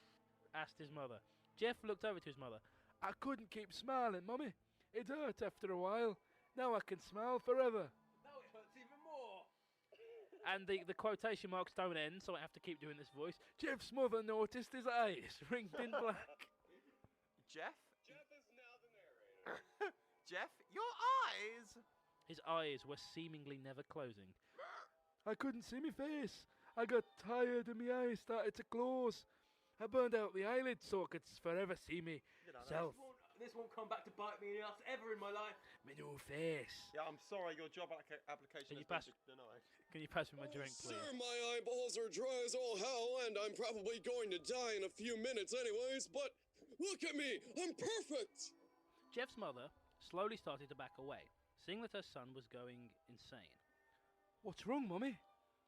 Asked his mother. Jeff looked over to his mother. "I couldn't keep smiling, Mummy. It hurt after a while. Now I can smile forever." Now it hurts even more. And the quotation marks don't end, so I have to keep doing this voice. Jeff's mother noticed his eyes ringed in black. Jeff? Jeff is now the narrator. Jeff, your eyes! His eyes were seemingly never closing. "I couldn't see my face. I got tired and my eyes started to close. I burned out the eyelids so I could forever see me self. This won't come back to bite me in the ass ever in my life. My new face." Yeah, I'm sorry, your job application has been denied. Can you pass me my drink, please? Sir, my eyeballs are dry as all hell, and I'm probably going to die in a few minutes anyways, but look at me, I'm perfect! Jeff's mother slowly started to back away, seeing that her son was going insane. "What's wrong, Mummy?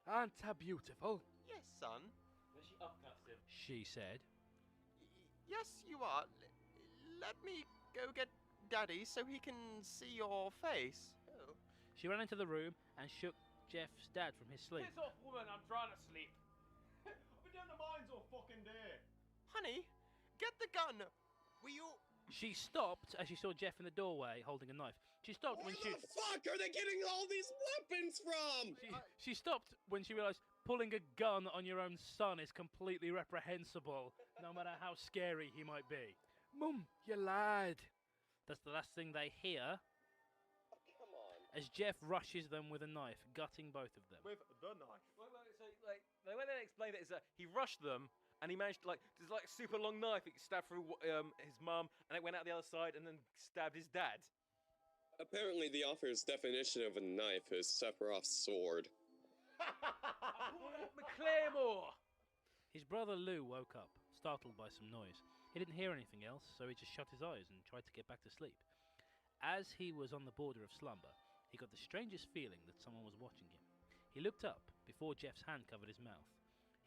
Aren't I beautiful?" Yes, son. Then she upcuts him. She said. Yes, you are. Let me go get Daddy so he can see your face. Oh. She ran into the room and shook Jeff's dad from his sleep. Piss off, woman, I'm trying to sleep. I've been doing the mines all fucking day. Honey, get the gun. Will you... She stopped as she saw Jeff in the doorway holding a knife. She stopped when Where the fuck are they getting all these weapons from? She stopped when she realised pulling a gun on your own son is completely reprehensible, no matter how scary he might be. "Mum, you lied." That's the last thing they hear. Oh, come on. As Jeff rushes them with a knife, gutting both of them. With the knife. Wait, so, like, the way they explained it is that he rushed them, and he managed to, there's a super long knife. He stabbed through his mum, and it went out the other side, and then stabbed his dad. Apparently the author's definition of a knife is Sephiroth's sword. Claymore! His brother Lou woke up, startled by some noise. He didn't hear anything else, so he just shut his eyes and tried to get back to sleep. As he was on the border of slumber, He got the strangest feeling that someone was watching him. He looked up before Jeff's hand covered his mouth.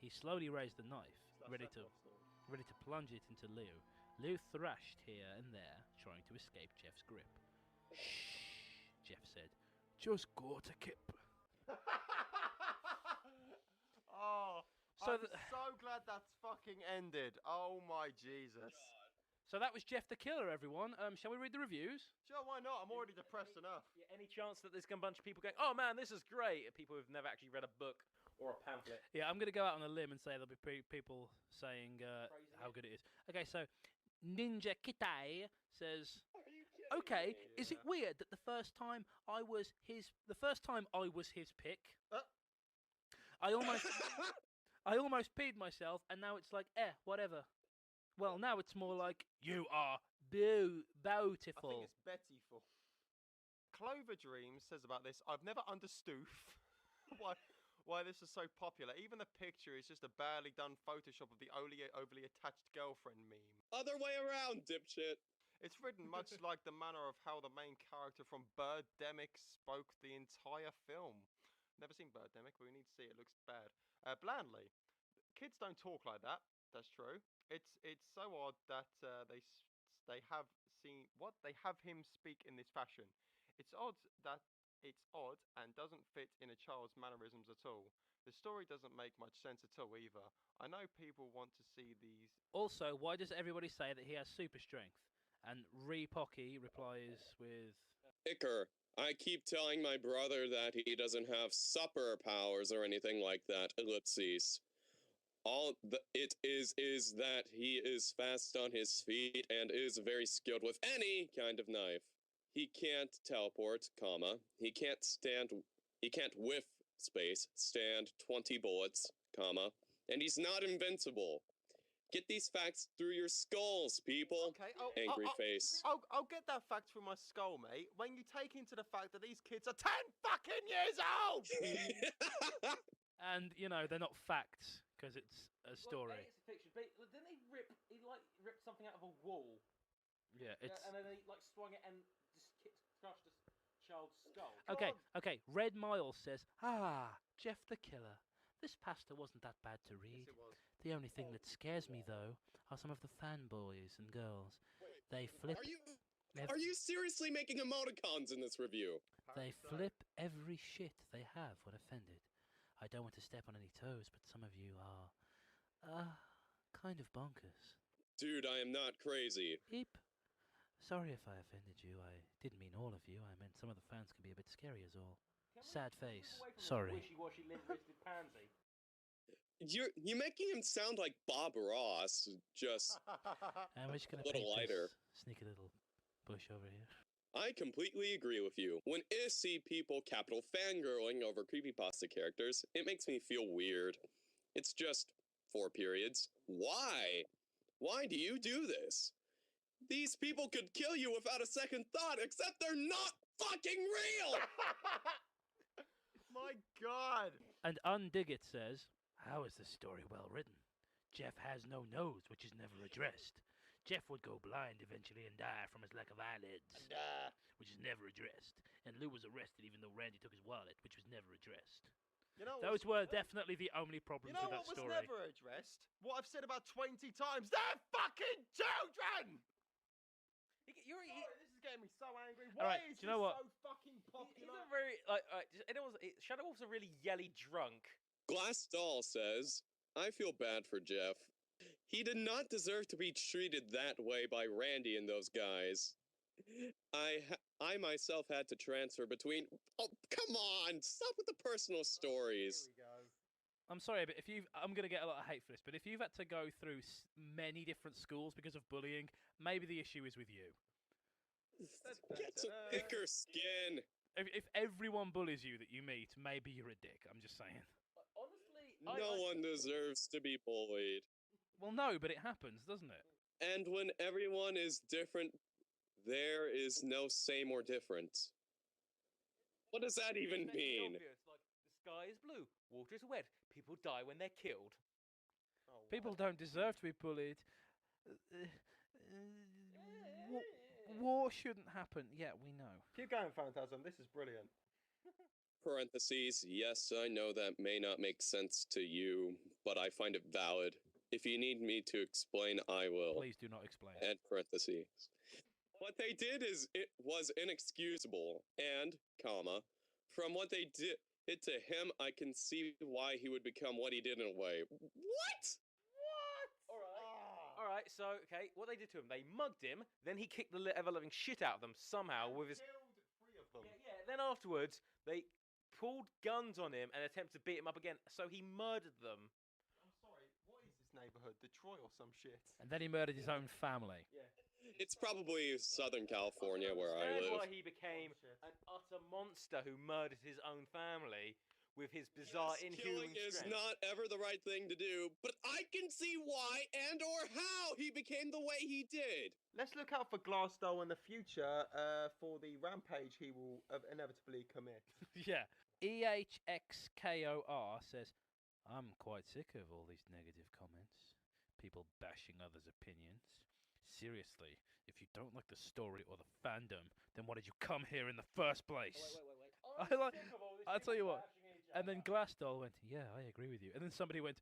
He slowly raised the knife, ready to plunge it into Lou. Lou thrashed here and there, trying to escape Jeff's grip. Shh, Jeff said. Just go to Kip. Oh, So I'm so glad that's fucking ended. Oh my Jesus. So that was Jeff the Killer, everyone. Shall we read the reviews? Sure, why not? I'm already depressed enough. Yeah, any chance that there's a bunch of people going, oh man, this is great? People who've never actually read a book or a pamphlet. Yeah, I'm going to go out on a limb and say there'll be people saying how good it is. Okay, so Ninja Kitai says, okay, is it weird that the first time I was his pick, I almost peed myself, and now it's like, whatever. Well, now it's more like, you are beautiful. I think it's Bettyful. Clover Dreams says about this, I've never understood why this is so popular. Even the picture is just a badly done Photoshop of the overly attached girlfriend meme. Other way around, dipshit. It's written much like the manner of how the main character from Birdemic spoke the entire film. Never seen Birdemic, but we need to see it. It looks bad. Blandly. Kids don't talk like that. That's true. It's so odd that they have him speak in this fashion. It's odd and doesn't fit in a child's mannerisms at all. The story doesn't make much sense at all either. I know people want to see these. Also, why does everybody say that he has super strength? And Pocky replies with, Icker, I keep telling my brother that he doesn't have super powers or anything like that. Ellipses. It is that he is fast on his feet and is very skilled with any kind of knife. He can't teleport, comma. He can't whiff space, stand 20 bullets, comma. And he's not invincible. Get these facts through your skulls, people. Okay, Angry face. I'll get that fact through my skull, mate. When you take into the fact that these kids are 10 fucking years old! and, they're not facts, because it's a story. Well, it's a fiction, but didn't he ripped something out of a wall? Yeah, it's... And then he, swung it and just crushed the child's skull. Okay, Red Miles says, Jeff the Killer. This pasta wasn't that bad to read. Yes, it was. The only thing that scares me, though, are some of the fanboys and girls. They flip... Are you seriously making emoticons in this review? They flip every shit they have when offended. I don't want to step on any toes, but some of you are... kind of bonkers. Dude, I am not crazy. Eep. Sorry if I offended you. I didn't mean all of you. I meant some of the fans can be a bit scary as all. Sad face. Sorry. Wishy-washy, limp-wristed pansy. You're making him sound like Bob Ross, just and we're just gonna a little lighter. Sneak a little bush over here. I completely agree with you. When I see people capital fangirling over creepypasta characters, it makes me feel weird. It's just 4 periods. Why? Why do you do this? These people could kill you without a second thought, except they're not fucking real! My God! And Undigit says, how is this story well written? Jeff has no nose, which is never addressed. Jeff would go blind eventually and die from his lack of eyelids, which is never addressed. And Lou was arrested even though Randy took his wallet, which was never addressed. Those were definitely the only problems with that story. You know what was never addressed? What I've said about 20 times. They're fucking children! This is getting me so angry. Why is this so fucking popular? He's a very, Shadow Wolf's a really yelly drunk. Glass Doll says, I feel bad for Jeff. He did not deserve to be treated that way by Randy and those guys. I myself had to transfer between... Oh, come on! Stop with the personal stories. Here we go. I'm sorry, but I'm going to get a lot of hate for this, but if you've had to go through many different schools because of bullying, maybe the issue is with you. Get some thicker skin. If everyone bullies you that you meet, maybe you're a dick. I'm just saying. Honestly, no one deserves to be bullied. Well, no, but it happens, doesn't it? And when everyone is different, there is no same or different. What does that even mean? Obvious, like, the sky is blue, water is wet, people die when they're killed. People don't deserve to be bullied. war shouldn't happen. Yeah, we know. Keep going, Phantasm. This is brilliant. Parentheses, yes, I know that may not make sense to you, but I find it valid. If you need me to explain, I will. Please do not explain. End parentheses. What they did it was inexcusable, and, comma, from what they did to him, I can see why he would become what he did in a way. What? All right, so, okay, what they did to him, they mugged him, then he kicked the ever-loving shit out of them somehow with his... Killed 3 of them. Yeah, then afterwards, they pulled guns on him and attempted to beat him up again, so he murdered them. I'm sorry, what is this neighborhood? Detroit or some shit? And then he murdered his own family. Yeah. It's probably Southern California where I That's live. why he became an utter monster who murdered his own family with his bizarre Killing inhuman is strength. not ever the right thing to do, but I can see why and or how he became the way he did. Let's look out for Glassdoll in the future for the rampage he will inevitably commit. Yeah. EHXKOR says, I'm quite sick of all these negative comments. People bashing others' opinions. Seriously, if you don't like the story or the fandom, then why did you come here in the first place? Wait. I'll tell you what. And then Glassdoll went, yeah, I agree with you. And then somebody went,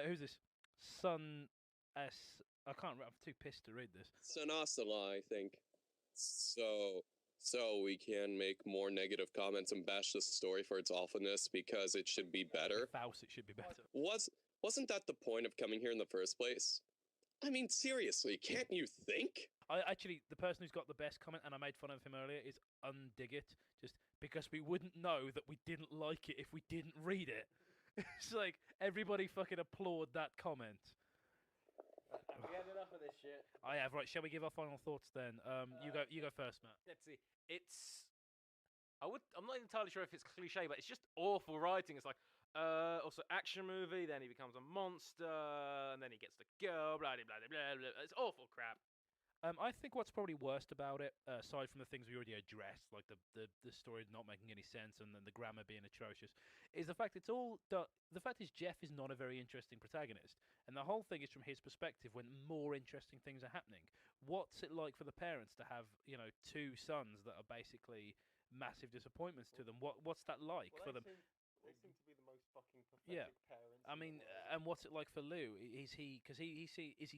who's this? I can't remember. I'm too pissed to read this. Sanasala, I think. So we can make more negative comments and bash the story for its awfulness because it should be better. Faust, it should be better. Wasn't that the point of coming here in the first place? I mean, seriously, can't you think? Actually, the person who's got the best comment, and I made fun of him earlier, is Undigit, just because we wouldn't know that we didn't like it if we didn't read it. It's like, everybody fucking applaud that comment. Have we had enough of this shit? I have, right, shall we give our final thoughts then? You go first, Matt. Let's see. I'm not entirely sure if it's cliche, but it's just awful writing. It's like, also action movie, then he becomes a monster, and then he gets the girl, blah, blah, blah, blah, blah. It's awful crap. I think what's probably worst about it, aside from the things we already addressed, like the story not making any sense and then the grammar being atrocious, is the fact it's all the fact is Jeff is not a very interesting protagonist, and the whole thing is from his perspective when more interesting things are happening. What's it like for the parents to have 2 sons that are basically massive disappointments to them? What's that like for them? They seem to be the most fucking pathetic parents. I mean, and what's it like for Lou? Is he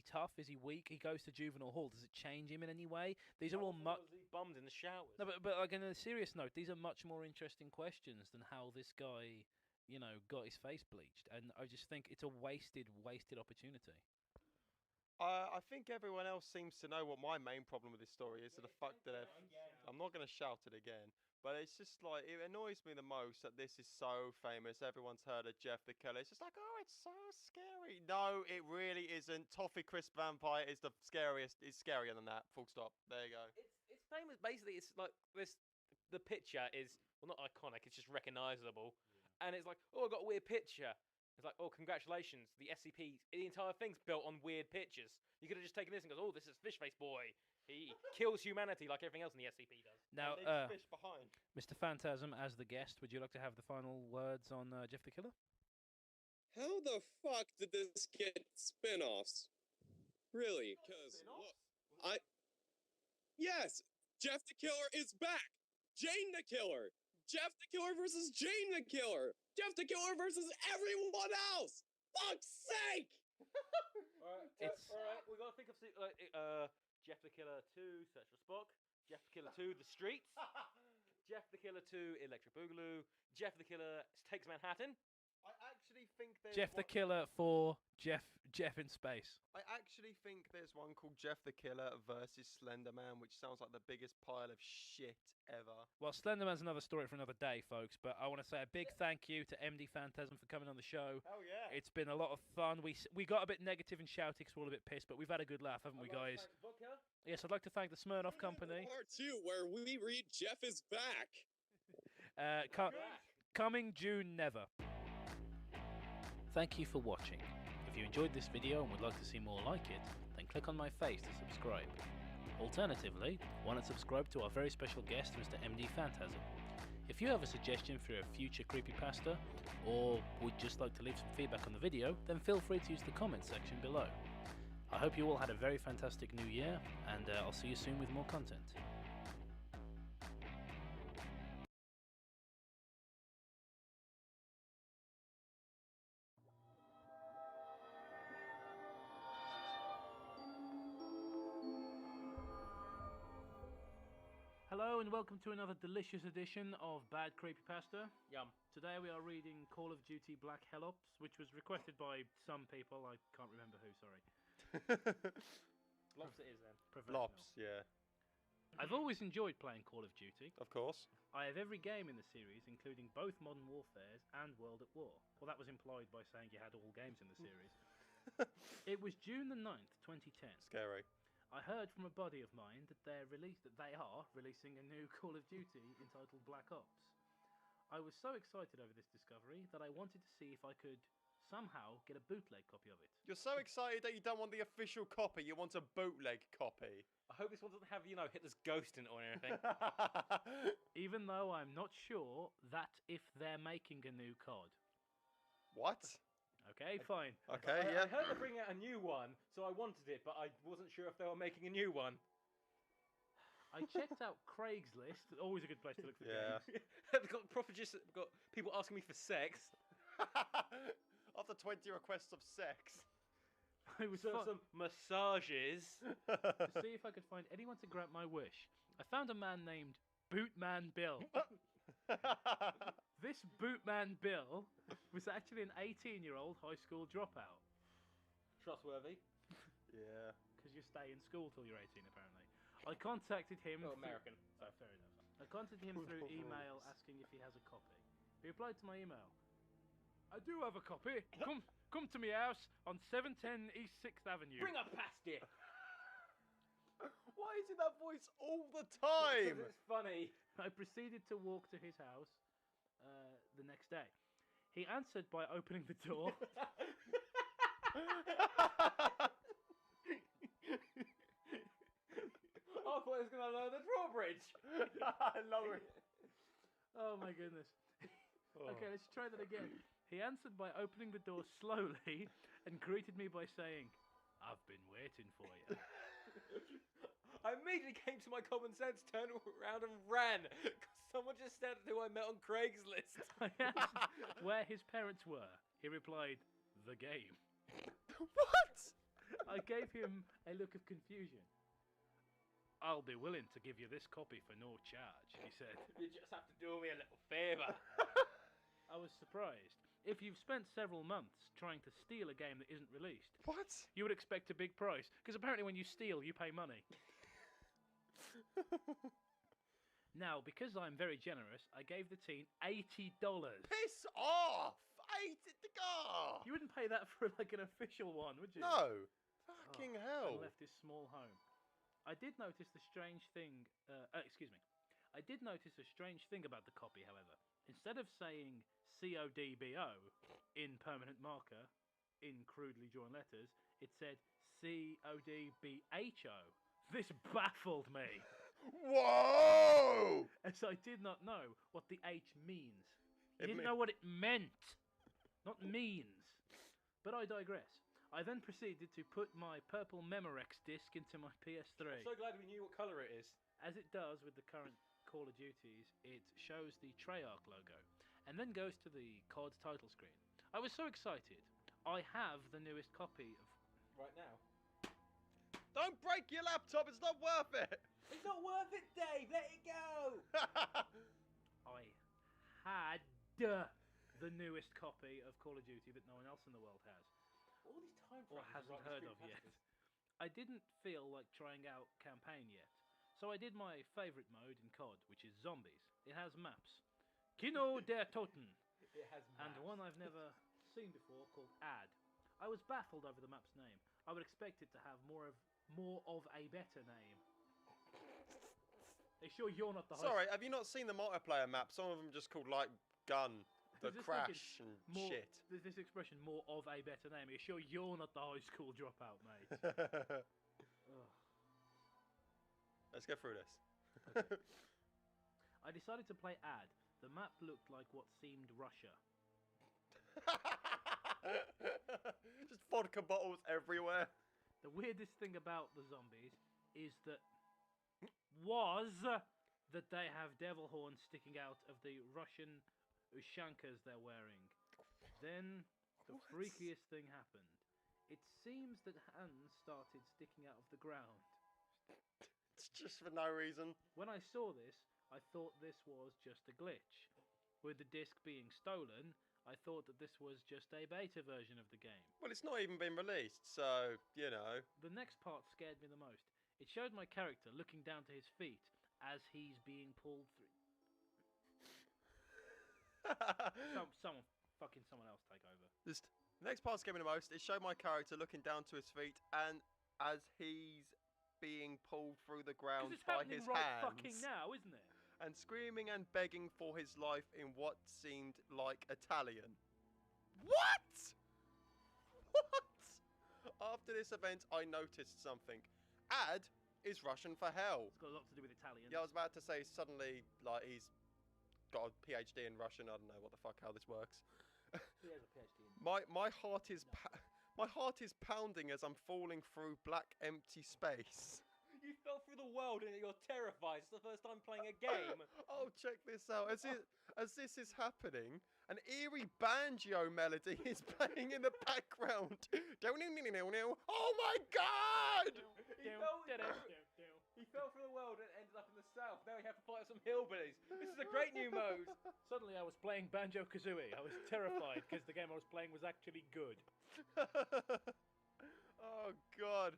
tough? Is he weak? He goes to juvenile hall. Does it change him in any way? These are all bummed in the showers. No, but like on a serious note, these are much more interesting questions than how this guy, got his face bleached. And I just think it's a wasted opportunity. I think everyone else seems to know what my main problem with this story is. The fact that I'm not going to shout it again. But it's just like, it annoys me the most that this is so famous. Everyone's heard of Jeff the Killer. It's just like, oh, it's so scary. No, it really isn't. Toffee Crisp Vampire is the scariest. It's scarier than that. Full stop. There you go. It's famous. Basically, it's like this. The picture is, well, not iconic. It's just recognizable. Yeah. And it's like, oh, I got a weird picture. It's like, oh, congratulations. The SCP, the entire thing's built on weird pictures. You could have just taken this and goes, oh, this is Fishface Boy. He kills humanity like everything else in the SCP does. Now, fish behind. Mr. Phantasm, as the guest, would you like to have the final words on Jeff the Killer? How the fuck did this get spin-offs? Really? Because yes, Jeff the Killer is back. Jane the Killer. Jeff the Killer versus Jane the Killer. Jeff the Killer versus everyone else. Fuck's sake! All right. We gotta think of Jeff the Killer 2, Search for Spock. Jeff the Killer 2, The Streets. Jeff the Killer 2, Electric Boogaloo. Jeff the Killer Takes Manhattan. I actually think there's Jeff the Killer for Jeff in Space. I actually think there's one called Jeff the Killer versus Slender Man, which sounds like the biggest pile of shit ever. Well, Slender Man's another story for another day, folks, but I want to say a big thank you to MD Phantasm for coming on the show. Hell yeah. It's been a lot of fun. We got a bit negative and shouty because we're all a bit pissed, but we've had a good laugh, haven't we, guys? Yes, I'd like to thank the Smirnoff Company. Part 2, where we read Jeff is back. Coming June never. Thank you for watching. If you enjoyed this video and would like to see more like it, then click on my face to subscribe. Alternatively, why not subscribe to our very special guest, Mr. MD Phantasm. If you have a suggestion for a future creepypasta, or would just like to leave some feedback on the video, then feel free to use the comments section below. I hope you all had a very fantastic new year, and I'll see you soon with more content. Hello and welcome to another delicious edition of Bad Creepypasta. Yum. Today we are reading Call of Duty Black Ops, which was requested by some people. I can't remember who, sorry. Lops it is then. Professional. Lops, yeah. I've always enjoyed playing Call of Duty. Of course. I have every game in the series, including both Modern Warfares and World at War. Well, that was implied by saying you had all games in the series. It was June the 9th, 2010. Scary. I heard from a buddy of mine that they are releasing a new Call of Duty entitled Black Ops. I was so excited over this discovery that I wanted to see if I could somehow get a bootleg copy of it. You're so excited that you don't want the official copy, you want a bootleg copy. I hope this one doesn't have, Hitler's ghost in it or anything. Even though I'm not sure that if they're making a new COD. What? Okay, fine. Okay, I heard they're bringing out a new one, so I wanted it, but I wasn't sure if they were making a new one. I checked out Craigslist. Always a good place to look for Yeah. games. They've got got people asking me for sex. After 20 requests of sex. It was some massages. To see if I could find anyone to grant my wish. I found a man named Bootman Bill. This Bootman Bill was actually an 18-year-old high school dropout. Trustworthy. Yeah. Because you stay in school till you're 18, apparently. I contacted him... Oh, American. Oh, fair enough. I contacted him through email asking if he has a copy. He replied to my email. I do have a copy. Come to my house on 710 East 6th Avenue. Bring a pasty. Why is it that voice all the time? It's funny. I proceeded to walk to his house the next day. He answered by opening the door. I thought he was going to lower the drawbridge. I love it. Oh my goodness. Okay, let's try that again. He answered by opening the door slowly and greeted me by saying, I've been waiting for you. I immediately came to my common sense, turned around and ran. Because someone just said who I met on Craigslist. I asked where his parents were. He replied, the game. What? I gave him a look of confusion. I'll be willing to give you this copy for no charge, he said. You just have to do me a little favour. I was surprised. If you've spent several months trying to steal a game that isn't released, what? You would expect a big price. Because apparently when you steal, you pay money. Now, because I'm very generous, I gave the teen $80. Piss off! You wouldn't pay that for like an official one, would you? No. Fucking hell. And left his small home. I did notice the strange thing. I did notice a strange thing about the copy, however. Instead of saying CODBO in permanent marker in crudely drawn letters, it said CODBHO. This baffled me. Whoa! As I did not know what the H means. I It didn't know what it meant. Not means. But I digress. I then proceeded to put my purple Memorex disc into my PS3. I'm so glad we knew what colour it is. As it does with the current Call of Duties, it shows the Treyarch logo, and then goes to the COD title screen. I was so excited. I have the newest copy of... Right now. Don't break your laptop, it's not worth it! It's not worth it, Dave! Let it go! I had the newest copy of Call of Duty that no one else in the world has. All these time Or hasn't heard of yet. I didn't feel like trying out campaign yet, so I did my favourite mode in COD, which is zombies. It has maps. Kino der Toten. It has maps. And one I've never seen before called Ad. I was baffled over the map's name. I would expect it to have more of a better name. Are you sure you're not the host? Sorry, have you not seen the multiplayer map? Some of them just called like gun, the Just crash and more, shit. There's this expression, more of a better name. Are you sure you're not the high school dropout, mate? Let's go through this. Okay. I decided to play Ad. The map looked like what seemed Russia. Just vodka bottles everywhere. The weirdest thing about the zombies is that they have devil horns sticking out of the Russian ushankas they're wearing. Then the freakiest thing happened. It seems that hands started sticking out of the ground. It's just for no reason. When I saw this, I thought this was just a glitch. With the disc being stolen, I thought that this was just a beta version of the game. Well, it's not even been released, so, you know. The next part scared me the most. It showed my character looking down to his feet as he's being pulled through. Someone else take over. The next part scared me the most. It showed my character looking down to his feet and as he's being pulled through the ground by his hands. Fucking now, isn't it? And screaming and begging for his life in what seemed like Italian. What? What? After this event, I noticed something. Ad is Russian for hell. It's got a lot to do with Italian. Yeah, I was about to say suddenly, like, he's got a PhD in Russian. I don't know what the fuck how this works. He has a PhD in My heart is my heart is pounding as I'm falling through black empty space. You fell through the world and you're terrified. It's the first time playing a game. Oh, check this out. As this is happening, an eerie banjo melody is playing in the background. Oh my god! He fell through the world and ended up in the south. Now we have to fight some hillbillies. This is a great new mode. Suddenly I was playing Banjo-Kazooie. I was terrified because the game I was playing was actually good. Oh god.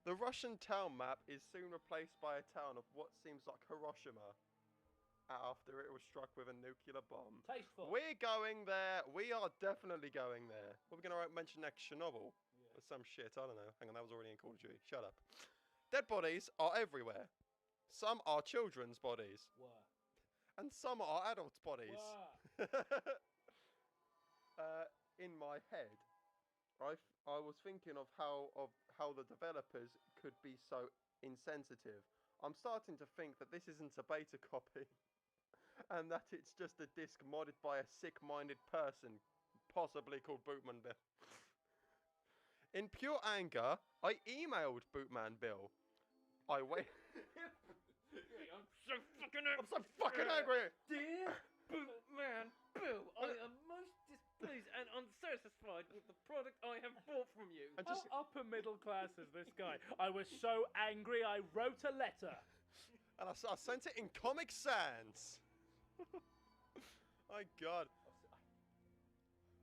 The Russian town map is soon replaced by a town of what seems like Hiroshima after it was struck with a nuclear bomb. Tasteful. We're going there. We are definitely going there. What are we going to mention next? Chernobyl? Yeah. Or some shit. I don't know. Hang on, that was already in Call of Duty. Shut up. Dead bodies are everywhere. Some are children's bodies. What? And some are adults' bodies. In my head, I was thinking of how the developers could be so insensitive. I'm starting to think that this isn't a beta copy, and that it's just a disc modded by a sick-minded person, possibly called Bootman Bill. In pure anger, I emailed Bootman Bill. I wait. I'm so fucking angry. Dear Bootman Bill, I am most displeased and unsatisfied with the product I have bought from you. And just How upper middle class is this guy? I was so angry I wrote a letter. And I sent it in Comic Sans. My god.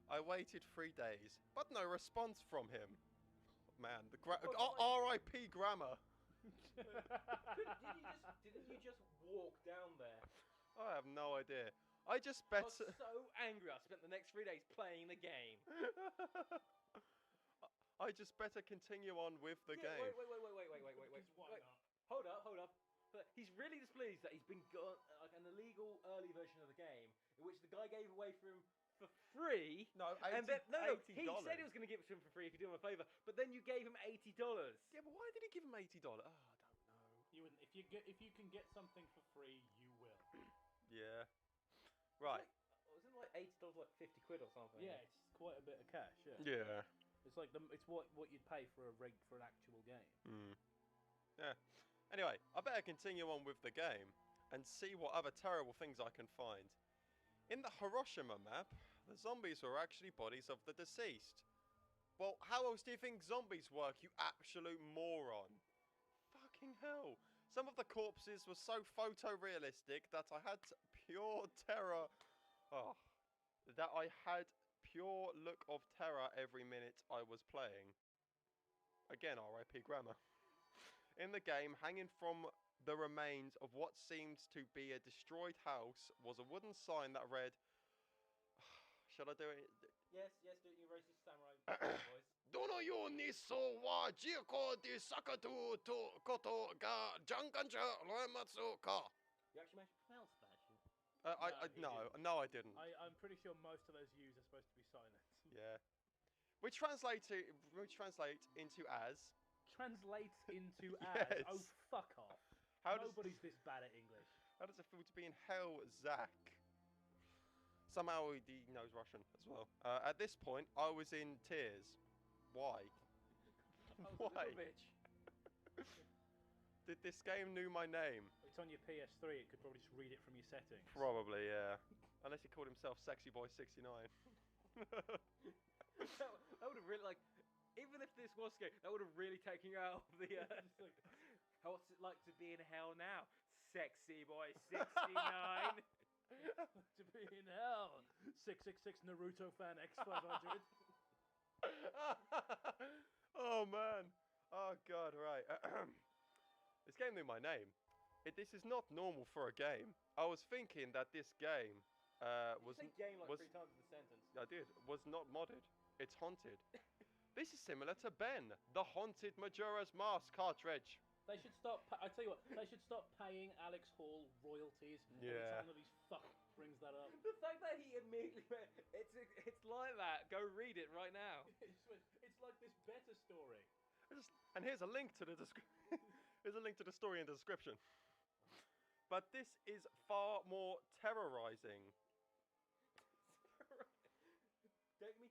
I waited 3 days, but no response from him. Man, the R.I.P. grammar. Didn't you just walk down there? I have no idea. I just bet. I was so angry. I spent the next 3 days playing the game. I just better continue on with the game. Wait. Why not? Hold up. But he's really displeased that he's been got like an illegal early version of the game, in which the guy gave away for him for free. No, and then, no, $80. he said he was going to give it to him for free if he did him a favour. But then you gave him $80. Yeah, but why did he give him $80? Oh, I don't know. You wouldn't. If you can get something for free, you will. Yeah. Right. Wasn't it like $80 like 50 quid or something? Yeah, it's quite a bit of cash. Yeah. Yeah. It's like it's what you'd pay for an actual game. Yeah. Anyway, I better continue on with the game and see what other terrible things I can find. In the Hiroshima map, the zombies were actually bodies of the deceased. Well, how else do you think zombies work, you absolute moron? Fucking hell. Some of the corpses were so photorealistic that I had pure terror. That I had pure look of terror every minute I was playing. Again, R.I.P. grammar. In the game, hanging from the remains of what seemed to be a destroyed house was a wooden sign that read, shall I do it? Yes, do it in your racist samurai voice. Dono yo ni so wa jiko di sakatu to koto ga jankancha roematsu ka. You actually managed to pronounce that, No, I didn't. I'm pretty sure most of those U's are supposed to be silent. Yeah. Which translate into as. Translates into as. Yes. Oh, fuck off. Nobody's this bad at English. How does it feel to be in hell, Zach? Somehow he knows Russian as well. At this point, I was in tears. Why? Why? Did this game know my name? It's on your PS3. It could probably just read it from your settings. Probably, yeah. Unless he called himself Sexy Boy 69. that would have really, like, even if this was game, that would have really taken you out of the. What's it like to be in hell now? Sexy Boy 69. To be in hell. 666 Naruto fan X500. Oh man. Oh god, right. This game knew my name. This is not normal for a game. I was thinking that this game was... You say game like 3 times in the sentence. I did. Was not modded. It's haunted. This is similar to Ben, the haunted Majora's Mask cartridge. They should stop. I tell you what. They should stop paying Alex Hall royalties every time that he's brings that up. The fact that he immediately it's like that. Go read it right now. It's like this better story. And here's a link to the here's a link to the story in the description. But this is far more terrorizing. Don't me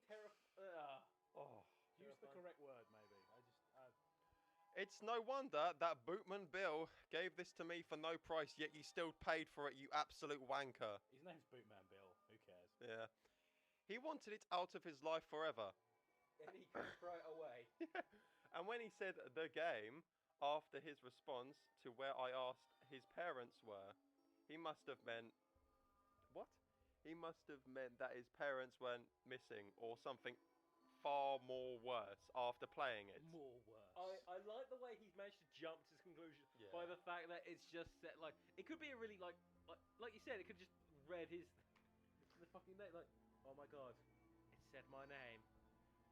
Use the correct word, maybe. It's no wonder that Bootman Bill gave this to me for no price, yet you still paid for it, you absolute wanker. His name's Bootman Bill. Who cares? Yeah. He wanted it out of his life forever. And he could throw it away. And when he said the game, after his response to where I asked his parents were, he must have meant... What? He must have meant that his parents went missing or something far more worse after playing it. More worse. I like the way he's managed to jump to his conclusion by the fact that it's just set, like, it could be a really, like you said, it could just read the fucking name, like, oh my god, it said my name.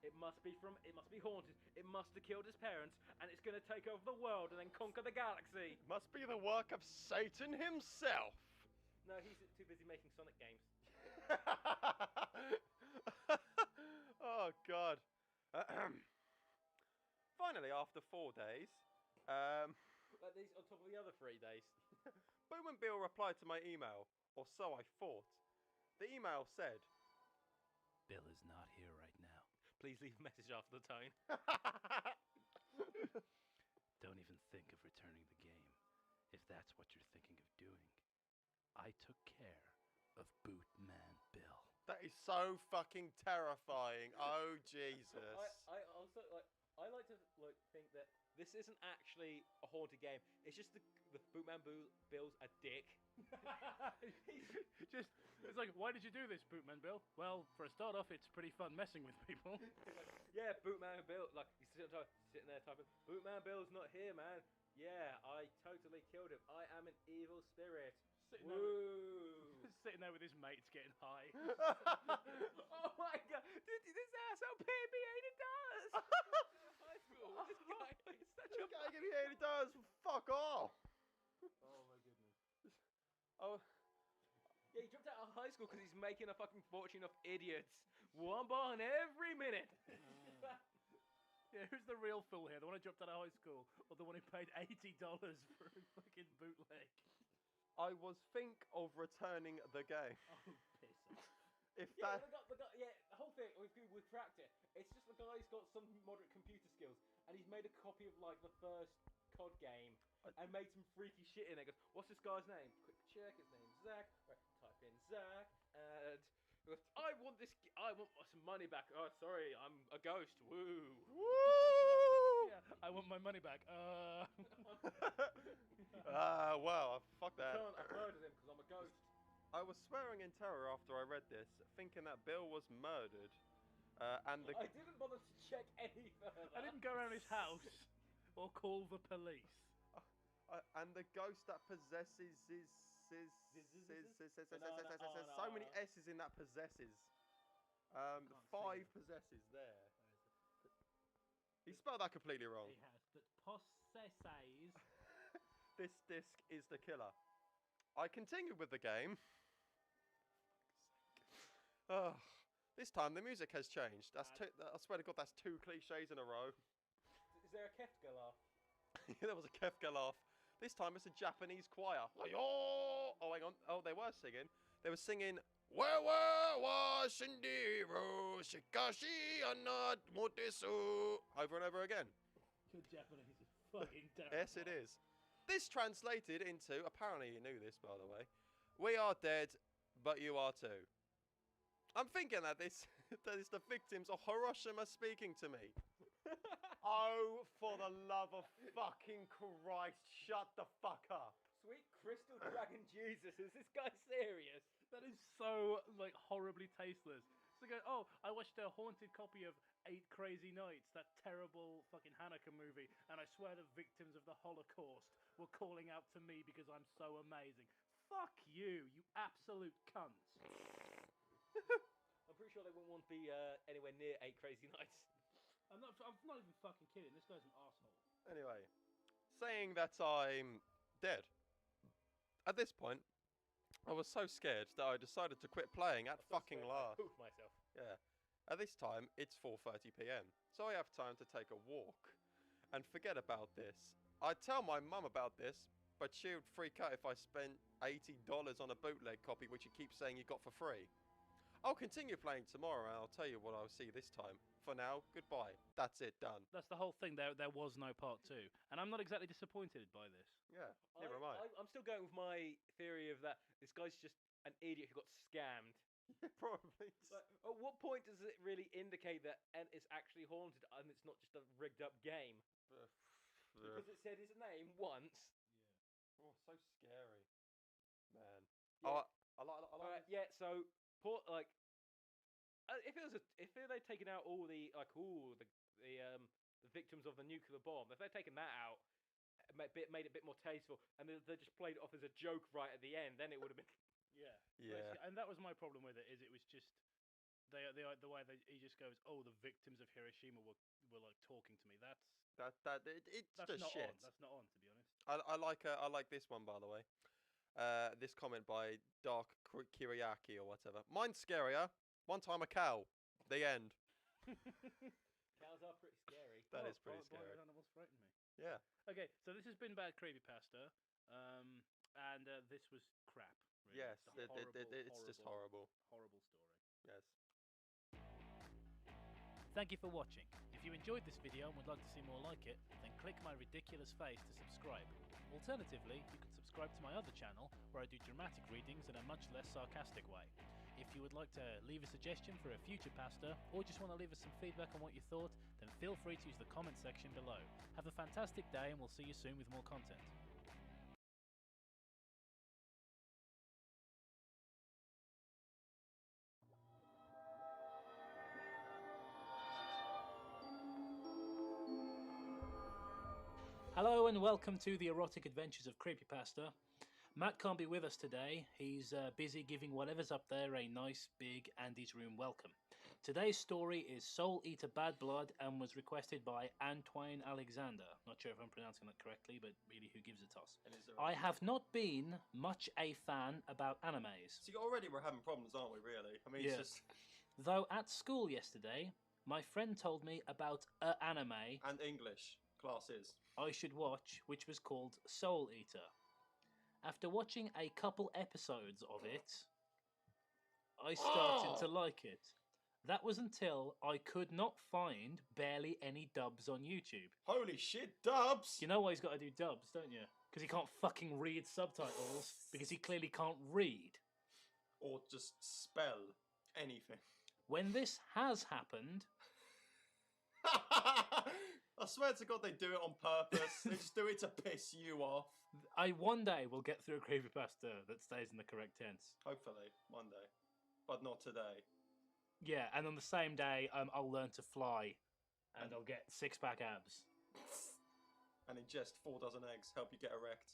It must be haunted. It must have killed his parents, and it's going to take over the world and then conquer the galaxy. Must be the work of Satan himself. No, he's too busy making Sonic games. Oh god. Finally, after 4 days, Like these on top of the other 3 days. Boom and Bill replied to my email, or so I thought. The email said, Bill is not here right now. Please leave a message after the tone. Don't even think of returning the game, if that's what you're thinking of doing. I took care of Bootman Bill. That is so fucking terrifying. Oh Jesus. I also I like to think that this isn't actually a haunted game. It's just the Bootman Bill's a dick. It's like, why did you do this, Bootman Bill? Well, for a start off, it's pretty fun messing with people. Yeah, Bootman Bill, like he's sitting there typing, Bootman Bill's not here, man. Yeah, I totally killed him. I am an evil spirit. Sitting there with his mates getting high. Oh my god, this asshole paid me $80. High school. This guy is such a guy giving me $80. Fuck off. Oh my goodness. Oh. Yeah, he dropped out of high school because he's making a fucking fortune of idiots. One bar in every minute. Yeah, who's the real fool here? The one who dropped out of high school, or the one who paid $80 for a fucking bootleg? I was think of returning the game. Oh, piss off. If yeah, that... the whole thing, we've cracked it. It's just the guy's got some moderate computer skills, and he's made a copy of, like, the first COD game, and made some freaky shit in it. Goes, what's this guy's name? Quick check, his name's Zach. Right, type in Zach, and... I want some money back. Oh, sorry, I'm a ghost. Woo! Woo! Yeah, I want my money back. Well, fuck that. I murdered him because I'm a ghost. I was swearing in terror after I read this, thinking that Bill was murdered. I didn't bother to check any further. I didn't go around his house or call the police. And the ghost that possesses so many S's in that possesses. 5 possesses there. He spelled that completely wrong. He has, but possesses. This disc is the killer. I continued with the game. This time the music has changed. I swear to God, that's 2 cliches in a row. Is there a Kefka laugh? There was a Kefka laugh. This time it's a Japanese choir. Oh, hang on. Oh, they were singing. They were singing Wawa wa Shindiru Shikashi Anad Motesu over and over again. Your Japanese is fucking terrible. Yes, it is. This translated into, apparently you knew this, by the way, we are dead, but you are too. I'm thinking that that is the victims of Hiroshima speaking to me. Oh, for the love of fucking Christ, shut the fuck up. Sweet Crystal Dragon Jesus, is this guy serious? That is so, like, horribly tasteless. So go, oh, I watched a haunted copy of 8 Crazy Nights, that terrible fucking Hanukkah movie, and I swear the victims of the Holocaust were calling out to me because I'm so amazing. Fuck you, you absolute cunts. I'm pretty sure they wouldn't want to be anywhere near 8 Crazy Nights. I'm not even fucking kidding. This guy's an arsehole. Anyway, saying that I'm dead. At this point, I was so scared that I decided to quit playing at fucking last. I pooped myself. Yeah. At this time, it's 4:30 p.m, so I have time to take a walk and forget about this. I'd tell my mum about this, but she would freak out if I spent $80 on a bootleg copy which you keep saying you got for free. I'll continue playing tomorrow and I'll tell you what I'll see this time. For now, goodbye. That's it, done. That's the whole thing. There was no part 2, and I'm not exactly disappointed by this. Yeah, never mind. I'm still going with my theory of that this guy's just an idiot who got scammed. Probably. But at what point does it really indicate that it's actually haunted and it's not just a rigged up game? Because it said his name once. Yeah. Oh, so scary, man. Yeah. I like yeah. So, if they'd taken out all the the victims of the nuclear bomb, if they'd taken that out, made it a bit more tasteful, and they just played it off as a joke right at the end, then it would have been. Yeah. Yeah. And that was my problem with it. Is it was just the way he just goes, oh, the victims of Hiroshima were like talking to me. It's that's just not shit. on. That's not on, to be honest. I like this one, by the way. This comment by Dark Kiriaki or whatever. Mine's scarier. One time a cow. The end. Cows are pretty scary. That is pretty scary. Animals frighten me. Yeah. Okay, so this has been Bad Creepypasta, and this was crap. Really. Yes, It's just horrible. Horrible story. Yes. Thank you for watching. If you enjoyed this video and would like to see more like it, then click my ridiculous face to subscribe. Alternatively, you can subscribe to my other channel, where I do dramatic readings in a much less sarcastic way. If you would like to leave a suggestion for a future pasta, or just want to leave us some feedback on what you thought, then feel free to use the comment section below. Have a fantastic day, and we'll see you soon with more content. Hello and welcome to the erotic adventures of Creepypasta. Matt can't be with us today. He's busy giving whatever's up there a nice big Andy's Room welcome. Today's story is Soul Eater Bad Blood and was requested by Antoine Alexander. Not sure if I'm pronouncing that correctly, but really, who gives a toss? I have not been much a fan about animes. See, already we're having problems, aren't we, really? I mean, Yeah. it's just... Though at school yesterday, my friend told me about an anime And English classes. I should watch, which was called Soul Eater. After watching a couple episodes of it, I started to like it. That was until I could not find barely any dubs on YouTube. Holy shit, dubs! You know why he's got to do dubs, don't you? Because he can't fucking read subtitles, because he clearly can't read. Or just spell anything. When this has happened... I swear to God they do it on purpose. They just do it to piss you off. I one day will get through a creepypasta that stays in the correct tense. Hopefully, one day. But not today. Yeah, and on the same day, I'll learn to fly, and I'll get six-pack abs. And ingest 4 dozen eggs, help you get erect.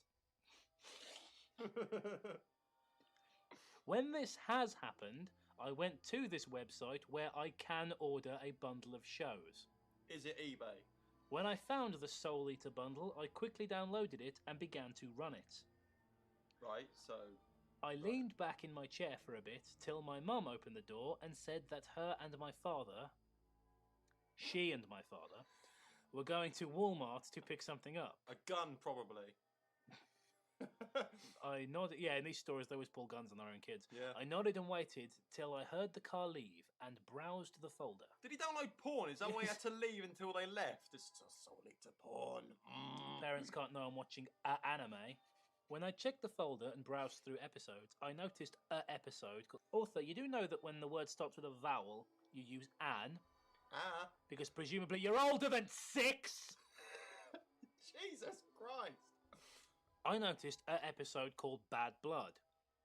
When this has happened, I went to this website where I can order a bundle of shows. Is it eBay? When I found the Soul Eater bundle, I quickly downloaded it and began to run it. Right, so... I leaned back in my chair for a bit till my mum opened the door and said that she and my father, were going to Walmart to pick something up. A gun, probably. I nodded. Yeah, in these stories, they always pull guns on their own kids. Yeah. I nodded and waited till I heard the car leave and browsed the folder. Did he download porn? Is that why he had to leave until they left? It's just solely to porn. Parents can't know I'm watching anime. When I checked the folder and browsed through episodes, I noticed an episode called... Author, you do know that when the word starts with a vowel, you use an? Because presumably you're older than 6! Jesus Christ. I noticed an episode called Bad Blood.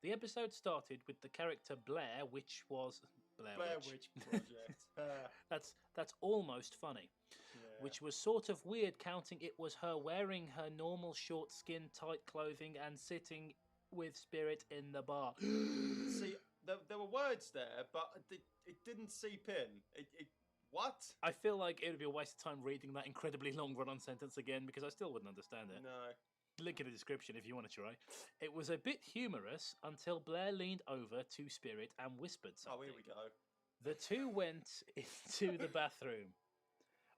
The episode started with the character Blair, which was... Blair Witch Project. That's almost funny. Yeah. Which was sort of weird, counting it was her wearing her normal short skin, tight clothing and sitting with Spirit in the bar. See, there were words there, but it didn't seep in. What? I feel like it would be a waste of time reading that incredibly long run-on sentence again, because I still wouldn't understand it. No. Link in the description if you want to try. It was a bit humorous until Blair leaned over to Spirit and whispered something. Oh, here we go. The two went into the bathroom,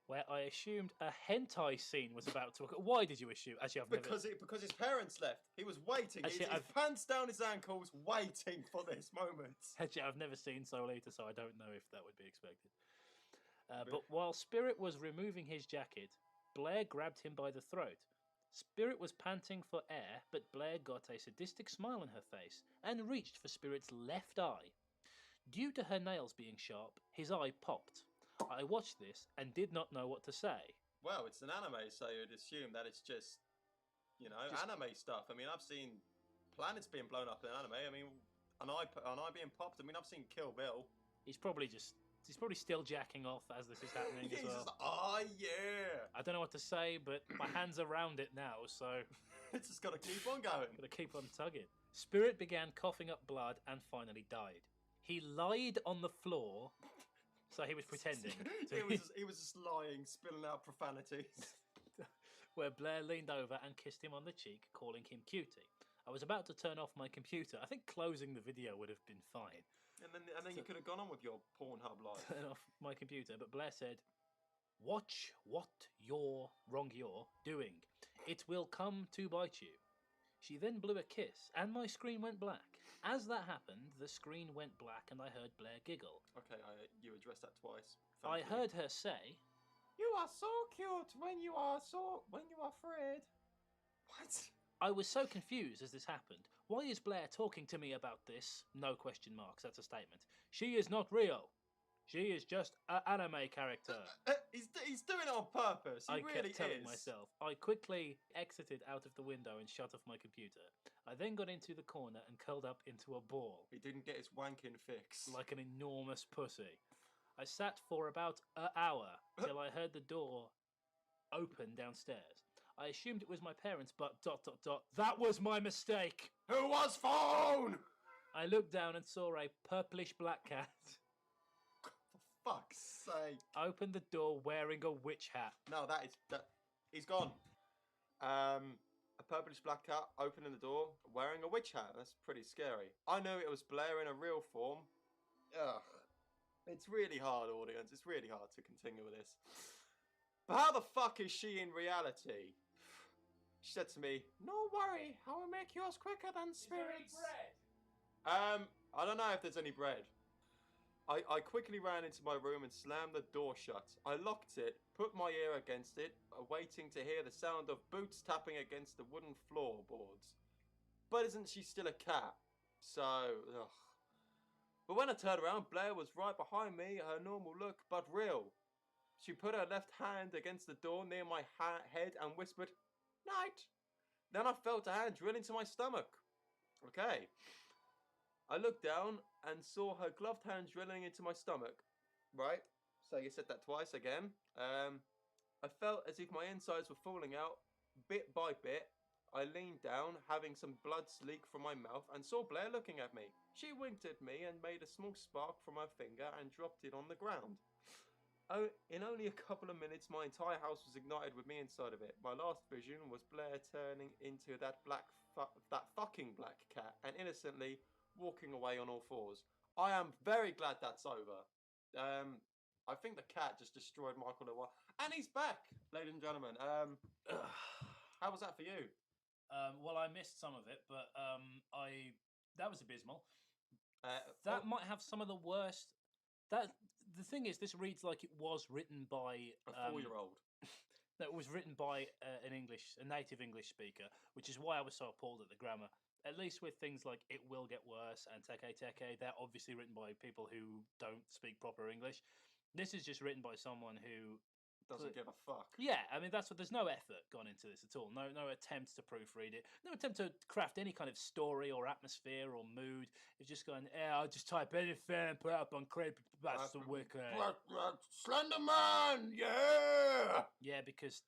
where I assumed a hentai scene was about to occur. Why did you assume? Actually, because his parents left. He was waiting. Actually, his pants down his ankles, waiting for this moment. Actually, I've never seen Soul Eater, so I don't know if that would be expected. But while Spirit was removing his jacket, Blair grabbed him by the throat. Spirit was panting for air, but Blair got a sadistic smile on her face and reached for Spirit's left eye. Due to her nails being sharp, his eye popped. I watched this and did not know what to say. Well, it's an anime, so you'd assume that it's just anime stuff. I mean, I've seen planets being blown up in anime. I mean, an eye being popped. I mean, I've seen Kill Bill. He's probably still jacking off as this is happening as well. Oh, yeah. I don't know what to say, but my hand's around it now, so... It's just got to keep on going. Got to keep on tugging. Spirit began coughing up blood and finally died. He lied on the floor, so he was pretending. He was just lying, spilling out profanities. Where Blair leaned over and kissed him on the cheek, calling him cutie. I was about to turn off my computer. I think closing the video would have been fine. And then you could have gone on with your Pornhub life. Turn off my computer, but Blair said, "Watch what you're doing. It will come to bite you." She then blew a kiss, and my screen went black. As that happened, the screen went black, and I heard Blair giggle. Okay, you addressed that twice. I heard her say, "You are so cute when you are afraid." What? I was so confused as this happened. Why is Blair talking to me about this? No question marks, that's a statement. She is not real. She is just an anime character. He's doing it on purpose. He really kept telling myself. I quickly exited out of the window and shut off my computer. I then got into the corner and curled up into a ball. He didn't get his wanking fix. Like an enormous pussy. I sat for about an hour till I heard the door open downstairs. I assumed it was my parents, but ... That was my mistake! Who was phone? I looked down and saw a purplish black cat. For fuck's sake. I opened the door wearing a witch hat. No, he's gone. A purplish black cat opening the door wearing a witch hat. That's pretty scary. I knew it was Blair in a real form. Ugh. It's really hard, audience. It's really hard to continue with this. But how the fuck is she in reality? She said to me, "No worry, I will make yours quicker than Spirit's." Is there any bread? I don't know if there's any bread. I quickly ran into my room and slammed the door shut. I locked it, put my ear against it, waiting to hear the sound of boots tapping against the wooden floorboards. But isn't she still a cat? So, ugh. But when I turned around, Blair was right behind me, her normal look, but real. She put her left hand against the door near my head and whispered, "Night." Then I felt a hand drill into my stomach. Okay. I looked down and saw her gloved hand drilling into my stomach. Right? So you said that twice again. I felt as if my insides were falling out bit by bit. I leaned down, having some blood leak from my mouth, and saw Blair looking at me. She winked at me and made a small spark from her finger and dropped it on the ground. Oh, in only a couple of minutes, my entire house was ignited with me inside of it. My last vision was Blair turning into that fucking black cat and innocently walking away on all fours. I am very glad that's over. I think the cat just destroyed Michael Lewis. And he's back, ladies and gentlemen. How was that for you? Well, I missed some of it, but that was abysmal. That might have some of the worst. The thing is, this reads like it was written by a 4-year-old. That was written by a native English speaker, which is why I was so appalled at the grammar. At least with things like "it will get worse" and "teke teke," they're obviously written by people who don't speak proper English. This is just written by someone who doesn't give a fuck. Yeah, I mean there's no effort gone into this at all. No attempt to proofread it. No attempt to craft any kind of story or atmosphere or mood. It's just going, I'll just type anything and put it up on creepypasta.wiki. Slenderman, yeah. Yeah, because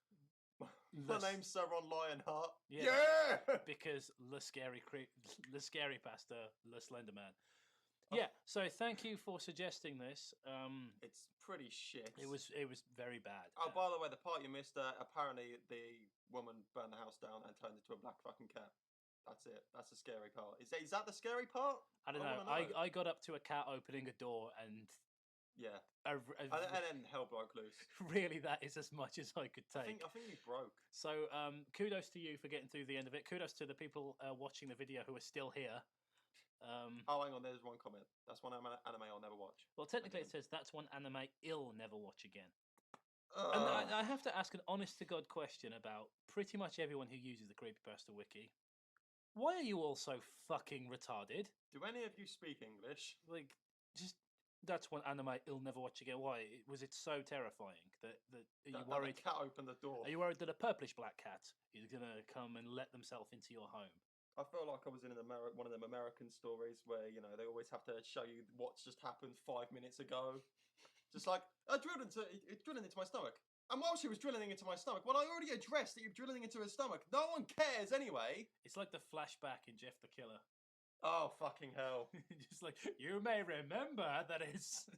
the name's Sir Ron Lionheart. Yeah. Because the scary pasta, the Slenderman. Yeah, so thank you for suggesting this. It's pretty shit. It was very bad. Oh, by the way, the part you missed, apparently the woman burned the house down and turned into a black fucking cat. That's it. That's the scary part. Is that the scary part? I don't know. I got up to a cat opening a door and... Yeah. And then hell broke loose. Really, that is as much as I could take. I think you broke. So kudos to you for getting through the end of it. Kudos to the people watching the video who are still here. Oh, hang on, there's one comment. That's one anime I'll never watch. Well, technically it says that's one anime I'll never watch again. And I have to ask an honest-to-God question about pretty much everyone who uses the Creepypasta Wiki. Why are you all so fucking retarded? Do any of you speak English? Like, just... That's one anime I'll never watch again. Why? Was it so terrifying that are you worried? The cat opened the door. Are you worried that a purplish black cat is going to come and let themselves into your home? I feel like I was in one of them American stories where, you know, they always have to show you what's just happened 5 minutes ago. Just like, it's drilling into my stomach. And while she was drilling into my stomach, well, I already addressed that you're drilling into her stomach. No one cares anyway. It's like the flashback in Jeff the Killer. Oh, fucking hell. Just like, you may remember that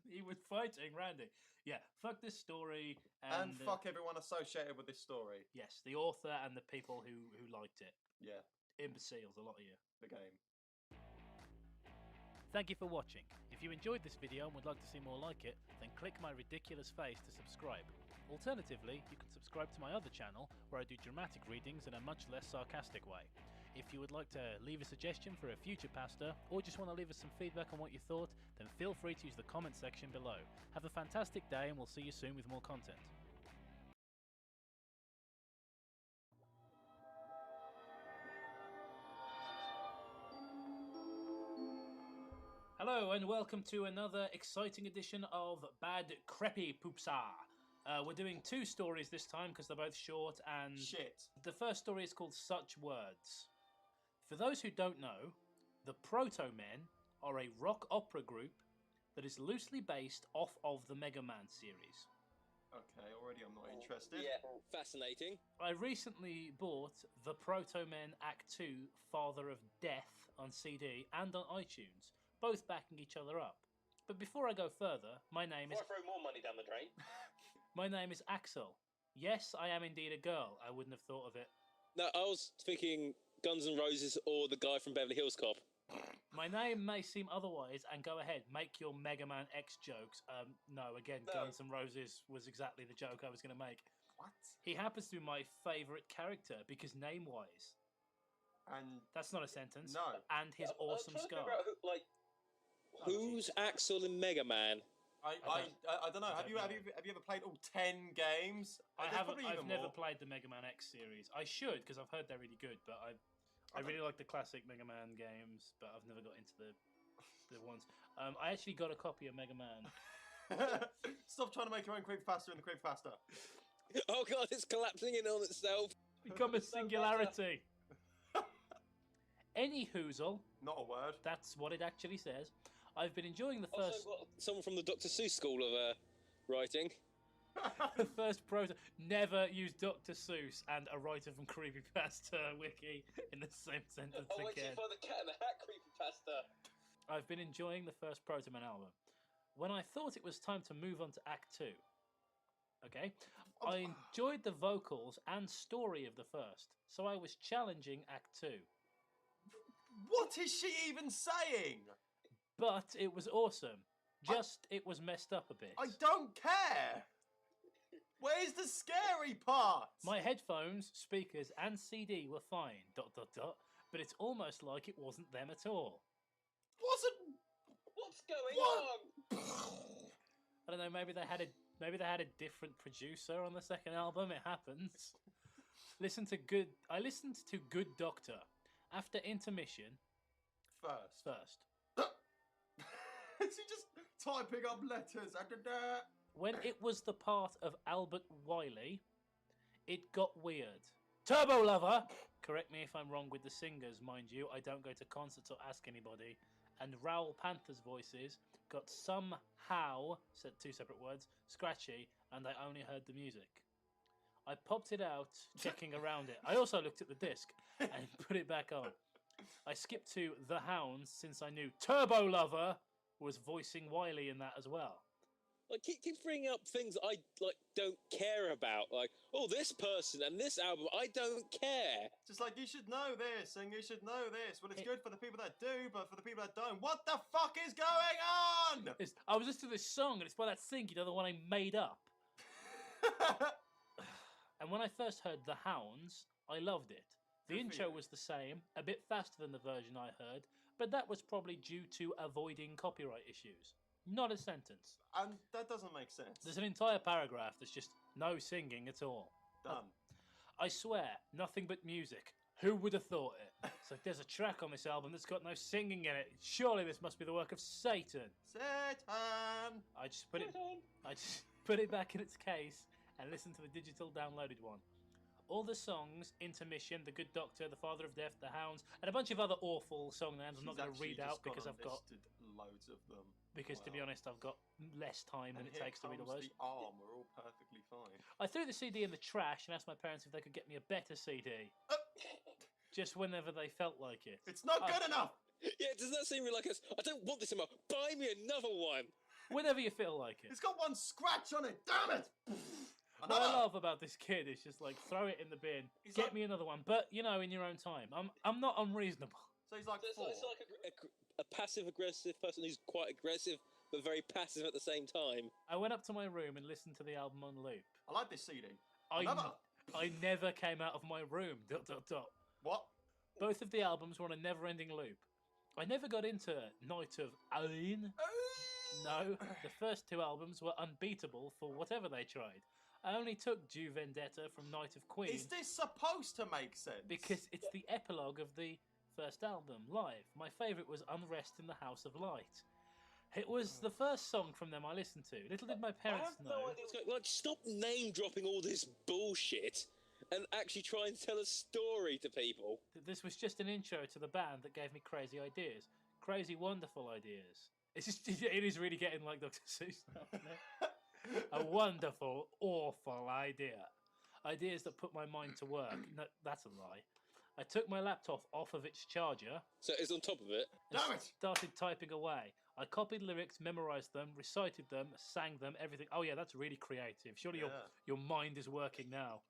he was fighting Randy. Yeah, fuck this story. And fuck everyone associated with this story. Yes, the author and the people who liked it. Yeah. Imbeciles, a lot of you. The game. Thank you for watching. If you enjoyed this video and would like to see more like it, then click my ridiculous face to subscribe. Alternatively, you can subscribe to my other channel, where I do dramatic readings in a much less sarcastic way. If you would like to leave a suggestion for a future pasta, or just want to leave us some feedback on what you thought, then feel free to use the comment section below. Have a fantastic day, and we'll see you soon with more content. Hello and welcome to another exciting edition of Bad Creepy Poopsa. We're doing 2 stories this time because they're both short and... Shit. The first story is called Such Words. For those who don't know, the Proto-Men are a rock opera group that is loosely based off of the Mega Man series. Okay, already I'm not interested. Yeah, fascinating. I recently bought the Proto-Men Act 2 Father of Death on CD and on iTunes, both backing each other up. But before I go further, my name is... Before I throw more money down the drain. My name is Axel. Yes, I am indeed a girl. I wouldn't have thought of it. No, I was thinking Guns N' Roses or the guy from Beverly Hills Cop. My name may seem otherwise, and go ahead, make your Mega Man X jokes. No, Guns N' Roses was exactly the joke I was going to make. What? He happens to be my favourite character, because name-wise. And... That's not a sentence. No. And his awesome scar. Who's Axel in Mega Man? I don't know. Have you ever played all 10 games? I've never played the Mega Man X series. I should, because I've heard they're really good, but I really like the classic Mega Man games, but I've never got into the ones. I actually got a copy of Mega Man. Stop trying to make your own creepypasta in the creepypasta. Oh god, it's collapsing in on itself. Become a singularity. Any hoozle. Not a word. That's what it actually says. I've been enjoying the first... Also got someone from the Dr. Seuss school of writing. The first proto... Never use Dr. Seuss and a writer from Creepypasta Wiki in the same sentence again. Wait till you find the Cat in the Hat creepypasta. I've been enjoying the first Proto Man album. When I thought it was time to move on to Act 2, okay, I enjoyed the vocals and story of the first, so I was challenging Act 2. What is she even saying? But it was awesome. Just, it was messed up a bit. I don't care! Where's the scary part? My headphones, speakers, and CD were fine. ... But it's almost like it wasn't them at all. What's going on? I don't know. Maybe they had a different producer on the second album. It happens. I listened to Good Doctor after intermission. First. Is he just typing up letters? When it was the part of Albert Wiley, it got weird. Turbo Lover! Correct me if I'm wrong with the singers, mind you. I don't go to concerts or ask anybody. And Raoul Panther's voices got somehow, said two separate words, scratchy, and I only heard the music. I popped it out, checking around it. I also looked at the disc and put it back on. I skipped to The Hounds since I knew Turbo Lover was voicing Wiley in that as well. Like, keeps bringing up things I don't care about. Like, oh, this person and this album, I don't care. Just like, you should know this and you should know this. Well, it's good for the people that do, but for the people that don't, what the fuck is going on? I was listening to this song and it's by that singer, the one I made up. And when I first heard The Hounds, I loved it. The intro was the same, a bit faster than the version I heard, but that was probably due to avoiding copyright issues. Not a sentence. And that doesn't make sense. There's an entire paragraph that's just no singing at all. Done. I swear, nothing but music. Who would have thought it? It's like, there's a track on this album that's got no singing in it. Surely this must be the work of Satan. Satan! I just put it back in its case and listened to the digital downloaded one. All the songs, Intermission, The Good Doctor, The Father of Death, The Hounds, and a bunch of other awful song names I'm not going to read out because I've got loads of them. Because to be honest, I've got less time than it takes to read all those. The arm are all perfectly fine. I threw the CD in the trash and asked my parents if they could get me a better CD. Just whenever they felt like it. It's not good enough! Yeah, does that seem like us? I don't want this anymore. Buy me another one! Whenever you feel like it. It's got one scratch on it, damn it! What I love about this kid is just like, throw it in the bin, get me another one, but you know, in your own time. I'm not unreasonable. So he's like four. It's like a passive-aggressive person who's quite aggressive, but very passive at the same time. I went up to my room and listened to the album on loop. I like this CD. I never came out of my room. ... What? Both of the albums were on a never-ending loop. I never got into Night of Ain. No, the first two albums were unbeatable for whatever they tried. I only took Jew Vendetta from Night of Queen. Is this supposed to make sense? Because it's the epilogue of the first album, Live. My favourite was Unrest in the House of Light. It was the first song from them I listened to. Little did my parents know. Like, stop name-dropping all this bullshit and actually try and tell a story to people. This was just an intro to the band that gave me crazy ideas. Crazy, wonderful ideas. It is really getting like Dr. Seuss now, isn't it? A wonderful, awful idea. Ideas that put my mind to work. No, that's a lie. I took my laptop off of its charger. So it's on top of it? Damn it! Started typing away. I copied lyrics, memorised them, recited them, sang them, everything. Oh yeah, that's really creative. Surely your mind is working now.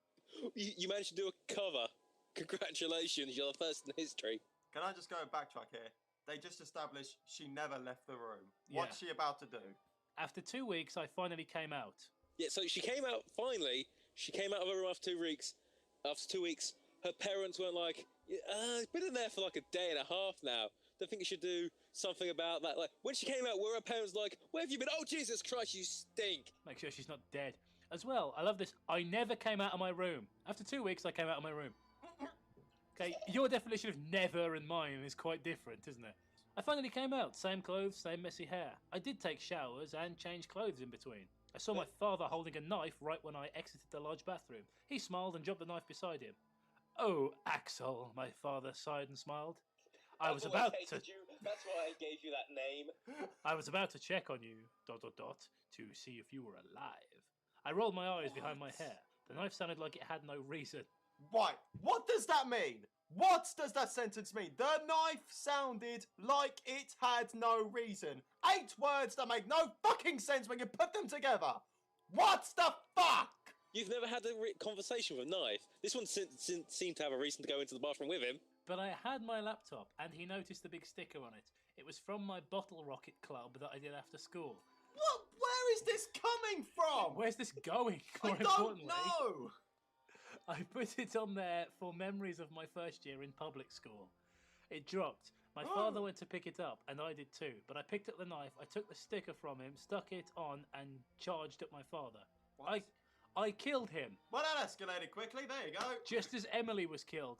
You managed to do a cover. Congratulations, you're the first in history. Can I just go backtrack here? They just established she never left the room. What's she about to do? After 2 weeks, I finally came out. Yeah, so she came out, finally. She came out of her room after 2 weeks. After 2 weeks, her parents weren't like, it's been in there for like a day and a half now. Don't think you should do something about that. Like, when she came out, were her parents like, where have you been? Oh, Jesus Christ, you stink. Make sure she's not dead. As well, I love this. I never came out of my room. After 2 weeks, I came out of my room. Okay, your definition of never and mine is quite different, isn't it? I finally came out. Same clothes, same messy hair. I did take showers and change clothes in between. I saw my father holding a knife right when I exited the lodge bathroom. He smiled and dropped the knife beside him. Oh, Axel, my father sighed and smiled. I was about to... That's why I gave you that name. I was about to check on you, ... to see if you were alive. I rolled my eyes behind my hair. The knife sounded like it had no reason. Why? What does that mean? What does that sentence mean? The knife sounded like it had no reason. 8 words that make no fucking sense when you put them together. What the fuck? You've never had a conversation with a knife. This one seemed to have a reason to go into the bathroom with him. But I had my laptop, and he noticed the big sticker on it. It was from my bottle rocket club that I did after school. What? Where is this coming from? Where's this going? More I don't importantly, know. I put it on there for memories of my first year in public school. It dropped. My father went to pick it up, and I did too. But I picked up the knife, I took the sticker from him, stuck it on, and charged at my father. What? I killed him. Well, that escalated quickly. There you go. Just as Emily was killed.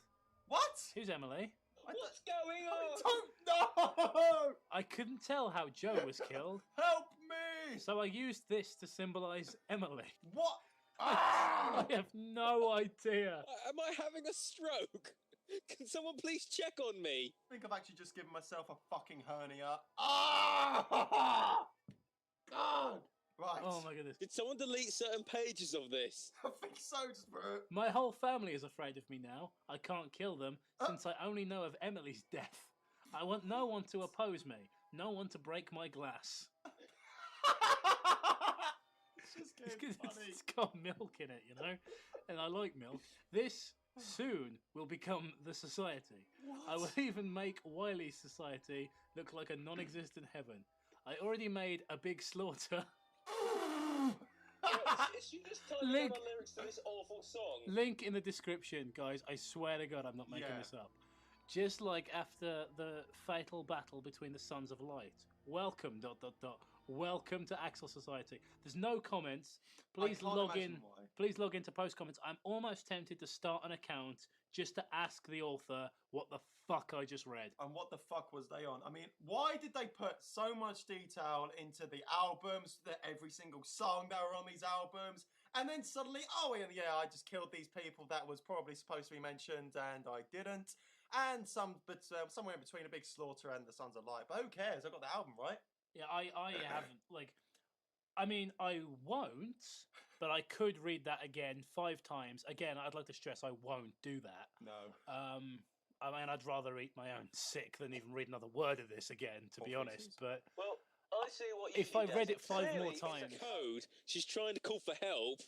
What? Who's Emily? What's going on? I don't know. I couldn't tell how Joe was killed. Help me. So I used this to symbolise Emily. What? I have no idea. Am I having a stroke? Can someone please check on me? I think I've actually just given myself a fucking hernia. Ah! God! Right. Oh my goodness. Did someone delete certain pages of this? I think so, just for it. My whole family is afraid of me now. I can't kill them since I only know of Emily's death. I want no one to oppose me. No one to break my glass. It's just getting funny. It's got milk in it, you know? And I like milk. This soon will become the society. I will even make Wiley's society look like a non-existent heaven. I already made a big slaughter. Is you just typing down the lyrics to this awful song? Link in the description, guys. I swear to God, I'm not making this up. Just like after the fatal battle between the Sons of Light. Welcome, ... Welcome to Axel Society. There's no comments. Please log in. Why. Please log in to post comments. I'm almost tempted to start an account just to ask the author what the fuck I just read. And what the fuck was they on? I mean, why did they put so much detail into the albums, every single song that were on these albums, and then suddenly, oh yeah, I just killed these people that was probably supposed to be mentioned, and I didn't. And somewhere in between a big slaughter and the Sons of Light. But who cares? I got the album right. Yeah, I haven't, like... I mean, I won't, but I could read that again 5 times. Again, I'd like to stress I won't do that. No. I mean, I'd rather eat my own sick than even read another word of this again, to be honest. But well, I see what you if I read it 5 more times... It's a code. She's trying to call for help.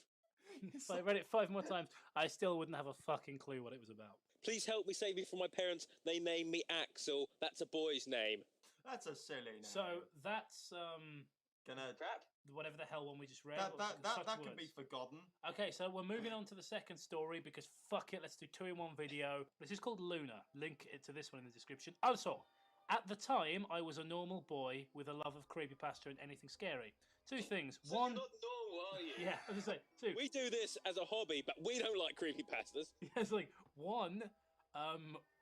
If I read it 5 more times, I still wouldn't have a fucking clue what it was about. Please help me save me from my parents. They named me Axel. That's a boy's name. That's a silly name. So that's gonna whatever the hell one we just read. That can be forgotten. Okay, so we're moving on to the second story because fuck it, let's do 2-in-1 video. This is called Luna. Link it to this one in the description. Also, at the time, I was a normal boy with a love of creepypasta and anything scary. 2 things. So One, you're not normal, are you? yeah, I was gonna say 2. We do this as a hobby, but we don't like creepypastas. Yeah, it's like 1.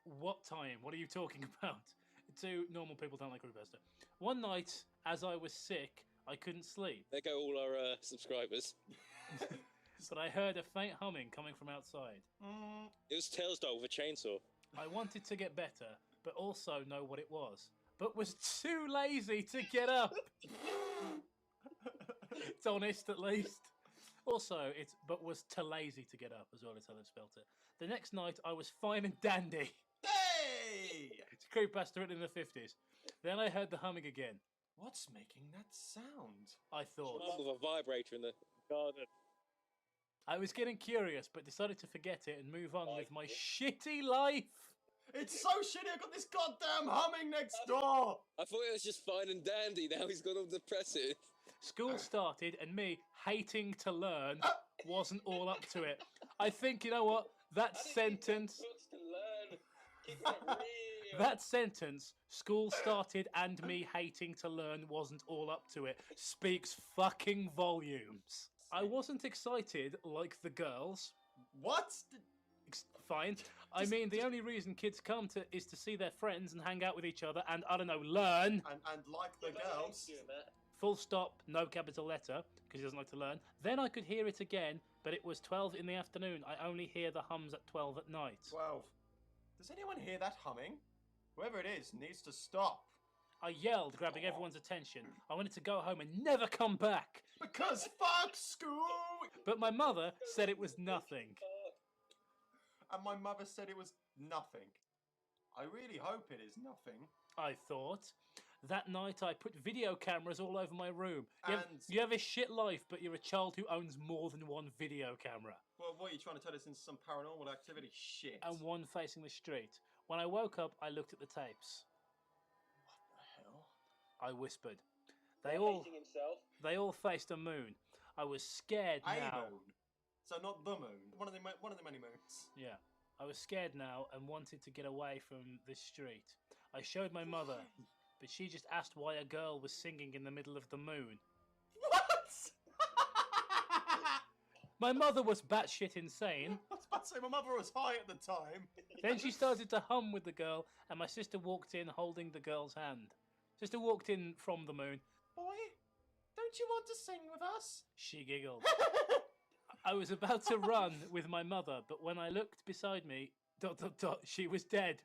What time? What are you talking about? 2, normal people don't like creepypasta. One night, as I was sick, I couldn't sleep. There go all our subscribers. But I heard a faint humming coming from outside. It was Tails dog with a chainsaw. I wanted to get better, but also know what it was. But was too lazy to get up. It's honest, at least. Also, but was too lazy to get up as well as how they spelt it. The next night, I was fine and dandy. Hey! It's creepypasta written in the 50s. Then I heard the humming again. What's making that sound? I thought. With a vibrator in the garden. I was getting curious, but decided to forget it and move on with my shitty life. It's so shitty, I got this goddamn humming next door! I thought it was just fine and dandy, now he's got all depressive. School started and me hating to learn wasn't all up to it. I think, you know what, that sentence... That sentence, school started and me hating to learn wasn't all up to it, speaks fucking volumes. I wasn't excited like the girls. What? Fine. I mean, the only reason kids come is to see their friends and hang out with each other and, I don't know, learn. And like the girls. Full stop, no capital letter, because he doesn't like to learn. Then I could hear it again, but it was 12 in the afternoon. I only hear the hums at 12 at night. 12. Does anyone hear that humming? Whoever it is needs to stop. I yelled, grabbing everyone's attention. I wanted to go home and never come back. Because fuck school! But my mother said it was nothing. And my mother said it was nothing. I really hope it is nothing. I thought. That night I put video cameras all over my room. And you have a shit life, but you're a child who owns more than one video camera. Well, what are you trying to turn us into some paranormal activity? Shit. And one facing the street. When I woke up, I looked at the tapes. What the hell? I whispered. They all faced a moon. I was scared A now. moon. So not the moon. One of the many moons. Yeah. I was scared now and wanted to get away from this street. I showed my mother, but she just asked why a girl was singing in the middle of the moon. What? My mother was batshit insane. I was about to say my mother was high at the time. Then she started to hum with the girl, and my sister walked in holding the girl's hand. Sister walked in from the moon. Boy, don't you want to sing with us? She giggled. I was about to run with my mother, but when I looked beside me, ... she was dead.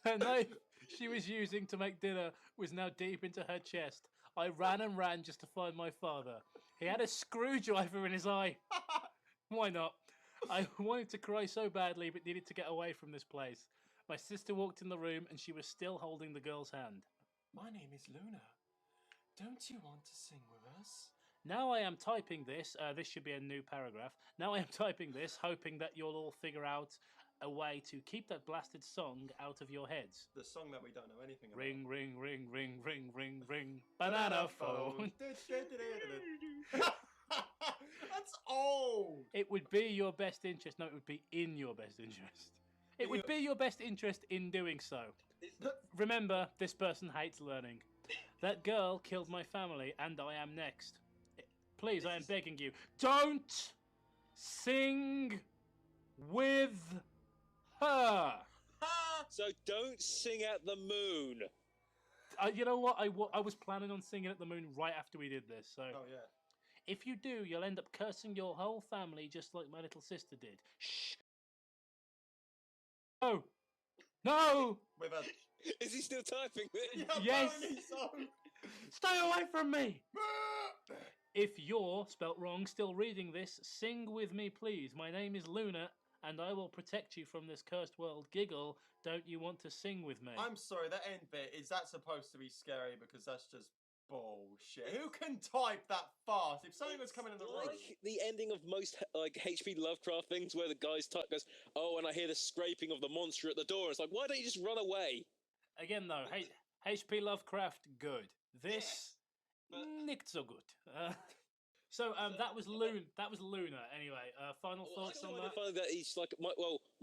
Her knife she was using to make dinner was now deep into her chest. I ran and ran just to find my father. He had a screwdriver in his eye. Why not? I wanted to cry so badly, but needed to get away from this place. My sister walked in the room, and she was still holding the girl's hand. My name is Luna. Don't you want to sing with us? Now I am typing this. This should be a new paragraph. Now I am typing this, hoping that you'll all figure out a way to keep that blasted song out of your heads. The song that we don't know anything about. Ring, ring, ring, ring, ring, ring, ring. Banana phone. That's old. It would be your best interest. No, it would be in your best interest. It would be your best interest in doing so. Remember, this person hates learning. That girl killed my family, and I am next. Please, I am begging you, don't sing with her. So don't sing at the moon. You know what? I was planning on singing at the moon right after we did this. So, oh yeah. If you do, you'll end up cursing your whole family just like my little sister did. Shh. No. No. Is he still typing this? Yes. Stay away from me. If you're, spelt wrong, still reading this, sing with me, please. My name is Luna, and I will protect you from this cursed world. Giggle, don't you want to sing with me? I'm sorry, that end bit, is that supposed to be scary? Because that's just bullshit. Who can type that fast? If something was coming in the room... Like the ending of most H.P. Lovecraft things where the guy's type goes, oh, and I hear the scraping of the monster at the door. It's like, why don't you just run away? Again, though, H.P. Lovecraft, good. This... Nicht so good. So that was Luna. That was Luna. Anyway, final thoughts on that. That he's like, my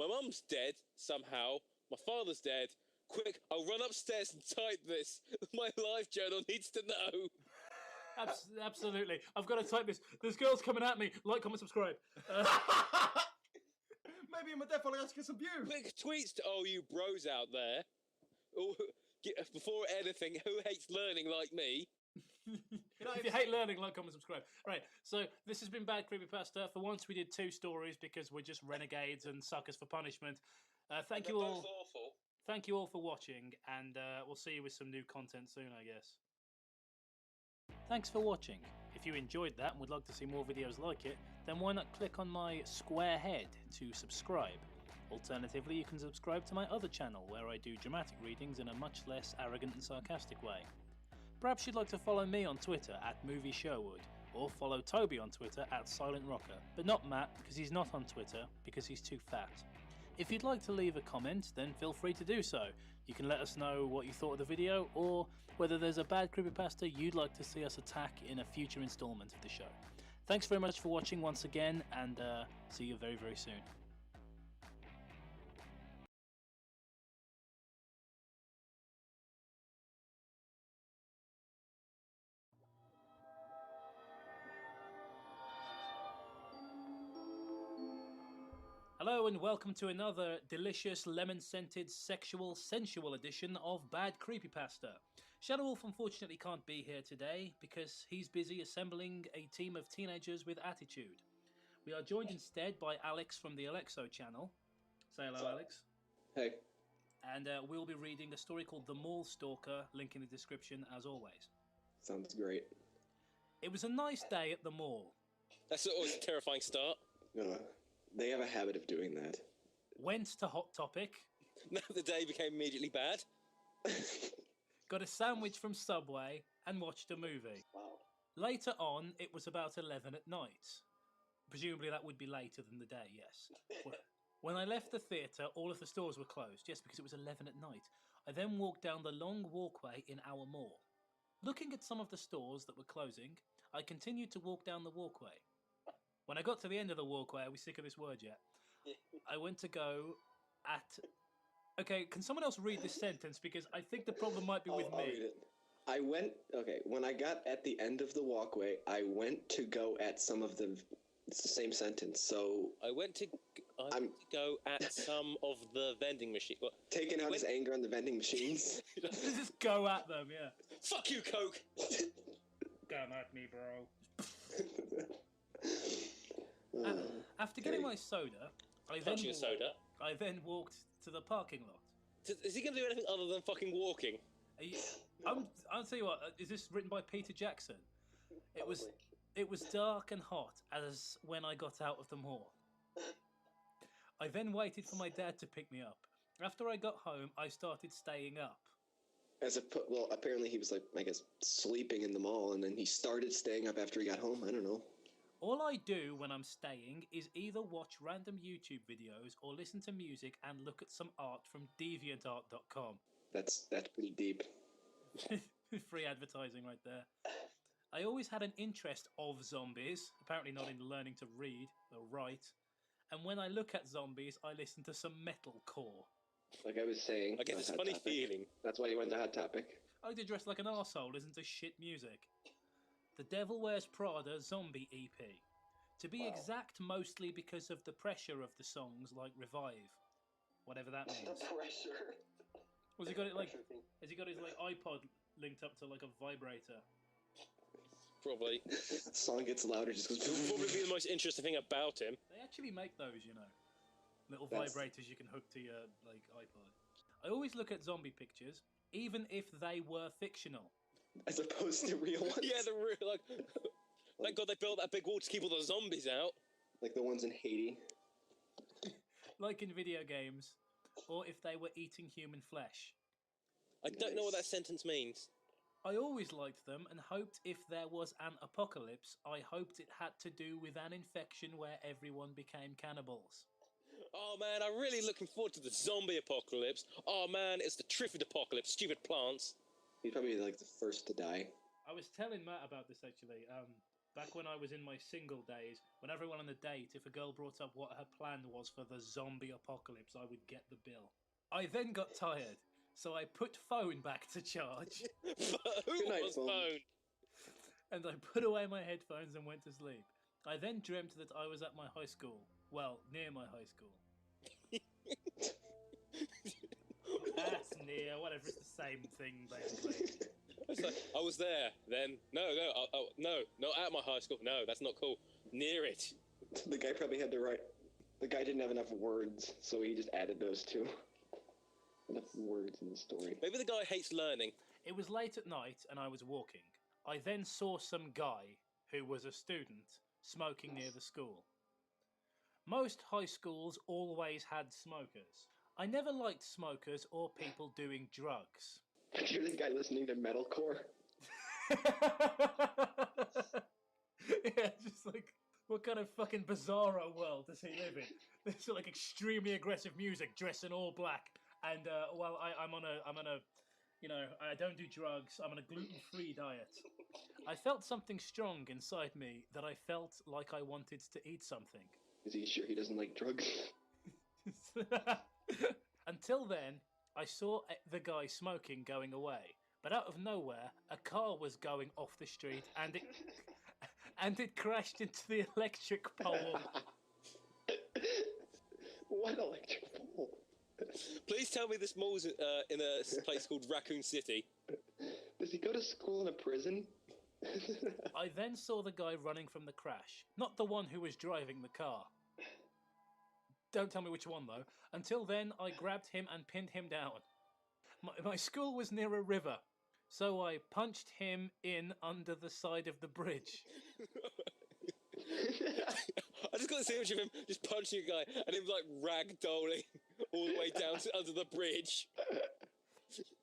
mum's dead somehow. My father's dead. Quick, I'll run upstairs and type this. My life journal needs to know. Absolutely, I've got to type this. There's girls coming at me. Like, comment, subscribe. Maybe in my death I'll ask you some views. Quick tweets to all you bros out there. Before anything, who hates learning like me? If you hate learning, like, comment, subscribe. Right, so this has been Bad Creepypasta. For once we did 2 stories because we're just renegades and suckers for punishment. Thank you all. Awful. Thank you all for watching, and we'll see you with some new content soon, I guess. Thanks for watching. If you enjoyed that and would like to see more videos like it, then why not click on my square head to subscribe. Alternatively, you can subscribe to my other channel where I do dramatic readings in a much less arrogant and sarcastic way. Perhaps you'd like to follow me on Twitter @MovieSherwood, or follow Toby on Twitter @SilentRocker, but not Matt because he's not on Twitter because he's too fat. If you'd like to leave a comment, then feel free to do so. You can let us know what you thought of the video, or whether there's a bad creepypasta you'd like to see us attack in a future installment of the show. Thanks very much for watching once again, and see you very, very soon. Hello and welcome to another delicious lemon-scented sexual sensual edition of Bad Creepypasta. Shadow Wolf unfortunately can't be here today because he's busy assembling a team of teenagers with attitude. We are joined instead by Alex from the Alexo channel. Say hello, Alex. Hey. And we'll be reading a story called The Mall Stalker, link in the description as always. Sounds great. It was a nice day at the mall. That's always a terrifying start. They have a habit of doing that. Went to Hot Topic. Now the day became immediately bad. Got a sandwich from Subway and watched a movie. Wow. Later on, it was about 11 at night. Presumably that would be later than the day, yes. When I left the theatre, all of the stores were closed. Yes, because it was 11 at night. I then walked down the long walkway in our mall. Looking at some of the stores that were closing, I continued to walk down the walkway. When I got to the end of the walkway, are we sick of this word yet? I went to go at... Okay, can someone else read this sentence? Because I think the problem might be with I'll me. read it. I went... Okay, when I got at the end of the walkway, I went to go at some of the... It's the same sentence, so... I went to go at some of the vending machines. Taking out his anger on the vending machines. Just go at them, yeah. Fuck you, Coke! Come at me, bro. After getting my soda, I then walked to the parking lot. Is he going to do anything other than fucking walking? I'll tell you what. Is this written by Peter Jackson? It was dark and hot as when I got out of the mall. I then waited for my dad to pick me up. After I got home, I started staying up. Well, apparently he was like, I guess, sleeping in the mall, and then he started staying up after he got home. I don't know. All I do when I'm staying is either watch random YouTube videos or listen to music and look at some art from deviantart.com. That's pretty deep. Free advertising right there. I always had an interest of zombies, apparently not in learning to read or write. And when I look at zombies, I listen to some metalcore. Like I was saying, I get this funny feeling. That's why you went to Hot Topic. I like to dress like an arsehole, listen to shit music. The Devil Wears Prada Zombie EP. To be exact, mostly because of the pressure of the songs like Revive. Whatever that means. The pressure. Has he got his like iPod linked up to like a vibrator? Probably. The song gets louder just because... It'll probably be the most interesting thing about him. They actually make those, you know. Little vibrators you can hook to your like iPod. I always look at zombie pictures, even if they were fictional. As opposed to real ones? Yeah, the real, like... Thank God they built that big wall to keep all the zombies out. Like the ones in Haiti. Like in video games. Or if they were eating human flesh. I don't know what that sentence means. I always liked them and hoped if there was an apocalypse, I hoped it had to do with an infection where everyone became cannibals. Oh man, I'm really looking forward to the zombie apocalypse. Oh man, it's the Triffid apocalypse, stupid plants. He'd probably be like the first to die. I was telling Matt about this actually. Back when I was in my single days, when everyone on a date, if a girl brought up what her plan was for the zombie apocalypse, I would get the bill. I then got tired, so I put phone back to charge. Who was phone? And I put away my headphones and went to sleep. I then dreamt that I was at my high school. Well, near my high school. That's near, whatever, it's the same thing, basically. It's like, I was there, then. No, not at my high school. No, that's not cool. Near it. The guy probably had to write... The guy didn't have enough words, so he just added those two. Enough words in the story. Maybe the guy hates learning. It was late at night and I was walking. I then saw some guy, who was a student, smoking near the school. Most high schools always had smokers. I never liked smokers or people doing drugs. You're the guy listening to metalcore. Yeah, just like, what kind of fucking bizarro world does he live in? There's like extremely aggressive music, dressed in all black, and I'm on a, you know, I don't do drugs. I'm on a gluten-free diet. I felt something strong inside me that I felt like I wanted to eat something. Is he sure he doesn't like drugs? Until then, I saw the guy smoking going away, but out of nowhere, a car was going off the street, and it crashed into the electric pole. What electric pole? Please tell me this mall's in a place called Raccoon City. Does he go to school in a prison? I then saw the guy running from the crash, not the one who was driving the car. Don't tell me which one, though. Until then, I grabbed him and pinned him down. My school was near a river, so I punched him in under the side of the bridge. I just got this image of him just punching a guy and him like ragdolling all the way down to under the bridge.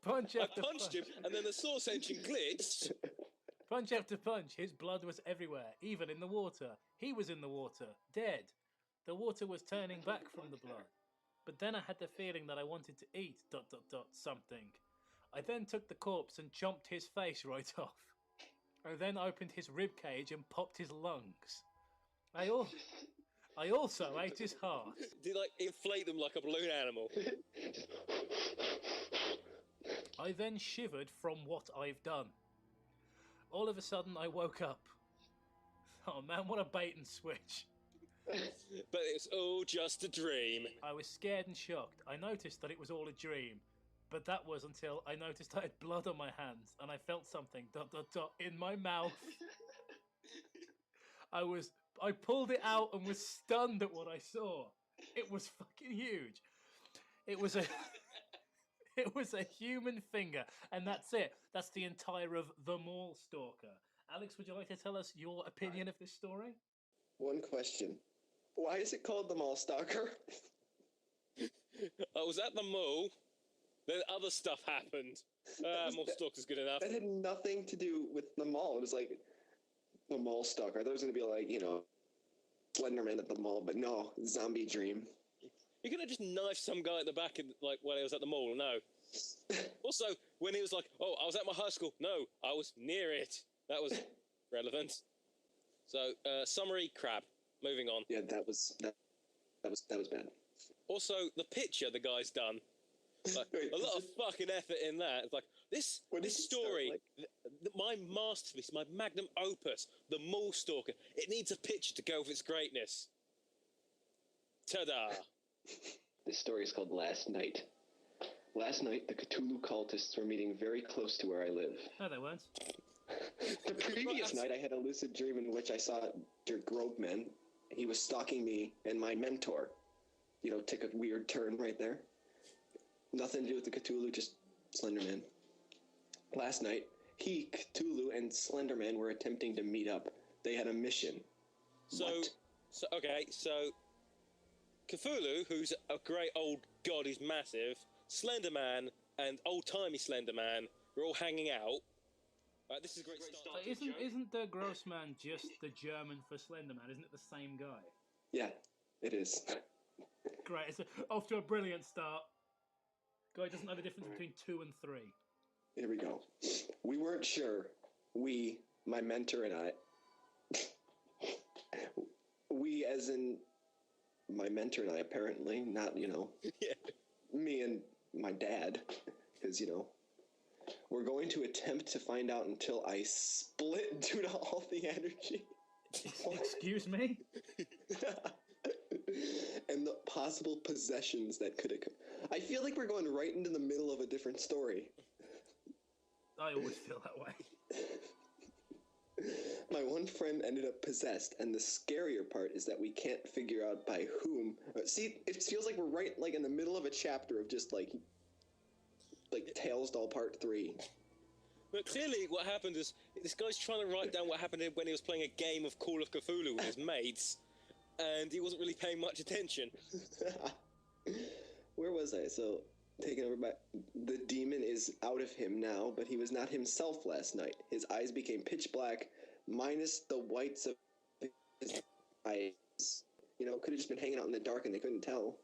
Punch after I punched him and then the source engine glitched. Punch after punch, his blood was everywhere, even in the water. He was in the water, dead. The water was turning back from the blood. But then I had the feeling that I wanted to eat ... something. I then took the corpse and chomped his face right off. I then opened his rib cage and popped his lungs. I also ate his heart. Do you, like, inflate them like a balloon animal? I then shivered from what I've done. All of a sudden, I woke up. Oh man, what a bait and switch. But it's all just a dream. I was scared and shocked. I noticed that it was all a dream. But that was until I noticed I had blood on my hands and I felt something ... in my mouth. I pulled it out and was stunned at what I saw. It was fucking huge. It was a human finger, and that's it. That's the entire of The Mall Stalker. Alex, would you like to tell us your opinion of this story? One question. Why is it called The Mall Stalker? I was at the mall, then other stuff happened. Mall Stalker's good enough. That had nothing to do with the mall. It was like, The Mall Stalker. I thought it was going to be like, Slenderman at the mall, but no, zombie dream. You could have just knifed some guy at the back, when he was at the mall, no. Also, when he was like, oh, I was at my high school. No, I was near it. That was relevant. So, summary, crap. Moving on. Yeah, that was bad. Also, the picture the guy's done. Like, Wait, a lot of fucking effort in that. It's like, this story, my masterpiece, my magnum opus, The Mall Stalker, it needs a picture to go with its greatness. Ta-da! This story is called Last Night. Last night, the Cthulhu cultists were meeting very close to where I live. No, they weren't. The previous night, I had a lucid dream in which I saw Dirk Grobman. He was stalking me and my mentor. Took a weird turn right there. Nothing to do with the Cthulhu, just Slenderman. Last night, Cthulhu, and Slenderman were attempting to meet up. They had a mission. So Cthulhu, who's a great old god who's massive, Slenderman and old-timey Slenderman were all hanging out. Right, this is a great start. So isn't the Grossman just the German for Slenderman? Isn't it the same guy? Yeah, it is. Great, it's off to a brilliant start. Guy doesn't know the difference between 2 and 3. Here we go. We weren't sure. We, my mentor and I. We as in my mentor and I, apparently. Not, Yeah. Me and my dad. Because, we're going to attempt to find out until I split due to all the energy. Excuse me? And the possible possessions that could occur. I feel like we're going right into the middle of a different story. I always feel that way. My one friend ended up possessed, and the scarier part is that we can't figure out by whom. See, it feels like we're right in the middle of a chapter of just like Tales Doll Part 3. But clearly what happened is this guy's trying to write down what happened when he was playing a game of Call of Cthulhu with his mates, and he wasn't really paying much attention. Where was I? So, taken over by... The demon is out of him now, but he was not himself last night. His eyes became pitch black, minus the whites of his eyes. Could have just been hanging out in the dark and they couldn't tell.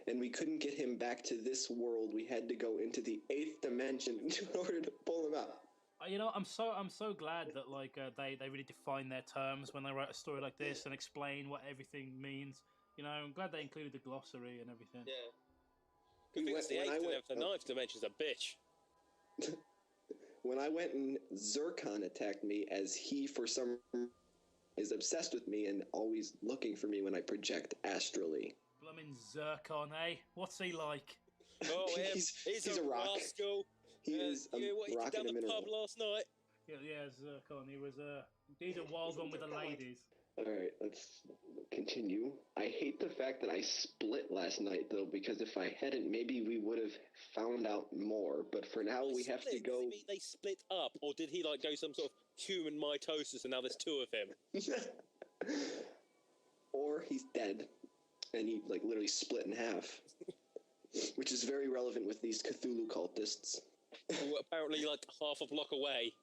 And we couldn't get him back to this world. We had to go into the 8th dimension in order to pull him out. I'm so glad that they really define their terms when they write a story like this and explain what everything means. I'm glad they included the glossary and everything. Yeah. Good thing it's the 8th and the 9th dimension's a bitch. When I went and Zircon attacked me, as he for some is obsessed with me and always looking for me when I project astrally. Bloomin' Zircon, eh? What's he like? Oh, he's a rock. Rascal. He is a rock down in a the mineral. pub last night. Yeah, Zircon. He's a wild one with the ladies. Alright, let's continue. I hate the fact that I split last night, though, because if I hadn't, maybe we would have found out more. But for now, we have to go... Does it mean they split up, or did he go some sort of human mitosis and now there's 2 of him? Or he's dead, and he, literally split in half. Which is very relevant with these Cthulhu cultists. Who are apparently, half a block away.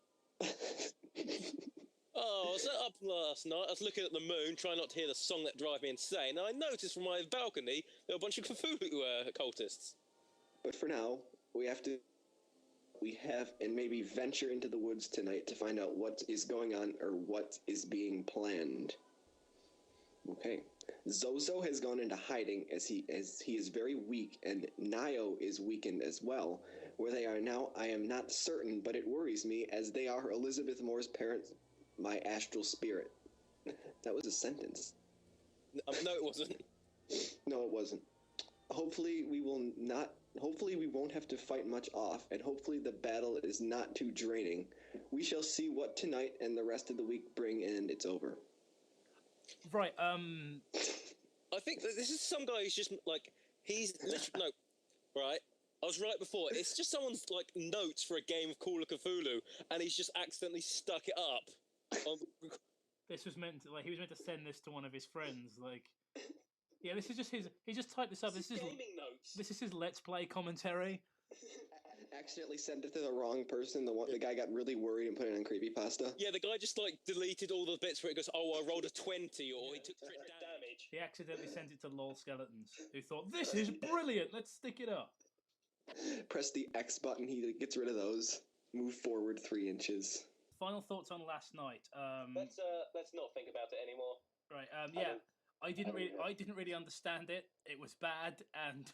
Oh, I was up last night. I was looking at the moon, trying not to hear the song that drive me insane. And I noticed from my balcony there were a bunch of Cthulhu cultists. But for now, we have and maybe venture into the woods tonight to find out what is going on or what is being planned. Okay. Zozo has gone into hiding as he is very weak, and Nio is weakened as well. Where they are now, I am not certain, but it worries me, as they are Elizabeth Moore's parents, my astral spirit. That was a sentence. No, it wasn't. No, it wasn't. Hopefully we won't have to fight much off, and hopefully the battle is not too draining. We shall see what tonight and the rest of the week bring, and it's over. Right, I think that this is some guy who's just, like, he's literally, no, right, I was right before, it's just someone's, like, notes for a game of Call of Cthulhu, and he's just accidentally stuck it up. This was meant to, like, he was meant to send this to one of his friends, like, yeah, this is just his, he just typed this up, this is gaming notes. This is his Let's Play commentary. Accidentally sent it to the wrong person. The guy got really worried and put it on creepypasta. Yeah, the guy just, like, deleted all the bits where it goes, oh, I rolled a 20, or he took crit damage. He accidentally sent it to LOL Skeletons, who thought, this is brilliant, let's stick it up. Press the X button, he gets rid of those. Move forward 3 inches. Final thoughts on last night. Let's not think about it anymore. Right, yeah, I didn't really understand it. It was bad, and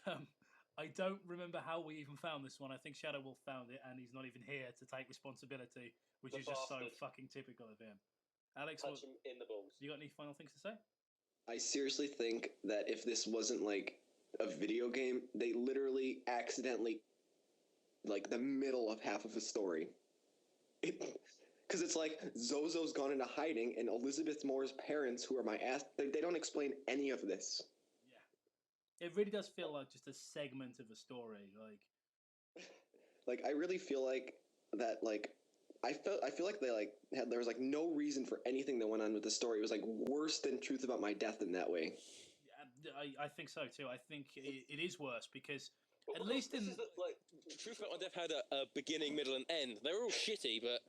I don't remember how we even found this one. I think Shadow Wolf found it, and he's not even here to take responsibility, which is just so fucking typical of him. Alex, Punch him in the balls. You got any final things to say? I seriously think that if this wasn't like a video game, they literally accidentally, like, the middle of half of a story. Because it's like Zozo's gone into hiding, and Elizabeth Moore's parents, who are my ass, they don't explain any of this. It really does feel like just a segment of a story, like I really feel like that. Like I feel like they like there was like no reason for anything that went on with the story. It was like worse than Truth About My Death in that way. I think so too. I think it is worse because at least in like Truth About My Death had a beginning, middle, and end. They were all shitty, but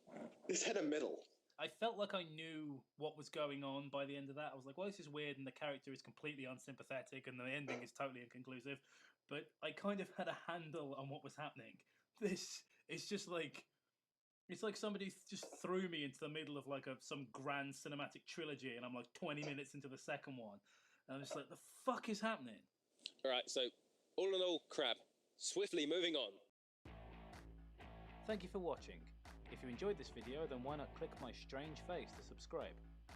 this had a middle. I felt like I knew what was going on by the end of that. I was like, well, this is weird, and the character is completely unsympathetic, and the ending is totally inconclusive. But I kind of had a handle on what was happening. This is just like, it's like somebody just threw me into the middle of like some grand cinematic trilogy, and I'm like 20 minutes into the second one. And I'm just like, the fuck is happening? Alright, so all in all, crap. Swiftly moving on. Thank you for watching. If you enjoyed this video, then why not click my strange face to subscribe.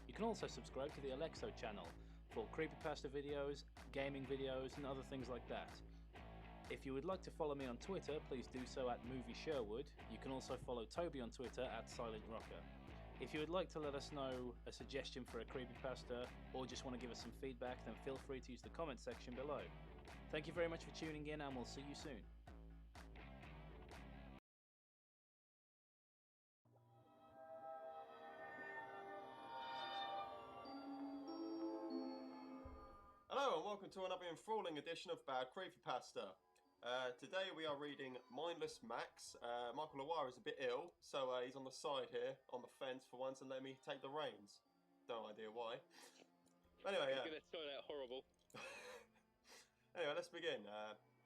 You can also subscribe to the Alexo channel for creepypasta videos, gaming videos, and other things like that. If you would like to follow me on Twitter, please do so at MovieSherwood. You can also follow Toby on Twitter at SilentRocker. If you would like to let us know a suggestion for a creepypasta, or just want to give us some feedback, then feel free to use the comment section below. Thank you very much for tuning in, and we'll see you soon. Hello and welcome to another enthralling edition of Bad Creepypasta. Today we are reading Mindless Max. Michael Lawar is a bit ill, so he's on the side here, on the fence for once, and let me take the reins. No idea why. Anyway, yeah. It's going to turn out horrible. Anyway, let's begin.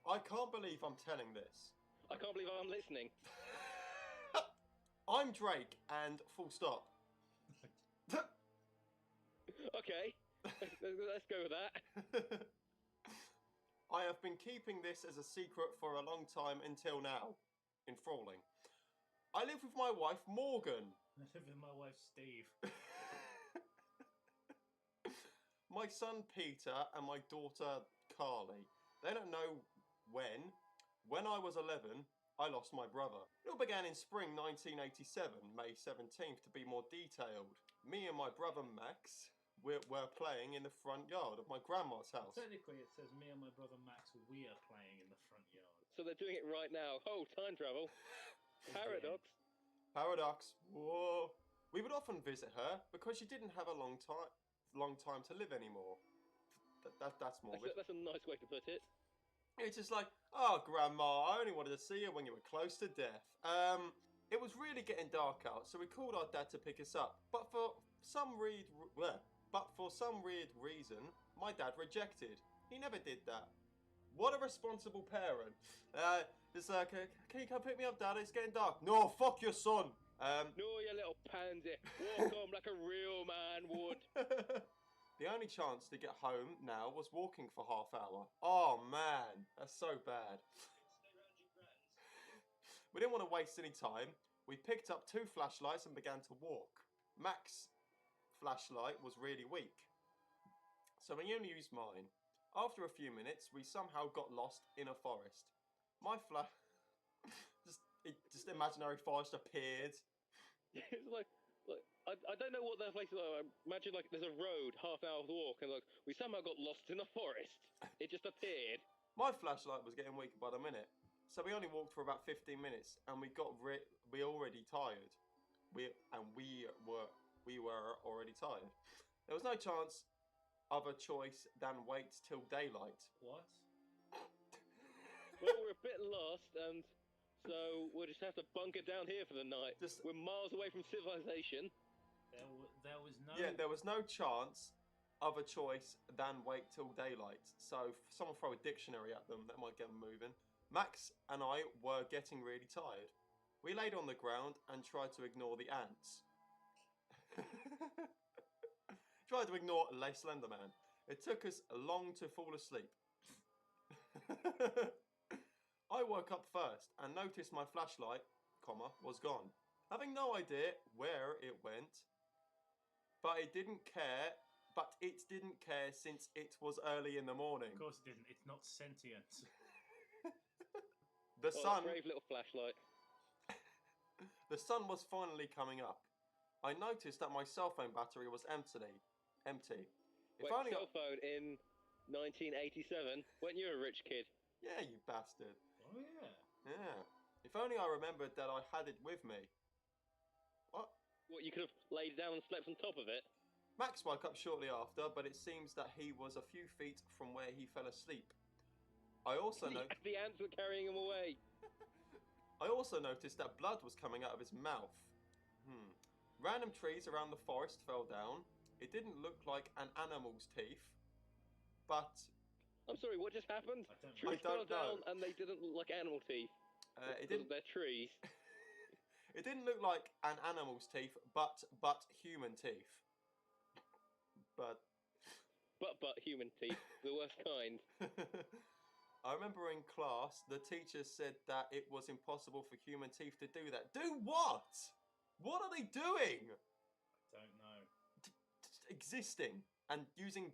I can't believe I'm telling this. I can't believe I'm listening. I'm Drake, and full stop. Okay. Let's go with that. I have been keeping this as a secret for a long time until now. Enthralling. I live with my wife, Morgan. I live with my wife, Steve. My son, Peter, and my daughter, Carly. They don't know when. When I was 11, I lost my brother. It all began in spring 1987, May 17th to be more detailed. Me and my brother, Max, we're playing in the front yard of my grandma's house. Technically, it says me and my brother Max, we are playing in the front yard. So they're doing it right now. Oh, time travel. Paradox. Paradox. Whoa. We would often visit her because she didn't have a long time to live anymore. That's morbid. That's a nice way to put it. It's just like, oh, Grandma, I only wanted to see you when you were close to death. It was really getting dark out, so we called our dad to pick us up. But for some weird reason, my dad rejected. He never did that. What a responsible parent. Can you come pick me up, Dad? It's getting dark. No, fuck your son. No, you little pansy. Walk home like a real man would. The only chance to get home now was walking for half hour. Oh man, that's so bad. We didn't want to waste any time. We picked up 2 flashlights and began to walk. Max's flashlight was really weak, so we only used mine. After a few minutes, we somehow got lost in a forest. My just imaginary forest appeared. It's like I don't know what that place is like. Imagine like there's a road, half an hour's walk, and like we somehow got lost in a forest. It just appeared. My flashlight was getting weaker by the minute, so we only walked for about 15 minutes, and we already tired. We were already tired. There was no chance of a choice than wait till daylight. What? Well, we're a bit lost, and so we'll just have to bunker down here for the night. We're miles away from civilization. There was no... Yeah, there was no chance of a choice than wait till daylight. So someone throw a dictionary at them, that might get them moving. Max and I were getting really tired. We laid on the ground and tried to ignore the ants. Tried to ignore Le Slenderman. It took us long to fall asleep. I woke up first and noticed my flashlight, was gone. Having no idea where it went, but it didn't care since it was early in the morning. Of course it didn't. It's not sentient. The sun... brave little flashlight. The sun was finally coming up. I noticed that my cell phone battery was empty. Wait, cell phone in 1987? Weren't you a rich kid? Yeah, you bastard. Oh, yeah. Yeah. If only I remembered that I had it with me. What? What, you could have laid down and slept on top of it? Max woke up shortly after, but it seems that he was a few feet from where he fell asleep. I also noticed... The ants were carrying him away. I also noticed that blood was coming out of his mouth. Random trees around the forest fell down. It didn't look like an animal's teeth, but... I'm sorry, what just happened? I Trees don't fell down know. and they didn't look like animal teeth. They're trees. It didn't look like an animal's teeth, but human teeth. But human teeth, the worst kind. I remember in class, the teacher said that it was impossible for human teeth to do that. Do what? What are they doing? I don't know. Existing and using